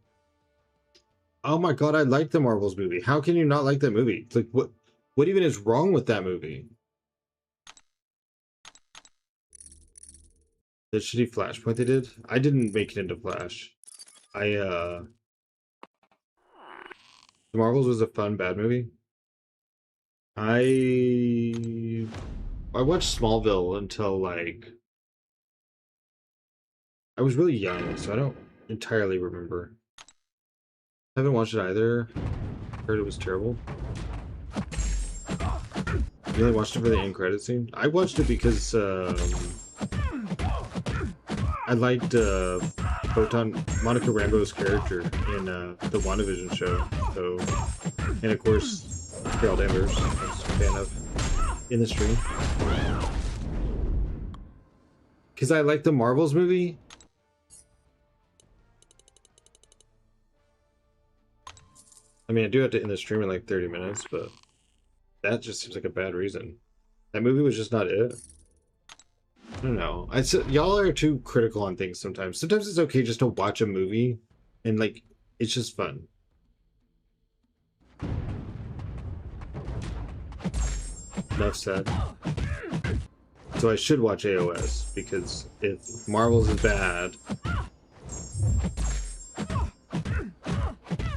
Oh my god, I like the Marvels movie. How can you not like that movie? Like, what even is wrong with that movie? The shitty Flashpoint they did? I didn't make it into Flash. The Marvels was a fun, bad movie. I watched Smallville until, like, I was really young, so I don't entirely remember. I haven't watched it either. Heard it was terrible. You only watched it for the end credit scene? I watched it because I liked Monica Rambeau's character in the WandaVision show. So, and of course, Carol Danvers, I was a fan of in the stream. Because I like the Marvels movie. I mean, I do have to end the stream in like 30 minutes, but that just seems like a bad reason. That movie was just not it. I don't know. Y'all are too critical on things sometimes. Sometimes it's okay just to watch a movie and, like, it's just fun. Enough said. So I should watch AOS, because if Marvels is bad,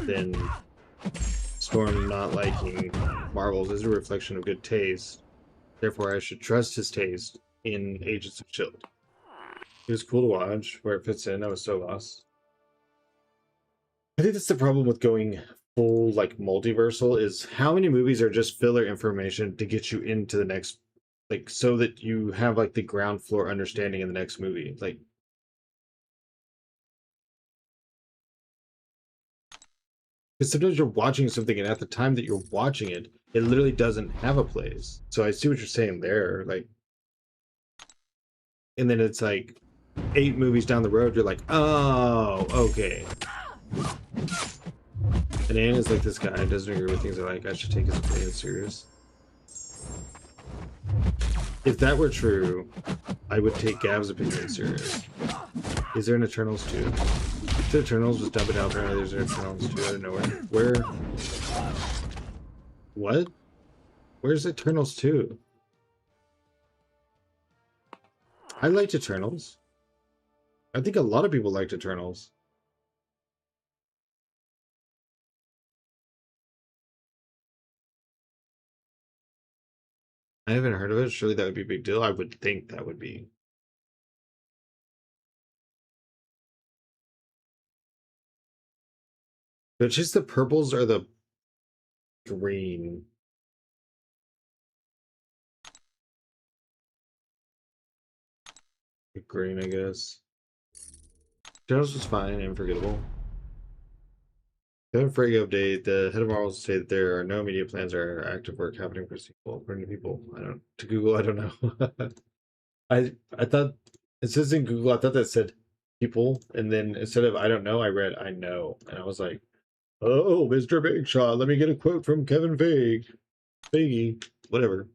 then Storm not liking Marvels is a reflection of good taste. Therefore, I should trust his taste in Agents of S.H.I.E.L.D. It was cool to watch. Where it fits in, I was so lost. I think that's the problem with going full, like, multiversal, is how many movies are just filler information to get you into the next, like, so that you have, like, the ground floor understanding in the next movie. Like, because sometimes you're watching something and at the time that you're watching it, it literally doesn't have a place. So I see what you're saying there. Like, and then it's like 8 movies down the road, you're like, oh, okay. And Anayan is like, this guy doesn't agree with things I like. I should take his opinion serious. If that were true, I would take Gav's opinion serious. Is there an Eternals 2? The Eternals was dumping out. Apparently there's an Eternals 2 out of nowhere. Where? What? Where's Eternals 2? I liked Eternals. I think a lot of people liked Eternals. I haven't heard of it. Surely that would be a big deal. I would think that would be. But just the purples or the green? The green, I guess. Jones was fine and forgettable. Kevin Feige update. The head of Marvel say that there are no media plans or active work happening for sequel. According to people, to Google, I don't know. I thought it says in Google. I thought that said people, and then instead of I don't know, I read I know, and I was like, oh, Mr. Big Shot. Let me get a quote from Kevin Feige, whatever.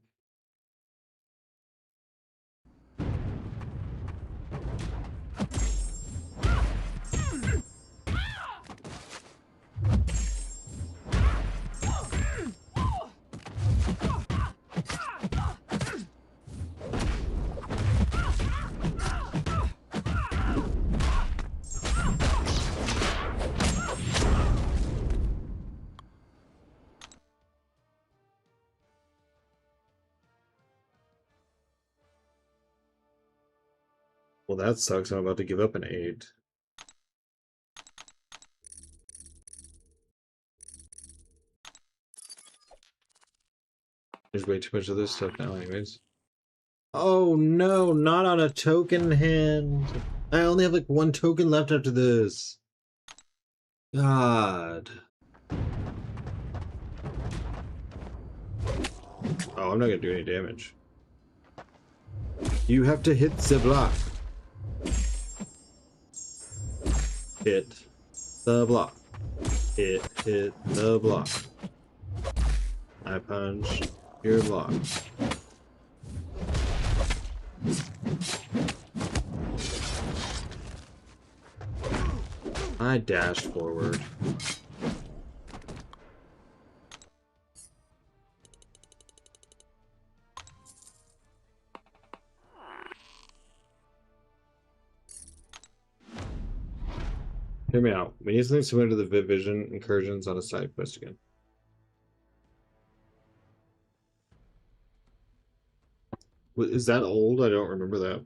Well, that sucks. I'm about to give up an 8. There's way too much of this stuff now anyways. Oh no, not on a token hand. I only have like 1 token left after this. God. Oh, I'm not gonna do any damage. You have to hit the block. Hit. the block. It hit the block. I punch your block. I dashed forward. Hear me out. We need something similar to the Vision incursions on a side quest again. Is that old? I don't remember that.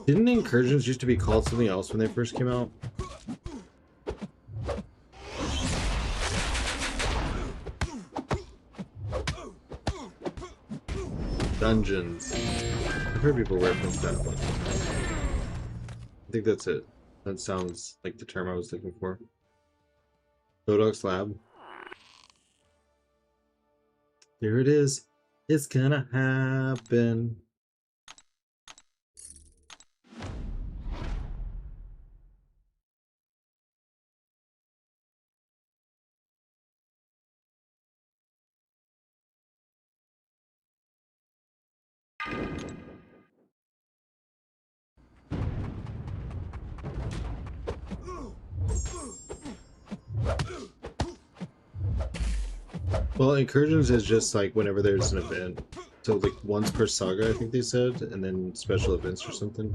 Didn't the incursions used to be called something else when they first came out? Dungeons. I've heard people reference that one. I think that's it. That sounds like the term I was looking for. Bodok's Lab. There it is. It's gonna happen. Well, incursions is just like whenever there's an event. So like once per saga, I think they said, and then special events or something.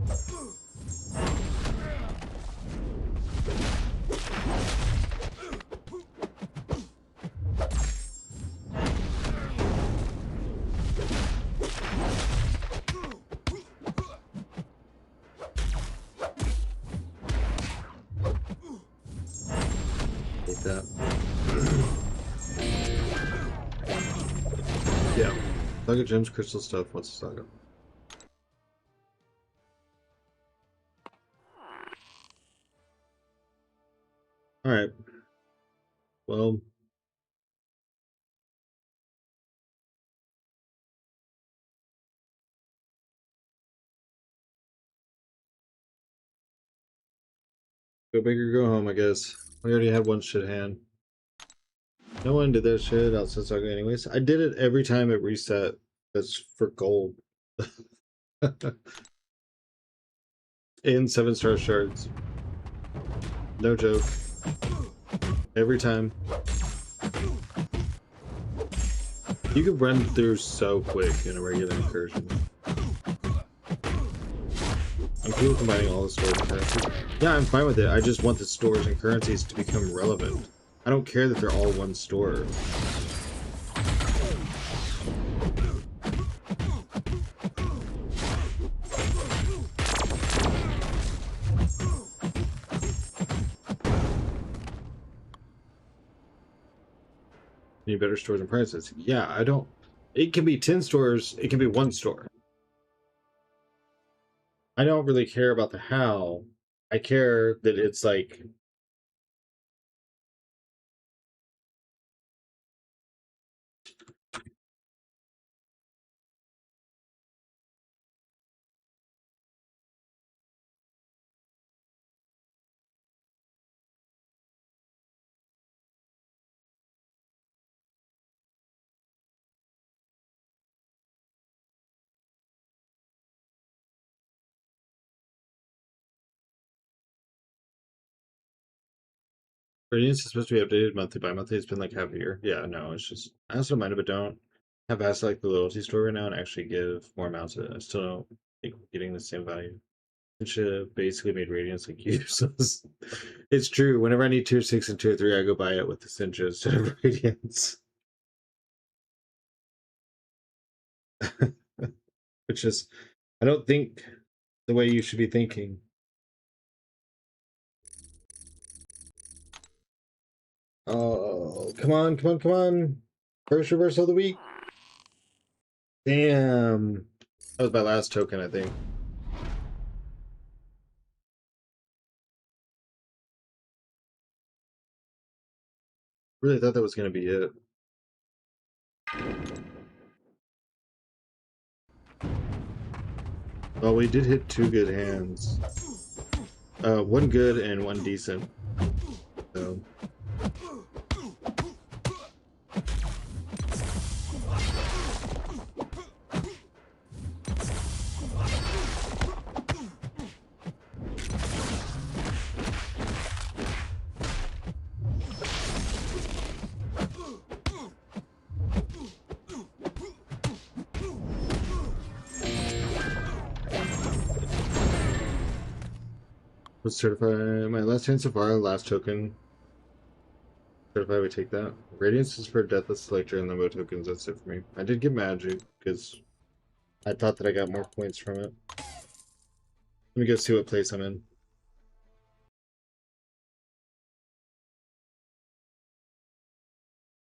Like that. Yeah. Saga gems, crystal stuff, what's the saga? Alright. Well. Go big or go home, I guess. We already had one shit hand. No one did that shit outside saga anyways. I did it every time it reset. That's for gold. In 7-star shards. No joke. Every time. You could run through so quick in a regular incursion. I'm cool with combining all the stores and currencies. Yeah, I'm fine with it. I just want the stores and currencies to become relevant. I don't care that they're all one store. Need better stores and prices. Yeah, I don't. It can be 10 stores, it can be one store. I don't really care about the how. I care that it's like. Radiance is supposed to be updated monthly by monthly. It's been like half a year. Yeah, no, it's just. I also mind it, but don't have asked like the loyalty store right now and actually give more amounts of it. I still don't think we're getting the same value. It should have basically made Radiance like useless. It's true. Whenever I need tier 6 and tier 3, I go buy it with Ascension instead of Radiance. Which is, I don't think the way you should be thinking. Oh, come on, come on, come on. First reversal of the week. Damn. That was my last token, I think. Really thought that was going to be it. Well, we did hit 2 good hands. One good and one decent. So. Let's certify my last hand so far, last token. Certify we take that. Radiance is for Deathless Selector and Limbo tokens, that's it for me. I did get magic, because I thought that I got more points from it. Let me go see what place I'm in.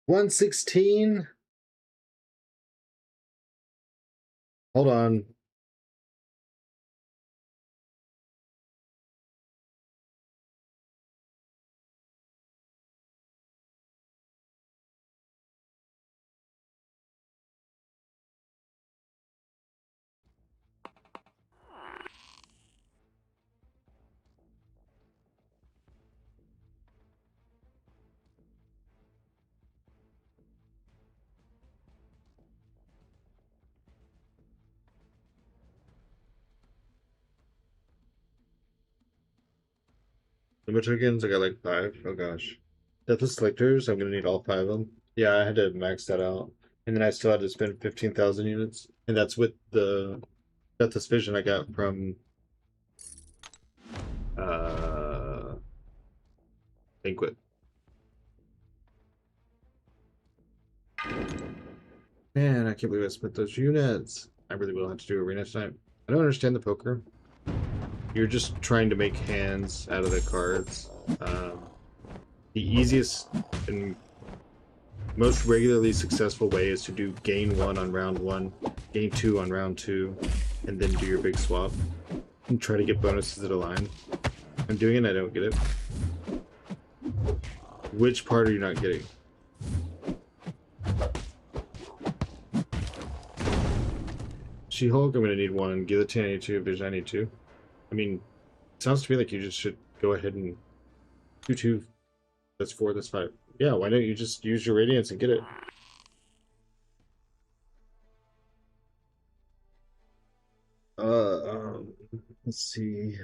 116? Hold on. Limbo tokens, I got like 5. Oh gosh. Deathless Selectors, I'm gonna need all 5 of them. Yeah, I had to max that out. And then I still had to spend 15,000 units. And that's with the Deathless Vision I got from Banquet. Man, I can't believe I spent those units. I really will have to do arena tonight. I don't understand the poker. You're just trying to make hands out of the cards. The easiest and most regularly successful way is to do gain 1 on round 1, gain 2 on round 2, and then do your big swap. And try to get bonuses that align. I'm doing it, I don't get it. Which part are you not getting? She-Hulk, I'm going to need 1. Guillotine, I need 2 if there's any 2. I mean, it sounds to me like you just should go ahead and do 2. That's 4, that's 5. Yeah, why don't you just use your Radiance and get it? Let's see.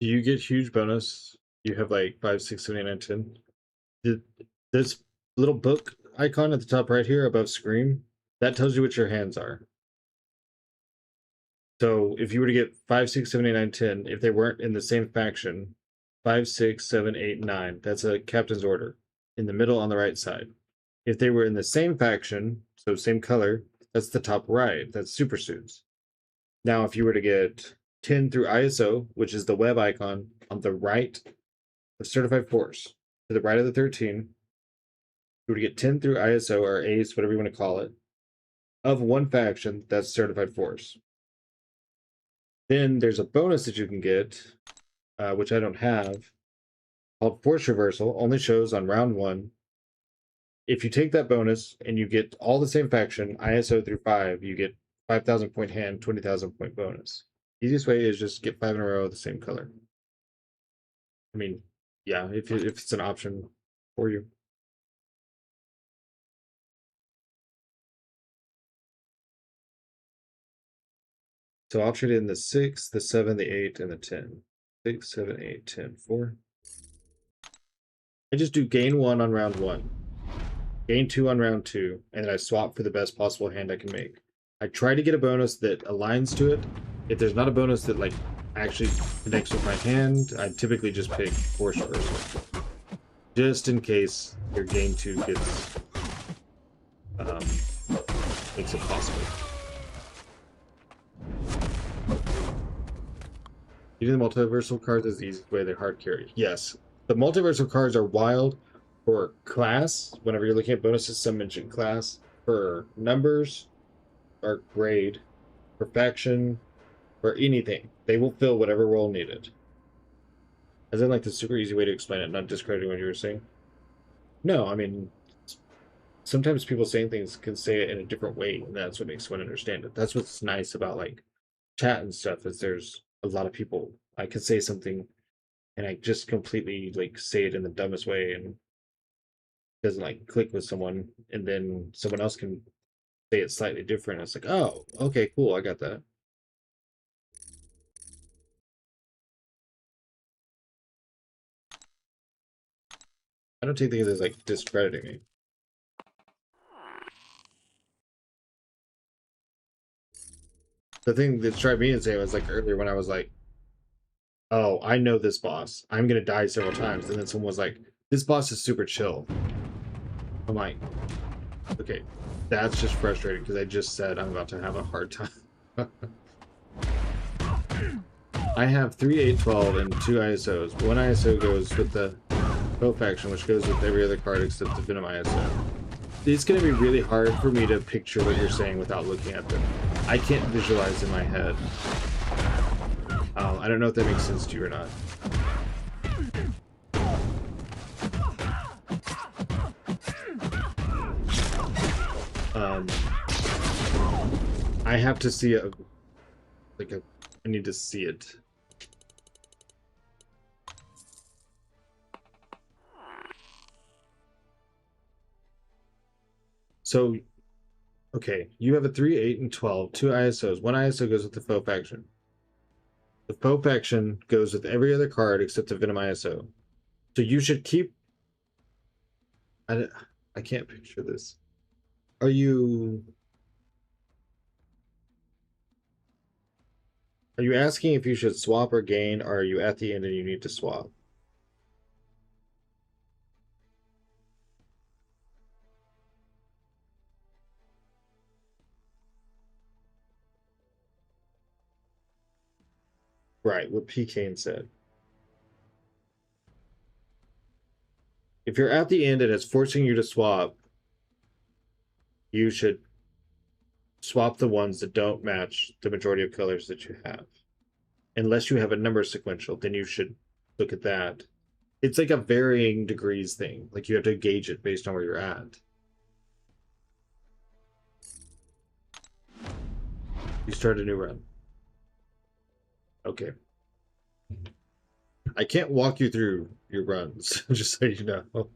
You get huge bonus. You have like 5, 6, 7, 8, 9, 10. This little book icon at the top right here above Scream, that tells you what your hands are. So if you were to get 5, 6, 7, 8, 9, 10, if they weren't in the same faction, 5, 6, 7, 8, 9, that's a captain's order in the middle on the right side. If they were in the same faction, so same color, that's the top right. That's super suits. Now, if you were to get 10 through ISO, which is the web icon on the right of certified force, to the right of the 13, you were to get 10 through ISO or ACE, whatever you want to call it, of one faction, that's certified force. Then there's a bonus that you can get, which I don't have, called Force Reversal, only shows on round 1. If you take that bonus and you get all the same faction, ISO through 5, you get 5,000 point hand, 20,000 point bonus. Easiest way is just get 5 in a row of the same color. I mean, yeah, if it's an option for you. So I'll trade in the 6, the 7, the 8, and the 10. 6, 7, 8, 10, 4. I just do gain 1 on round 1. gain 2 on round 2, and then I swap for the best possible hand I can make. I try to get a bonus that aligns to it. If there's not a bonus that like actually connects with my hand, I typically just pick Force Reversal. Just in case your gain 2 gets makes it possible. Using the multiversal cards is the easiest way to hard carry. Yes, the multiversal cards are wild for class. Whenever you're looking at bonuses, some mention class. For numbers or grade, perfection, or anything, they will fill whatever role needed. As in, like, the super easy way to explain it, not discrediting what you were saying. No, I mean, sometimes people saying things can say it in a different way, and that's what makes one understand it. That's what's nice about, like, chat and stuff, is there's a lot of people. I could say something, and I just completely, like, say it in the dumbest way, and doesn't, like, click with someone, and then someone else can say it slightly different. It's like, oh, okay, cool, I got that. I don't take things as, like, discrediting me. The thing that tried me insane was, like, earlier when I was like, oh, I know this boss. I'm gonna die several times. And then someone was like, this boss is super chill. I'm like, okay, that's just frustrating because I just said I'm about to have a hard time. I have 3, 8, 12, and 2 ISOs. One ISO goes with the Foe faction, which goes with every other card except the Venom ISO. It's going to be really hard for me to picture what you're saying without looking at them. I can't visualize in my head. I don't know if that makes sense to you or not. I have to see I need to see it. So, okay, you have a 3, 8, and 12, 2 ISOs. One ISO goes with the Foe faction. The Foe faction goes with every other card except the Venom ISO. So you should keep... I can't picture this. Are you asking if you should swap or gain, or are you at the end and you need to swap? Right, what P. Kane said. If you're at the end and it's forcing you to swap, you should swap the ones that don't match the majority of colors that you have. Unless you have a number sequential, then you should look at that. It's like a varying degrees thing. Like you have to gauge it based on where you're at. You start a new run. Okay. I can't walk you through your runs, just so you know.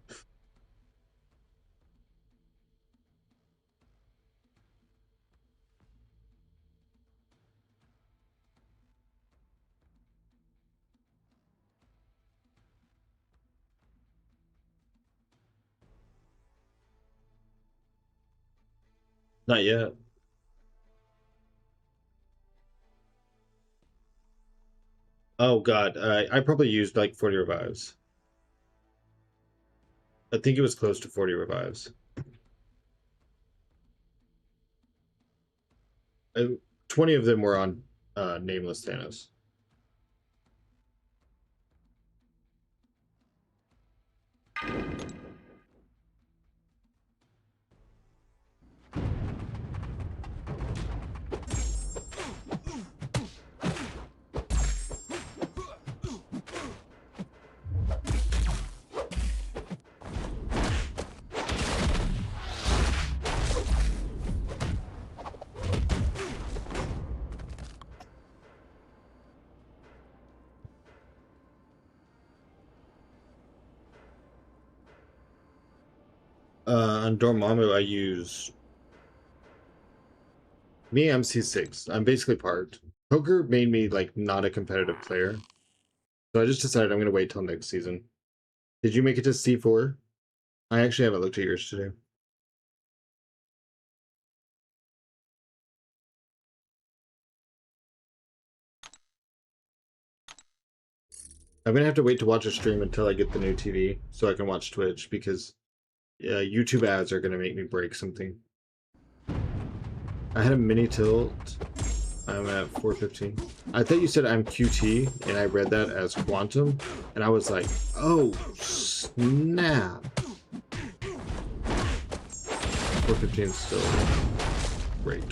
Not yet. Oh god, I probably used like 40 revives. I think it was close to 40 revives. 20 of them were on Nameless Thanos. On Dormammu, I use me MC6. I'm basically parked. Poker made me like not a competitive player, so I just decided I'm gonna wait till next season. Did you make it to C4? I actually haven't looked at yours today. I'm gonna have to wait to watch a stream until I get the new TV so I can watch Twitch because YouTube ads are gonna make me break something. I had a mini tilt. I'm at 415. I thought you said I'm QT, and I read that as quantum, and I was like, oh, snap. 415 is still great.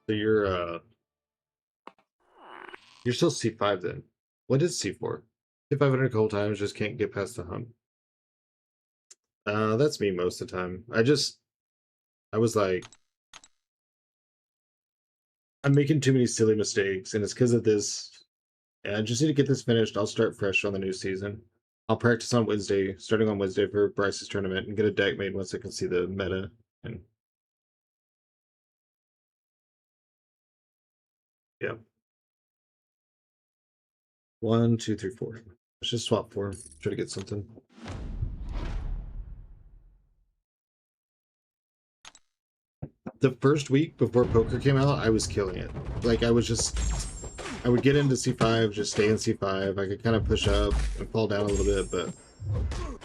So you're still C5 then. What is C4? Hit 500 a couple times, just can't get past the hump. That's me most of the time. I was like, I'm making too many silly mistakes, and it's because of this. And I just need to get this finished. I'll start fresh on the new season. I'll practice on Wednesday, starting on Wednesday for Bryce's tournament, and get a deck made once I can see the meta. And yeah. 1, 2, 3, 4. Let's just swap 4. Try to get something. The first week before poker came out, I was killing it. Like I would get into C5, just stay in C5. I could kind of push up and fall down a little bit, but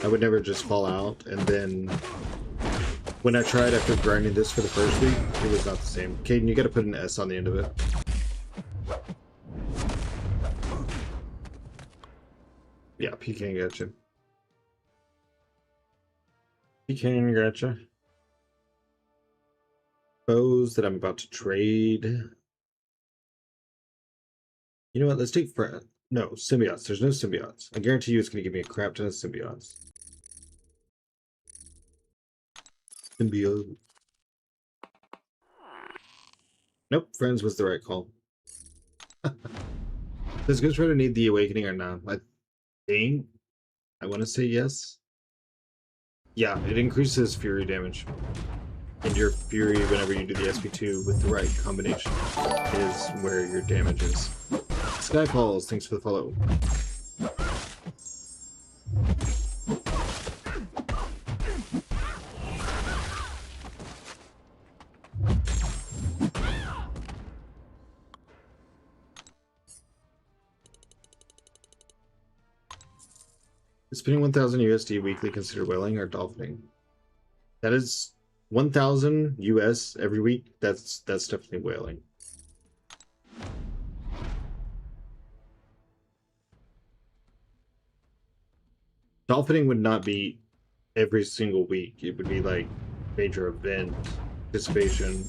I would never just fall out. And then when I tried after grinding this for the first week, it was not the same. Caden, you got to put an S on the end of it. Yeah, PK gotcha. PK gotcha. Bows that I'm about to trade. You know what? Let's take no symbiotes. There's no symbiotes. I guarantee you it's going to give me a crap ton of symbiotes. Symbiote. Nope, friends was the right call. Does Ghost Rider need the awakening or not? I think I want to say yes. Yeah, it increases fury damage. And your fury, whenever you do the SP2 with the right combination, is where your damage is. Skyfalls, thanks for the follow. Is spending 1,000 USD weekly considered whaling or dolphining? That is 1,000 US every week. That's definitely whaling. Dolphining would not be every single week. It would be like major event participation.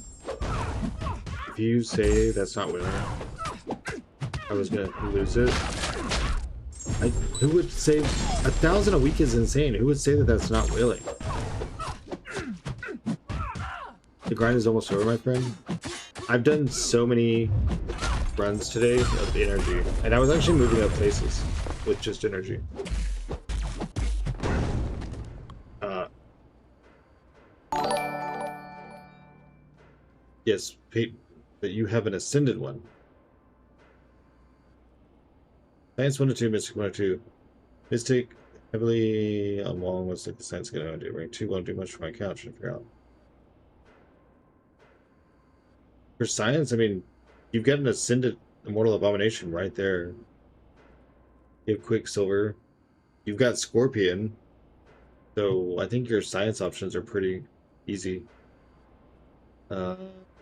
If you say that's not whaling, I was gonna lose it. Who would say 1,000 a week is insane? Who would say that that's not whaling? The grind is almost over, my friend. I've done so many runs today of energy, and I was actually moving up places with just energy. Yes, Pete, but you have an ascended one. Science 102, Mystic 102. Mystic heavily along with like the science gonna do. Rank 2 won't do much for my account, should figure out. For science, I mean, you've got an ascended immortal abomination right there. You have Quicksilver. You've got Scorpion. So I think your science options are pretty easy.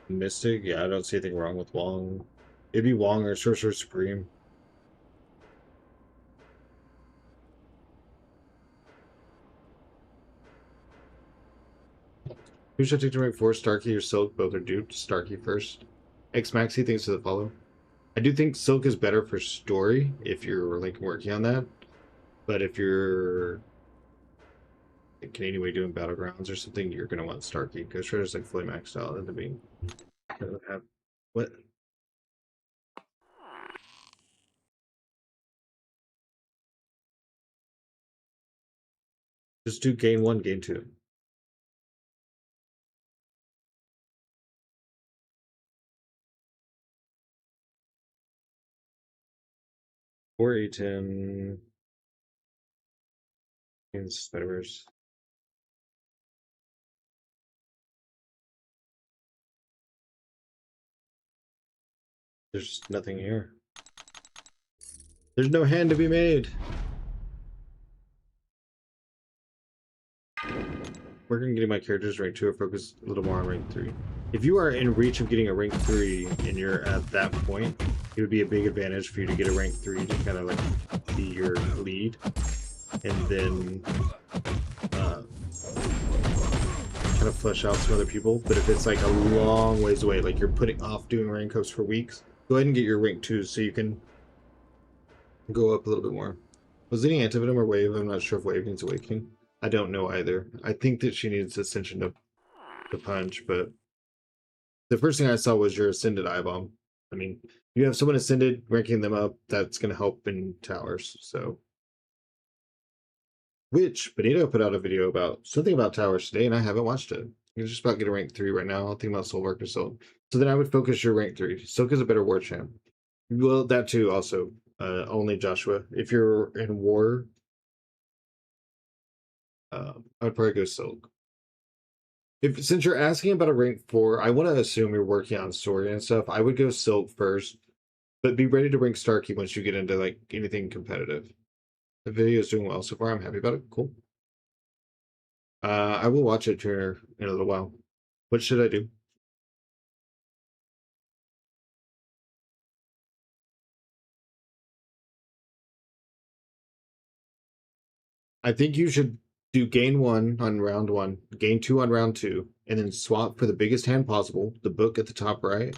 Mystic, yeah, I don't see anything wrong with Wong. It'd be Wong or Sorcerer Supreme. Who should I take to rank 4? Starkey or Silk? Both are duped. Starkey first. X Maxi, thanks for the follow. I do think Silk is better for story if you're like working on that. But if you're in Canadian way doing Battlegrounds or something, you're gonna want Starkey. Ghost Rider's like fully maxed out at the beginning. What? Just do gain 1, gain 2. Or A10 in Spider-Verse. There's nothing here. There's no hand to be made. Working on getting my characters rank 2 or focus a little more on rank 3. If you are in reach of getting a rank 3 and you're at that point, it would be a big advantage for you to get a rank 3 to kind of like be your lead. And then kind of flesh out some other people. But if it's like a long ways away, like you're putting off doing rank ups for weeks, go ahead and get your rank 2s so you can go up a little bit more. Was leading Antivenom or Wave? I'm not sure if Wave needs Awakening. I don't know either. I think that she needs Ascension to punch, but the first thing I saw was your Ascended Eye Bomb. I mean, you have someone Ascended, ranking them up, that's going to help in towers, so. Which, Benito put out a video about something about towers today, and I haven't watched it. You're just about to get a rank 3 right now. I'll think about Soul Work or so. So then I would focus your rank 3. Silk is a better war champ. Well, that too, also. Only Joshua. If you're in war, I would probably go Silk. Since you're asking about a rank 4, I want to assume you're working on story and stuff. I would go Silk first, but be ready to rank Starkey once you get into like anything competitive. The video is doing well so far. I'm happy about it. Cool. I will watch it here in a little while. What should I do? I think you should do gain 1 on round 1, gain 2 on round 2, and then swap for the biggest hand possible. The book at the top right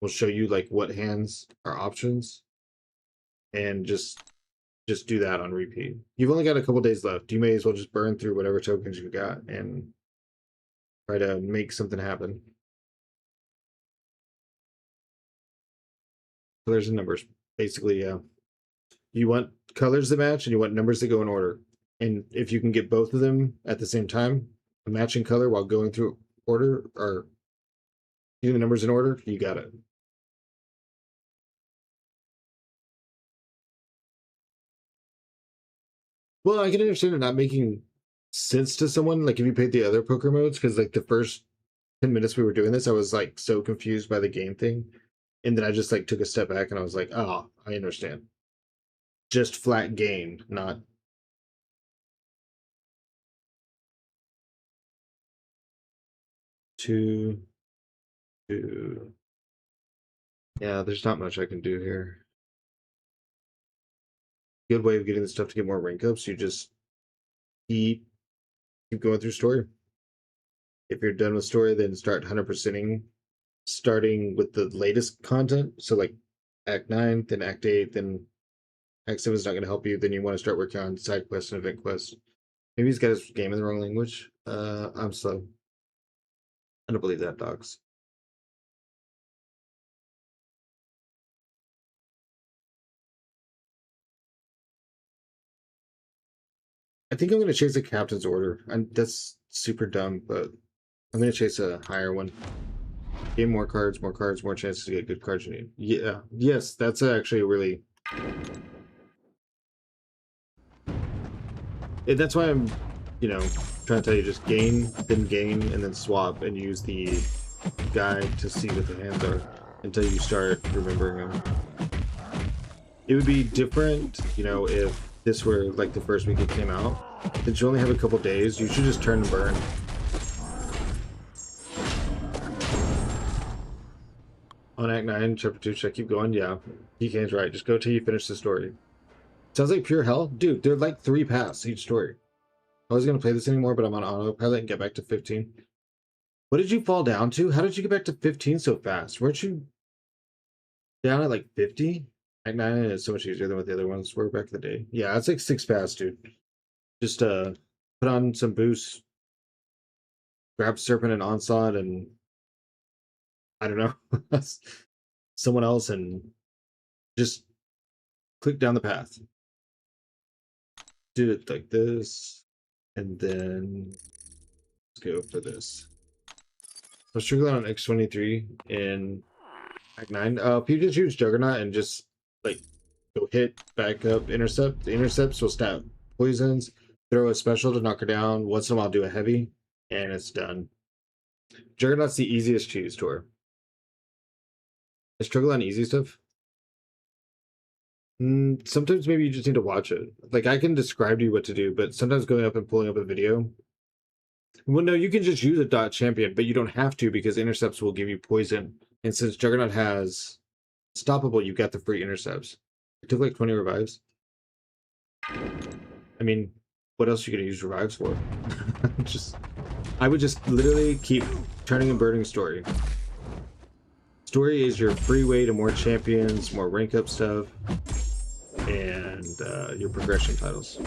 will show you like what hands are options, and just do that on repeat. You've only got a couple days left. You may as well just burn through whatever tokens you got and try to make something happen. Colors and numbers, basically. Yeah, you want colors that match and you want numbers that go in order. And if you can get both of them at the same time, a matching color while going through order or getting the numbers in order, you got it. Well, I can understand it not making sense to someone, like if you played the other poker modes, because like the first 10 minutes we were doing this, I was like so confused by the game thing. And then I just like took a step back and I was like, oh, I understand. Just flat gain, not two. Yeah, there's not much I can do here. Good way of getting the stuff to get more rank ups. You just keep going through story. If you're done with story, then start 100%ing, starting with the latest content. So like Act 9, then Act 8, then Act 7 is not going to help you. Then you want to start working on side quests and event quests. Maybe he's got his game in the wrong language. I'm slow. I don't believe that, dogs. I think I'm going to chase a captain's order. That's super dumb, but I'm going to chase a higher one. Gain more cards, more chances to get good cards you need. Yeah, yes, that's actually a really... that's why I'm, trying to tell you, just gain, and then swap, and use the guide to see what the hands are until you start remembering them. It would be different, if this were like the first week it came out. Since you only have a couple days, you should just turn and burn. On Act 9, Chapter 2, should I keep going? Yeah, PK's right. Just go till you finish the story. Sounds like pure hell. Dude, they're like 3 paths each story. I was going to play this anymore, but I'm on autopilot and get back to 15. What did you fall down to? How did you get back to 15 so fast? Weren't you down at like 50? Act 9 is so much easier than what the other ones were back in the day. Yeah, it's like 6 paths, dude. Just put on some boosts, grab Serpent and Onslaught, and I don't know, someone else, and just click down the path. Do it like this, and then let's go for this. I'm struggling on X23 in Act 9. If you just use Juggernaut and just like go hit, back up, intercept, the intercepts will stab poisons, throw a special to knock her down, once in a while do a heavy, and it's done. Juggernaut's the easiest cheese to her. I struggle on easy stuff. Sometimes maybe you just need to watch it. Like I can describe to you what to do, but sometimes going up and pulling up a video. Well, no, you can just use a dot champion, but you don't have to because intercepts will give you poison. And since Juggernaut has stoppable, you got the free intercepts. It took like 20 revives. I mean, what else are you gonna use revives for? I would just literally keep turning and burning story. Story is your free way to more champions, more rank up stuff, and your progression titles.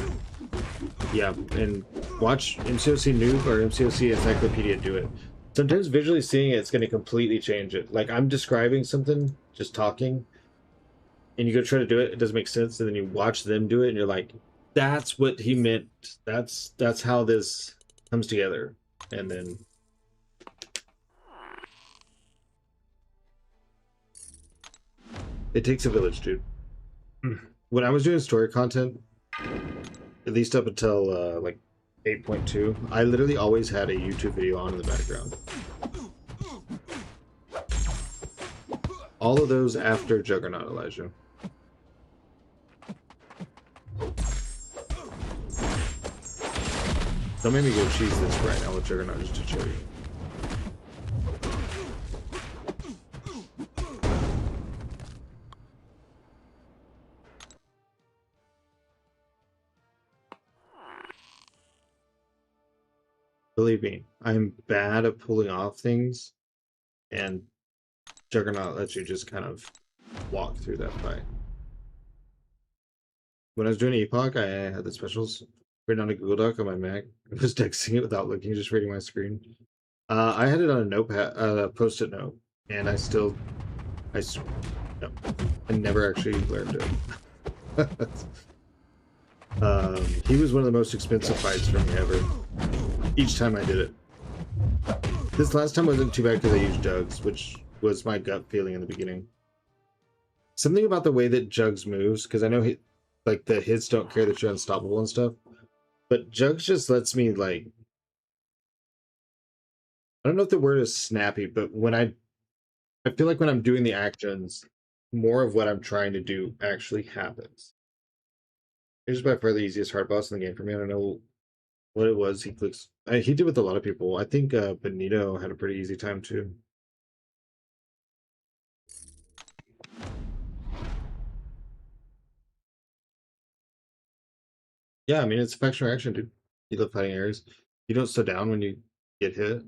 Yeah, and watch MCOC Noob or MCOC Encyclopedia do it. Sometimes visually seeing it's going to completely change it. Like I'm describing something, just talking, and you go try to do it, it doesn't make sense, and then you watch them do it, and you're like, that's what he meant. That's how this comes together. And then it takes a village, dude. When I was doing story content, at least up until like 8.2, I literally always had a YouTube video on in the background. All of those after Juggernaut, Elijah. Don't make me go cheese this right now with Juggernaut just to show you. Believe me, I'm bad at pulling off things, and Juggernaut lets you just kind of walk through that fight. When I was doing Epoch, I had the specials written on a Google Doc on my Mac. I was texting it without looking, just reading my screen. I had it on a notepad, post-it note, and I never actually learned it. He was one of the most expensive fights for me ever. Each time I did it. This last time wasn't too bad because I used Jugs, which was my gut feeling in the beginning. Something about the way that Jugs moves, because I know like the hits don't care that you're unstoppable and stuff, but Jugs just lets me like, I don't know if the word is snappy, but when I feel like when I'm doing the actions, more of what I'm trying to do actually happens. It's by far the easiest hard boss in the game for me. I don't know what it was. He clicks. He did with a lot of people. I think Benito had a pretty easy time too. Yeah, I mean it's faction reaction, dude. You love fighting areas. You don't slow down when you get hit.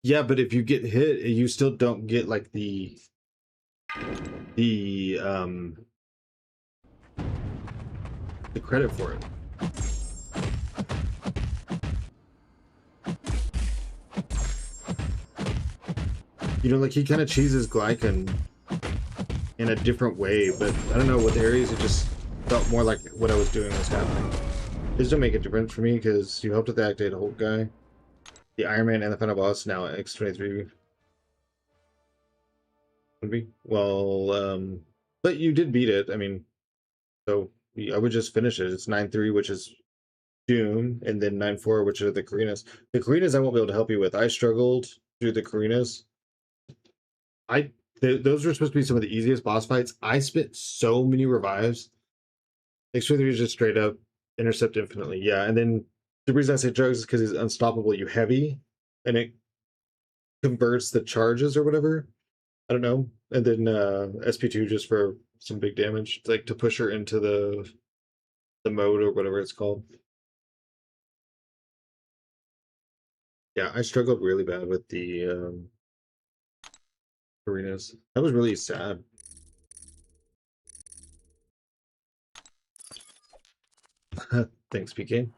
Yeah, but if you get hit, you still don't get like the credit for it. You know, like he kind of cheeses Glycan in a different way, but I don't know, with areas it just felt more like what I was doing was happening. This don't make a difference for me because you helped with the Activate Hulk guy, the Iron Man, and the final boss. Now X23 would be well, but you did beat it. I mean, so I would just finish it. It's 9-3, which is Doom, and then 9-4, which are the Karinas. The Karinas I won't be able to help you with. I struggled through the Karinas. Those were supposed to be some of the easiest boss fights. I spent so many revives. X23 is just straight up intercept infinitely. Yeah, and then the reason I say Jugs is because he's unstoppable. You heavy, and it converts the charges or whatever. I don't know. And then SP2 just for some big damage, like to push her into the mode or whatever it's called. Yeah, I struggled really bad with the arenas. That was really sad. Thanks, PK.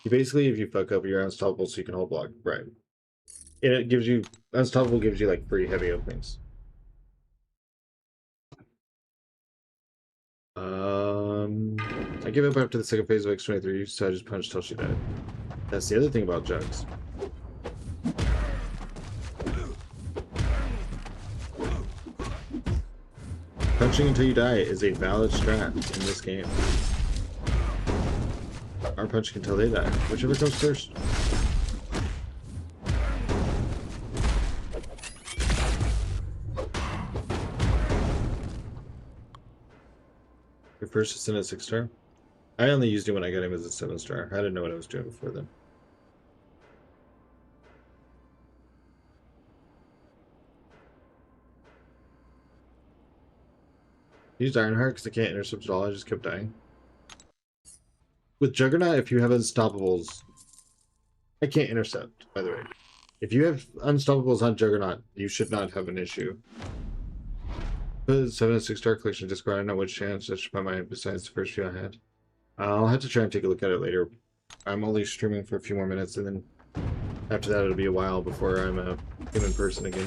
You basically, if you fuck up, you're unstoppable, so you can hold block, right? And it gives you unstoppable, gives you like free heavy openings. I give up after the second phase of X23, so I just punched till she died. That's the other thing about Jugs. Punching until you die is a valid strat in this game. Or punching until they die, whichever comes first. first Ascent at 6-star? I only used it when I got him as a 7-star. I didn't know what I was doing before then. I used Ironheart because I can't intercept at all. I just kept dying. With Juggernaut, if you have Unstoppables, I can't intercept, by the way. If you have Unstoppables on Juggernaut, you should not have an issue. But 7 and 6-star collection Discord, I don't know which chance that should my mind besides the first few I had. I'll have to try and take a look at it later. I'm only streaming for a few more minutes, and then after that it'll be a while before I'm a human person again.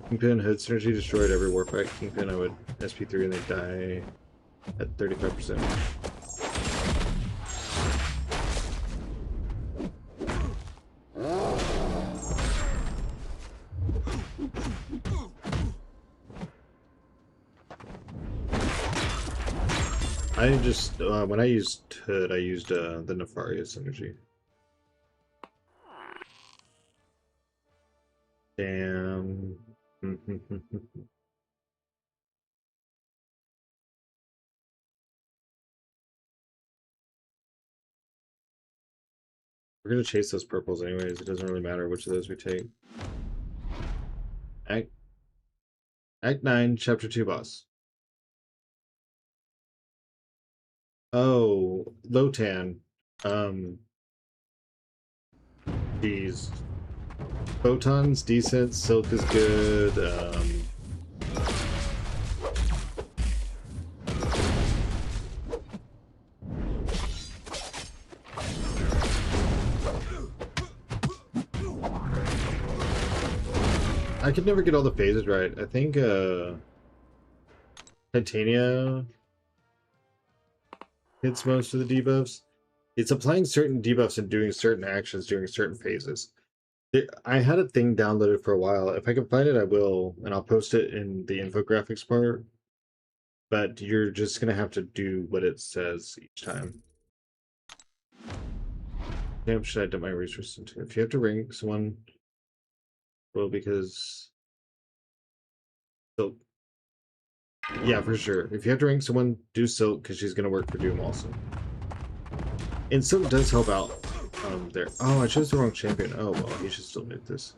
Kingpin Hood Synergy destroyed every warfight. Kingpin I would SP3 and they die at 35%. I just, when I used Hood, I used the Nefarious Energy. Damn. We're gonna chase those purples anyways, it doesn't really matter which of those we take. Act 9, Chapter 2 boss. Oh, Lotan. Geez. Photon's decent, Silk is good, I could never get all the phases right. I think, Titania hits most of the debuffs. It's applying certain debuffs and doing certain actions during certain phases. I had a thing downloaded for a while. If I can find it, I will, and I'll post it in the infographics part. But you're just gonna have to do what it says each time. Damn, should I dump my resources into? If you have to ring someone, well, because Silk. Yeah, for sure. If you have to ring someone, do Silk because she's gonna work for Doom also. And Silk does help out. There. Oh, I chose the wrong champion. Oh well, he should still nuke this.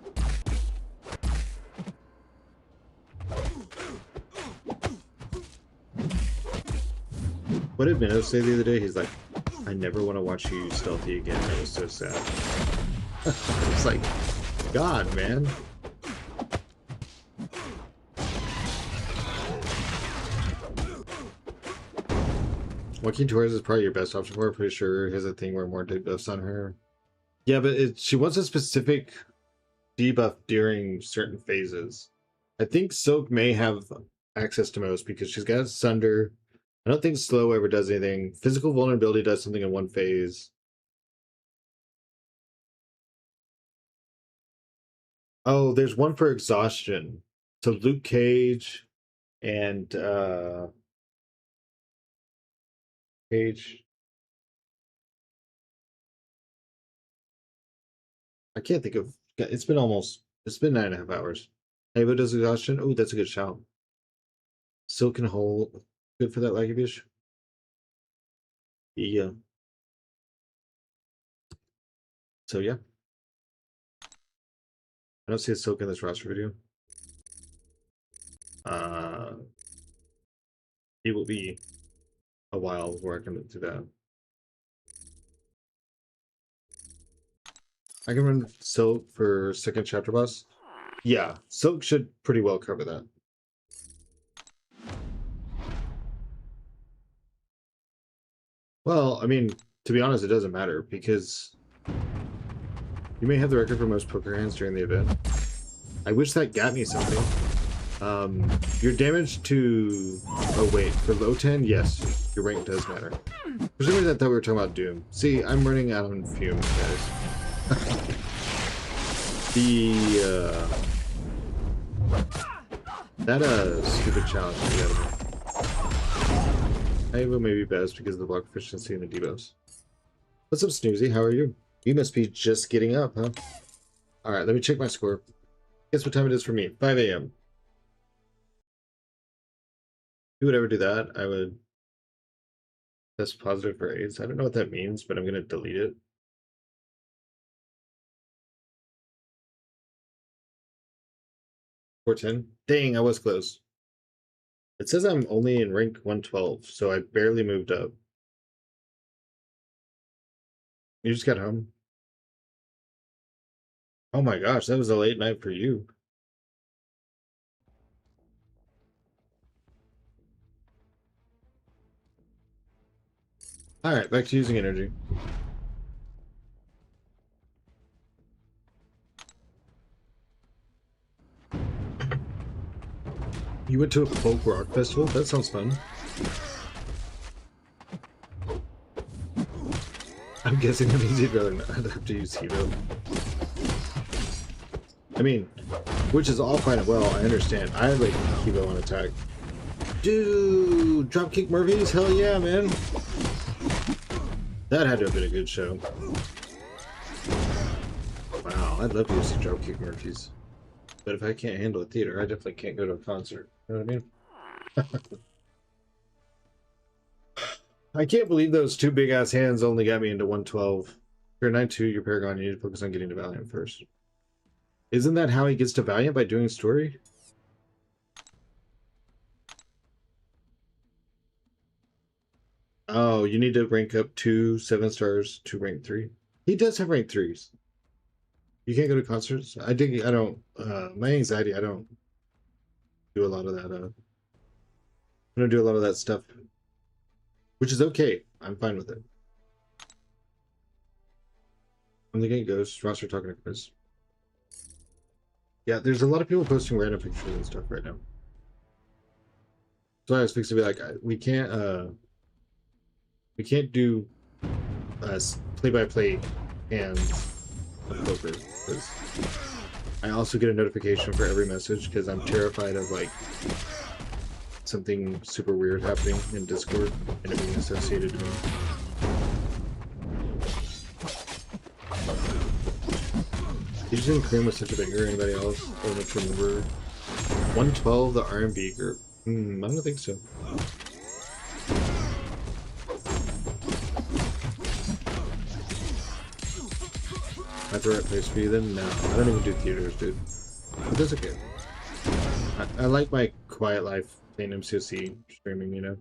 What did Minnow say the other day? He's like, I never want to watch you use stealthy again. That was so sad. It's like, God, man. Joaquin Torres is probably your best option for her. Pretty sure he has a thing where more debuffs on her. Yeah, but she wants a specific debuff during certain phases. I think Silk may have access to most because she's got Sunder. I don't think Slow ever does anything. Physical Vulnerability does something in one phase. Oh, there's one for Exhaustion. So Luke Cage and Cage. I can't think of. It's been 9.5 hours. Hey, but does Exhaustion? Oh, that's a good shout. Silk and Hole. Good for that Laggy. Yeah. So yeah. I don't see a Silk in this roster video. It will be a while before I can do that. I can run Silk for second chapter boss. Yeah, Silk should pretty well cover that. Well, I mean, to be honest, it doesn't matter because you may have the record for most poker hands during the event. I wish that got me something. Your damage to... Oh wait, for low 10, yes, your rank does matter. For some reason I thought we were talking about Doom. See, I'm running out on fumes, guys. That stupid challenge we got. I will maybe best because of the block efficiency and the debuffs. What's up, Snoozy? How are you? You must be just getting up, huh? Alright, let me check my score. Guess what time it is for me? 5 a.m. you would ever do that, I would test positive for AIDS. I don't know what that means, but I'm gonna delete it. 410. Dang, I was close. It says I'm only in rank 112, so I barely moved up. You just got home. Oh my gosh, that was a late night for you. All right, back to using energy. You went to a folk rock festival? That sounds fun. I'm guessing that means you'd rather not have to use Hilo. I mean, which is all fine and well, I understand. I like Hilo on attack. Dude, Dropkick Murphys? Hell yeah, man. That had to have been a good show. Wow, I'd love to see Dropkick Murphys. But if I can't handle a theater, I definitely can't go to a concert. You know what I mean? I can't believe those two big-ass hands only got me into 112. If you're 9-2, you're Paragon, you need to focus on getting to Valiant first. Isn't that how he gets to Valiant, by doing story? Oh, you need to rank up 2 7-stars to rank 3. He does have rank 3s. You can't go to concerts? I don't, my anxiety, I don't do a lot of that, I don't do a lot of that stuff. Which is okay. I'm fine with it. I'm looking at Ghost. Roster talking to Chris. Yeah, there's a lot of people posting random pictures and stuff right now. So I was fixing to be like, we can't do play-by-play hands of poker, because I also get a notification for every message because I'm terrified of like something super weird happening in Discord and it being associated to me. You just didn't cream with such a banger. Anybody else? I don't remember. 112, the R&B group. I don't think so. That's the right place for you then? No, I don't even do theaters, dude. But that's okay. I like my quiet life playing MCOC streaming, you know?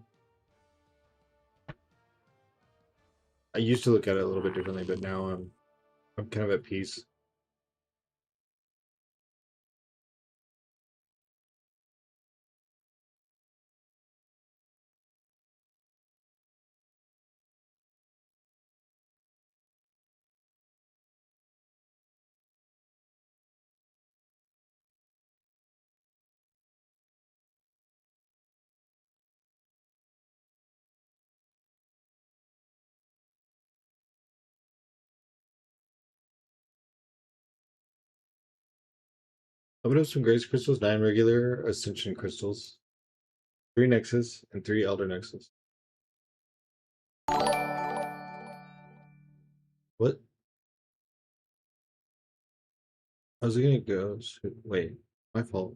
I used to look at it a little bit differently, but now I'm kind of at peace. Open up some Grace Crystals, 9 regular Ascension Crystals, 3 Nexus, and 3 Elder Nexus. What? I was looking at Ghost. Wait, my fault.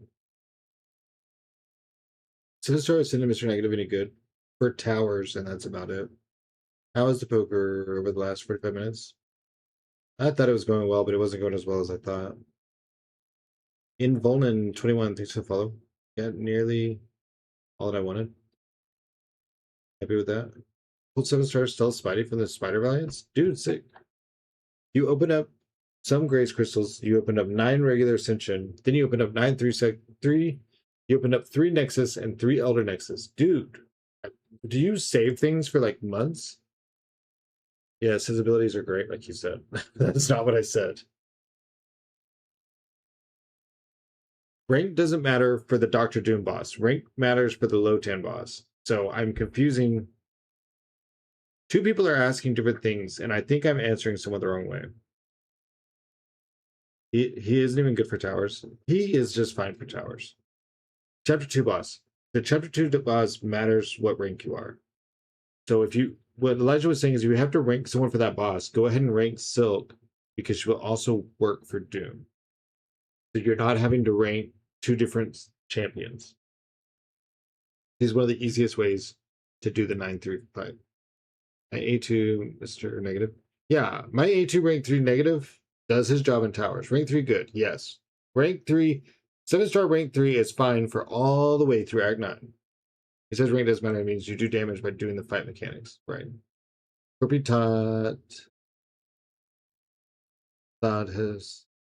Sinister Ascendant Mr. Negative any good? For towers, and that's about it. How was the poker over the last 45 minutes? I thought it was going well, but it wasn't going as well as I thought. In Volnan 21, thanks for the follow. Got nearly all that I wanted. Happy with that. Pulled 7-star Stealth Spidey from the Spider Valiants. Dude, sick. You open up some Grace Crystals. You opened up 9 regular Ascension. Then you opened up 9 3. You opened up 3 Nexus and 3 Elder Nexus. Dude, do you save things for like months? Yes, his abilities are great, like you said. That's not what I said. Rank doesn't matter for the Doctor Doom boss. Rank matters for the Lotan boss. So I'm confusing. 2 people are asking different things, and I think I'm answering someone the wrong way. He isn't even good for towers. He is just fine for towers. Chapter 2 boss. The Chapter 2 boss matters what rank you are. So what Elijah was saying is you have to rank someone for that boss. Go ahead and rank Silk, because she will also work for Doom. So you're not having to rank 2 different champions. He's one of the easiest ways to do the 9-3 fight. My A2, Mr. Negative. Yeah, my A2 rank 3 negative does his job in towers. Rank 3 good, yes. Rank 3, 7-star rank 3 is fine for all the way through Act 9. He says rank doesn't matter, it means you do damage by doing the fight mechanics, right? Tot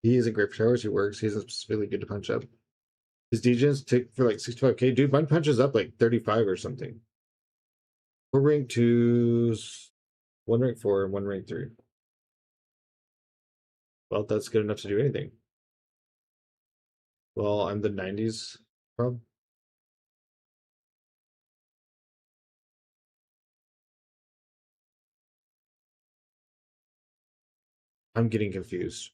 he isn't great for towers, he works, he isn't specifically good to punch up. His degens take for like 65k. Dude, mine punches up like 35 or something. 4 rank 2s, 1 rank 4, and 1 rank 3. Well, that's good enough to do anything. Well, I'm the 90s prob. I'm getting confused.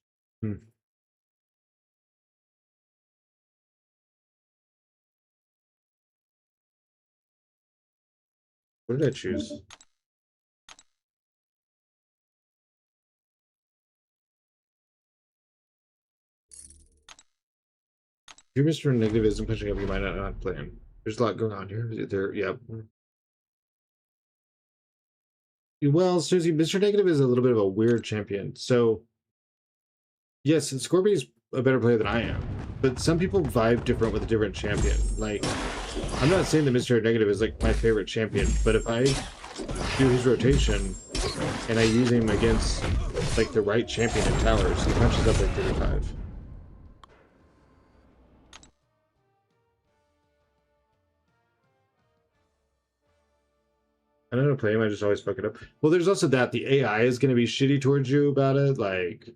What did I choose? If you're Mr. Negative isn't pushing up, you might not play him. There's a lot going on here. Yeah. Well, Susie, Mr. Negative is a little bit of a weird champion. So, yes, Scorpion's a better player than I am. But some people vibe different with a different champion. Like, I'm not saying that Mr. Negative is like my favorite champion, but if I do his rotation and I use him against like the right champion in towers, he punches up like 35. I don't know, play him, I just always fuck it up. Well, there's also that the AI is going to be shitty towards you about it. Like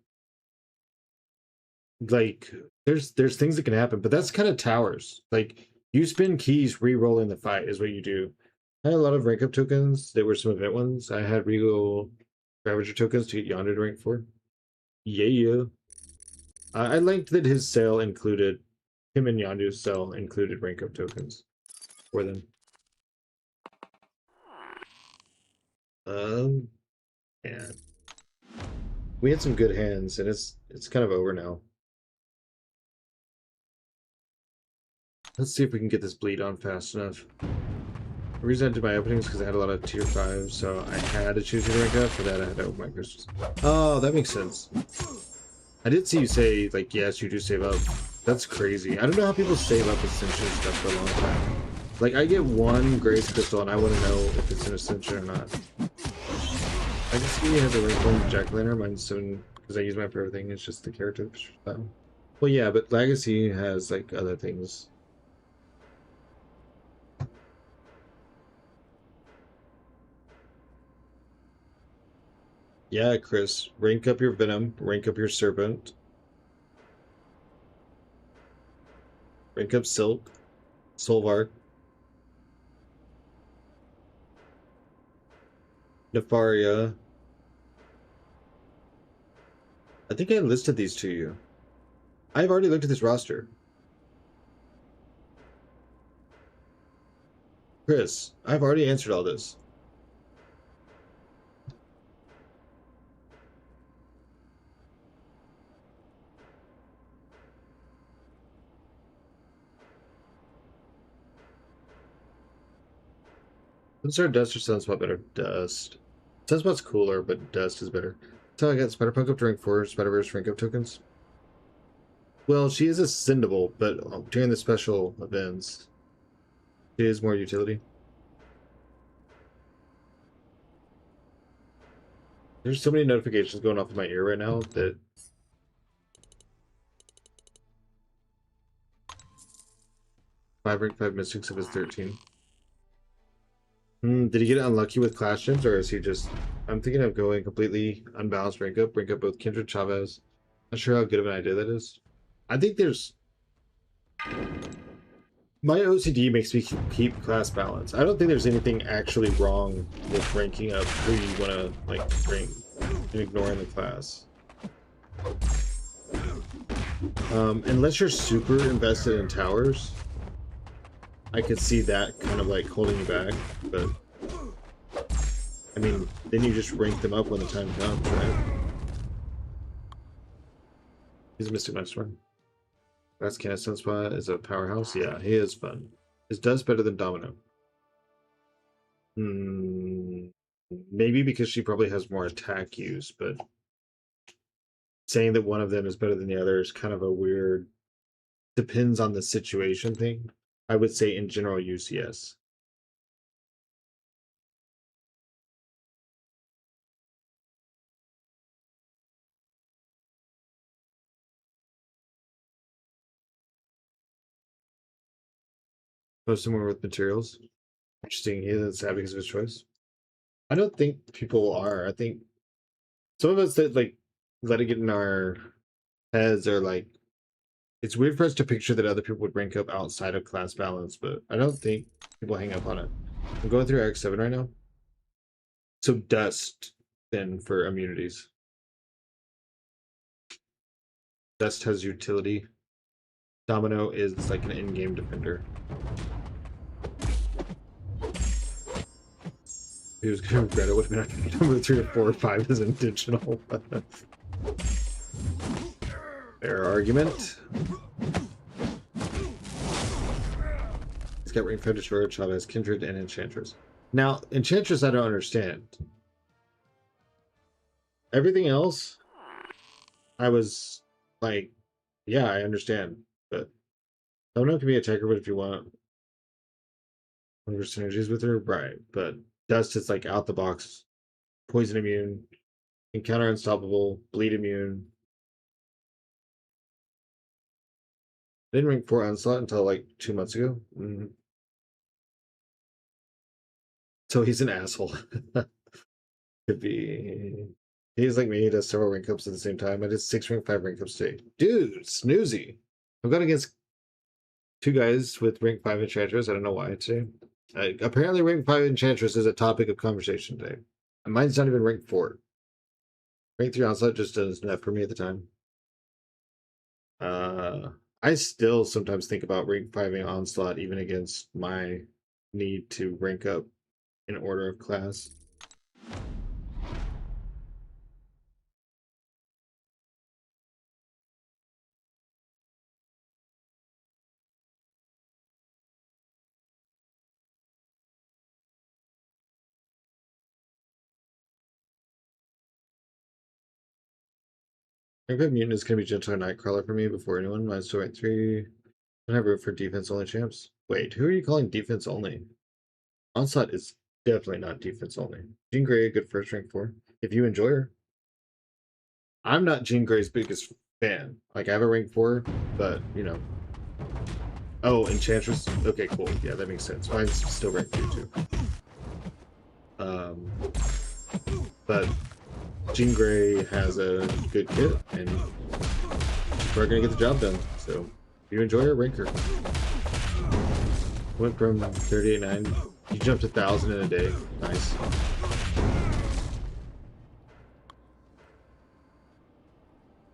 there's things that can happen, but that's kind of towers. Like you spin keys re-rolling the fight is what you do. I had a lot of rank up tokens. They were some event ones. I had Regal Ravager tokens to get Yonder to rank 4. Yeah. I liked that his sale included, him and Yondu's sale included rank up tokens for them. Yeah. We had some good hands, and it's kind of over now. Let's see if we can get this bleed on fast enough. The reason I did my openings because I had a lot of tier 5, so I had to choose you to rank up. For that, I had to open my crystals. Oh, that makes sense. I did see you say, like, yes, you do save up. That's crazy. I don't know how people save up Ascension stuff for a long time. Like, I get one Grace Crystal, and I want to know if it's an Ascension or not. I can see you have the rank 1 Jack-o'-lantern. Mine's 7, because I use mine for everything. It's just the character style. Well, yeah, but Legacy has, like, other things. Yeah, Chris. Rank up your Venom. Rank up your Serpent. Rank up Silk. Solvark. Nefaria. I think I listed these to you. I've already looked at this roster. Chris, I've already answered all this. Consider Dust or Sunspot better? Dust. Sunspot's cooler, but Dust is better. That's how I got Spider-Punk up during 4 Spider-Verse rank up tokens. Well, she is ascendable, but during the special events, she is more utility. There's so many notifications going off in my ear right now that... Rank 5 Mystics of his 13. Did he get unlucky with Clash Gems, or is he just... I'm thinking of going completely unbalanced rank up both Kindred Chavez. Not sure how good of an idea that is. I think there's... My OCD makes me keep class balance. I don't think there's anything actually wrong with ranking up who you want to, like, rank and ignoring the class. Unless you're super invested in towers, I could see that kind of like holding you back, but I mean, then you just rank them up when the time comes, right? He's a Mystic Master. That's Sunspot is a powerhouse. Yeah, he is fun. Is Dust better than Domino? Maybe because she probably has more attack use, but saying that one of them is better than the other is kind of a weird, depends on the situation thing. I would say in general use, yes. Most similar with materials. Interesting. He is sad because of his choice. I don't think people are. I think some of us that like let it get in our heads are like, it's weird for us to picture that other people would rank up outside of class balance, but I don't think people hang up on it. I'm going through X7 right now. So Dust then for immunities. Dust has utility. Domino is like an in-game defender. If he was gonna regret it, would have been number 3 or 4 or 5 is intentional. Fair argument. He's got Ring 5 Destroyer, Chavez, Kindred, and Enchantress. Now, Enchantress I don't understand. Everything else, I was like, yeah, I understand. But Domino can be attacker, but if you want one of her synergies with her, right. But Dust is like out the box. Poison immune. Encounter unstoppable. Bleed immune. Didn't rank 4 Onslaught until like 2 months ago. So he's an asshole. Could be. He's like me, he does several rank ups at the same time. I did 6 rank 5 rank ups today. Dude, snoozy. I've gone against 2 guys with rank 5 Enchantress. I don't know why today. Apparently rank 5 Enchantress is a topic of conversation today. And mine's not even rank 4. Rank 3 Onslaught just doesn't enough for me at the time. I still sometimes think about rank 5ing Onslaught even against my need to rank up in order of class. Rank 5 Mutant is going to be Gentle and Nightcrawler for me before anyone. Mine's still rank 3. I don't have room for defense only champs. Wait, who are you calling defense only? Onslaught is definitely not defense only. Jean Grey, a good first rank 4. If you enjoy her. I'm not Jean Grey's biggest fan. Like, I have a rank 4, but, you know. Oh, Enchantress? Okay, cool. Yeah, that makes sense. Mine's still rank 3, too. But Jean Grey has a good kit, and we're going to get the job done. So, if you enjoy her, rank her. Went from 38.9. You jumped 1,000 in a day. Nice.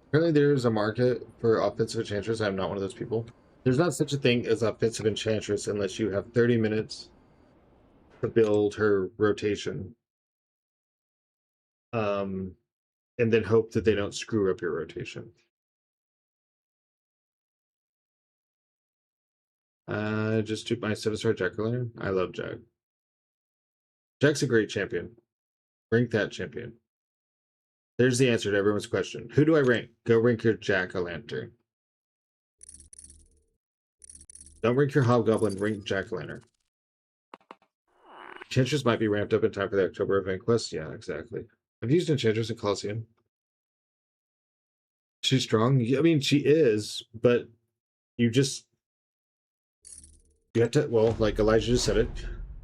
Apparently there's a market for offensive Enchantress. I'm not one of those people. There's not such a thing as offensive Enchantress unless you have 30 minutes to build her rotation. And then hope that they don't screw up your rotation. Just took my 7-star Jack-o'-lantern. I love Jack. Jack's a great champion. Rank that champion. There's the answer to everyone's question. Who do I rank? Go rank your Jack-o'-lantern. Don't rank your Hobgoblin, rank Jack-o'-lantern. Enchantress might be ramped up in time for the October event quest. Yeah, exactly. I've used Enchantress in Coliseum. She's strong. I mean, she is, but you have to, well, like Elijah just said it,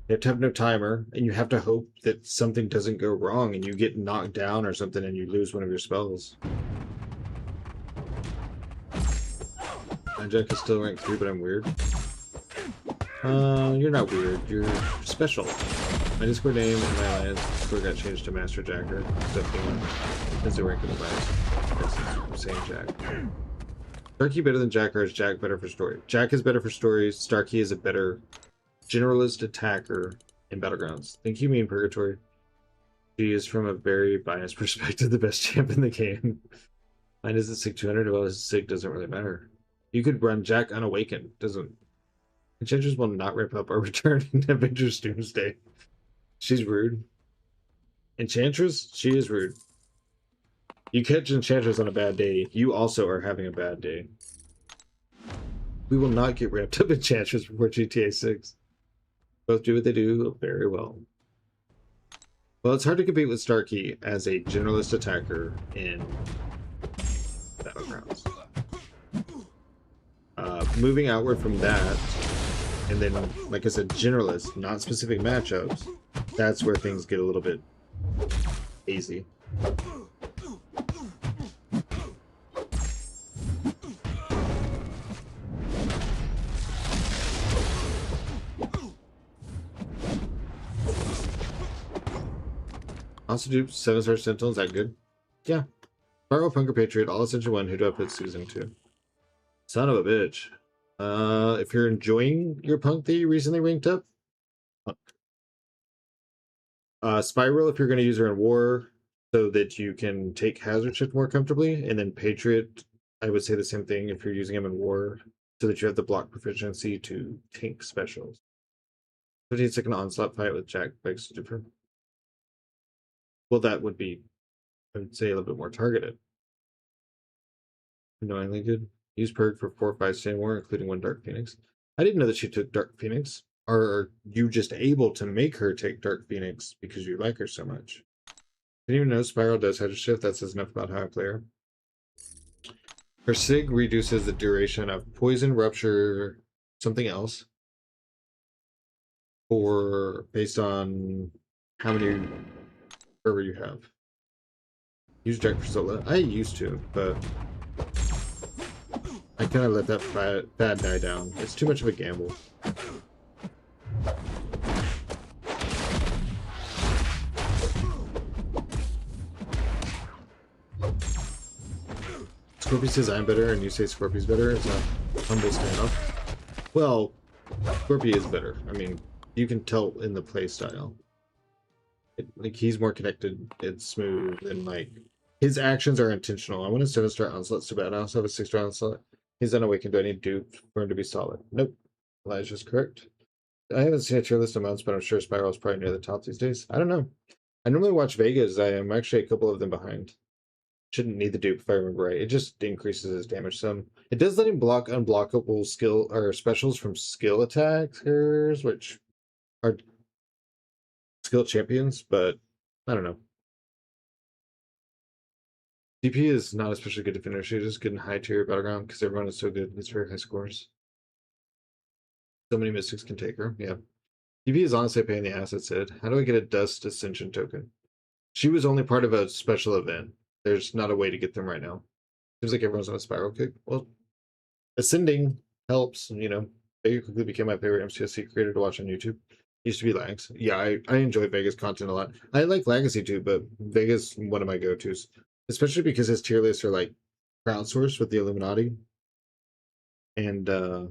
you have to have no timer, and you have to hope that something doesn't go wrong and you get knocked down or something and you lose one of your spells. My Jack is still rank 3, but I'm weird. You're not weird. You're special. My Discord name and my Alliance Discord got changed to Master Jacker. As the rank of the last. I'm saying Jack. Starkey better than Jack, or is Jack better for story? Jack is better for stories. Starkey is a better generalist attacker in Battlegrounds. Think you mean Purgatory? She is, from a very biased perspective, the best champ in the game. Mine is at SIG 200. Well, his SIG doesn't really matter. You could run Jack Unawakened. Doesn't. Enchantress will not rip up or return in Avengers Doomsday. She's rude. Enchantress, she is rude. You catch Enchantress on a bad day, you also are having a bad day. We will not get wrapped up in Enchantress before GTA 6. Both do what they do very well. Well, it's hard to compete with Starkey as a generalist attacker in Battlegrounds. Moving outward from that, and then, like I said, generalist, not specific matchups, that's where things get a little bit easy. Also do 7-star Sentinel, is that good? Yeah. Sparrow, Punker, Patriot, all Ascension 1, who do I put Susan to? Son of a bitch. If you're enjoying your Punk that you recently ranked up, Punk. Spiral, if you're going to use her in War, so that you can take Hazard Shift more comfortably, and then Patriot, I would say the same thing if you're using him in War, so that you have the block proficiency to tank specials. 15-second onslaught fight with Jack begs to differ. Well, that would be, I would say, a little bit more targeted. Annoyingly good. Use perk for 4 or 5 stand war, including 1 Dark Phoenix. I didn't know that she took Dark Phoenix. Or are you just able to make her take Dark Phoenix because you like her so much? Didn't even know Spiral does Hedge Shift. That says enough about how I play her. Her Sig reduces the duration of Poison, Rupture, something else. Or based on how many fervor you have. Use Jack for Sola. I used to, but I kind of let that bad die down. It's too much of a gamble. Scorpy says I'm better, and you say Scorpy's better. It's a humble standoff. Well, Scorpy is better. I mean, you can tell in the play style. Like, he's more connected, it's smooth, and like his actions are intentional. I want a 7-star onslaught so bad. I also have a 6-star onslaught. He's unawakened. Do I need dupe for him to be solid? Nope. Elijah's correct. I haven't seen a tier list of mounts, but I'm sure Spiral's probably near the top these days. I don't know. I normally watch Vegas. I am actually a couple of them behind. Shouldn't need the dupe if I remember right. It just increases his damage some. It does let him block unblockable skill or specials from skill attackers, which are skill champions, but I don't know. DP is not especially good to finish. She's just good in high tier Battleground because everyone is so good. It's very high scores. So many mystics can take her. Yeah. DP is honestly a pain in the ass, it said. How do I get a Dust Ascension token? She was only part of a special event. There's not a way to get them right now. Seems like everyone's on a spiral kick. Well, ascending helps, you know. Vega quickly became my favorite MCOC creator to watch on YouTube. Used to be Lags. Yeah, I enjoy Vega's content a lot. I like Legacy too, but Vega's one of my go-tos. Especially because his tier lists are like crowdsourced with the Illuminati. And I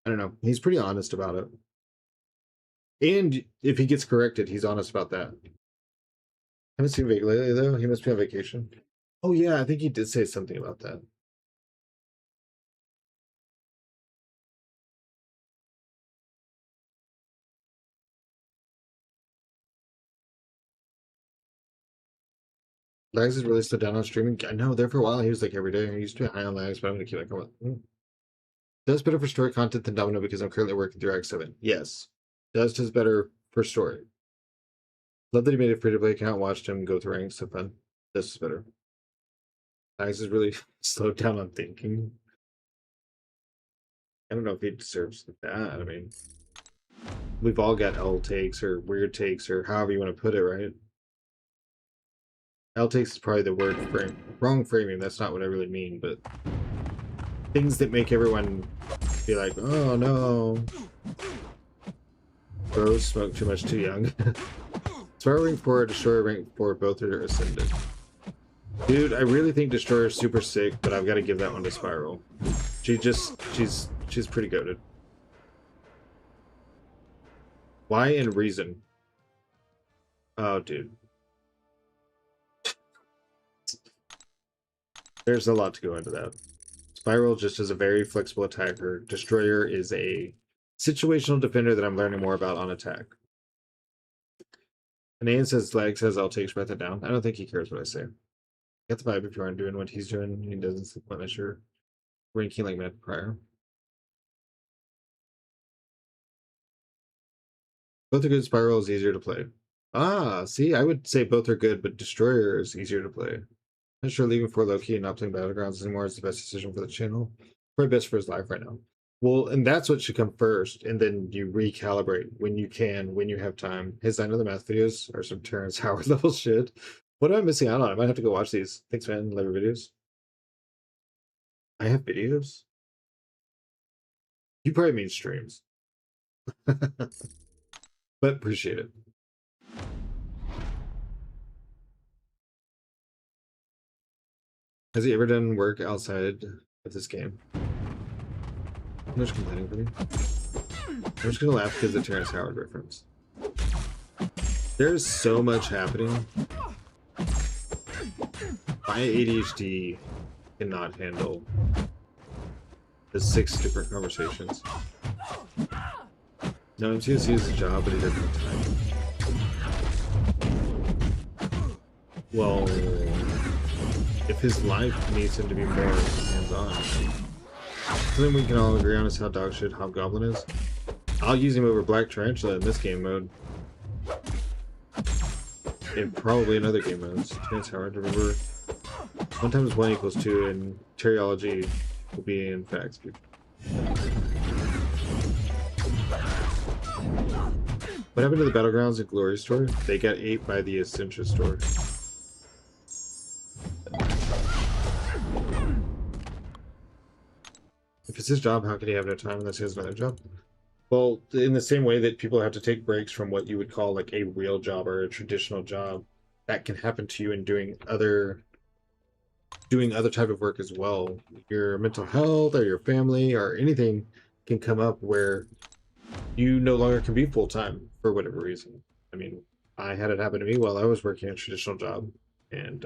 don't know. He's pretty honest about it. And if he gets corrected, he's honest about that. Haven't seen Vega lately though. He must be on vacation. Oh yeah, I think he did say something about that. Lags is really slowed down on streaming. I know, there for a while he was like every day. I used to be high on Lags, but I'm gonna keep like going. Does better for story content than Domino because I'm currently working through Act 7. Yes. Does better for story. Love that he made a free-to-play account, watched him go through ranks, so fun. This is better. Lags is really slowed down on thinking. I don't know if he deserves that. I mean, we've all got L takes or weird takes or however you want to put it, right? L takes is probably the word frame. Wrong framing, that's not what I really mean, but things that make everyone be like, oh no. Bros smoke too much too young. Spiral rank 4 or Destroyer rank 4 both are ascended. Dude, I really think Destroyer is super sick, but I've got to give that one to Spiral. She's pretty goated. Why and reason? Oh, dude. There's a lot to go into that. Spiral just is a very flexible attacker. Destroyer is a situational defender that I'm learning more about on attack. Anayan says lag says I'll take Shmeta down. I don't think he cares what I say. Get the vibe if you aren't doing what he's doing. He doesn't support measure ranking like Matt prior. Both are good. Spiral is easier to play. Ah, see, I would say both are good, but Destroyer is easier to play. I'm sure leaving for Loki and not playing Battlegrounds anymore is the best decision for the channel. Probably best for his life right now. Well, and that's what should come first, and then you recalibrate when you can, when you have time. His I know the math videos are some Terrence Howard level shit. What am I missing out on? I might have to go watch these. Thanks, man. Love your videos. I have videos? You probably mean streams. But appreciate it. Has he ever done work outside of this game? I'm just complaining for me. I'm just gonna laugh because of the Terrence Howard reference. There's so much happening. My ADHD cannot handle the 6 different conversations. No, MCOC is a job, but he doesn't have time. Well, if his life needs him to be more hands-on, something we can all agree on is how dog shit Hobgoblin is. I'll use him over Black Tarantula in this game mode. And probably in other game modes. It's hard to remember. 1 times 1 equals 2, and Teriology will be in facts. What happened to the Battlegrounds and Glory store? They got ate by the Ascension store. If it's his job, how could he have no time unless he has another job? Well, in the same way that people have to take breaks from what you would call like a real job or a traditional job, that can happen to you in doing other type of work as well. Your mental health or your family or anything can come up where you no longer can be full-time for whatever reason. I mean, I had it happen to me while I was working a traditional job, and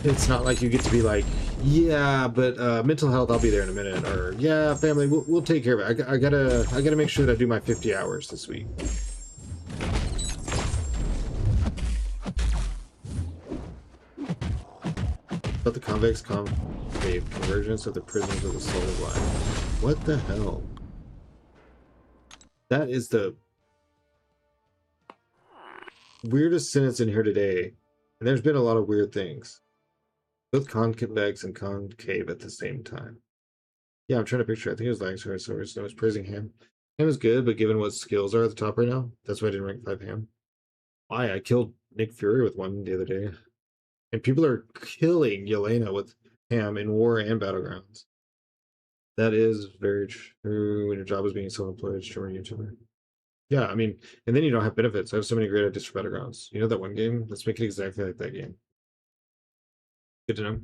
it's not like you get to be like, yeah, but mental health, I'll be there in a minute, or yeah, family, we'll take care of it. I gotta make sure that I do my 50 hours this week. About the convex concave convergence of the prisms of the soul of life. What the hell? That is the weirdest sentence in here today, and there's been a lot of weird things. Both convex and concave at the same time. Yeah, I'm trying to picture. I think it was Langsor, so I was praising Ham. Ham is good, but given what skills are at the top right now, that's why I didn't rank 5 Ham. Why? I killed Nick Fury with one the other day. And people are killing Yelena with Ham in War and Battlegrounds. That is very true when your job is being self-employed streamer YouTuber. Yeah, I mean, and then you don't have benefits. I have so many great ideas for Battlegrounds. You know that one game? Let's make it exactly like that game. Good to know.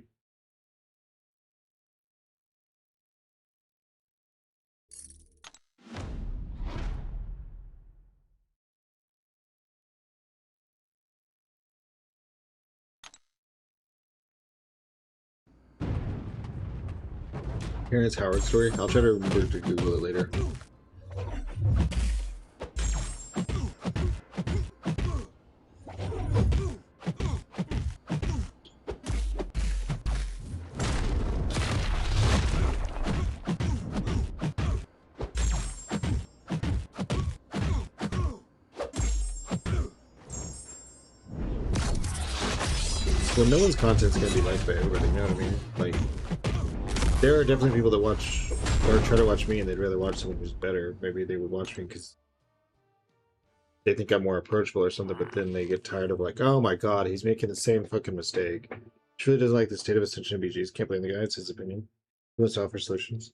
Here's Howard's story. I'll try to remember to Google it later. Well, no one's content's gonna be liked by everybody, you know what I mean? Like, there are definitely people that watch or try to watch me and they'd rather watch someone who's better. Maybe they would watch me because they think I'm more approachable or something, but then they get tired of like, oh my god, he's making the same fucking mistake. He really doesn't like the state of Ascension BGs. Can't blame the guy, it's his opinion. He wants to offer solutions.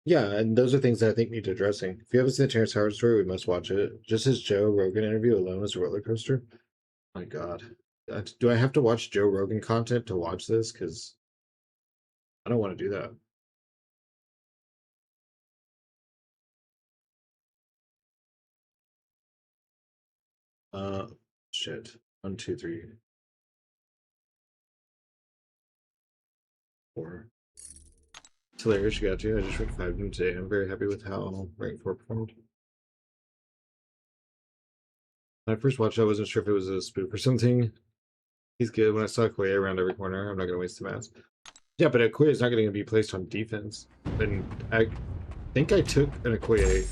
Yeah, and those are things that I think need addressing. If you haven't seen the Terrence Howard story, we must watch it. Just his Joe Rogan interview alone is a roller coaster. My god. Do I have to watch Joe Rogan content to watch this? Because I don't want to do that. Shit. 1, 2, 3, 4. hilarious. You got to. I just ranked 5 him today. I'm very happy with how rank 4 performed. When I first watched it, I wasn't sure if it was a spoof or something. He's good. When I saw Okoye around every corner, I'm not going to waste the mask. Yeah, but Okoye is not going to be placed on defense. And I think I took an Okoye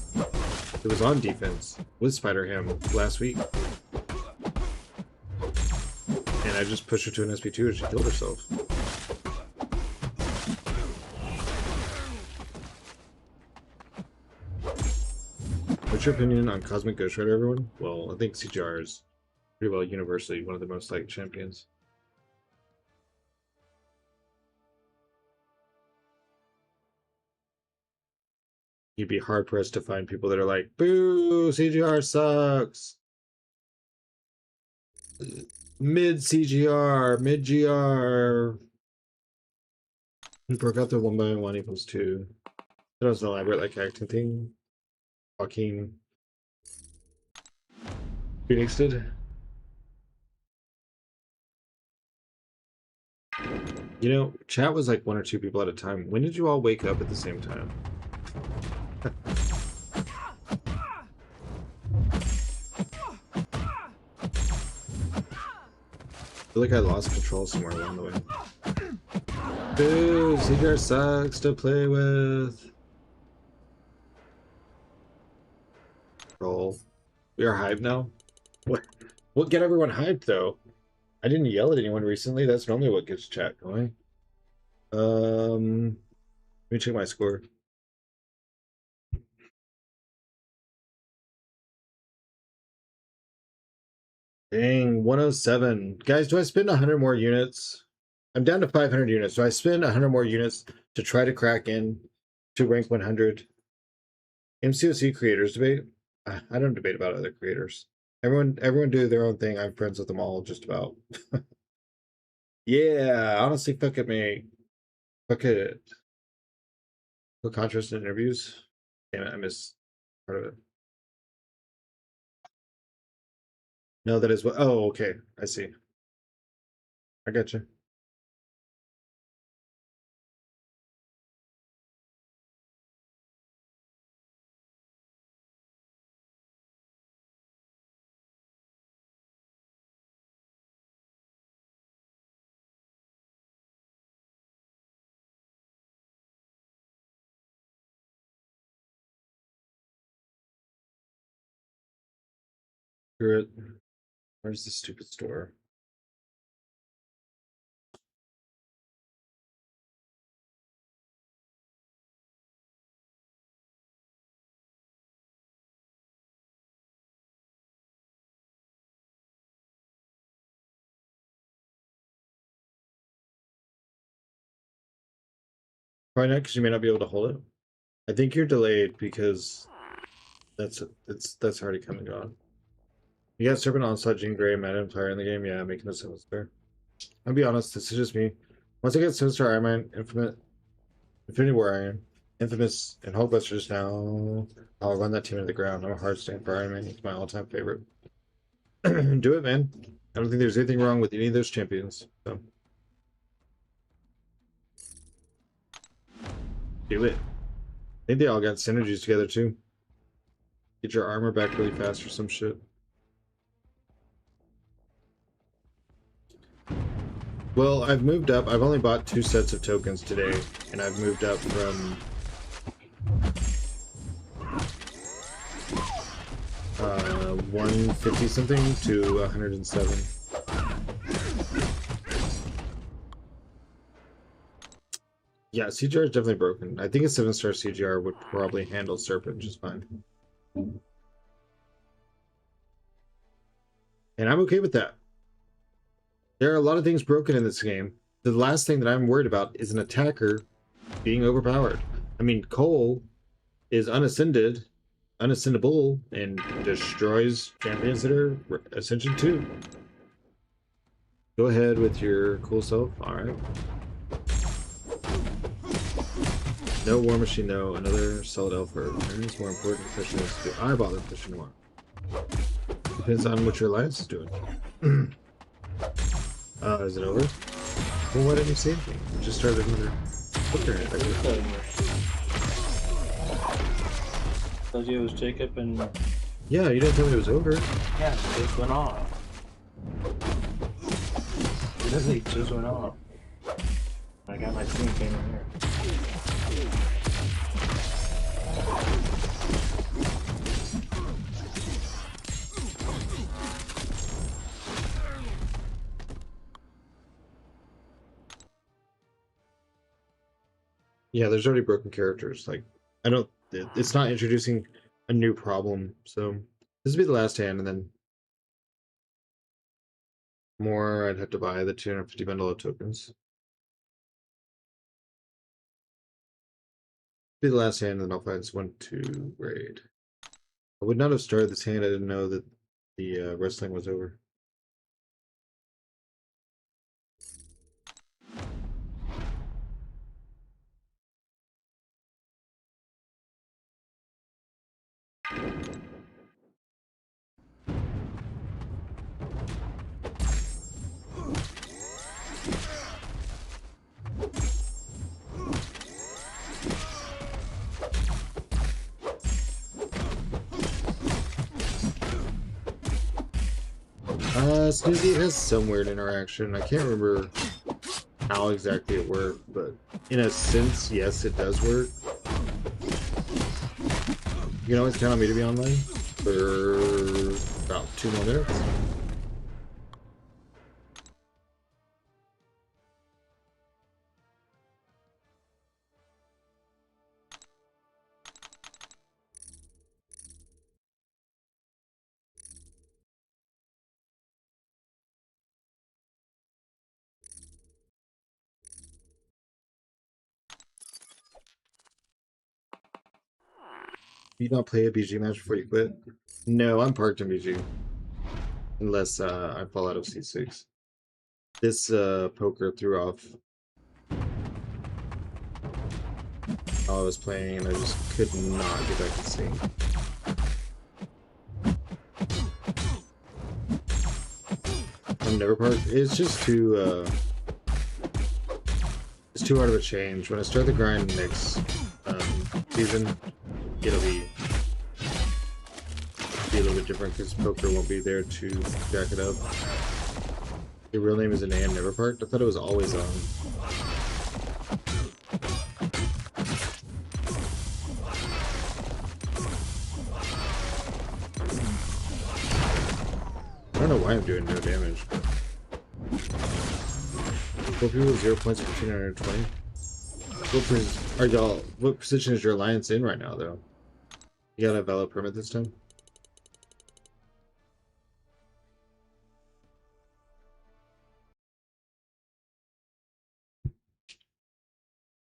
that was on defense with Spider Ham last week. And I just pushed her to an SP2 and she killed herself. What's your opinion on Cosmic Ghost Rider, everyone? Well, I think CGR is pretty well universally one of the most liked champions. You'd be hard pressed to find people that are like, boo, CGR sucks. Mid CGR, mid GR. We broke out the 1x1 equals 2. That was an elaborate like acting thing. Joaquin Phoenix did. You know, chat was like 1 or 2 people at a time. When did you all wake up at the same time? I feel like I lost control somewhere along the way. Boo! CGR sucks to play with. Roll. We are hyped now? What get everyone hyped though? I didn't yell at anyone recently. That's normally what gets chat going. Let me check my score. Dang, 107. Guys, do I spend 100 more units? I'm down to 500 units. Do I spend 100 more units to try to crack in to rank 100? MCOC creators debate? I don't debate about other creators. Everyone do their own thing. I'm friends with them all, just about. Yeah, honestly, fuck it, mate. Fuck it. Put contrast in interviews. Damn it, I missed part of it. No, that is what. Oh, okay. I see. I got you. Screw it. Where's the stupid store? Probably not, because you may not be able to hold it. I think you're delayed because that's already come and gone. You got Serpent Onslaught, Jean Grey, Madden Player in the game. Yeah, making a 7-star. I'll be honest, this is just me. Once I get 7-star Iron Man, Infinity War Iron, Infamous, and Hulkbuster just now, I'll run that team into the ground. I'm a hard stand for Iron Man. He's my all-time favorite. Do it, man. I don't think there's anything wrong with any of those champions. So. Do it. I think they all got synergies together too. Get your armor back really fast or some shit. Well, I've moved up. I've only bought 2 sets of tokens today, and I've moved up from 150 something to 107. Yeah, CGR is definitely broken. I think a 7-star CGR would probably handle Serpent just fine. And I'm okay with that. There are a lot of things broken in this game. The last thing that I'm worried about is an attacker being overpowered. I mean, Cole is unascendable, and destroys champions that are Ascension 2. Go ahead with your cool self. Alright. No War Machine, though. Another solid elf for turns. More important question is, do I bother pushing more? Depends on what your alliance is doing. Is it over? Well, why didn't you say anything? We just started another. Put your hand back. Told you it was Jacob and Yeah, you didn't tell me it was over. yeah, it just went off. It literally just went off. I got my screen came in here. Yeah, there's already broken characters. Like, I don't. It's not introducing a new problem. So this would be the last hand, and then more. I'd have to buy the 250 bundle of tokens. Be the last hand, and then I'll find someone to raid. I would not have started this hand. I didn't know that the wrestling was over. Snoozy has some weird interaction. I can't remember how exactly it worked, but in a sense, yes, it does work. You can always count on me to be online for about 2 more minutes. You not play a BG match before you quit? No, I'm parked in BG. Unless I fall out of C6. This poker threw off how I was playing, and I just could not get back to sync. I'm never parked. It's just too it's too hard of a change. When I start the grind next season, it'll be a little bit different because poker won't be there to jack it up. Your real name is Anayan, never parked? I thought it was always on. I don't know why I'm doing no damage. 4 people, 0 points for 220. What position is your alliance in right now, though? You got a valid permit this time?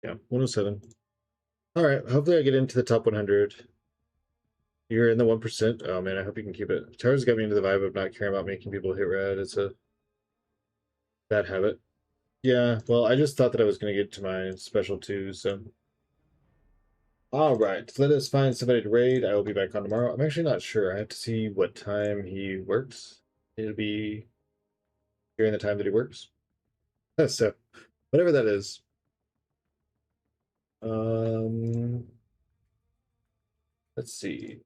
Yeah, 107. Alright, hopefully I get into the top 100. You're in the 1%. Oh man, I hope you can keep it. Tara's got me into the vibe of not caring about making people hit red. It's a bad habit. Yeah, well, I just thought that I was going to get to my special 2, so. Alright, let us find somebody to raid. I will be back on tomorrow. I'm actually not sure. I have to see what time he works. It'll be during the time that he works. So, whatever that is. Let's see.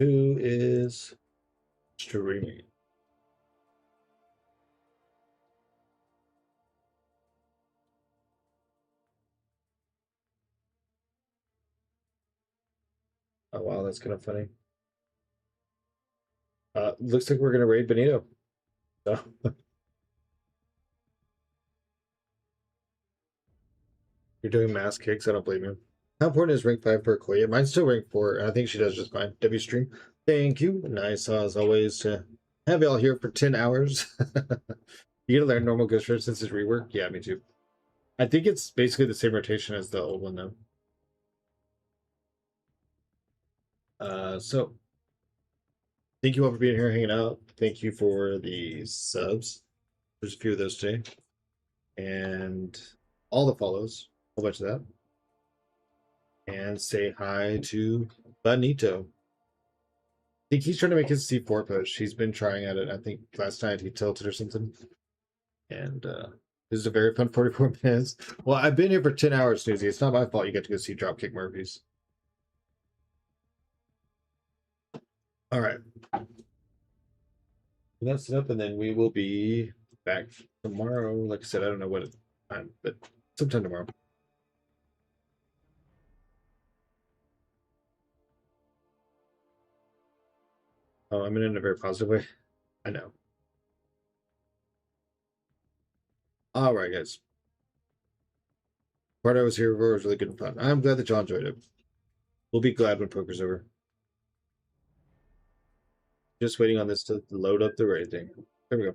Who is streaming? Oh wow, that's kind of funny. Looks like we're gonna raid Benito. So. You're doing mass kicks. I don't blame you. How important is rank 5 for Koya? Mine's still rank 4, and I think she does just fine. W stream. Thank you. Nice as always to have y'all here for 10 hours. You gotta learn normal Ghost Rider since it's rework. Yeah, me too. I think it's basically the same rotation as the old one though. So thank you all for being here, hanging out. Thank you for the subs. There's a few of those today. And all the follows. A whole bunch of that. And say hi to Benito. I think he's trying to make his C4 push. He's been trying at it. I think last night he tilted or something. And This is a very fun 44 minutes. Well, I've been here for 10 hours, Snoozy. It's not my fault you get to go see Dropkick Murphys. All right. That's it up, and then we will be back tomorrow. Like I said, I don't know what time, but sometime tomorrow. Oh, I'm in a very positive way. I know. All right, guys. Part I was here for was really good and fun. I'm glad that y'all enjoyed it. We'll be glad when poker's over. Just waiting on this to load up the rating. There we go.